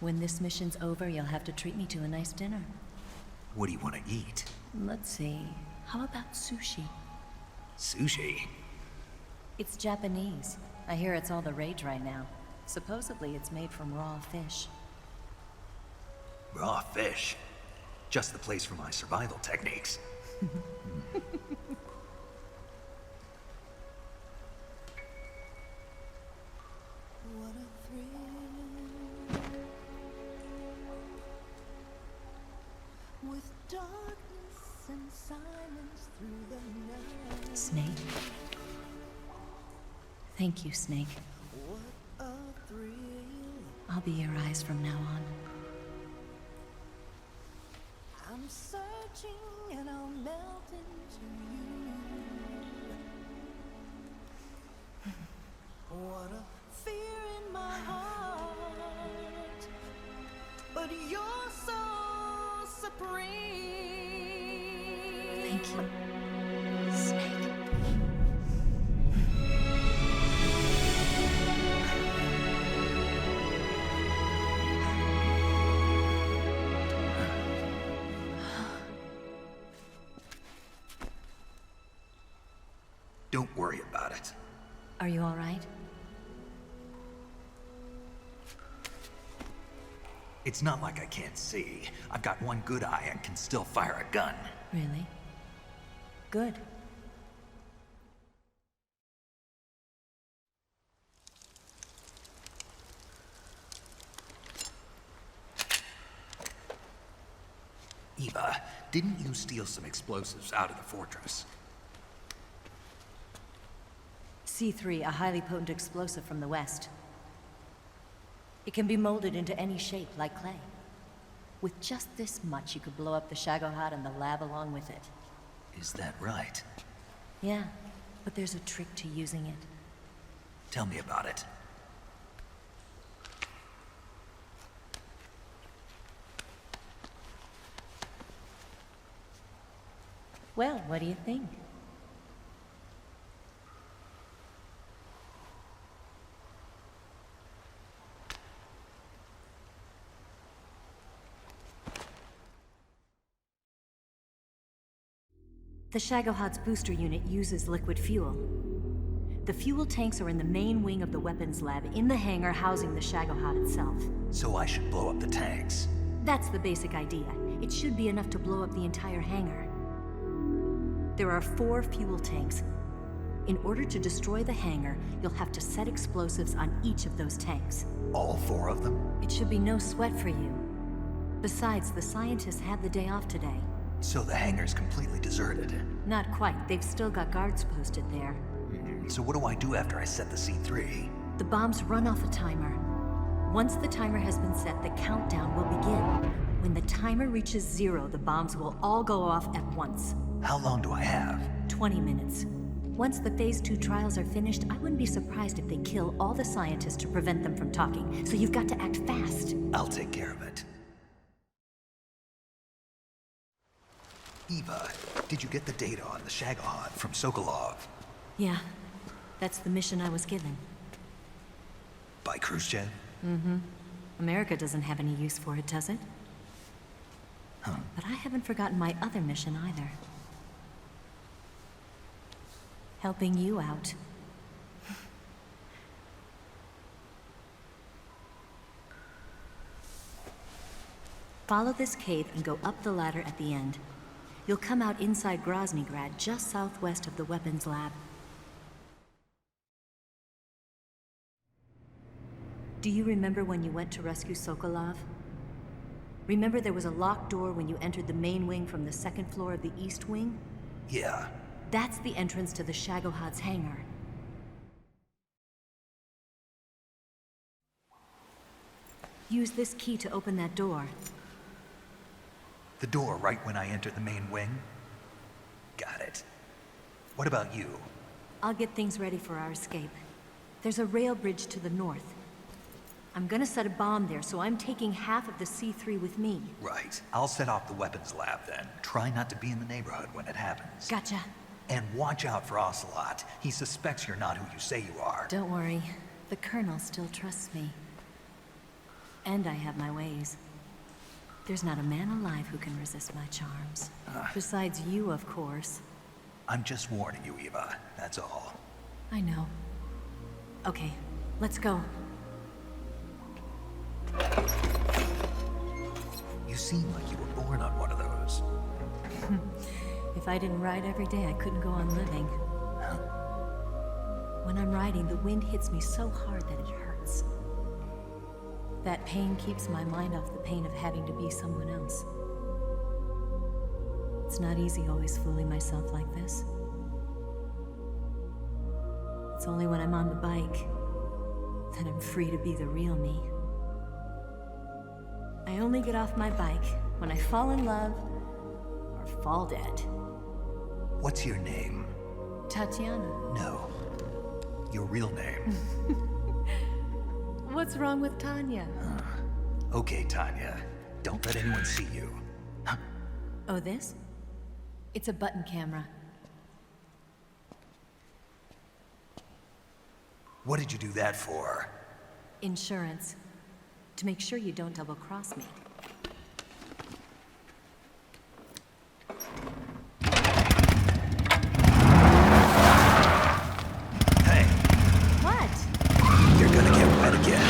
When this mission's over, you'll have to treat me to a nice dinner. What do you want to eat? Let's see. How about sushi? Sushi? It's Japanese. I hear it's all the rage right now. Supposedly, it's made from raw fish. Raw fish? Just the place for my survival techniques. What a thrill. With darkness and silence through the night. Snake. Thank you, Snake. What a thrill. I'll be your eyes from now on. I'm searching and I'll melt into you. What a fear in my heart, but you're so supreme. Thank you, Snake. Don't worry about it. Are you all right? It's not like I can't see. I've got one good eye and can still fire a gun. Really? Good. Eva, didn't you steal some explosives out of the fortress? C3, a highly potent explosive from the west. It can be molded into any shape, like clay. With just this much, you could blow up the Shagohod and the lab along with it. Is that right? Yeah, but there's a trick to using it. Tell me about it. Well, what do you think? The Shagohod's booster unit uses liquid fuel. The fuel tanks are in the main wing of the weapons lab in the hangar housing the Shagohod itself. So I should blow up the tanks. That's the basic idea. It should be enough to blow up the entire hangar. There are 4 fuel tanks. In order to destroy the hangar, you'll have to set explosives on each of those tanks. All 4 of them? It should be no sweat for you. Besides, the scientists had the day off today. So the hangar's completely deserted. Not quite. They've still got guards posted there. So what do I do after I set the C3? The bombs run off a timer. Once the timer has been set, the countdown will begin. When the timer reaches 0, the bombs will all go off at once. How long do I have? 20 minutes. Once the Phase 2 trials are finished, I wouldn't be surprised if they kill all the scientists to prevent them from talking, so you've got to act fast. I'll take care of it. Eva, did you get the data on the Shagohod from Sokolov? Yeah, that's the mission I was given. By Khrushchev? Mm-hmm. America doesn't have any use for it, does it? Huh. But I haven't forgotten my other mission either. Helping you out. Follow this cave and go up the ladder at the end. You'll come out inside Groznyj Grad, just southwest of the weapons lab. Do you remember when you went to rescue Sokolov? Remember there was a locked door when you entered the main wing from the second floor of the east wing? Yeah. That's the entrance to the Shagohod's hangar. Use this key to open that door. The door right when I enter the main wing? Got it. What about you? I'll get things ready for our escape. There's a rail bridge to the north. I'm gonna set a bomb there, so I'm taking half of the C3 with me. Right. I'll set off the weapons lab then. Try not to be in the neighborhood when it happens. Gotcha. And watch out for Ocelot. He suspects you're not who you say you are. Don't worry. The Colonel still trusts me. And I have my ways. There's not a man alive who can resist my charms. Besides you, of course. I'm just warning you, Eva. That's all. I know. Okay, let's go. You seem like you were born on one of those. If I didn't ride every day, I couldn't go on living. When I'm riding, the wind hits me so hard that it hurts. That pain keeps my mind off the pain of having to be someone else. It's not easy always fooling myself like this. It's only when I'm on the bike that I'm free to be the real me. I only get off my bike when I fall in love or fall dead. What's your name? Tatiana. No. Your real name. What's wrong with Tanya? Okay, Tanya. Don't let anyone see you. Oh, this? It's a button camera. What did you do that for? Insurance. To make sure you don't double-cross me. Hey. What? You're gonna get wet again.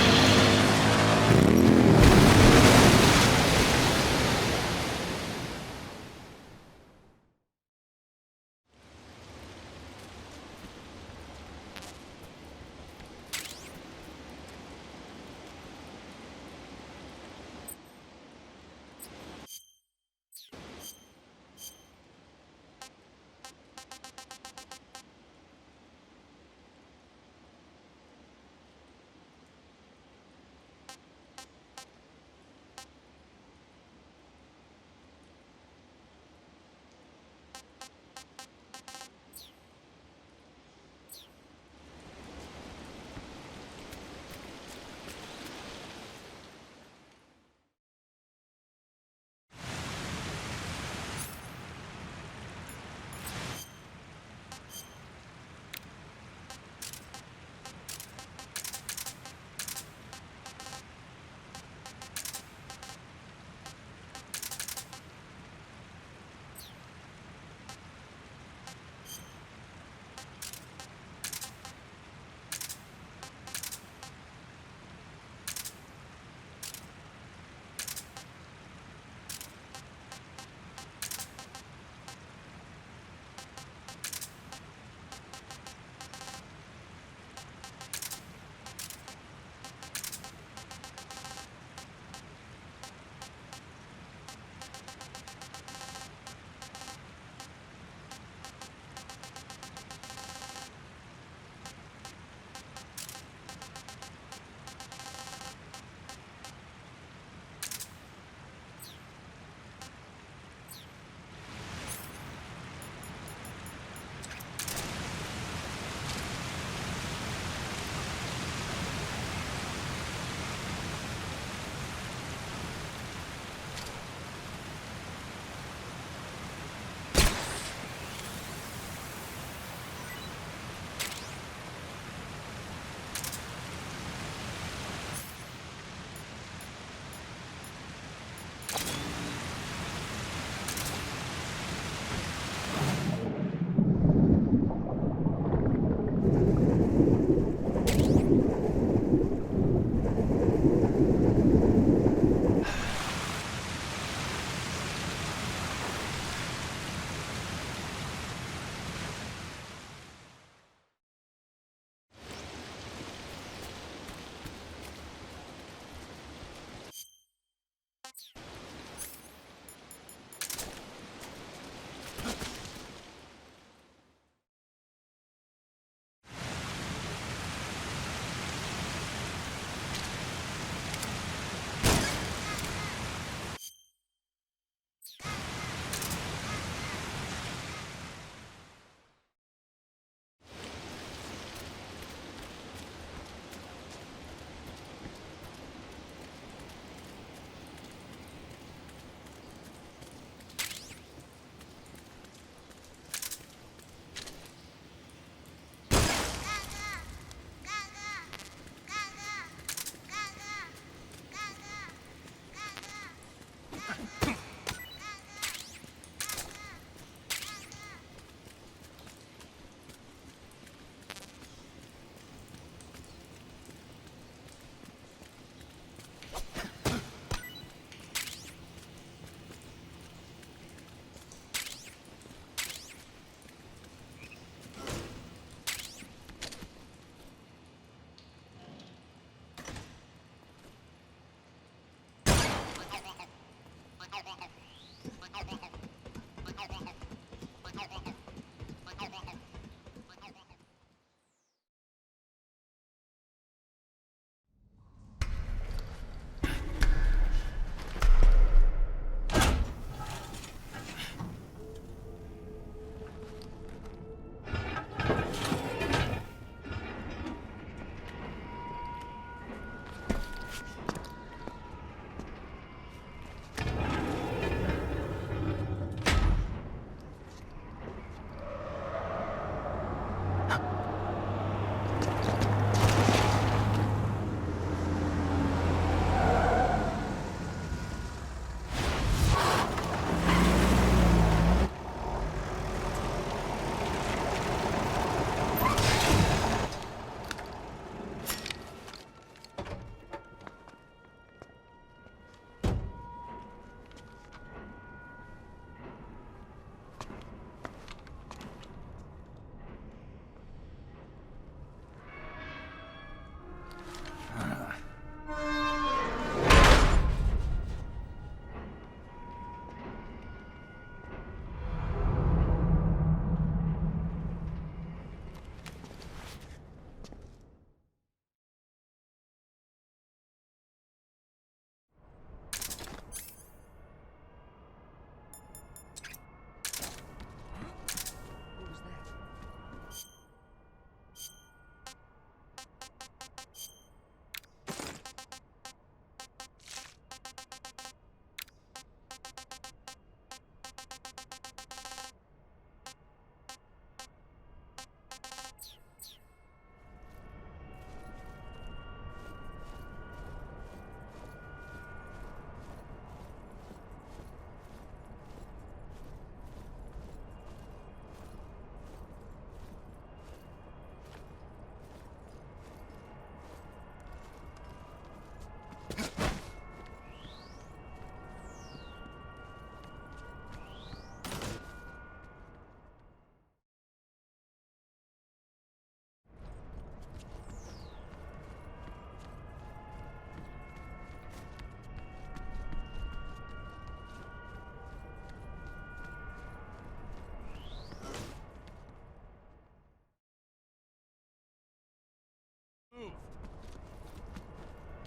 Move.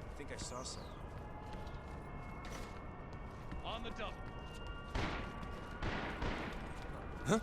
I think I saw something. On the double. Huh?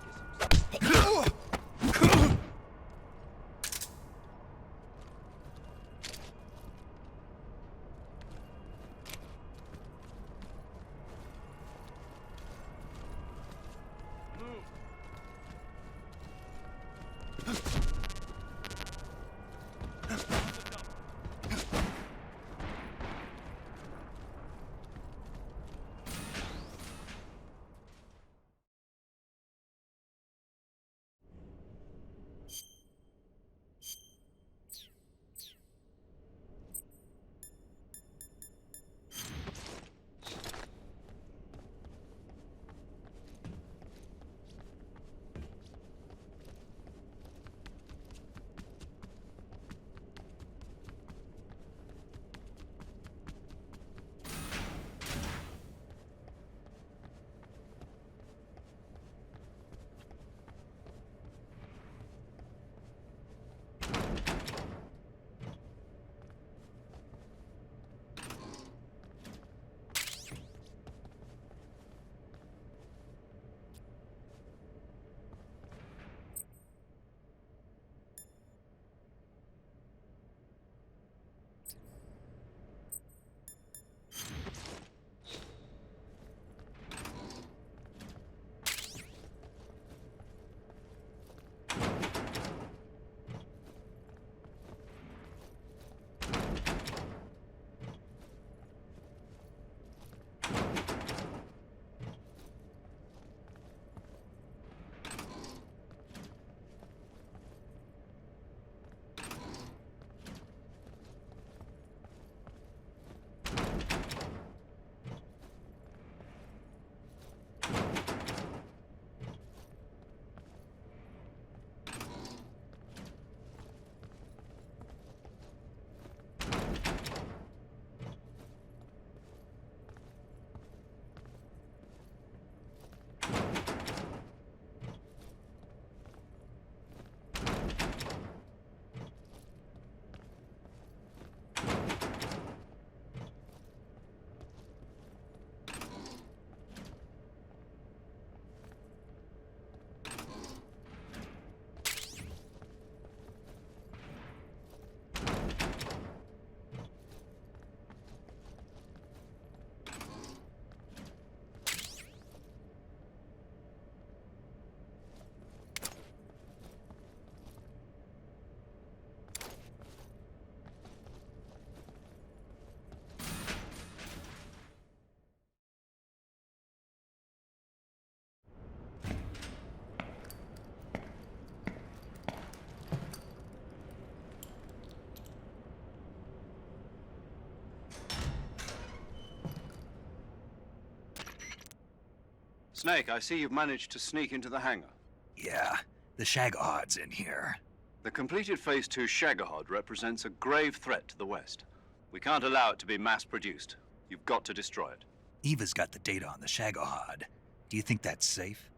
Snake, I see you've managed to sneak into the hangar. Yeah, the Shagohod's in here. The completed Phase 2 Shagohod represents a grave threat to the West. We can't allow it to be mass-produced. You've got to destroy it. Eva's got the data on the Shagohod. Do you think that's safe?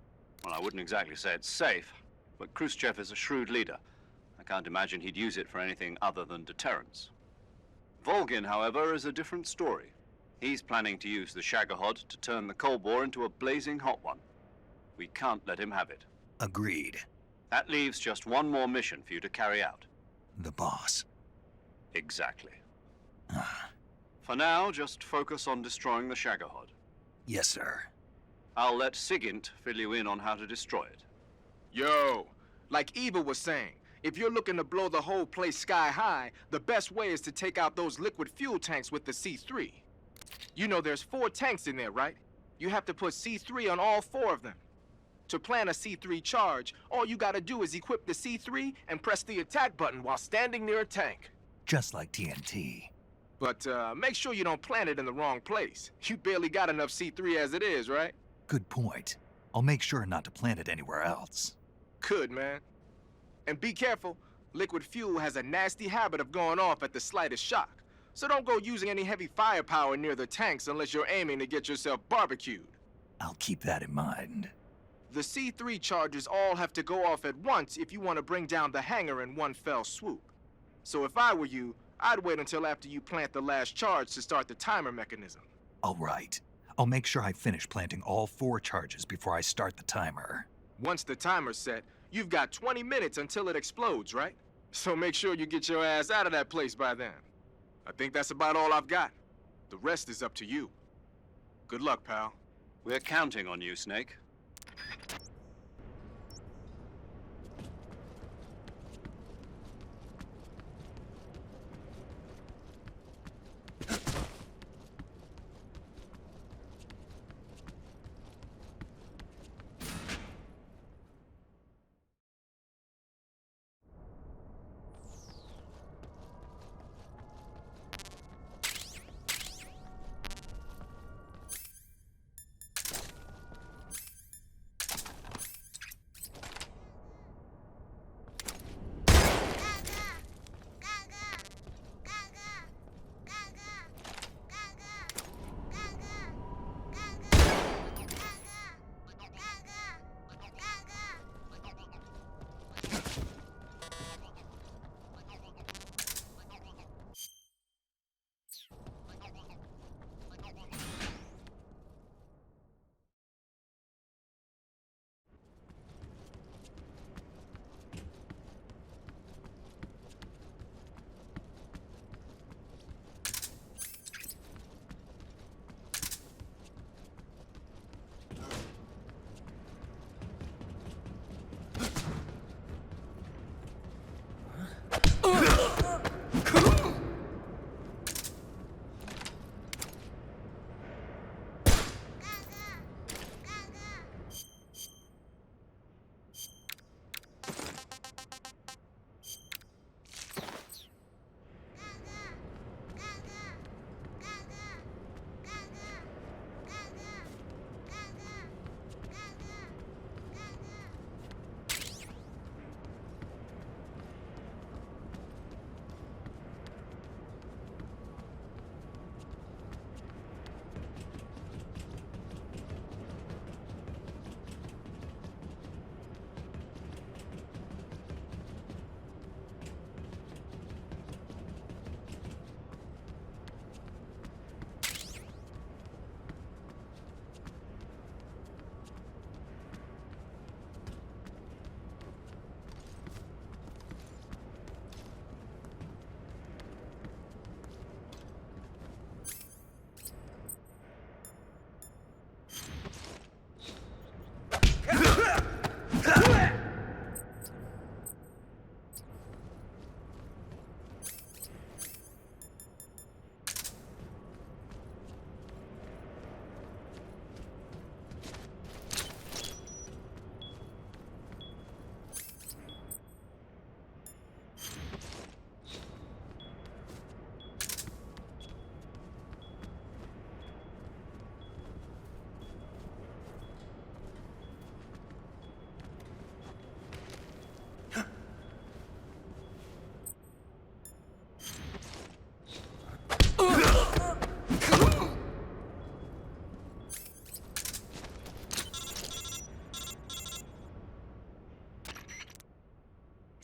Well, I wouldn't exactly say it's safe, but Khrushchev is a shrewd leader. I can't imagine he'd use it for anything other than deterrence. Volgin, however, is a different story. He's planning to use the Shagohod to turn the Cold War into a blazing hot one. We can't let him have it. Agreed. That leaves just one more mission for you to carry out. The boss. Exactly. For now, just focus on destroying the Shagohod. Yes, sir. I'll let Sigint fill you in on how to destroy it. Yo, like Eva was saying, if you're looking to blow the whole place sky high, the best way is to take out those liquid fuel tanks with the C3. You know there's 4 tanks in there, right? You have to put C3 on all 4 of them. To plan a C3 charge, all you gotta do is equip the C3 and press the attack button while standing near a tank. Just like TNT. But make sure you don't plant it in the wrong place. You barely got enough C3 as it is, right? Good point. I'll make sure not to plant it anywhere else. Good, man. And be careful. Liquid fuel has a nasty habit of going off at the slightest shock. So don't go using any heavy firepower near the tanks unless you're aiming to get yourself barbecued. I'll keep that in mind. The C3 charges all have to go off at once if you want to bring down the hangar in one fell swoop. So if I were you, I'd wait until after you plant the last charge to start the timer mechanism. All right. I'll make sure I finish planting all 4 charges before I start the timer. Once the timer's set, you've got 20 minutes until it explodes, right? So make sure you get your ass out of that place by then. I think that's about all I've got. The rest is up to you. Good luck, pal. We're counting on you, Snake.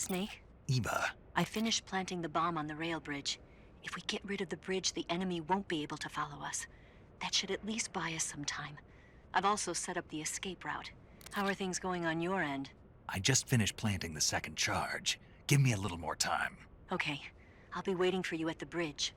Snake? Eva. I finished planting the bomb on the rail bridge. If we get rid of the bridge, the enemy won't be able to follow us. That should at least buy us some time. I've also set up the escape route. How are things going on your end? I just finished planting the 2nd charge. Give me a little more time. Okay. I'll be waiting for you at the bridge.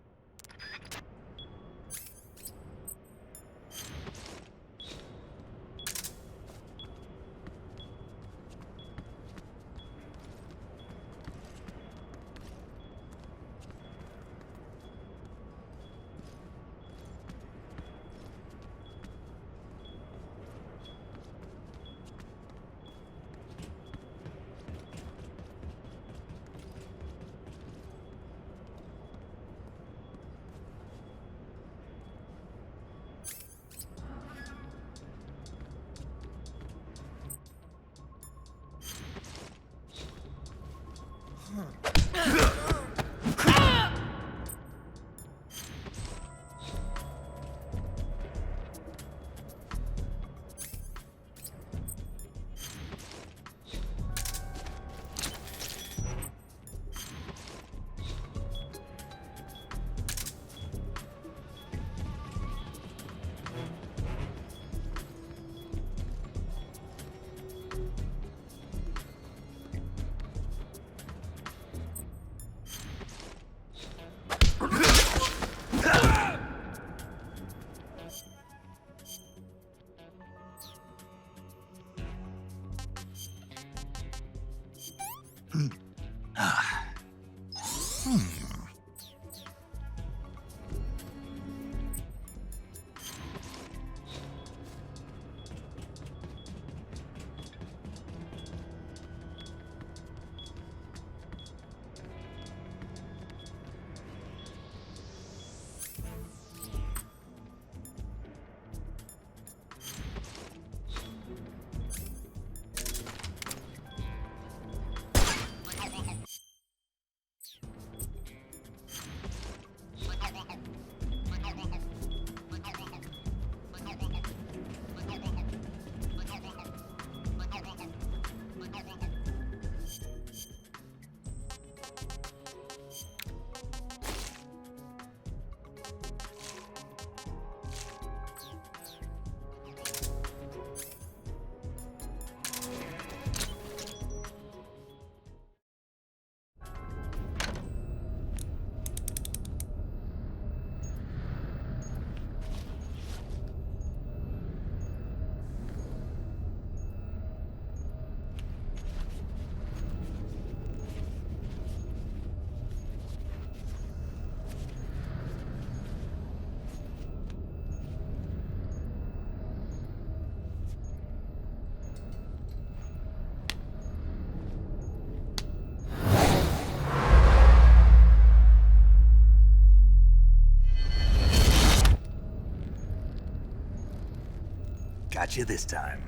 got you this time.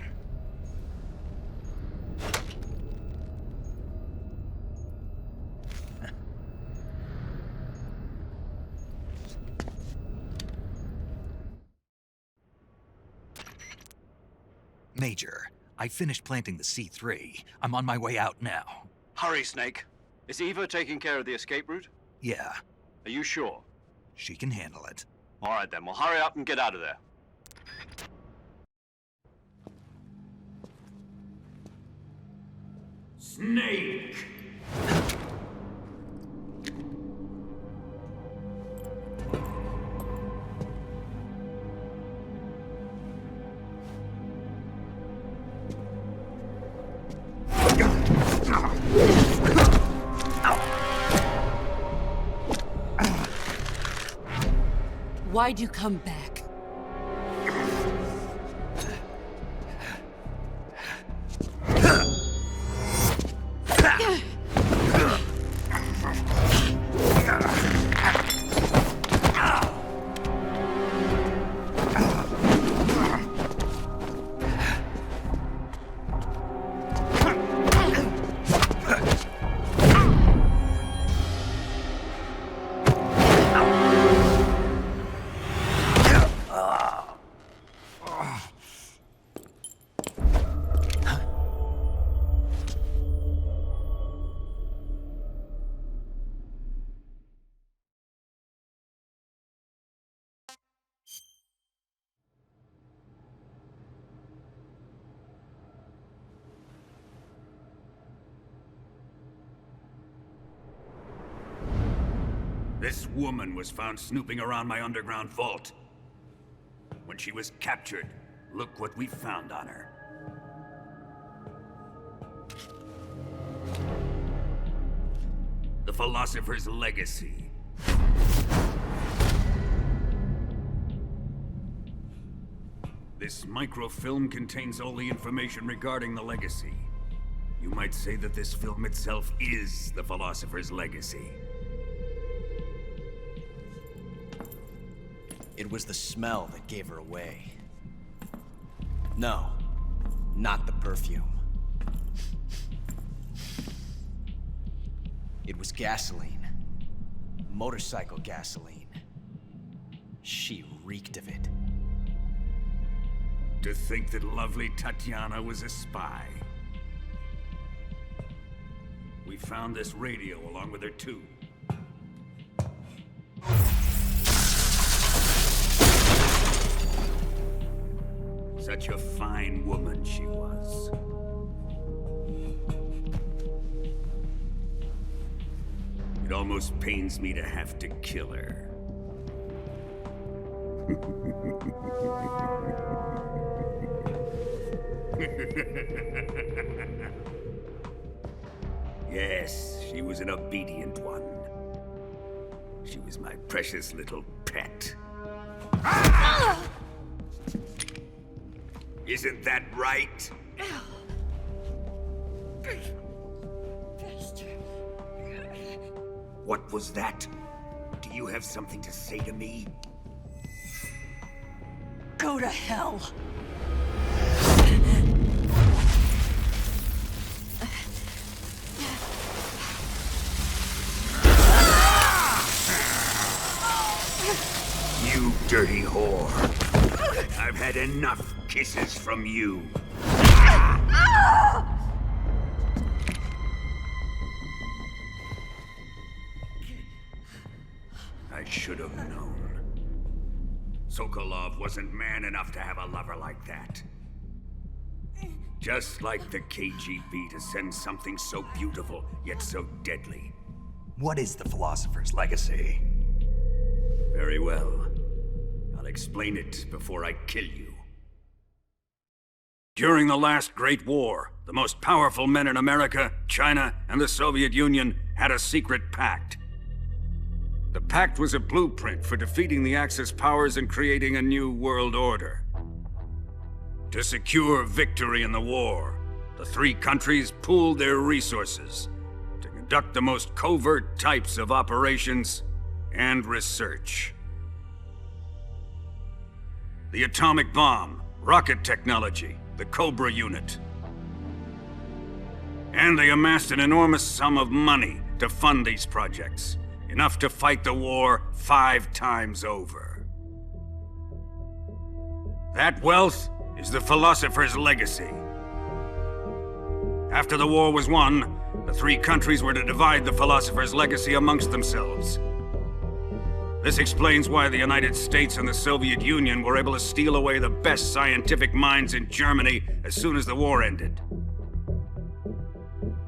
Major, I finished planting the C3. I'm on my way out now. Hurry, Snake. Is Eva taking care of the escape route? Yeah, Are you sure? she can handle it. All right then, well hurry up and get out of there. Snake! Why'd you come back? This woman was found snooping around my underground vault. When she was captured, look what we found on her. The Philosopher's Legacy. This microfilm contains all the information regarding the Legacy. You might say that this film itself is the Philosopher's Legacy. It was the smell that gave her away. No, not the perfume. It was gasoline. Motorcycle gasoline. She reeked of it. To think that lovely Tatiana was a spy. We found this radio along with her too. Such a fine woman she was. It almost pains me to have to kill her. Yes, she was an obedient one. She was my precious little pet. Isn't that right? What was that? Do you have something to say to me? Go to hell. You dirty whore. I've had enough kisses from you. I should have known. Sokolov wasn't man enough to have a lover like that. Just like the KGB to send something so beautiful, yet so deadly. What is the Philosopher's Legacy? Very well. I'll explain it before I kill you. During the last Great War, the most powerful men in America, China, and the Soviet Union had a secret pact. The pact was a blueprint for defeating the Axis powers and creating a new world order. To secure victory in the war, the three countries pooled their resources to conduct the most covert types of operations and research. The atomic bomb rocket technology, the Cobra unit. And they amassed an enormous sum of money to fund these projects, enough to fight the war 5 times over. That wealth is the Philosopher's legacy. After the war was won, the 3 countries were to divide the Philosopher's legacy amongst themselves. This explains why the United States and the Soviet Union were able to steal away the best scientific minds in Germany as soon as the war ended.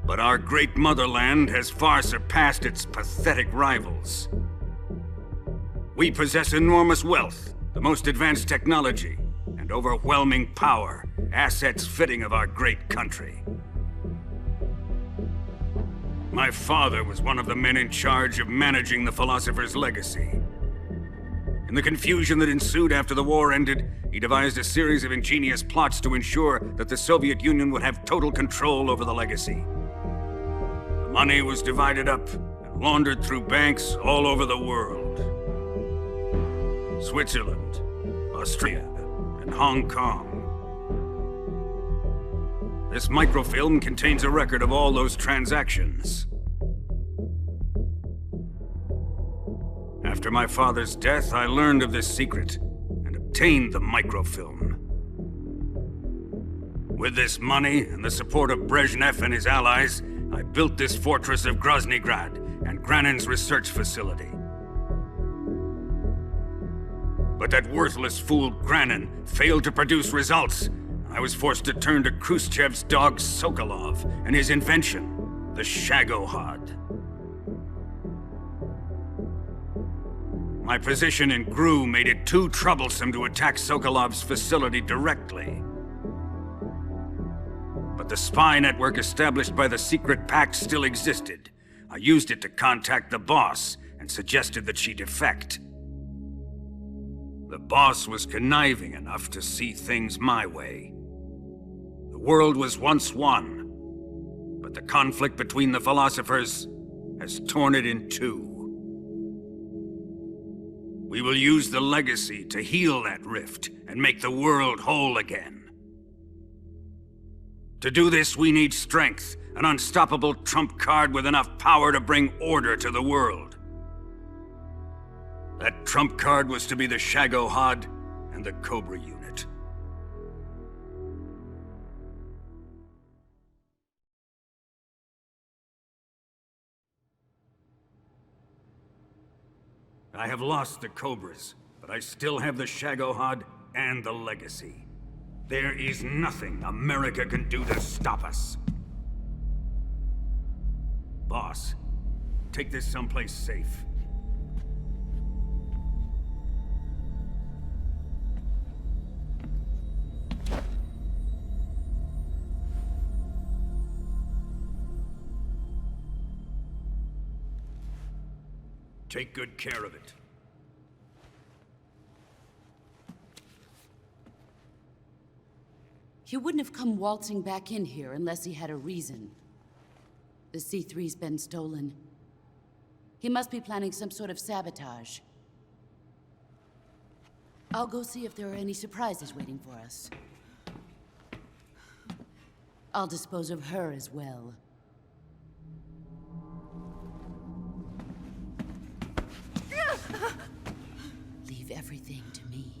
But our great motherland has far surpassed its pathetic rivals. We possess enormous wealth, the most advanced technology, and overwhelming power, assets fitting of our great country. My father was one of the men in charge of managing the Philosopher's legacy. In the confusion that ensued after the war ended, he devised a series of ingenious plots to ensure that the Soviet Union would have total control over the legacy. The money was divided up and laundered through banks all over the world. Switzerland, Austria, and Hong Kong. This microfilm contains a record of all those transactions. After my father's death, I learned of this secret and obtained the microfilm. With this money and the support of Brezhnev and his allies, I built this fortress of Groznyj and Granin's research facility. But that worthless fool Granin failed to produce results. I was forced to turn to Khrushchev's dog Sokolov and his invention, the Shagohod. My position in GRU made it too troublesome to attack Sokolov's facility directly. But the spy network established by the secret pact still existed. I used it to contact the boss and suggested that she defect. The boss was conniving enough to see things my way. The world was once one, but the conflict between the philosophers has torn it in two. We will use the legacy to heal that rift and make the world whole again. To do this, we need strength, an unstoppable trump card with enough power to bring order to the world. That trump card was to be the Shagohod and the Cobra unit. I have lost the Cobras, but I still have the Shagohod and the legacy. There is nothing America can do to stop us. Boss, take this someplace safe. Take good care of it. He wouldn't have come waltzing back in here unless he had a reason. The C3's been stolen. He must be planning some sort of sabotage. I'll go see if there are any surprises waiting for us. I'll dispose of her as well. Leave everything to me.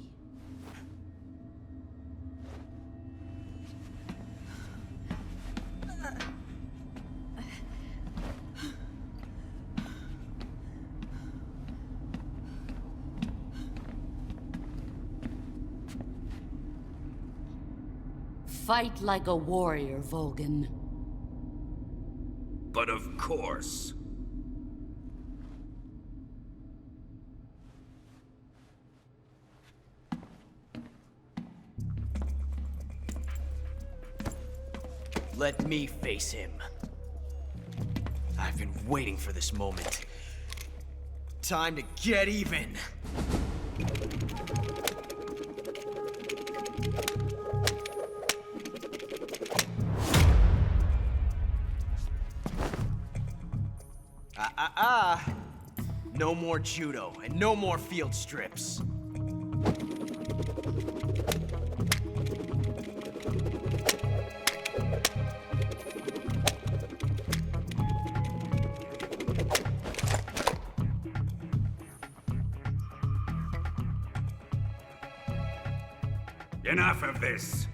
Fight like a warrior, Volgin. But of course. Let me face him. I've been waiting for this moment. Time to get even. No more judo, and no more field strips. Enough of this.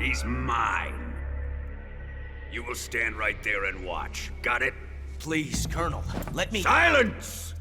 He's mine. You will stand right there and watch. Got it? Please, Colonel, let me— Silence!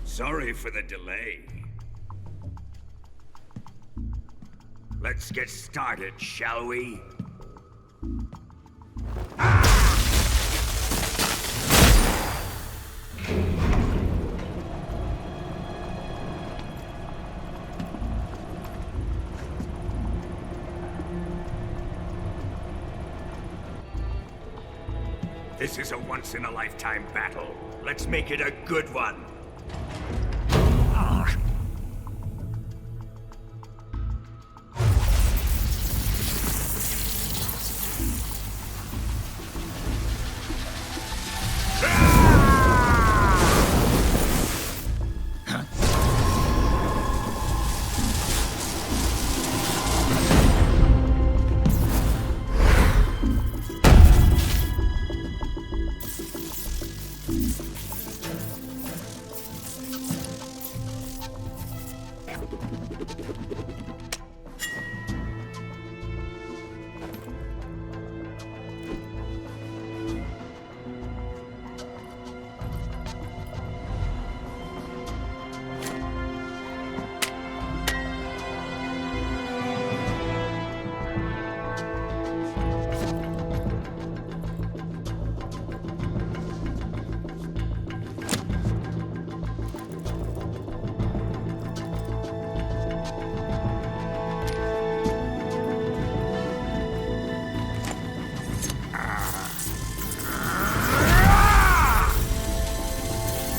Sorry for the delay. Let's get started, shall we? This is a once-in-a-lifetime battle. Let's make it a good one.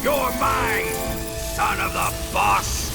You're mine, son of the boss!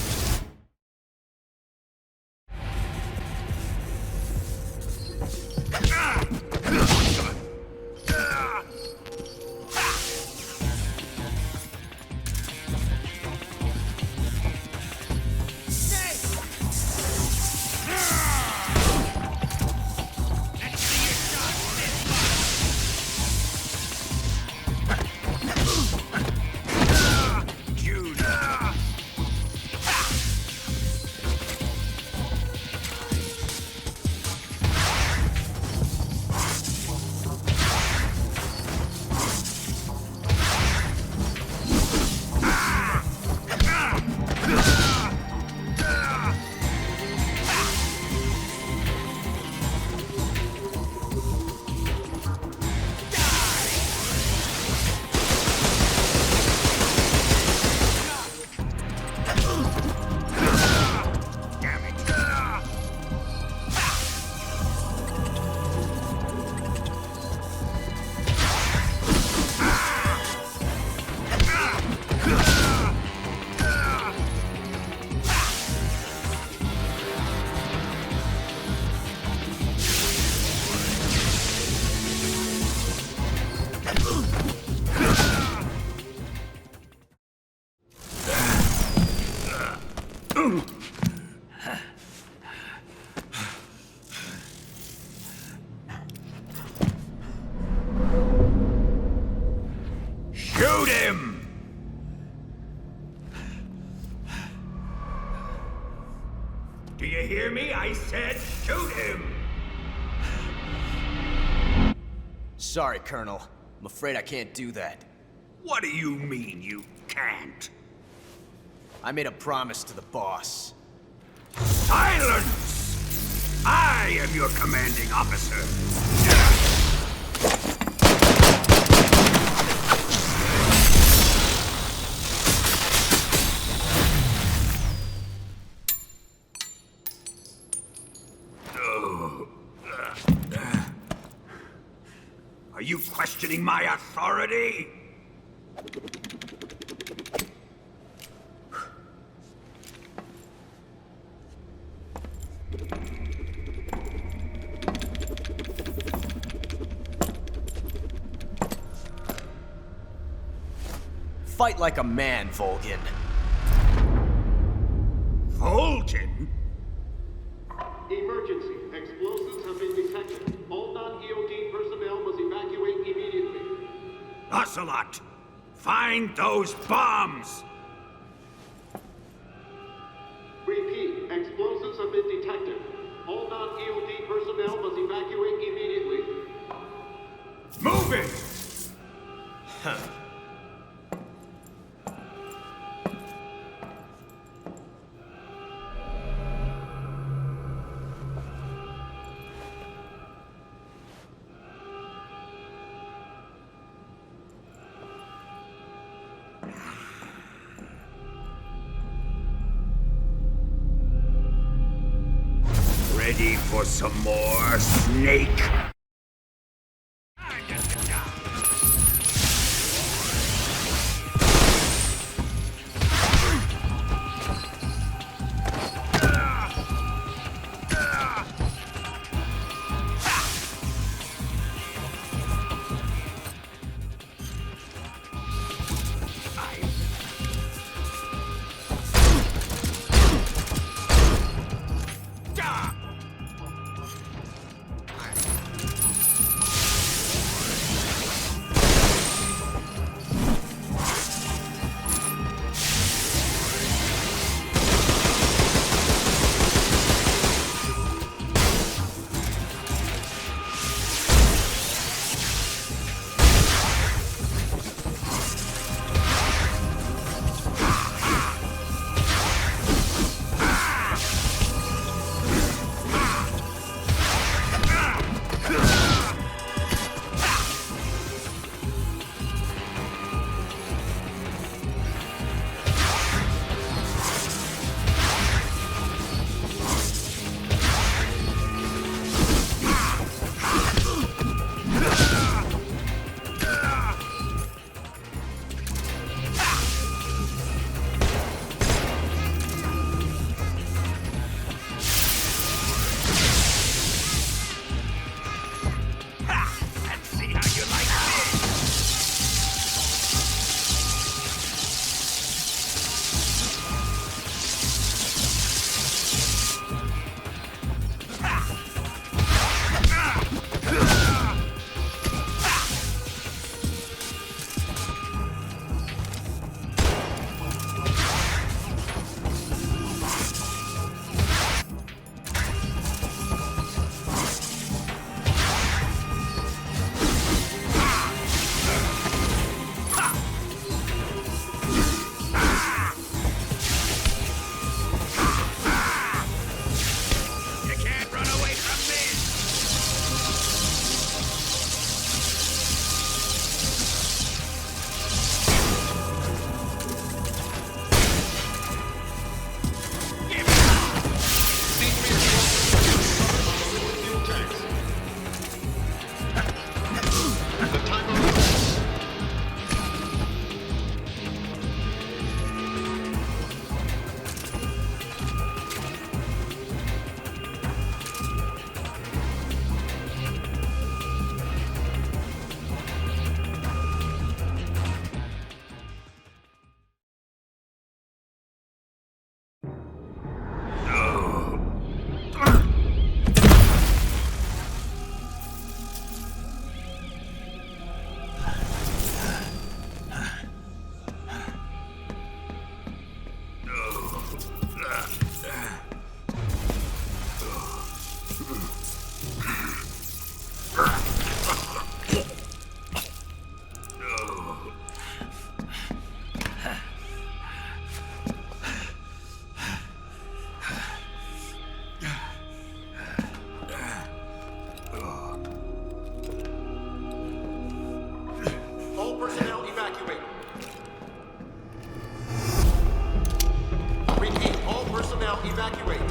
Shoot him! Do you hear me? I said shoot him! Sorry, Colonel. I'm afraid I can't do that. What do you mean you can't? I made a promise to the boss. Silence! I am your commanding officer. questioning my authority? Fight like a man, Volgin. Volgin? Emergency. Explosives have been detected. All non-EOD personnel must evacuate immediately. Ocelot! Find those bombs! Repeat. Explosives have been detected. All non-EOD personnel must evacuate immediately. Move it! Huh. Ready for some more, Snake?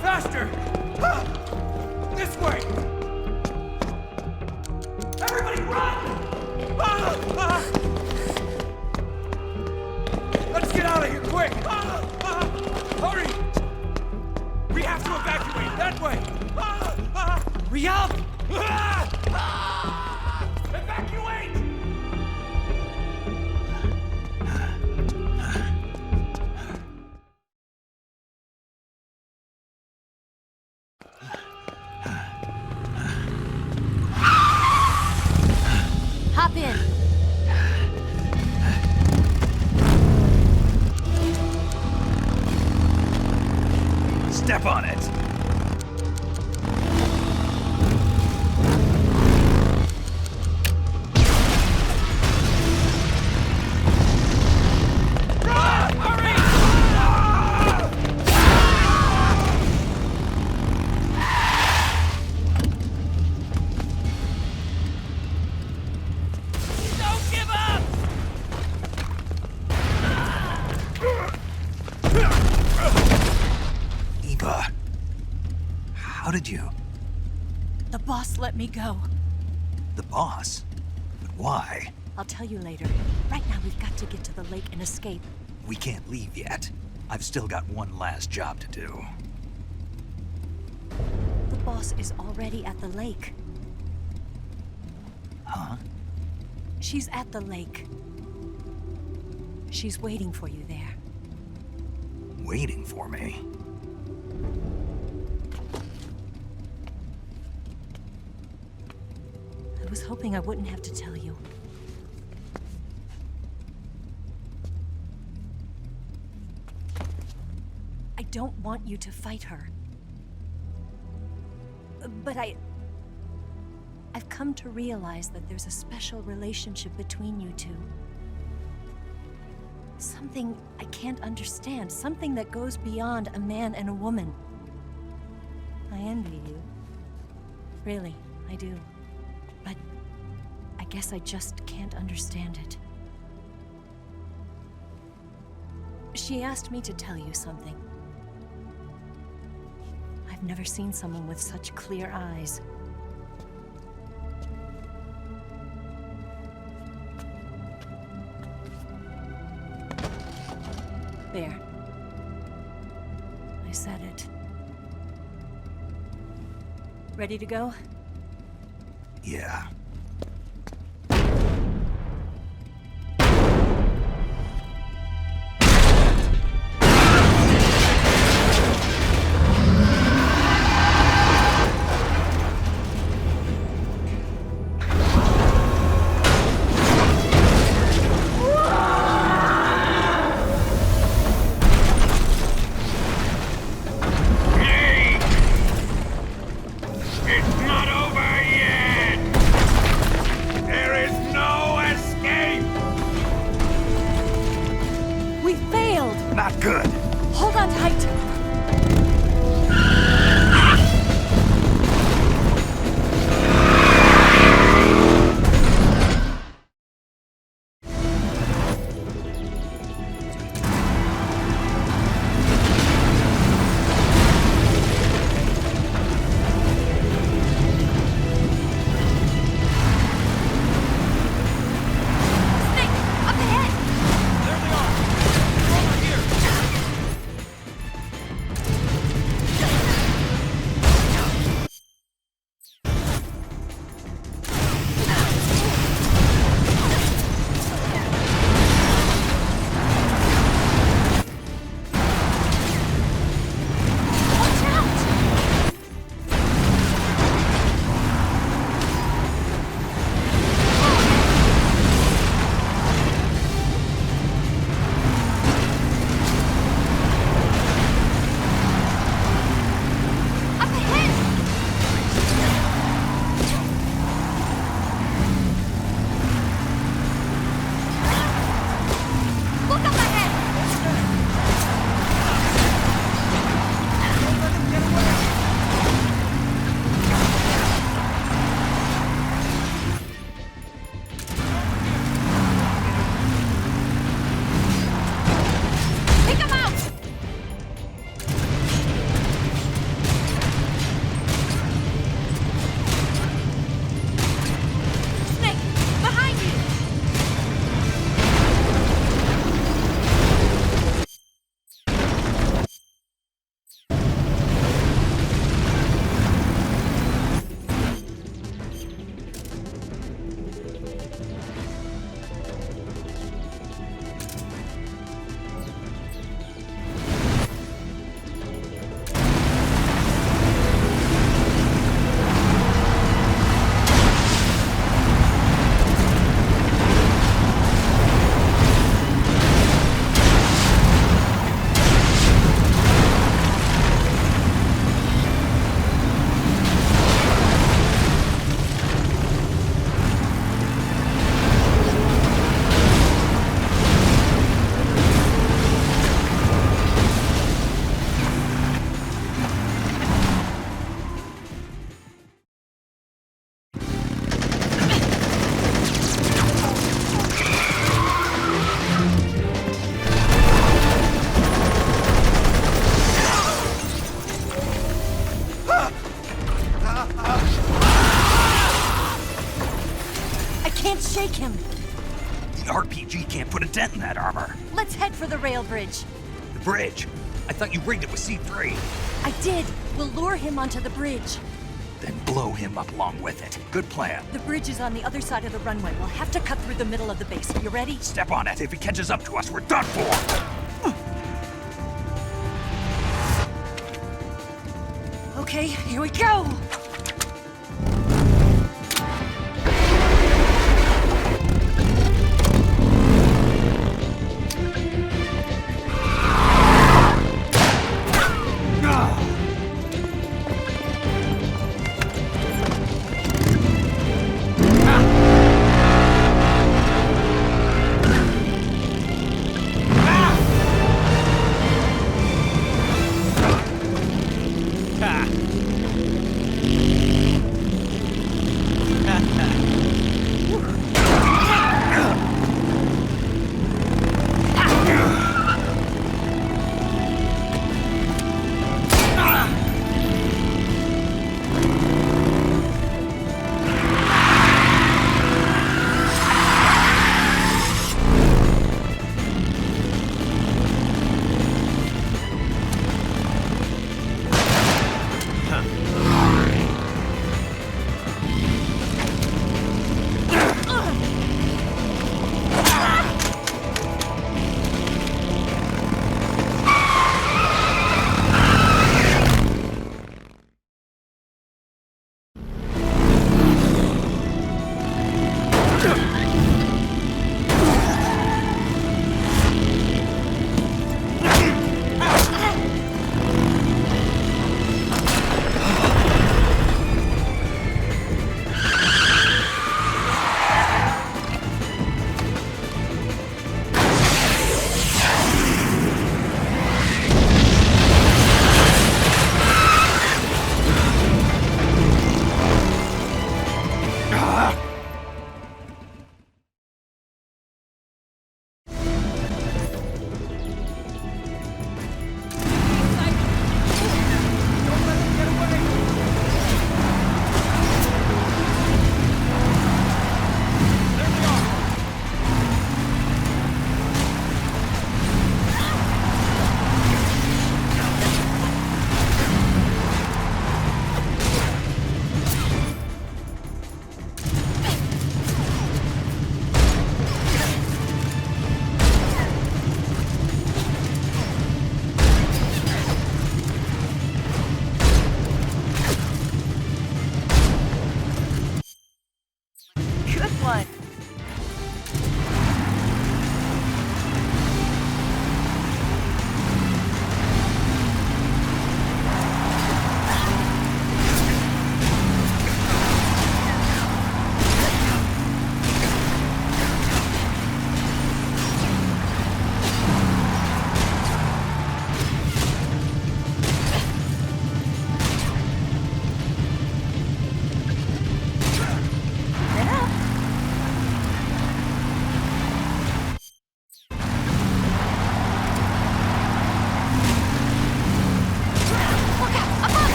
Faster! Ah! This way! Everybody run! Ah! Quick! Hurry! We have to evacuate that way! Hurry up! Evacuate! Hop in. Step on it! How did you? The boss let me go. The boss? But why? I'll tell you later. Right now, we've got to get to the lake and escape. We can't leave yet. I've still got one last job to do. The boss is already at the lake. Huh? She's at the lake. She's waiting for you there. Waiting for me? I was hoping I wouldn't have to tell you. I don't want you to fight her. But I've come to realize that there's a special relationship between you two. Something I can't understand. Something that goes beyond a man and a woman. I envy you. Really, I do. But I guess I just can't understand it. She asked me to tell you something. I've never seen someone with such clear eyes. There. I said it. Ready to go? Yeah. him. The RPG can't put a dent in that armor. Let's head for the rail bridge. The bridge? I thought you rigged it with C3. I did. We'll lure him onto the bridge. Then blow him up along with it. Good plan. The bridge is on the other side of the runway. We'll have to cut through the middle of the base. You ready? Step on it. If he catches up to us, we're done for. Okay, here we go!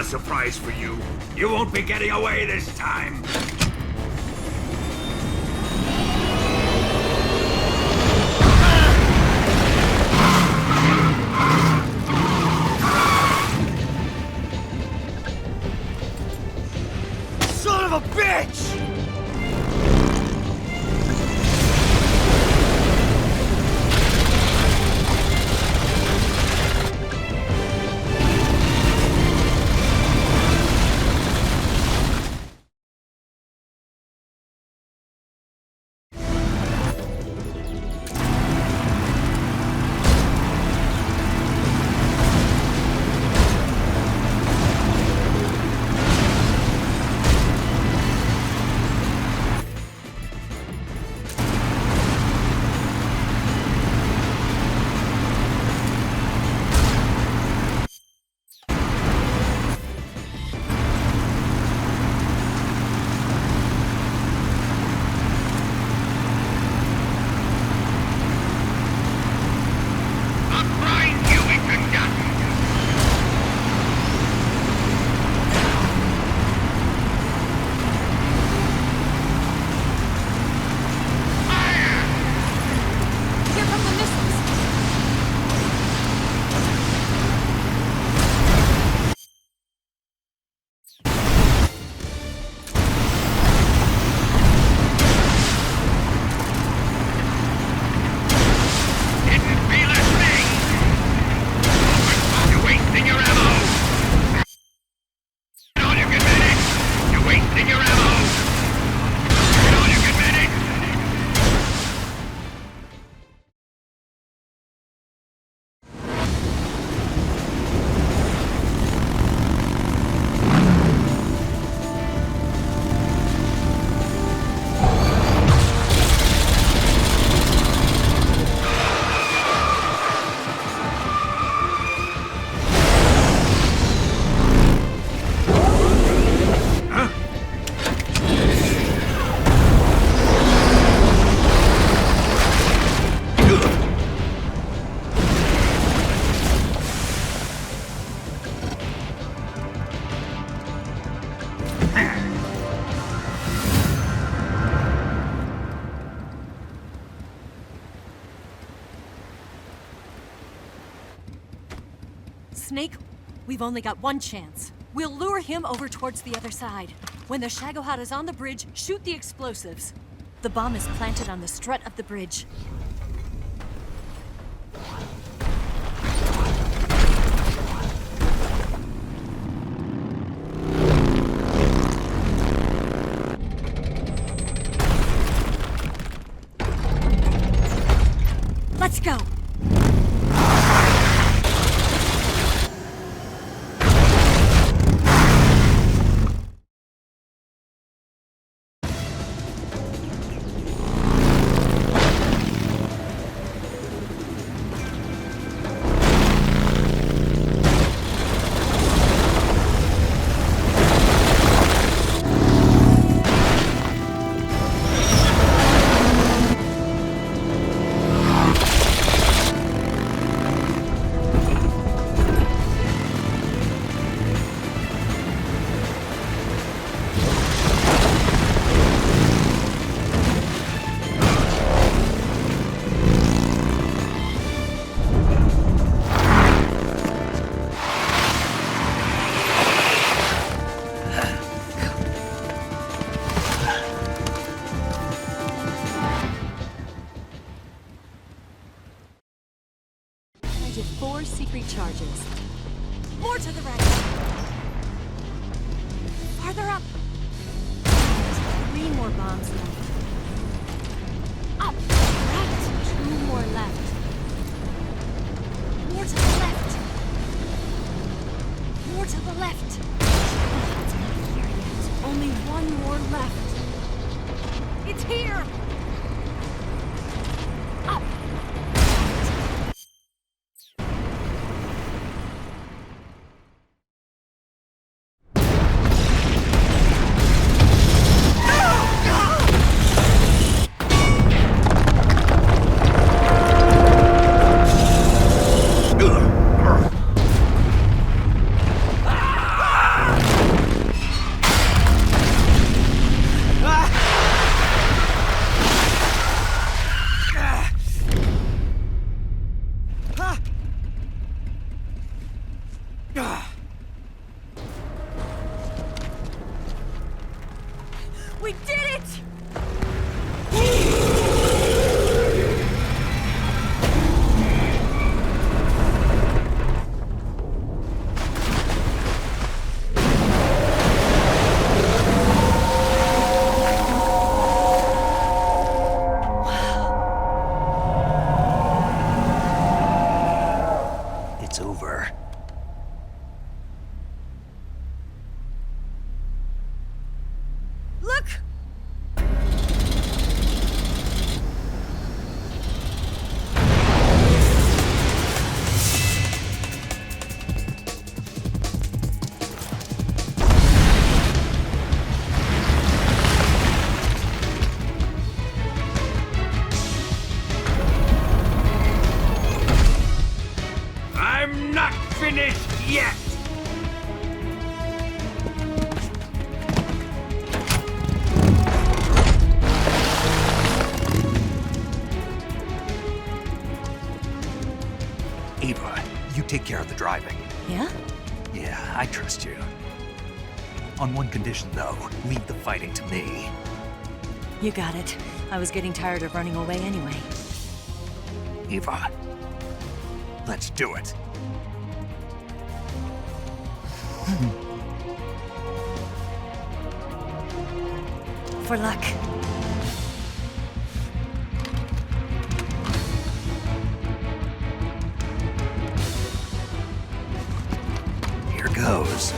a surprise for you. You won't be getting away this time. Son of a bitch! Snake, we've only got one chance. We'll lure him over towards the other side. When the Shagohod is on the bridge, shoot the explosives. The bomb is planted on the strut of the bridge. Let's go! Charges. More to the right. Farther up. 3 more bombs left. Up. Right. 2 more left. More to the left. More to the left. It's not here yet. Only 1 more left. It's here. Up. finished yet! Ava, you take care of the driving. Yeah? Yeah, I trust you. On one condition, though, leave the fighting to me. You got it. I was getting tired of running away anyway. Ava, let's do it. For luck. Here goes.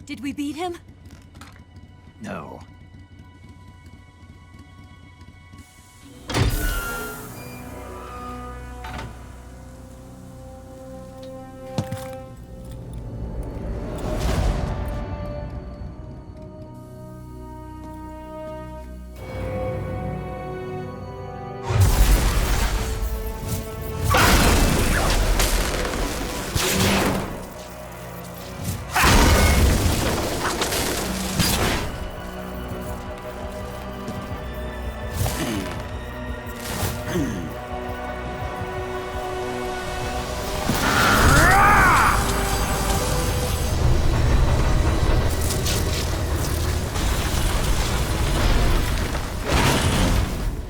Did we beat him? No.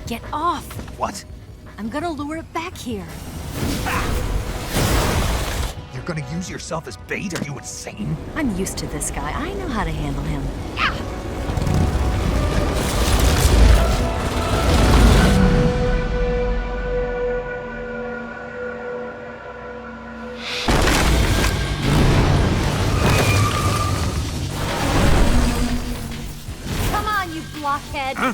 Get off! What? I'm gonna lure it back here. You're gonna use yourself as bait? Are you insane? I'm used to this guy. I know how to handle him. Come on, you blockhead! Huh?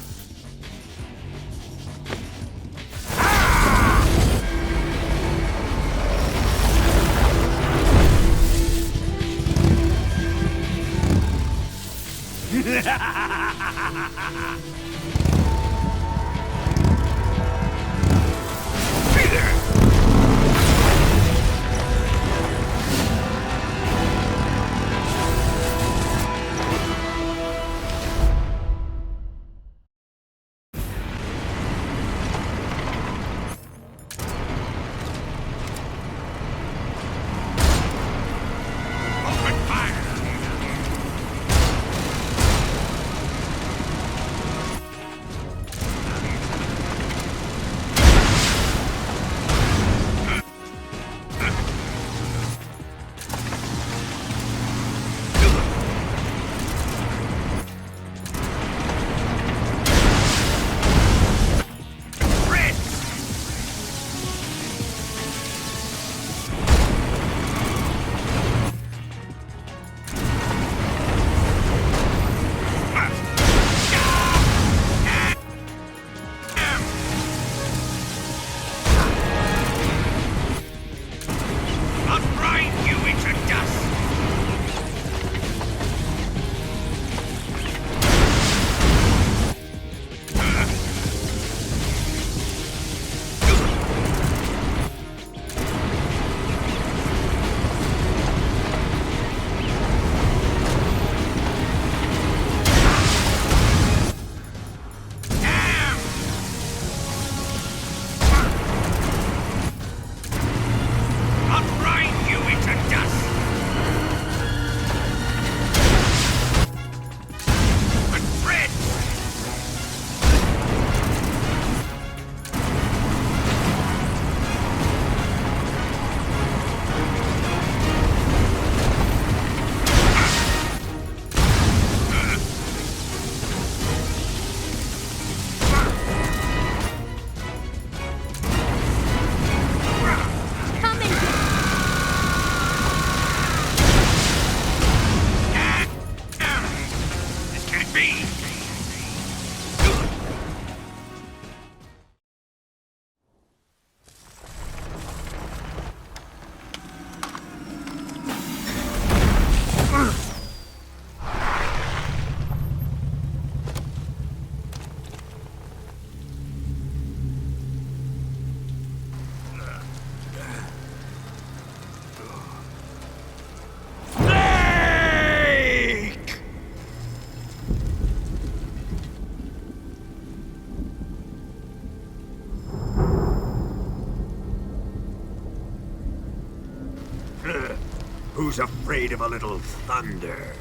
Who's afraid of a little thunder?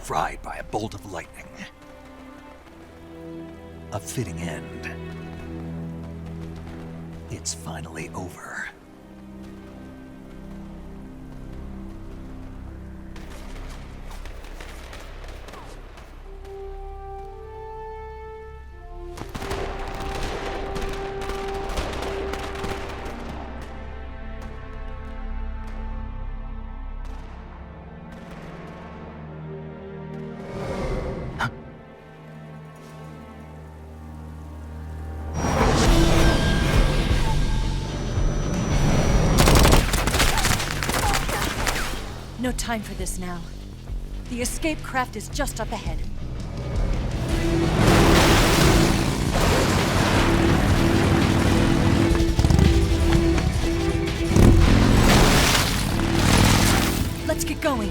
Fried by a bolt of lightning. A fitting end. It's finally over. No time for this now. The escape craft is just up ahead. Let's get going.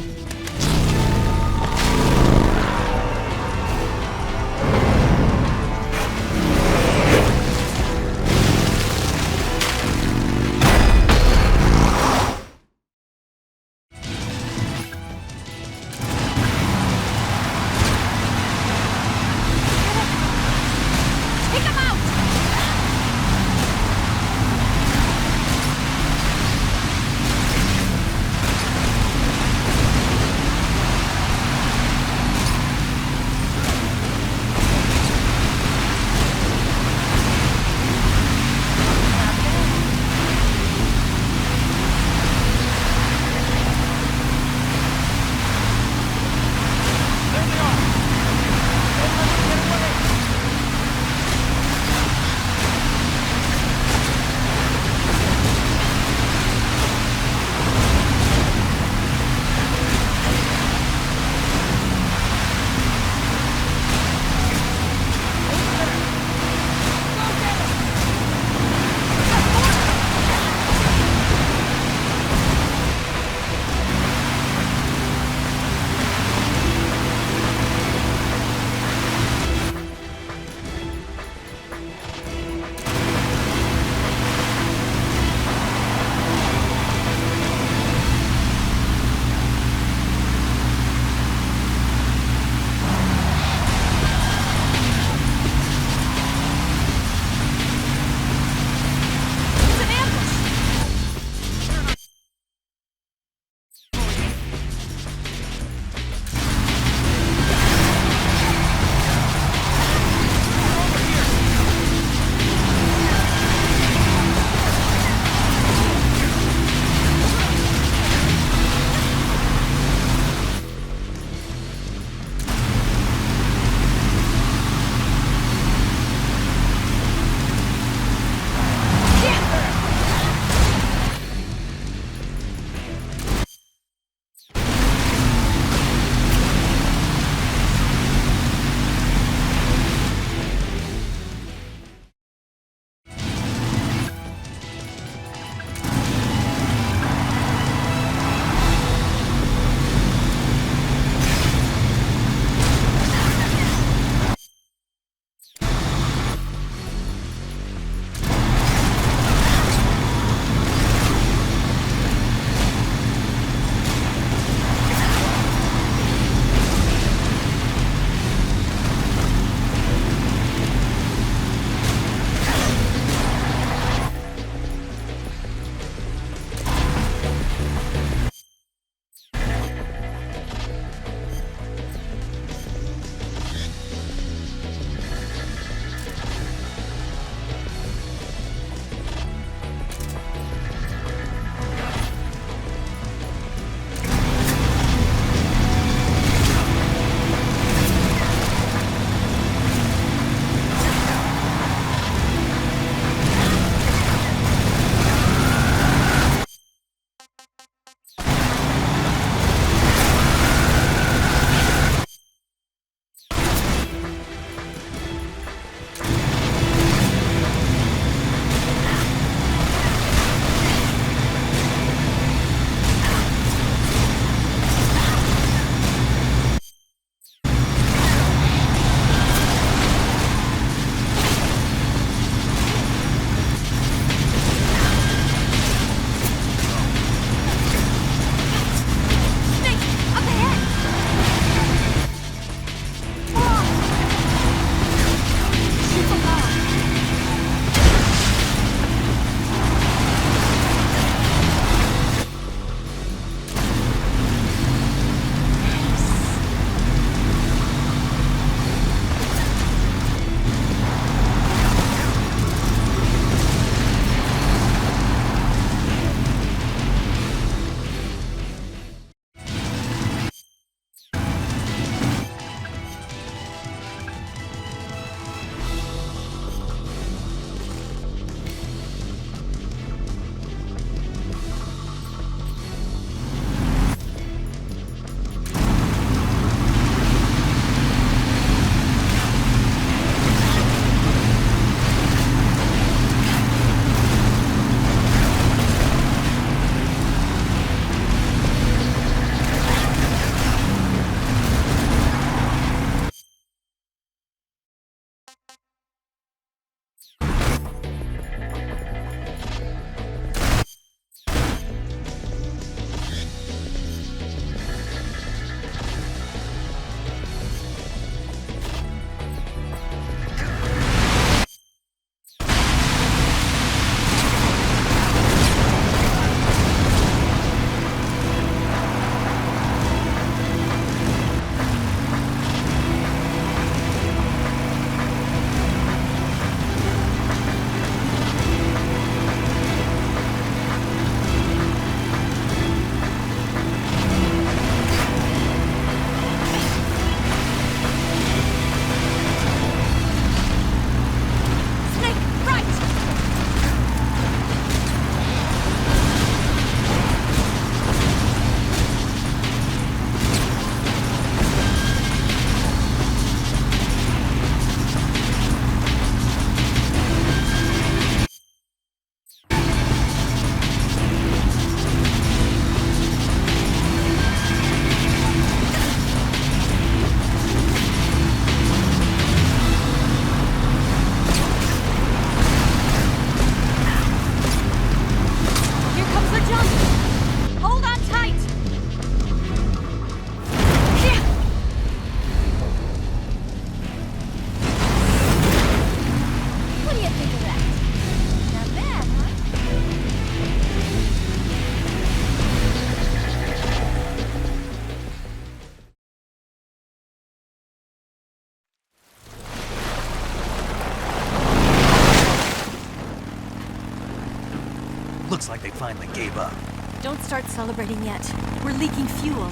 Looks like they finally gave up. Don't start celebrating yet. We're leaking fuel.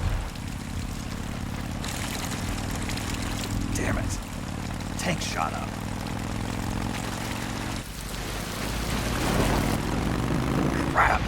Damn it. Tank shot up. Crap.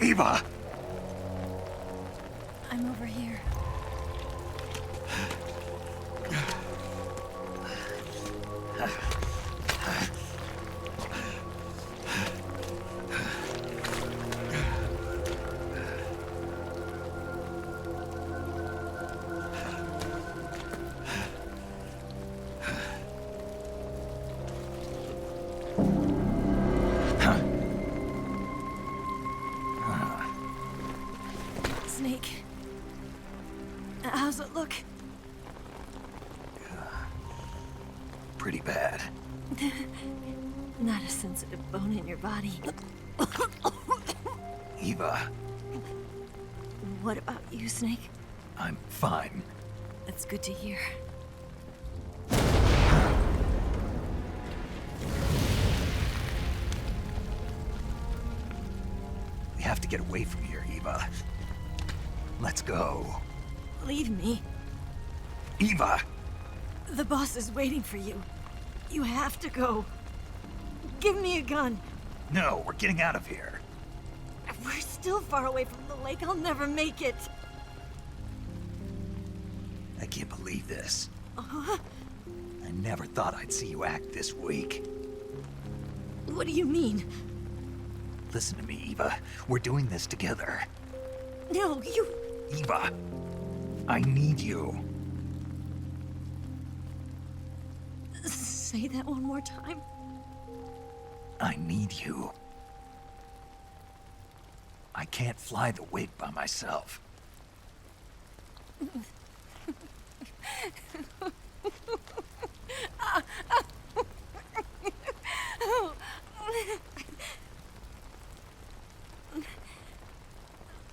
Eva! I'm over here. Snake. How's it look? Pretty bad. Not a sensitive bone in your body. Eva, What about you, Snake? I'm fine. That's good to hear. We have to get away from here, Eva. Let's go. Leave me. Eva! The boss is waiting for you. You have to go. Give me a gun. No, we're getting out of here. We're still far away from the lake. I'll never make it. I can't believe this. Uh-huh. I never thought I'd see you act this weak. What do you mean? Listen to me, Eva. We're doing this together. No, you... Eva, I need you. Say that one more time. I need you. I can't fly the wig by myself.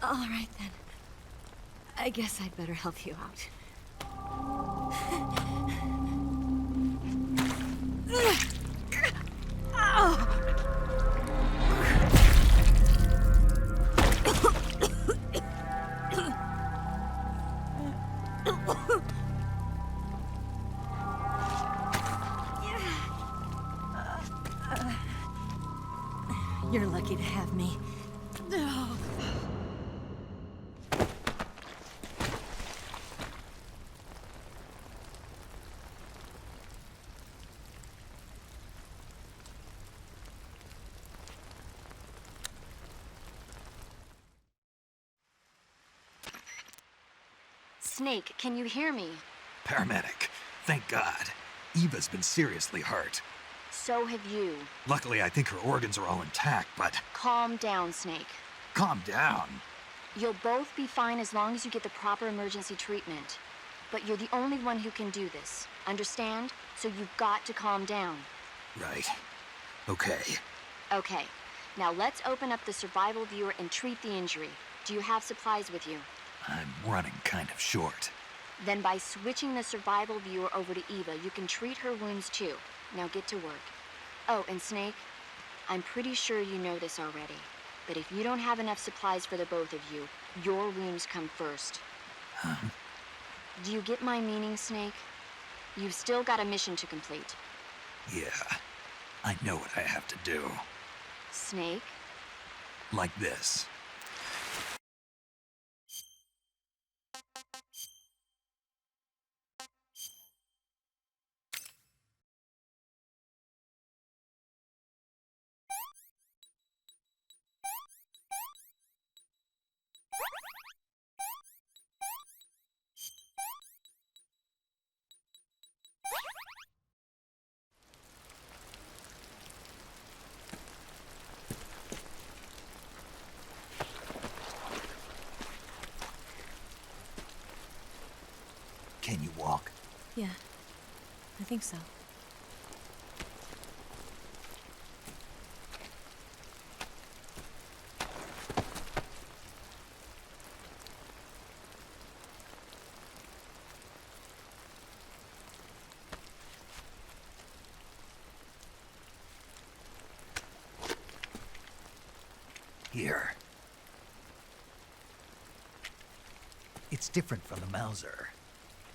All right, then. I guess I'd better help you out. You're lucky to have me. Snake, can you hear me? Paramedic, thank God. Eva's been seriously hurt. So have you. Luckily, I think her organs are all intact, but... Calm down, Snake. Calm down. You'll both be fine as long as you get the proper emergency treatment. But you're the only one who can do this. Understand? So you've got to calm down. Right. Okay. Okay. Now let's open up the survival viewer and treat the injury. Do you have supplies with you? I'm running kind of short. Then by switching the survival viewer over to Eva, you can treat her wounds too. Now get to work. Oh, and Snake, I'm pretty sure you know this already, but if you don't have enough supplies for the both of you, your wounds come first. Huh? Do you get my meaning, Snake? You've still got a mission to complete. Yeah, I know what I have to do. Snake? Like this. Yeah, I think so. Here. It's different from the Mauser.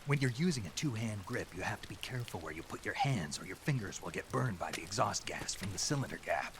When you're using a two-hand grip, you have to be careful where you put your hands or your fingers will get burned by the exhaust gas from the cylinder gap.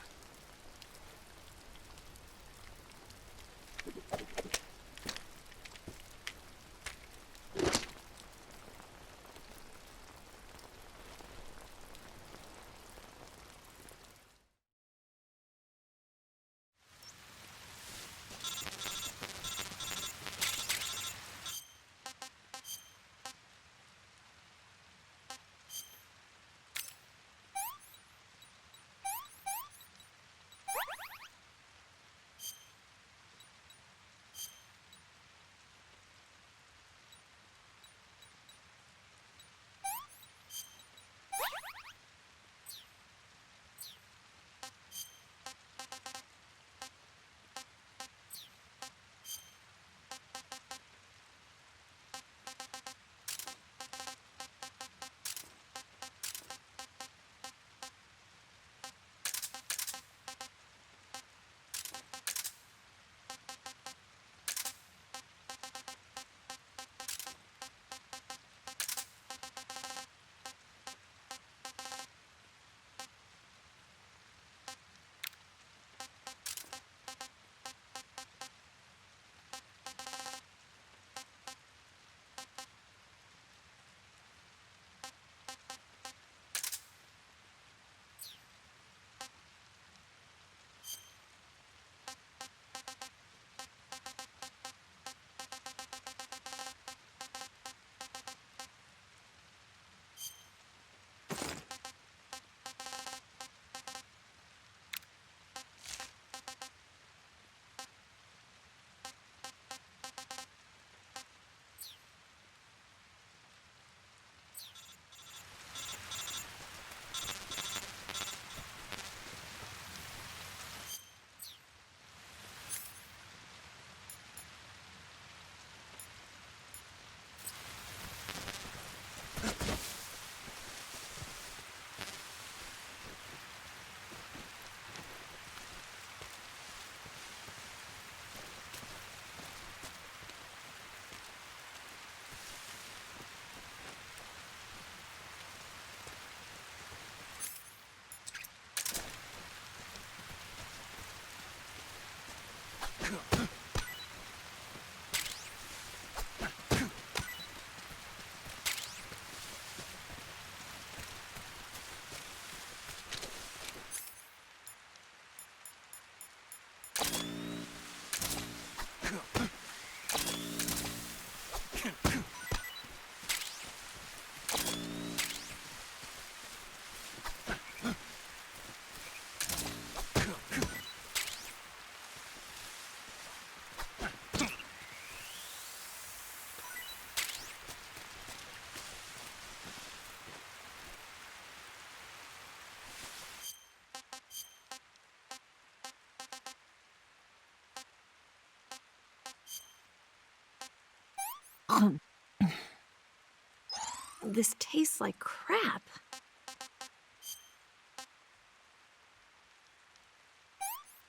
This tastes like crap.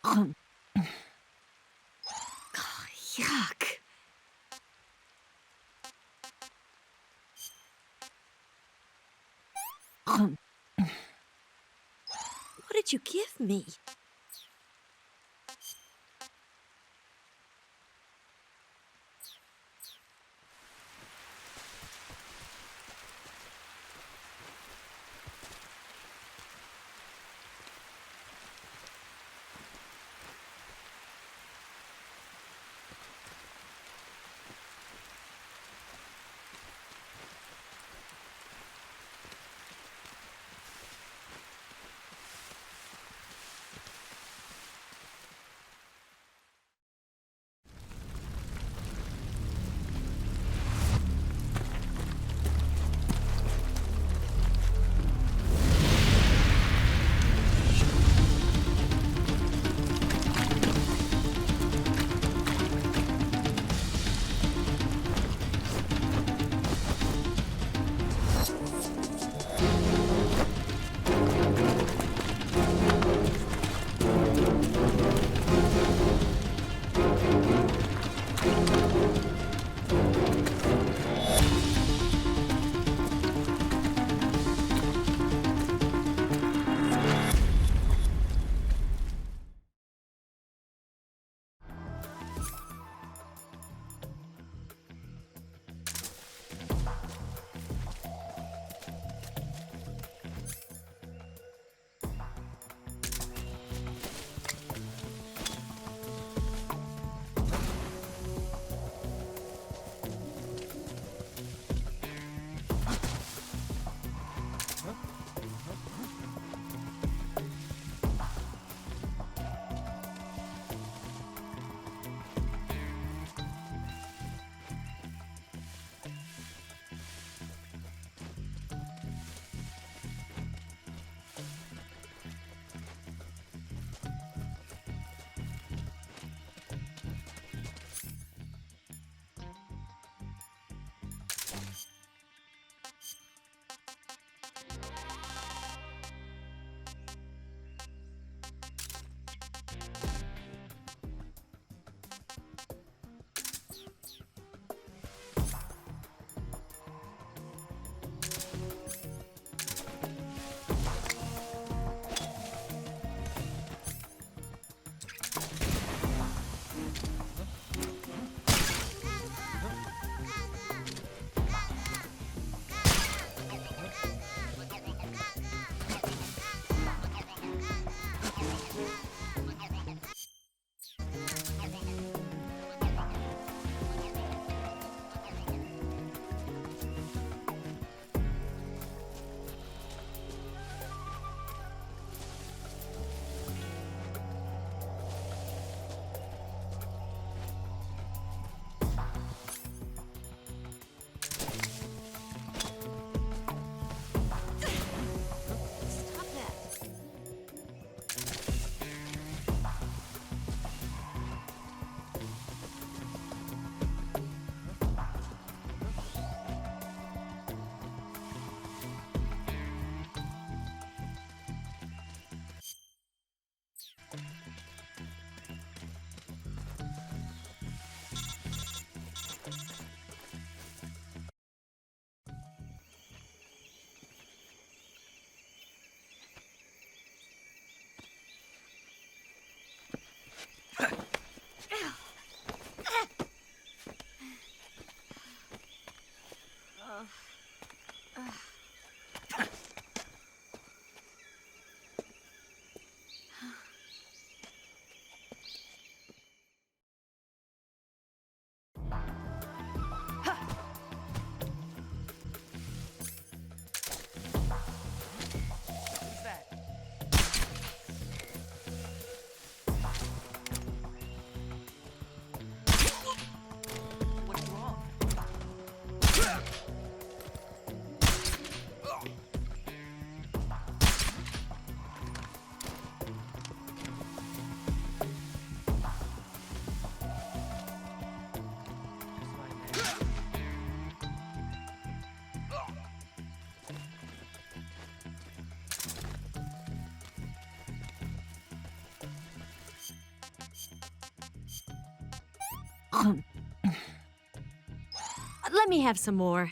Oh, yuck. What did you give me? Let me have some more.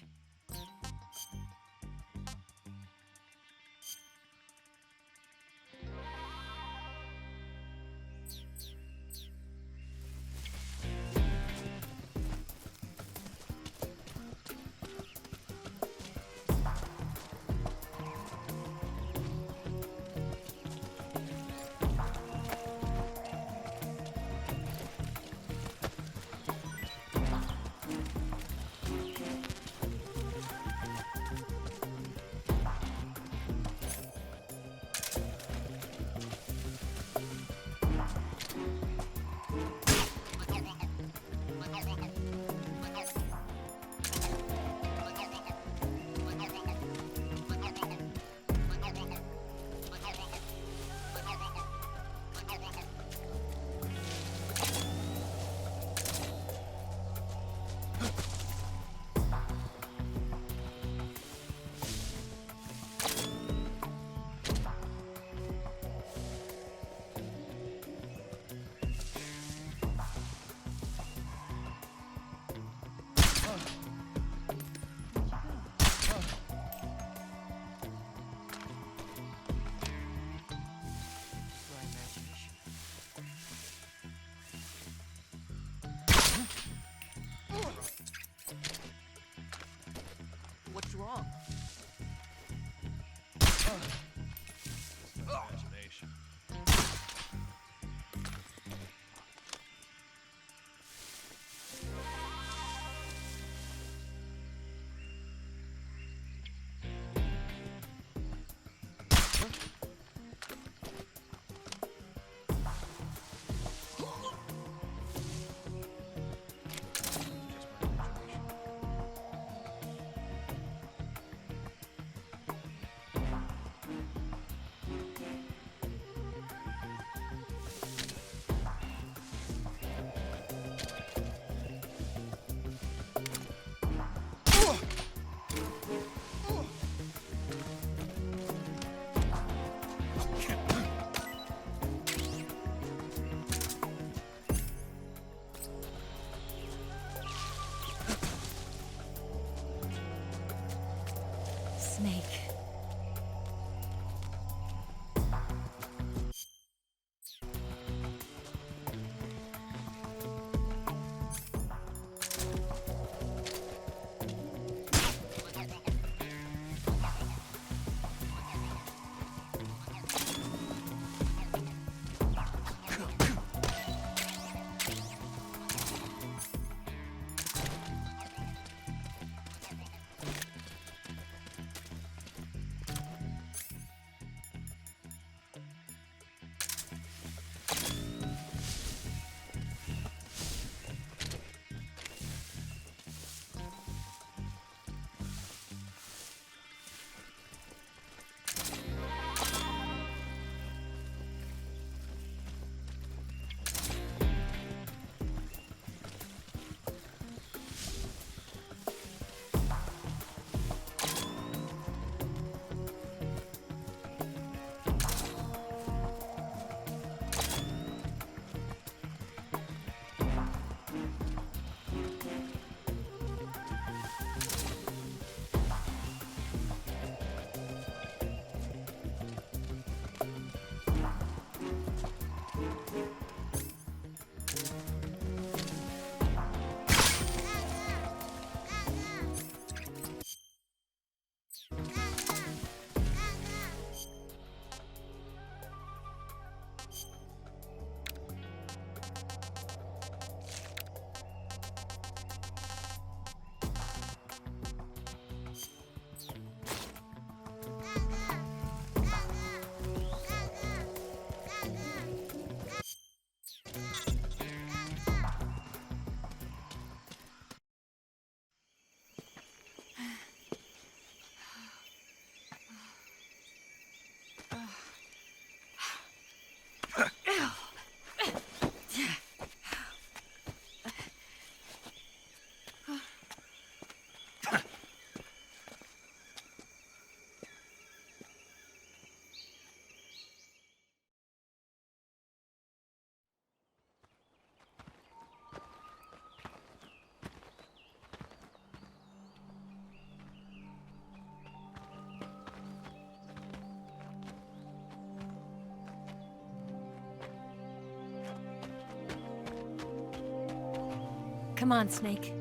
Come on, Snake.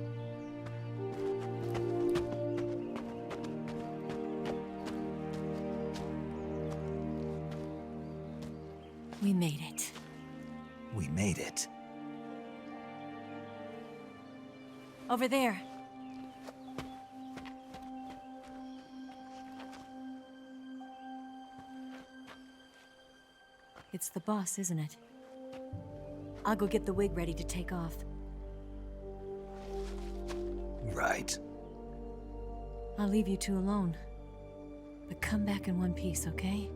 We made it. We made it. Over there. It's the boss, isn't it? I'll go get the wig ready to take off. Right. I'll leave you two alone. But come back in one piece, okay?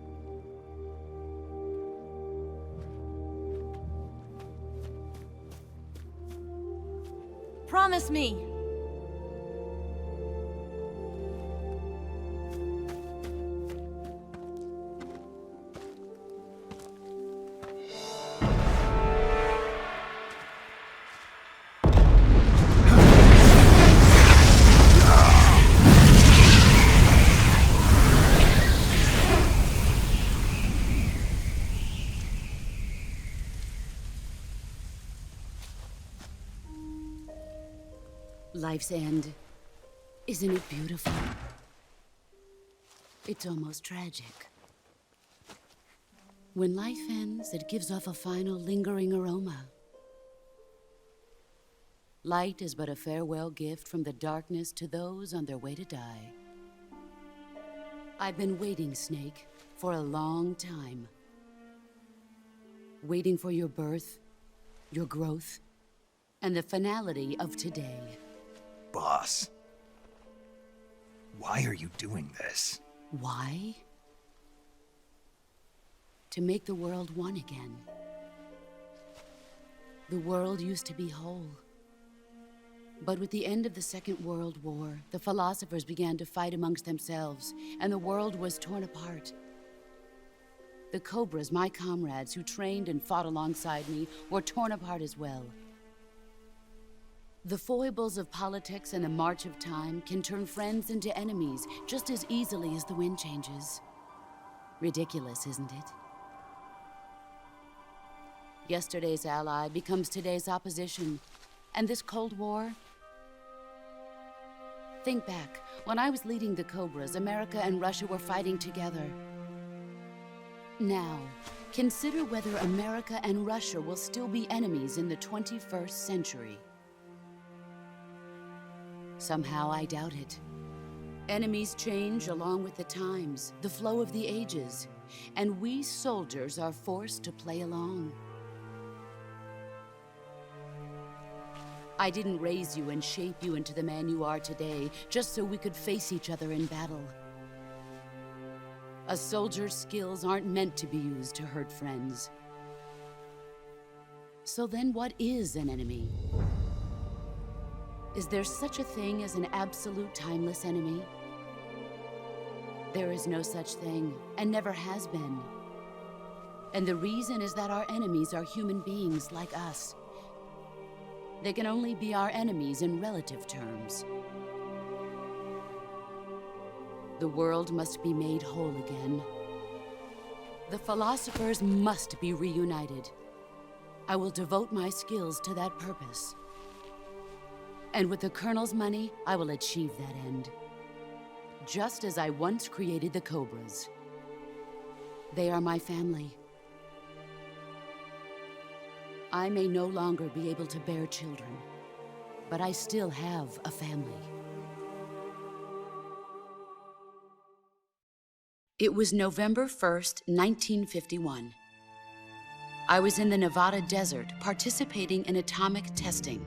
Promise me! Life's end. Isn't it beautiful? It's almost tragic. When life ends, it gives off a final lingering aroma. Light is but a farewell gift from the darkness to those on their way to die. I've been waiting, Snake, for a long time. Waiting for your birth, your growth, and the finality of today. Boss. Why are you doing this? Why? To make the world one again. The world used to be whole. But with the end of the Second World War, the philosophers began to fight amongst themselves, and the world was torn apart. The Cobras, my comrades who trained and fought alongside me, were torn apart as well. The foibles of politics and the march of time can turn friends into enemies just as easily as the wind changes. Ridiculous, isn't it? Yesterday's ally becomes today's opposition. And this Cold War? Think back. When I was leading the Cobras, America and Russia were fighting together. Now, consider whether America and Russia will still be enemies in the 21st century. Somehow I doubt it. Enemies change along with the times, the flow of the ages, and we soldiers are forced to play along. I didn't raise you and shape you into the man you are today just so we could face each other in battle. A soldier's skills aren't meant to be used to hurt friends. So then what is an enemy? Is there such a thing as an absolute timeless enemy? There is no such thing, and never has been. And the reason is that our enemies are human beings like us. They can only be our enemies in relative terms. The world must be made whole again. The philosophers must be reunited. I will devote my skills to that purpose. And with the Colonel's money, I will achieve that end. Just as I once created the Cobras. They are my family. I may no longer be able to bear children, but I still have a family. It was November 1st, 1951. I was in the Nevada desert participating in atomic testing.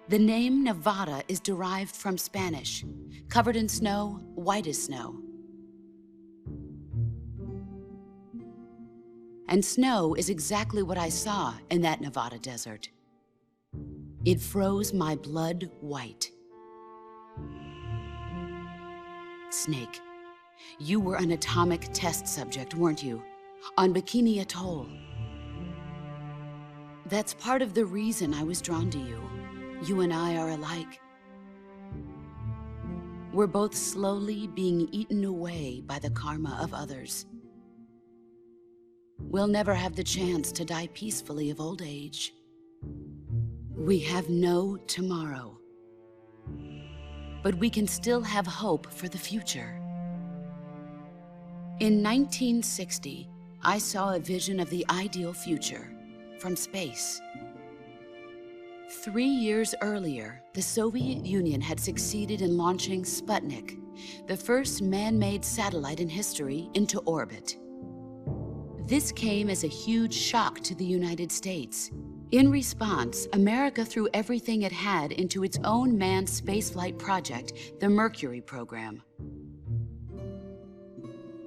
The name Nevada is derived from Spanish, covered in snow, white as snow. And snow is exactly what I saw in that Nevada desert. It froze my blood white. Snake, you were an atomic test subject, weren't you? On Bikini Atoll. That's part of the reason I was drawn to you. You and I are alike. We're both slowly being eaten away by the karma of others. we'll never have the chance to die peacefully of old age. We have no tomorrow. But we can still have hope for the future. In 1960, I saw a vision of the ideal future from space. 3 years earlier, the Soviet Union had succeeded in launching Sputnik, the first man-made satellite in history, into orbit. This came as a huge shock to the United States. In response, America threw everything it had into its own manned spaceflight project, the Mercury program.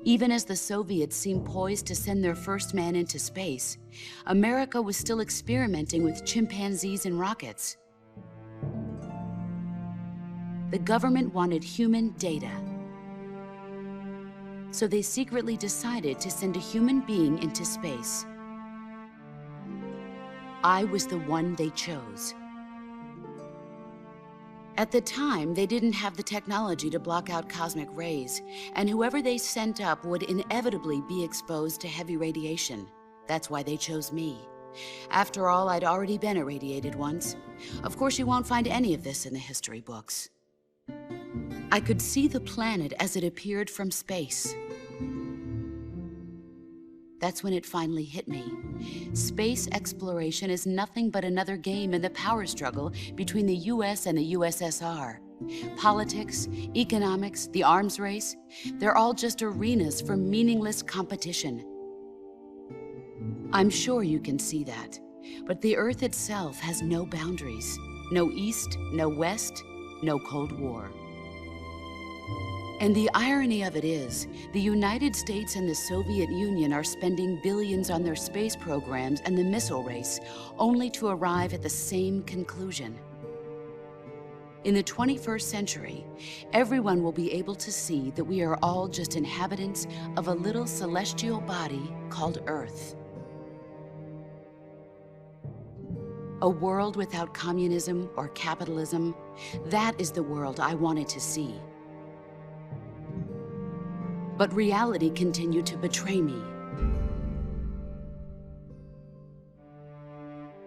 Even as the Soviets seemed poised to send their first man into space, America was still experimenting with chimpanzees and rockets. The government wanted human data. So they secretly decided to send a human being into space. I was the one they chose. At the time, they didn't have the technology to block out cosmic rays, and whoever they sent up would inevitably be exposed to heavy radiation. That's why they chose me. After all, I'd already been irradiated once. Of course, you won't find any of this in the history books. I could see the planet as it appeared from space. That's when it finally hit me. Space exploration is nothing but another game in the power struggle between the US and the USSR. Politics, economics, the arms race, they're all just arenas for meaningless competition. I'm sure you can see that, but the Earth itself has no boundaries. No East, no West, no Cold War. And the irony of it is, the United States and the Soviet Union are spending billions on their space programs and the missile race, only to arrive at the same conclusion. In the 21st century, everyone will be able to see that we are all just inhabitants of a little celestial body called Earth. A world without communism or capitalism, that is the world I wanted to see. But reality continued to betray me.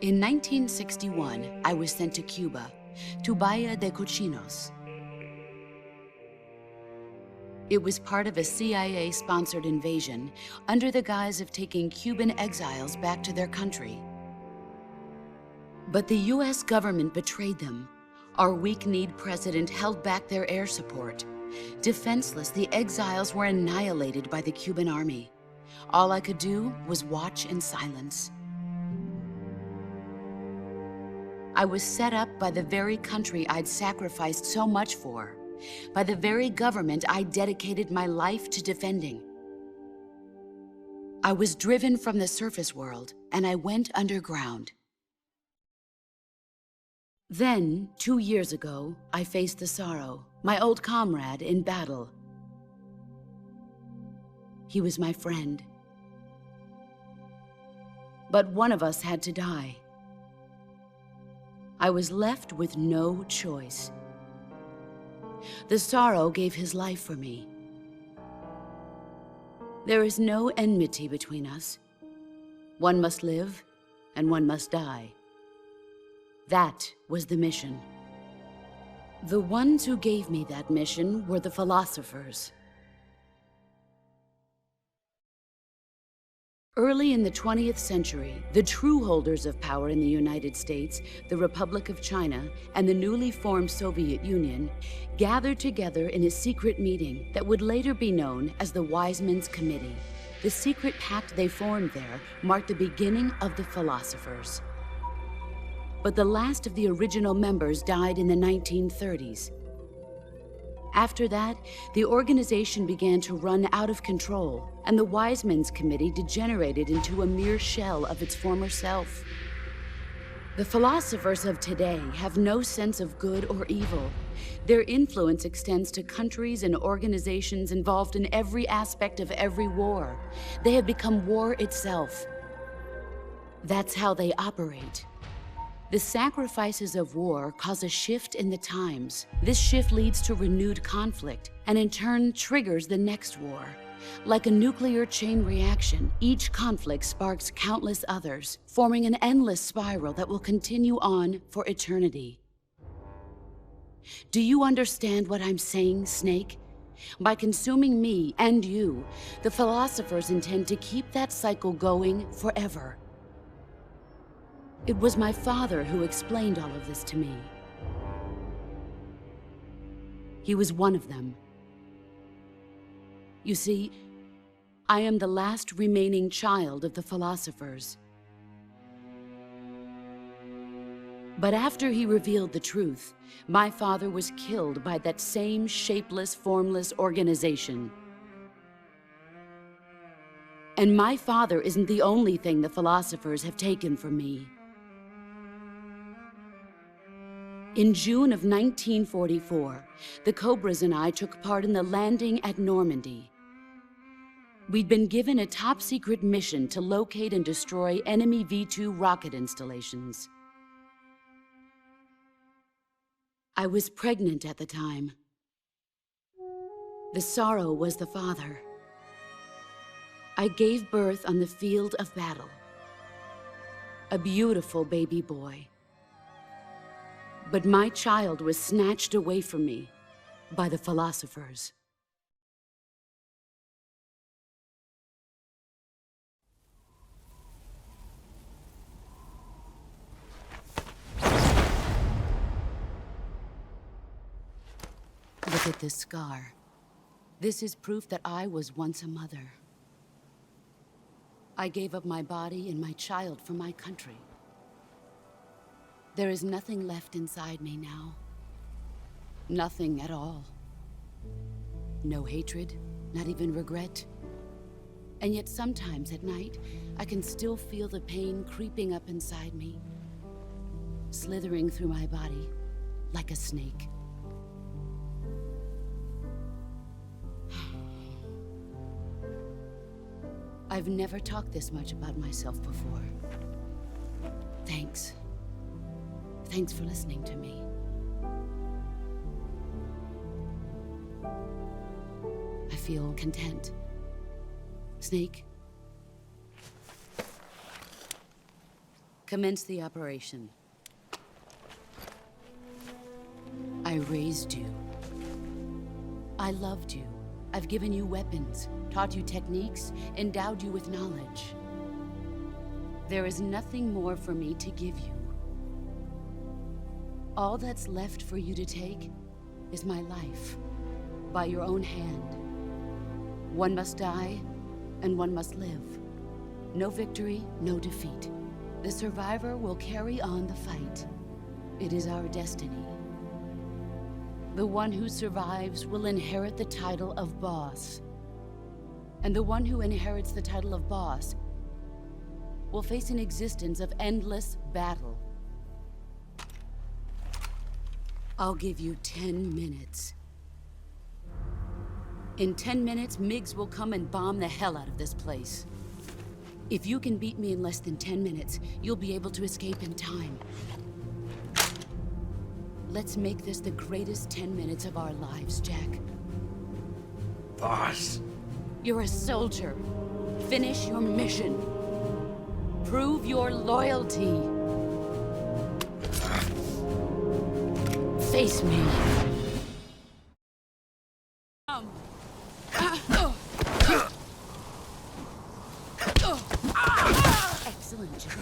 In 1961, I was sent to Cuba, to Bahia de Cochinos. It was part of a CIA-sponsored invasion under the guise of taking Cuban exiles back to their country. But the US government betrayed them. Our weak-kneed president held back their air support. Defenseless, the exiles were annihilated by the Cuban army. All I could do was watch in silence. I was set up by the very country I'd sacrificed so much for, by the very government I dedicated my life to defending. I was driven from the surface world, and I went underground. Then, 2 years ago, I faced the sorrow, my old comrade in battle. He was my friend. But one of us had to die. I was left with no choice. The sorrow gave his life for me. There is no enmity between us. One must live, and one must die. That was the mission. The ones who gave me that mission were the philosophers. Early in the 20th century, the true holders of power in the United States, the Republic of China, and the newly formed Soviet Union gathered together in a secret meeting that would later be known as the Wise Men's Committee. The secret pact they formed there marked the beginning of the philosophers. But the last of the original members died in the 1930s. After that, the organization began to run out of control, and the Wise Men's Committee degenerated into a mere shell of its former self. The philosophers of today have no sense of good or evil. Their influence extends to countries and organizations involved in every aspect of every war. They have become war itself. That's how they operate. The sacrifices of war cause a shift in the times. This shift leads to renewed conflict, and in turn triggers the next war. Like a nuclear chain reaction, each conflict sparks countless others, forming an endless spiral that will continue on for eternity. Do you understand what I'm saying, Snake? By consuming me and you, the philosophers intend to keep that cycle going forever. It was my father who explained all of this to me. He was one of them. You see, I am the last remaining child of the philosophers. But after he revealed the truth, my father was killed by that same shapeless, formless organization. And my father isn't the only thing the philosophers have taken from me. In June of 1944, the Cobras and I took part in the landing at Normandy. We'd been given a top-secret mission to locate and destroy enemy V-2 rocket installations. I was pregnant at the time. The sorrow was the father. I gave birth on the field of battle. A beautiful baby boy. But my child was snatched away from me by the philosophers. Look at this scar. This is proof that I was once a mother. I gave up my body and my child for my country. There is nothing left inside me now. Nothing at all. No hatred, not even regret. And yet sometimes at night, I can still feel the pain creeping up inside me, slithering through my body like a snake. I've never talked this much about myself before. Thanks. Thanks for listening to me. I feel content. Snake? Commence the operation. I raised you. I loved you. I've given you weapons, taught you techniques, endowed you with knowledge. There is nothing more for me to give you. All that's left for you to take is my life, by your own hand. One must die, and one must live. No victory, no defeat. The survivor will carry on the fight. It is our destiny. The one who survives will inherit the title of boss. And the one who inherits the title of boss will face an existence of endless battle. I'll give you 10 minutes. In 10 minutes, MiGs will come and bomb the hell out of this place. If you can beat me in less than 10 minutes, you'll be able to escape in time. Let's make this the greatest 10 minutes of our lives, Jack. Boss. You're a soldier. Finish your mission. Prove your loyalty. Face me. Excellent, Jack.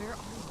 Where are you?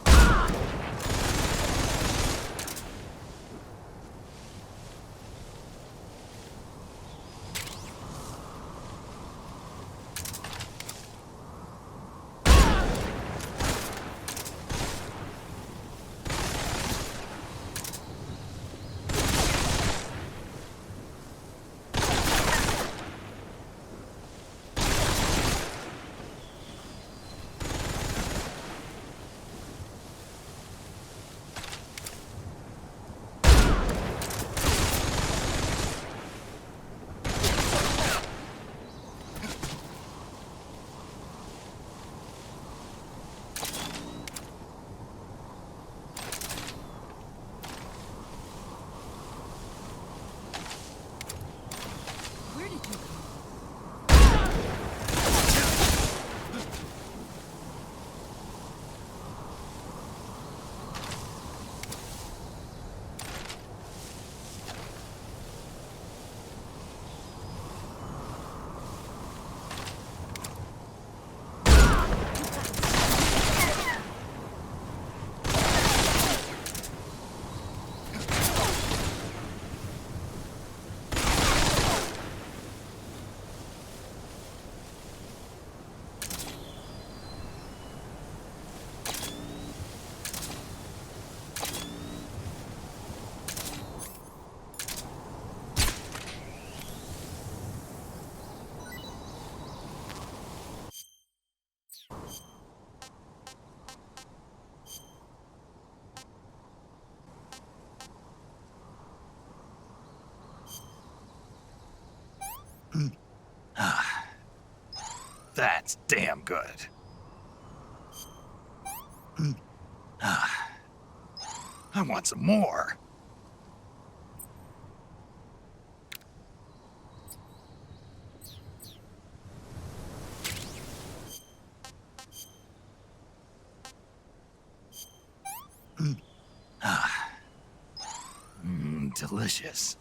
That's damn good. I want some more. Delicious.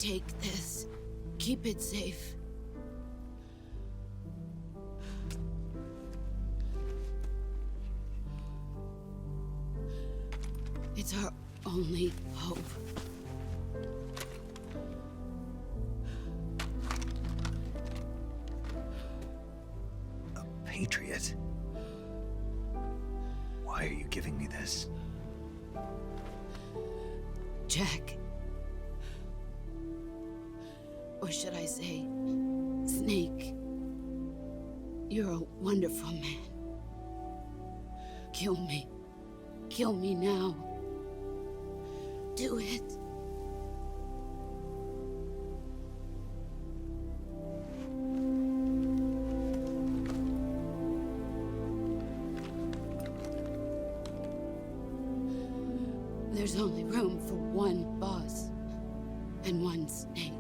Take this. Keep it safe. It's our only hope. A patriot? Why are you giving me this? Jack. Or should I say, Snake. You're a wonderful man. Kill me. Kill me now. Do it. There's only room for one boss and one snake.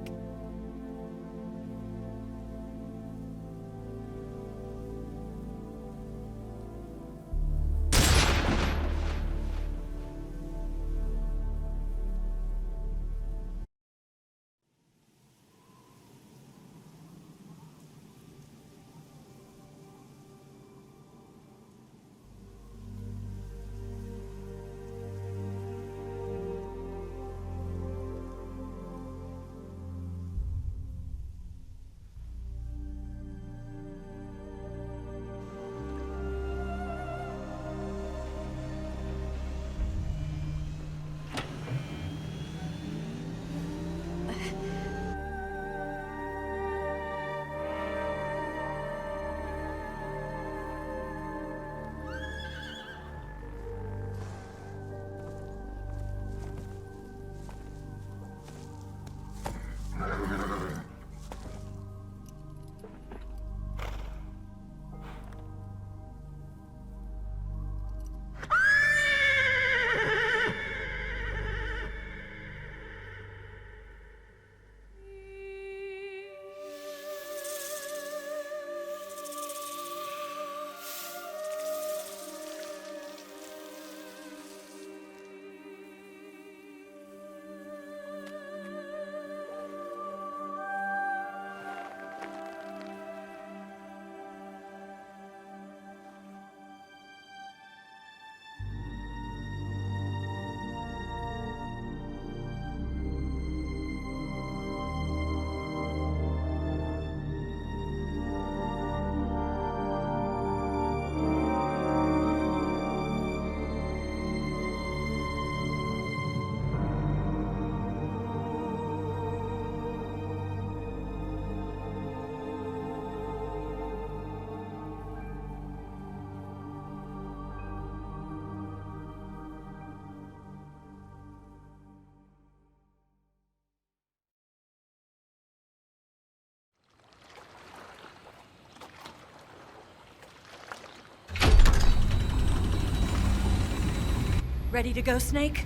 Ready to go, Snake?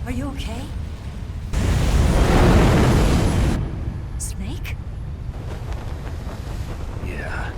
Are you okay? Snake? Yeah.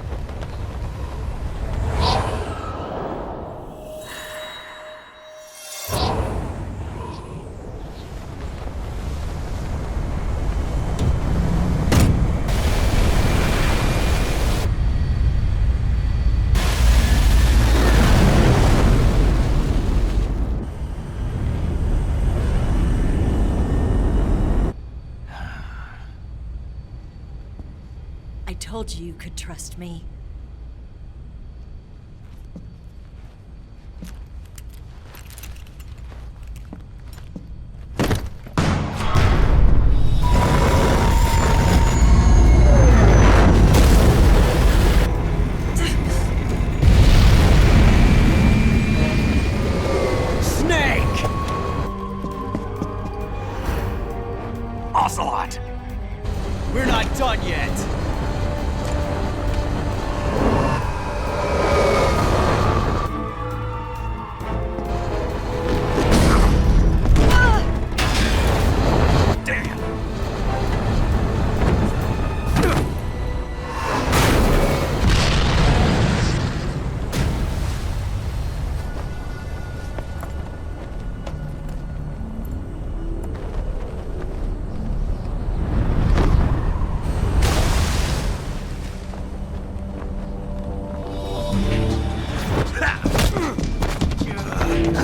I told you you could trust me. Snake! Ocelot! We're not done yet! Too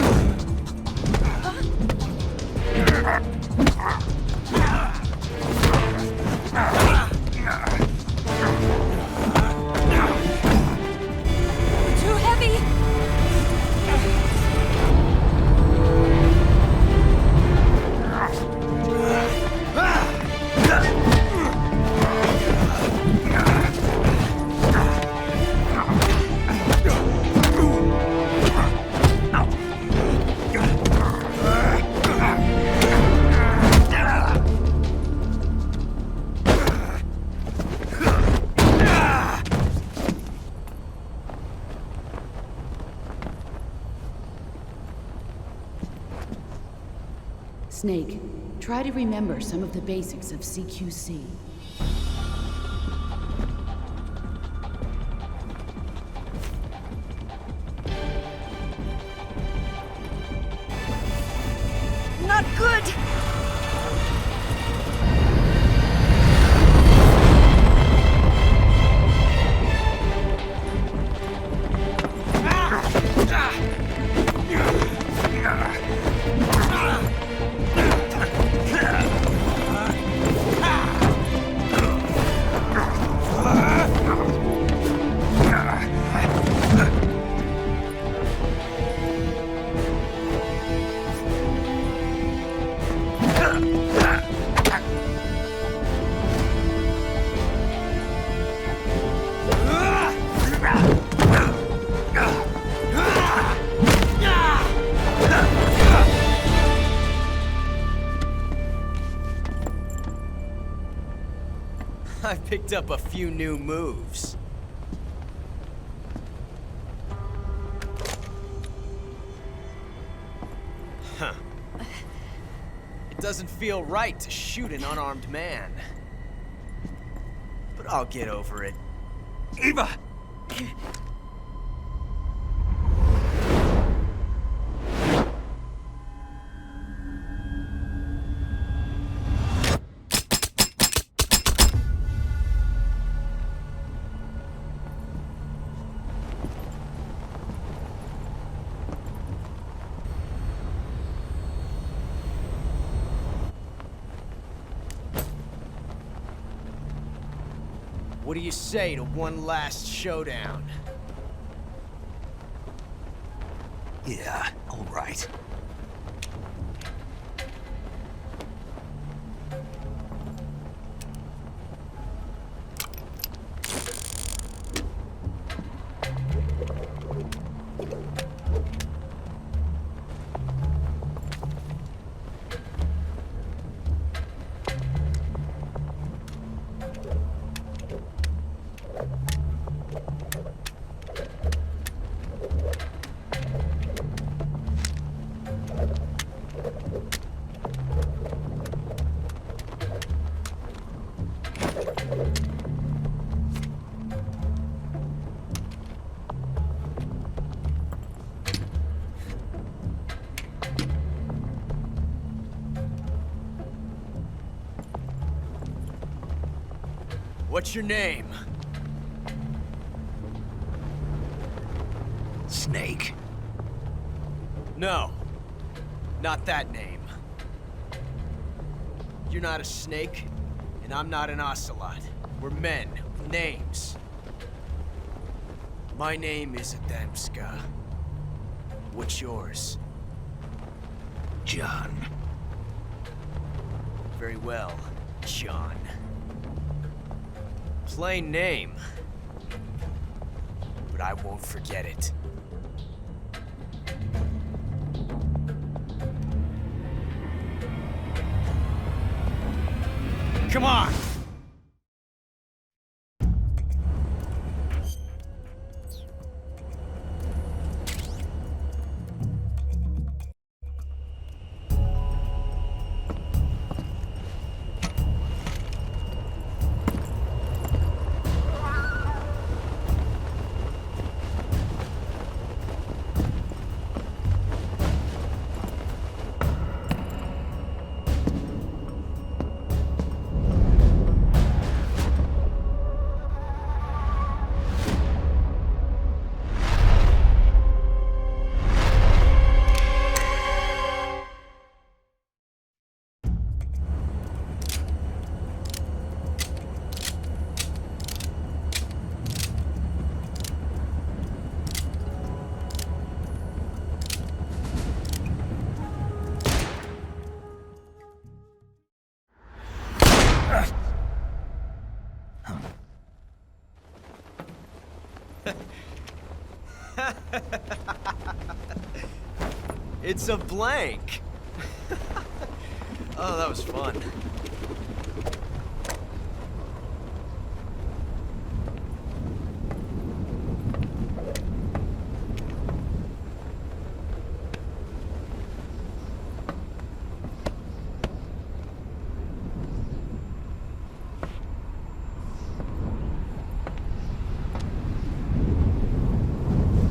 heavy! Snake, try to remember some of the basics of CQC. Not good! I picked up a few new moves. Huh. It doesn't feel right to shoot an unarmed man. But I'll get over it. Eva! What do you say to one last showdown? Yeah, all right. What's your name? Snake. No. Not that name. You're not a snake, and I'm not an Ocelot. We're men with names. My name is Adamska. What's yours? John. Very well, John. Plain name. But I won't forget it. Come on! It's a blank. Oh, that was fun.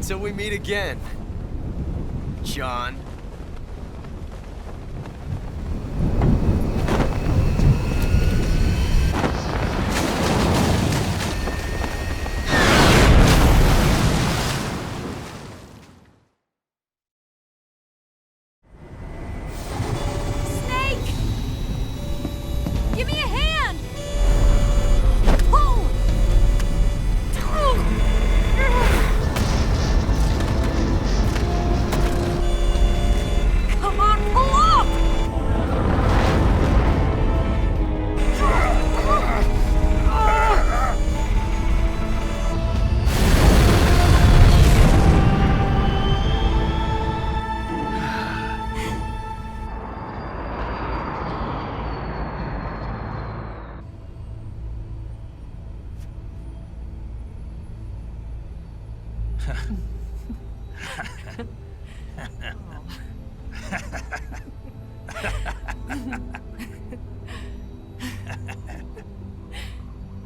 Till we meet again, John. Snake! Give me a hand! Pull! Come on, pull up!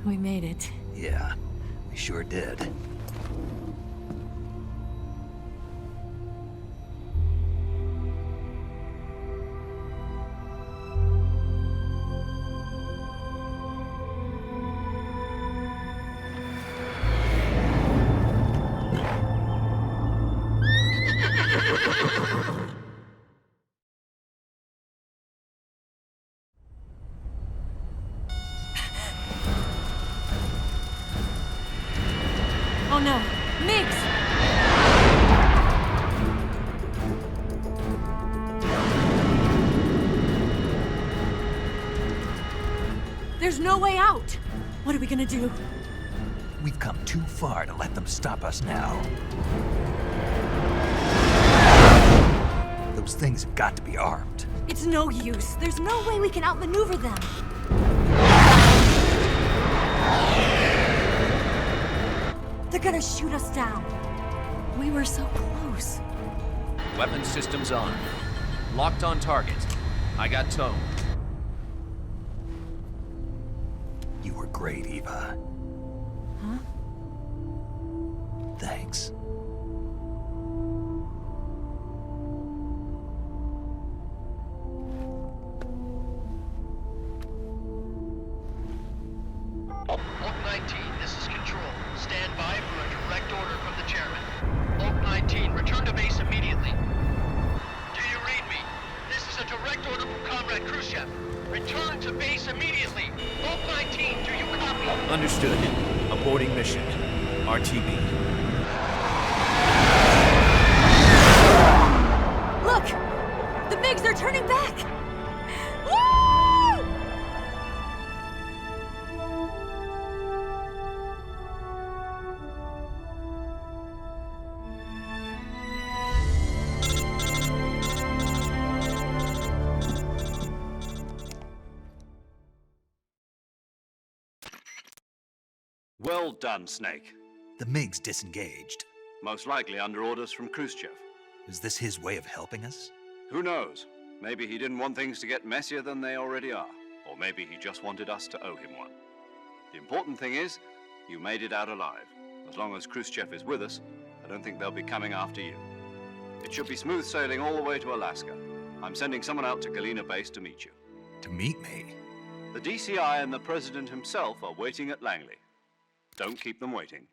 We made it. Yeah, we sure did. Oh no, Migs! There's no way out! What are we gonna do? We've come too far to let them stop us now. Those things have got to be armed. It's no use. There's no way we can outmaneuver them. They're gonna shoot us down. We were so close. Weapon systems on. Locked on target. I got tone. You were great, Eva. Huh? Thanks. Oak 19, this is Control. Stand by for a direct order from the chairman. Oak 19, return to base immediately. Do you read me? This is a direct order from Comrade Khrushchev. Return to base immediately. Oak 19, do you copy? Understood. Aborting mission. RTB. Look! The MiGs are turning back! Woo! Well done, Snake. The MiGs disengaged. Most likely under orders from Khrushchev. Is this his way of helping us? Who knows? Maybe he didn't want things to get messier than they already are. Or maybe he just wanted us to owe him one. The important thing is, you made it out alive. As long as Khrushchev is with us, I don't think they'll be coming after you. It should be smooth sailing all the way to Alaska. I'm sending someone out to Galena Base to meet you. To meet me? The DCI and the President himself are waiting at Langley. Don't keep them waiting.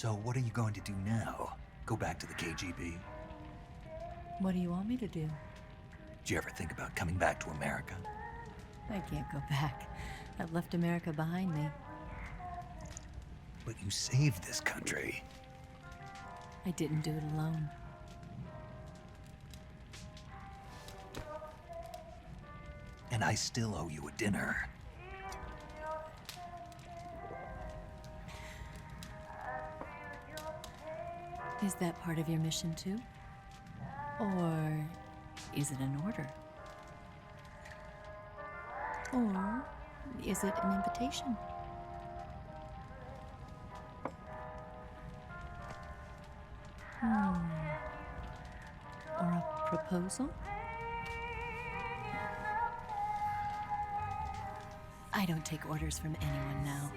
So what are you going to do now? Go back to the KGB? What do you want me to do? Did you ever think about coming back to America? I can't go back. I've left America behind me. But you saved this country. I didn't do it alone. And I still owe you a dinner. Is that part of your mission too? Or is it an order? Or is it an invitation? Or a proposal? I don't take orders from anyone now.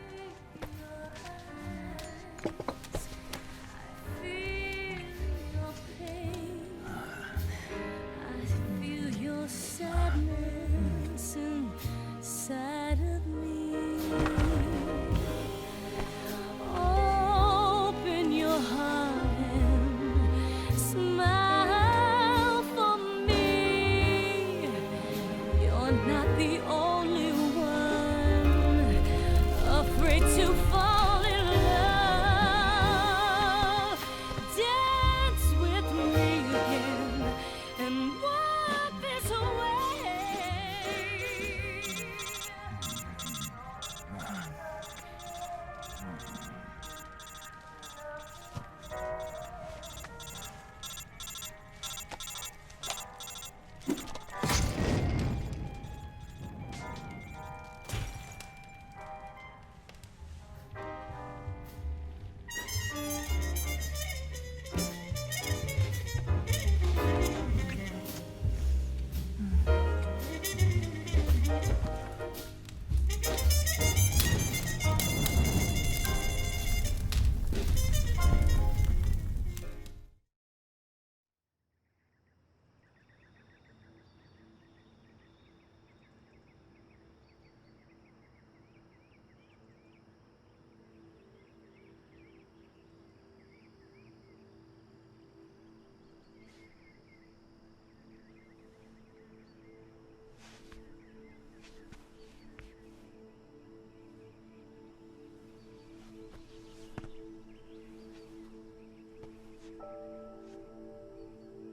Sadness inside of me. Open your heart and smile for me. You're not the only one afraid to fall in love. Dance with me again and wipe this away.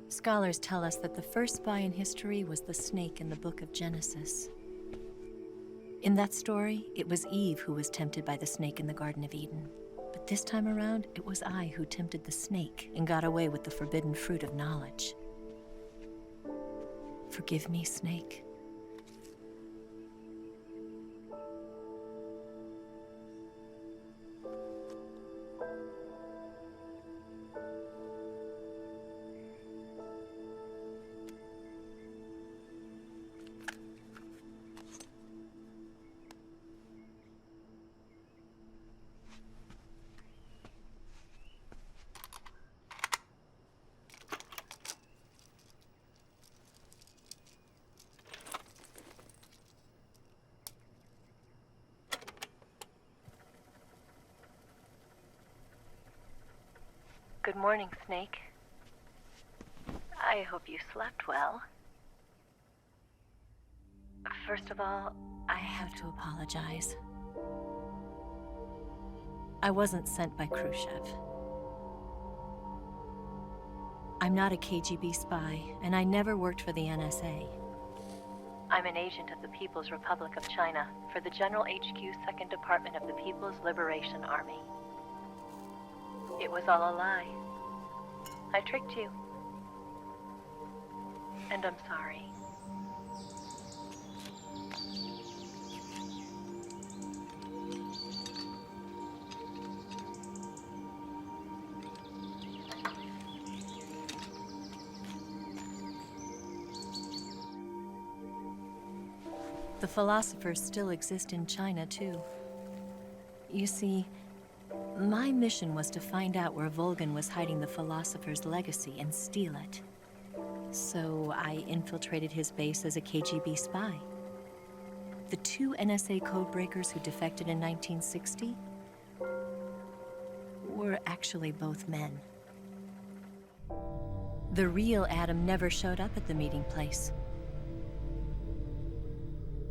Scholars tell us that the first spy in history was the snake in the book of Genesis. In that story, it was Eve who was tempted by the snake in the Garden of Eden. But this time around, it was I who tempted the snake and got away with the forbidden fruit of knowledge. Forgive me, snake. Good morning, Snake. I hope you slept well. First of all, I have to apologize. I wasn't sent by Khrushchev. I'm not a KGB spy, and I never worked for the NSA. I'm an agent of the People's Republic of China for the General HQ 2nd Department of the People's Liberation Army. It was all a lie. I tricked you. And I'm sorry. The philosophers still exist in China, too. You see, my mission was to find out where Volgin was hiding the philosopher's legacy and steal it. So I infiltrated his base as a KGB spy. The 2 NSA codebreakers who defected in 1960? were actually both men. The real Adam never showed up at the meeting place,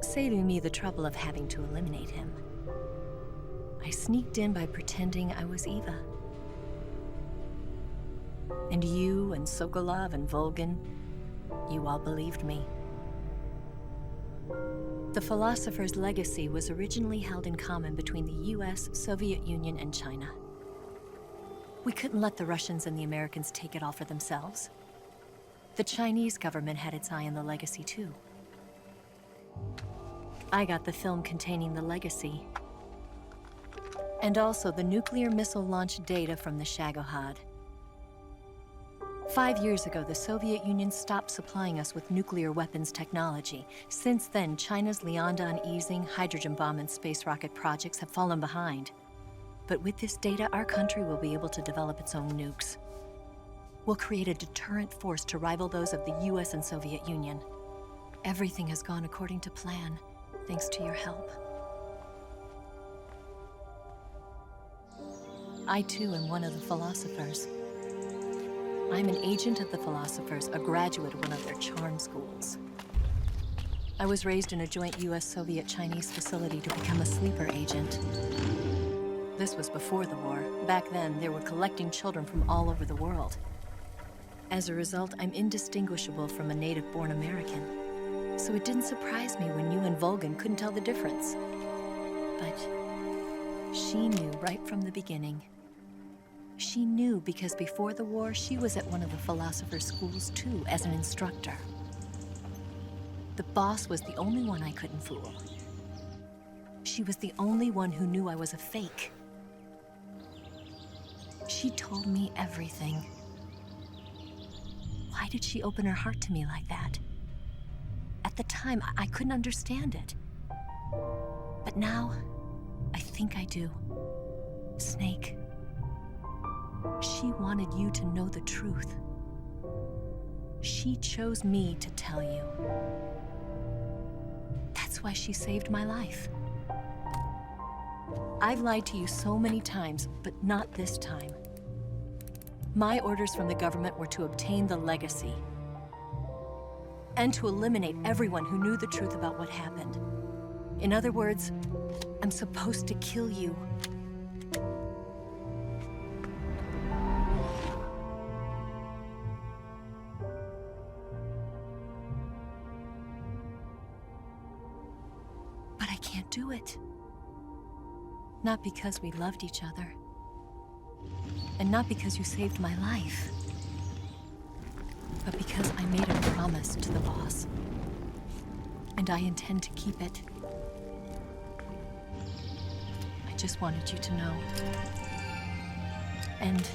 saving me the trouble of having to eliminate him. I sneaked in by pretending I was Eva. And you and Sokolov and Volgin, you all believed me. The philosopher's legacy was originally held in common between the US, Soviet Union, and China. We couldn't let the Russians and the Americans take it all for themselves. The Chinese government had its eye on the legacy too. I got the film containing the legacy, and also the nuclear missile launch data from the Shagohod. 5 years ago, the Soviet Union stopped supplying us with nuclear weapons technology. Since then, China's Liaodong easing, hydrogen bomb, and space rocket projects have fallen behind. But with this data, our country will be able to develop its own nukes. We'll create a deterrent force to rival those of the US and Soviet Union. Everything has gone according to plan, thanks to your help. I too am one of the philosophers. I'm an agent of the philosophers, a graduate of one of their charm schools. I was raised in a joint US-Soviet-Chinese facility to become a sleeper agent. This was before the war. Back then, they were collecting children from all over the world. As a result, I'm indistinguishable from a native-born American. So it didn't surprise me when you and Volgin couldn't tell the difference. But she knew right from the beginning. She knew because before the war, she was at one of the philosopher's schools too, as an instructor. The boss was the only one I couldn't fool. She was the only one who knew I was a fake. She told me everything. Why did she open her heart to me like that? At the time, I couldn't understand it. But now, I think I do. Snake. She wanted you to know the truth. She chose me to tell you. That's why she saved my life. I've lied to you so many times, but not this time. My orders from the government were to obtain the legacy and to eliminate everyone who knew the truth about what happened. In other words, I'm supposed to kill you. But I can't do it. Not because we loved each other. And not because you saved my life. But because I made a promise to the boss. And I intend to keep it. I just wanted you to know. And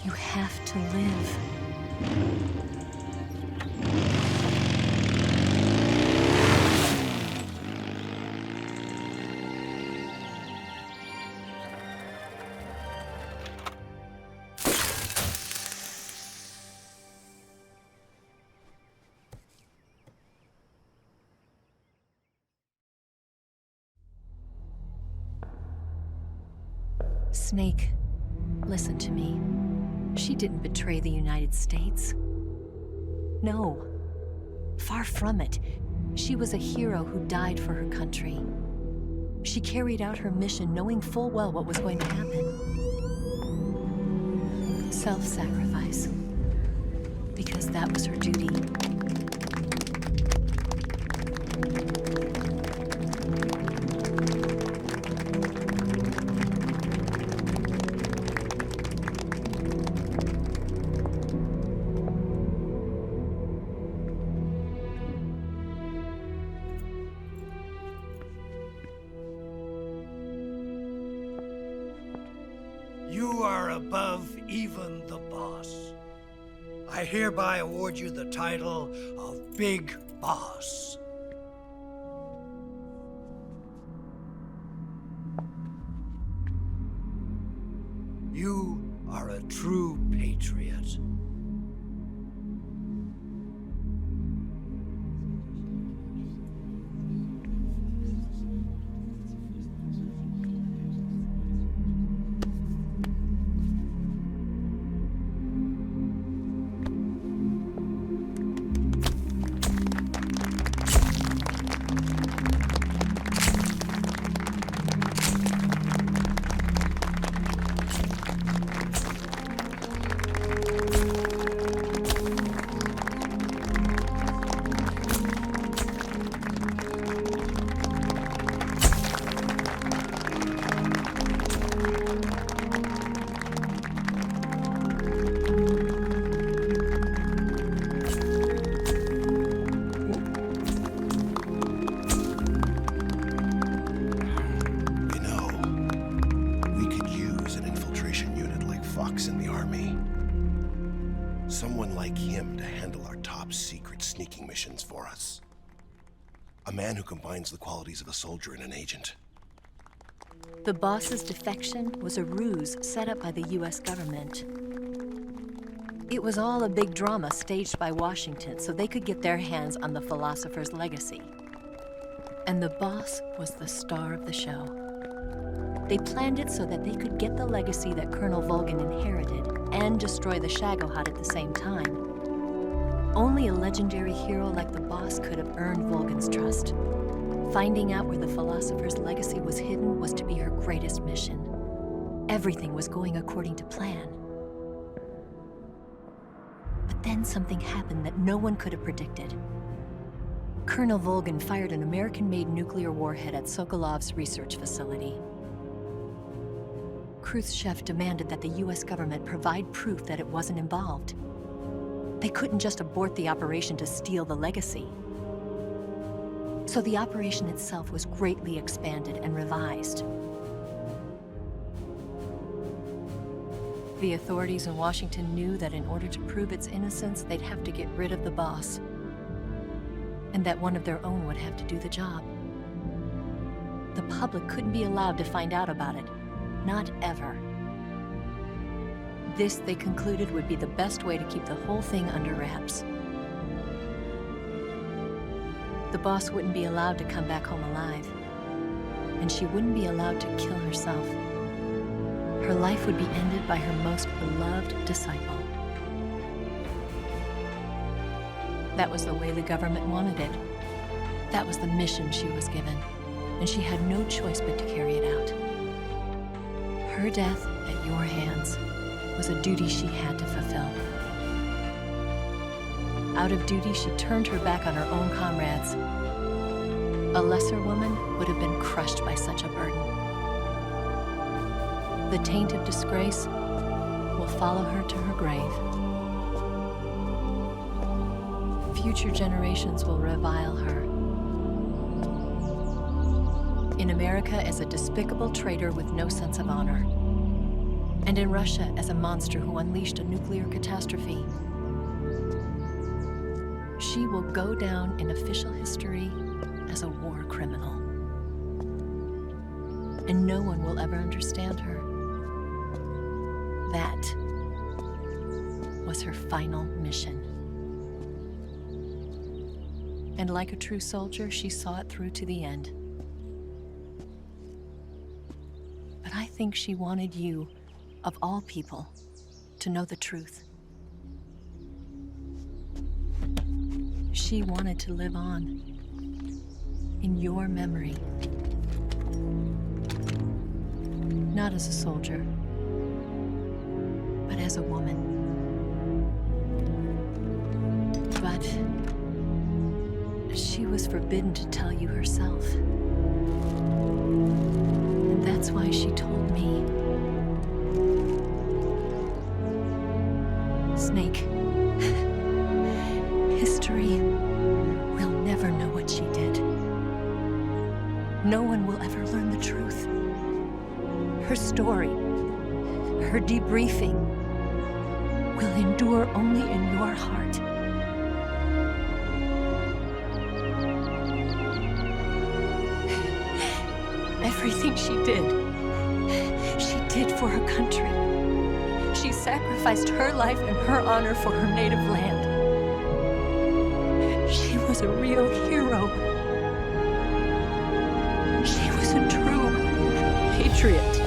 you have to live. Snake, listen to me. She didn't betray the United States. No, far from it. She was a hero who died for her country. She carried out her mission knowing full well what was going to happen. Self-sacrifice. Because that was her duty. You are above even the boss. I hereby award you the title of Big Boss. You are a true patriot. sneaking missions for us. A man who combines the qualities of a soldier and an agent. The boss's defection was a ruse set up by the US government. It was all a big drama staged by Washington so they could get their hands on the philosopher's legacy. And the boss was the star of the show. They planned it so that they could get the legacy that Colonel Volgin inherited and destroy the Shagohod at the same time. Only a legendary hero like the boss could have earned Volgin's trust. Finding out where the philosopher's legacy was hidden was to be her greatest mission. Everything was going according to plan. But then something happened that no one could have predicted. Colonel Volgin fired an American-made nuclear warhead at Sokolov's research facility. Khrushchev demanded that the US government provide proof that it wasn't involved. They couldn't just abort the operation to steal the legacy. So the operation itself was greatly expanded and revised. The authorities in Washington knew that in order to prove its innocence, they'd have to get rid of the boss, and that one of their own would have to do the job. The public couldn't be allowed to find out about it, not ever. This, they concluded, would be the best way to keep the whole thing under wraps. The boss wouldn't be allowed to come back home alive, and she wouldn't be allowed to kill herself. Her life would be ended by her most beloved disciple. That was the way the government wanted it. That was the mission she was given, and she had no choice but to carry it out. Her death at your hands was a duty she had to fulfill. Out of duty, she turned her back on her own comrades. A lesser woman would have been crushed by such a burden. The taint of disgrace will follow her to her grave. Future generations will revile her. In America as a despicable traitor with no sense of honor. And in Russia as a monster who unleashed a nuclear catastrophe. She will go down in official history as a war criminal. And no one will ever understand her. That was her final mission. And like a true soldier, she saw it through to the end. But I think she wanted you, of all people, to know the truth. She wanted to live on in your memory. Not as a soldier, but as a woman. But she was forbidden to tell you herself. And that's why she told me. Snake, history will never know what she did. No one will ever learn the truth. Her story, her debriefing, will endure only in your heart. Everything she did for her country. She sacrificed her life and her honor for her native land. She was a real hero. She was a true patriot.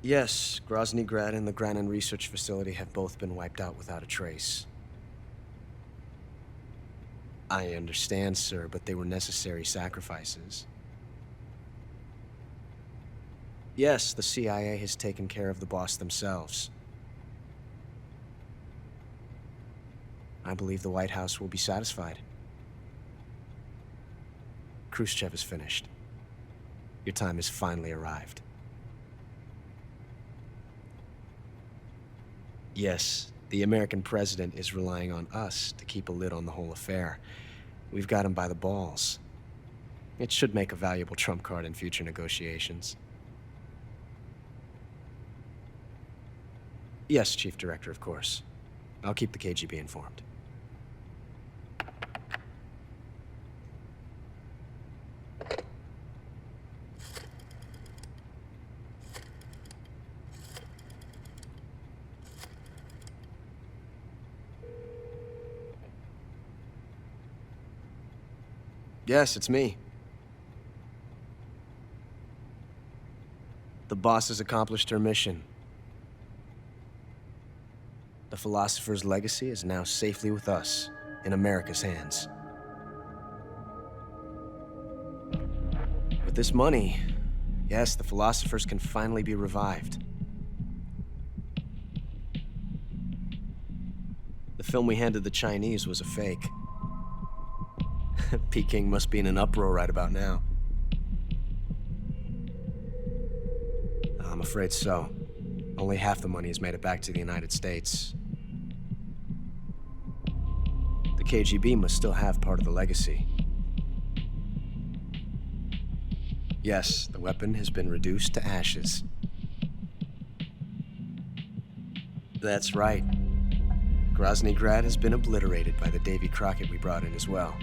Yes, Groznyj, Grad, and the Granin research facility have both been wiped out without a trace. I understand, sir, but they were necessary sacrifices. Yes, the CIA has taken care of the boss themselves. I believe the White House will be satisfied. Khrushchev is finished. Your time has finally arrived. Yes, the American president is relying on us to keep a lid on the whole affair. We've got him by the balls. It should make a valuable trump card in future negotiations. Yes, Chief Director, of course. I'll keep the KGB informed. Yes, it's me. The boss has accomplished her mission. The philosopher's legacy is now safely with us, in America's hands. With this money, yes, the philosophers can finally be revived. The film we handed the Chinese was a fake. Peking must be in an uproar right about now. I'm afraid so. Only half the money has made it back to the United States. The KGB must still have part of the legacy. Yes, the weapon has been reduced to ashes. That's right. Groznyj Grad has been obliterated by the Davy Crockett we brought in as well.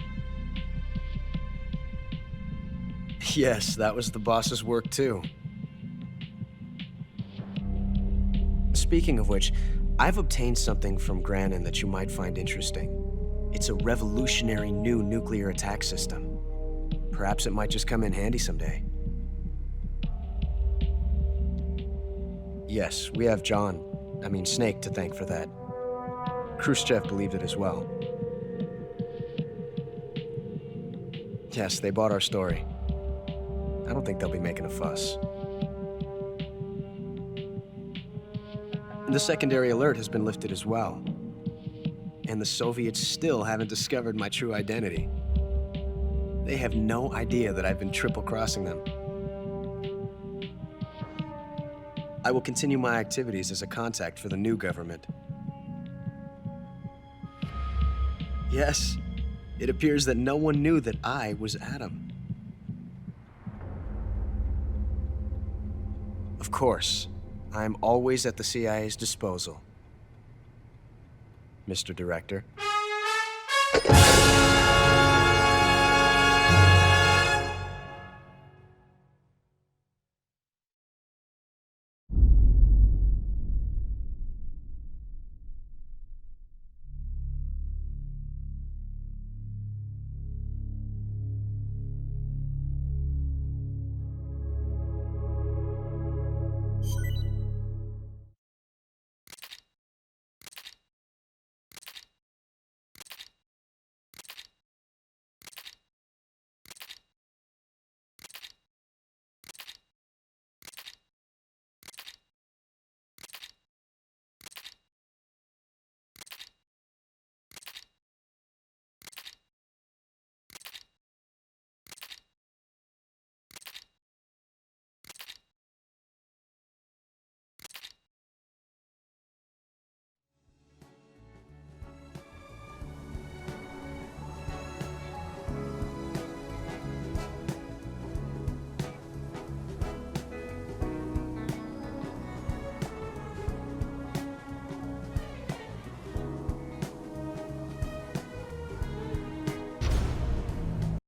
Yes, that was the boss's work too. Speaking of which, I've obtained something from Granin that you might find interesting. It's a revolutionary new nuclear attack system. Perhaps it might just come in handy someday. Yes, we have Snake to thank for that. Khrushchev believed it as well. Yes, they bought our story. I don't think they'll be making a fuss. The secondary alert has been lifted as well. And the Soviets still haven't discovered my true identity. They have no idea that I've been triple-crossing them. I will continue my activities as a contact for the new government. Yes, it appears that no one knew that I was Adam. Of course, I'm always at the CIA's disposal, Mr. Director.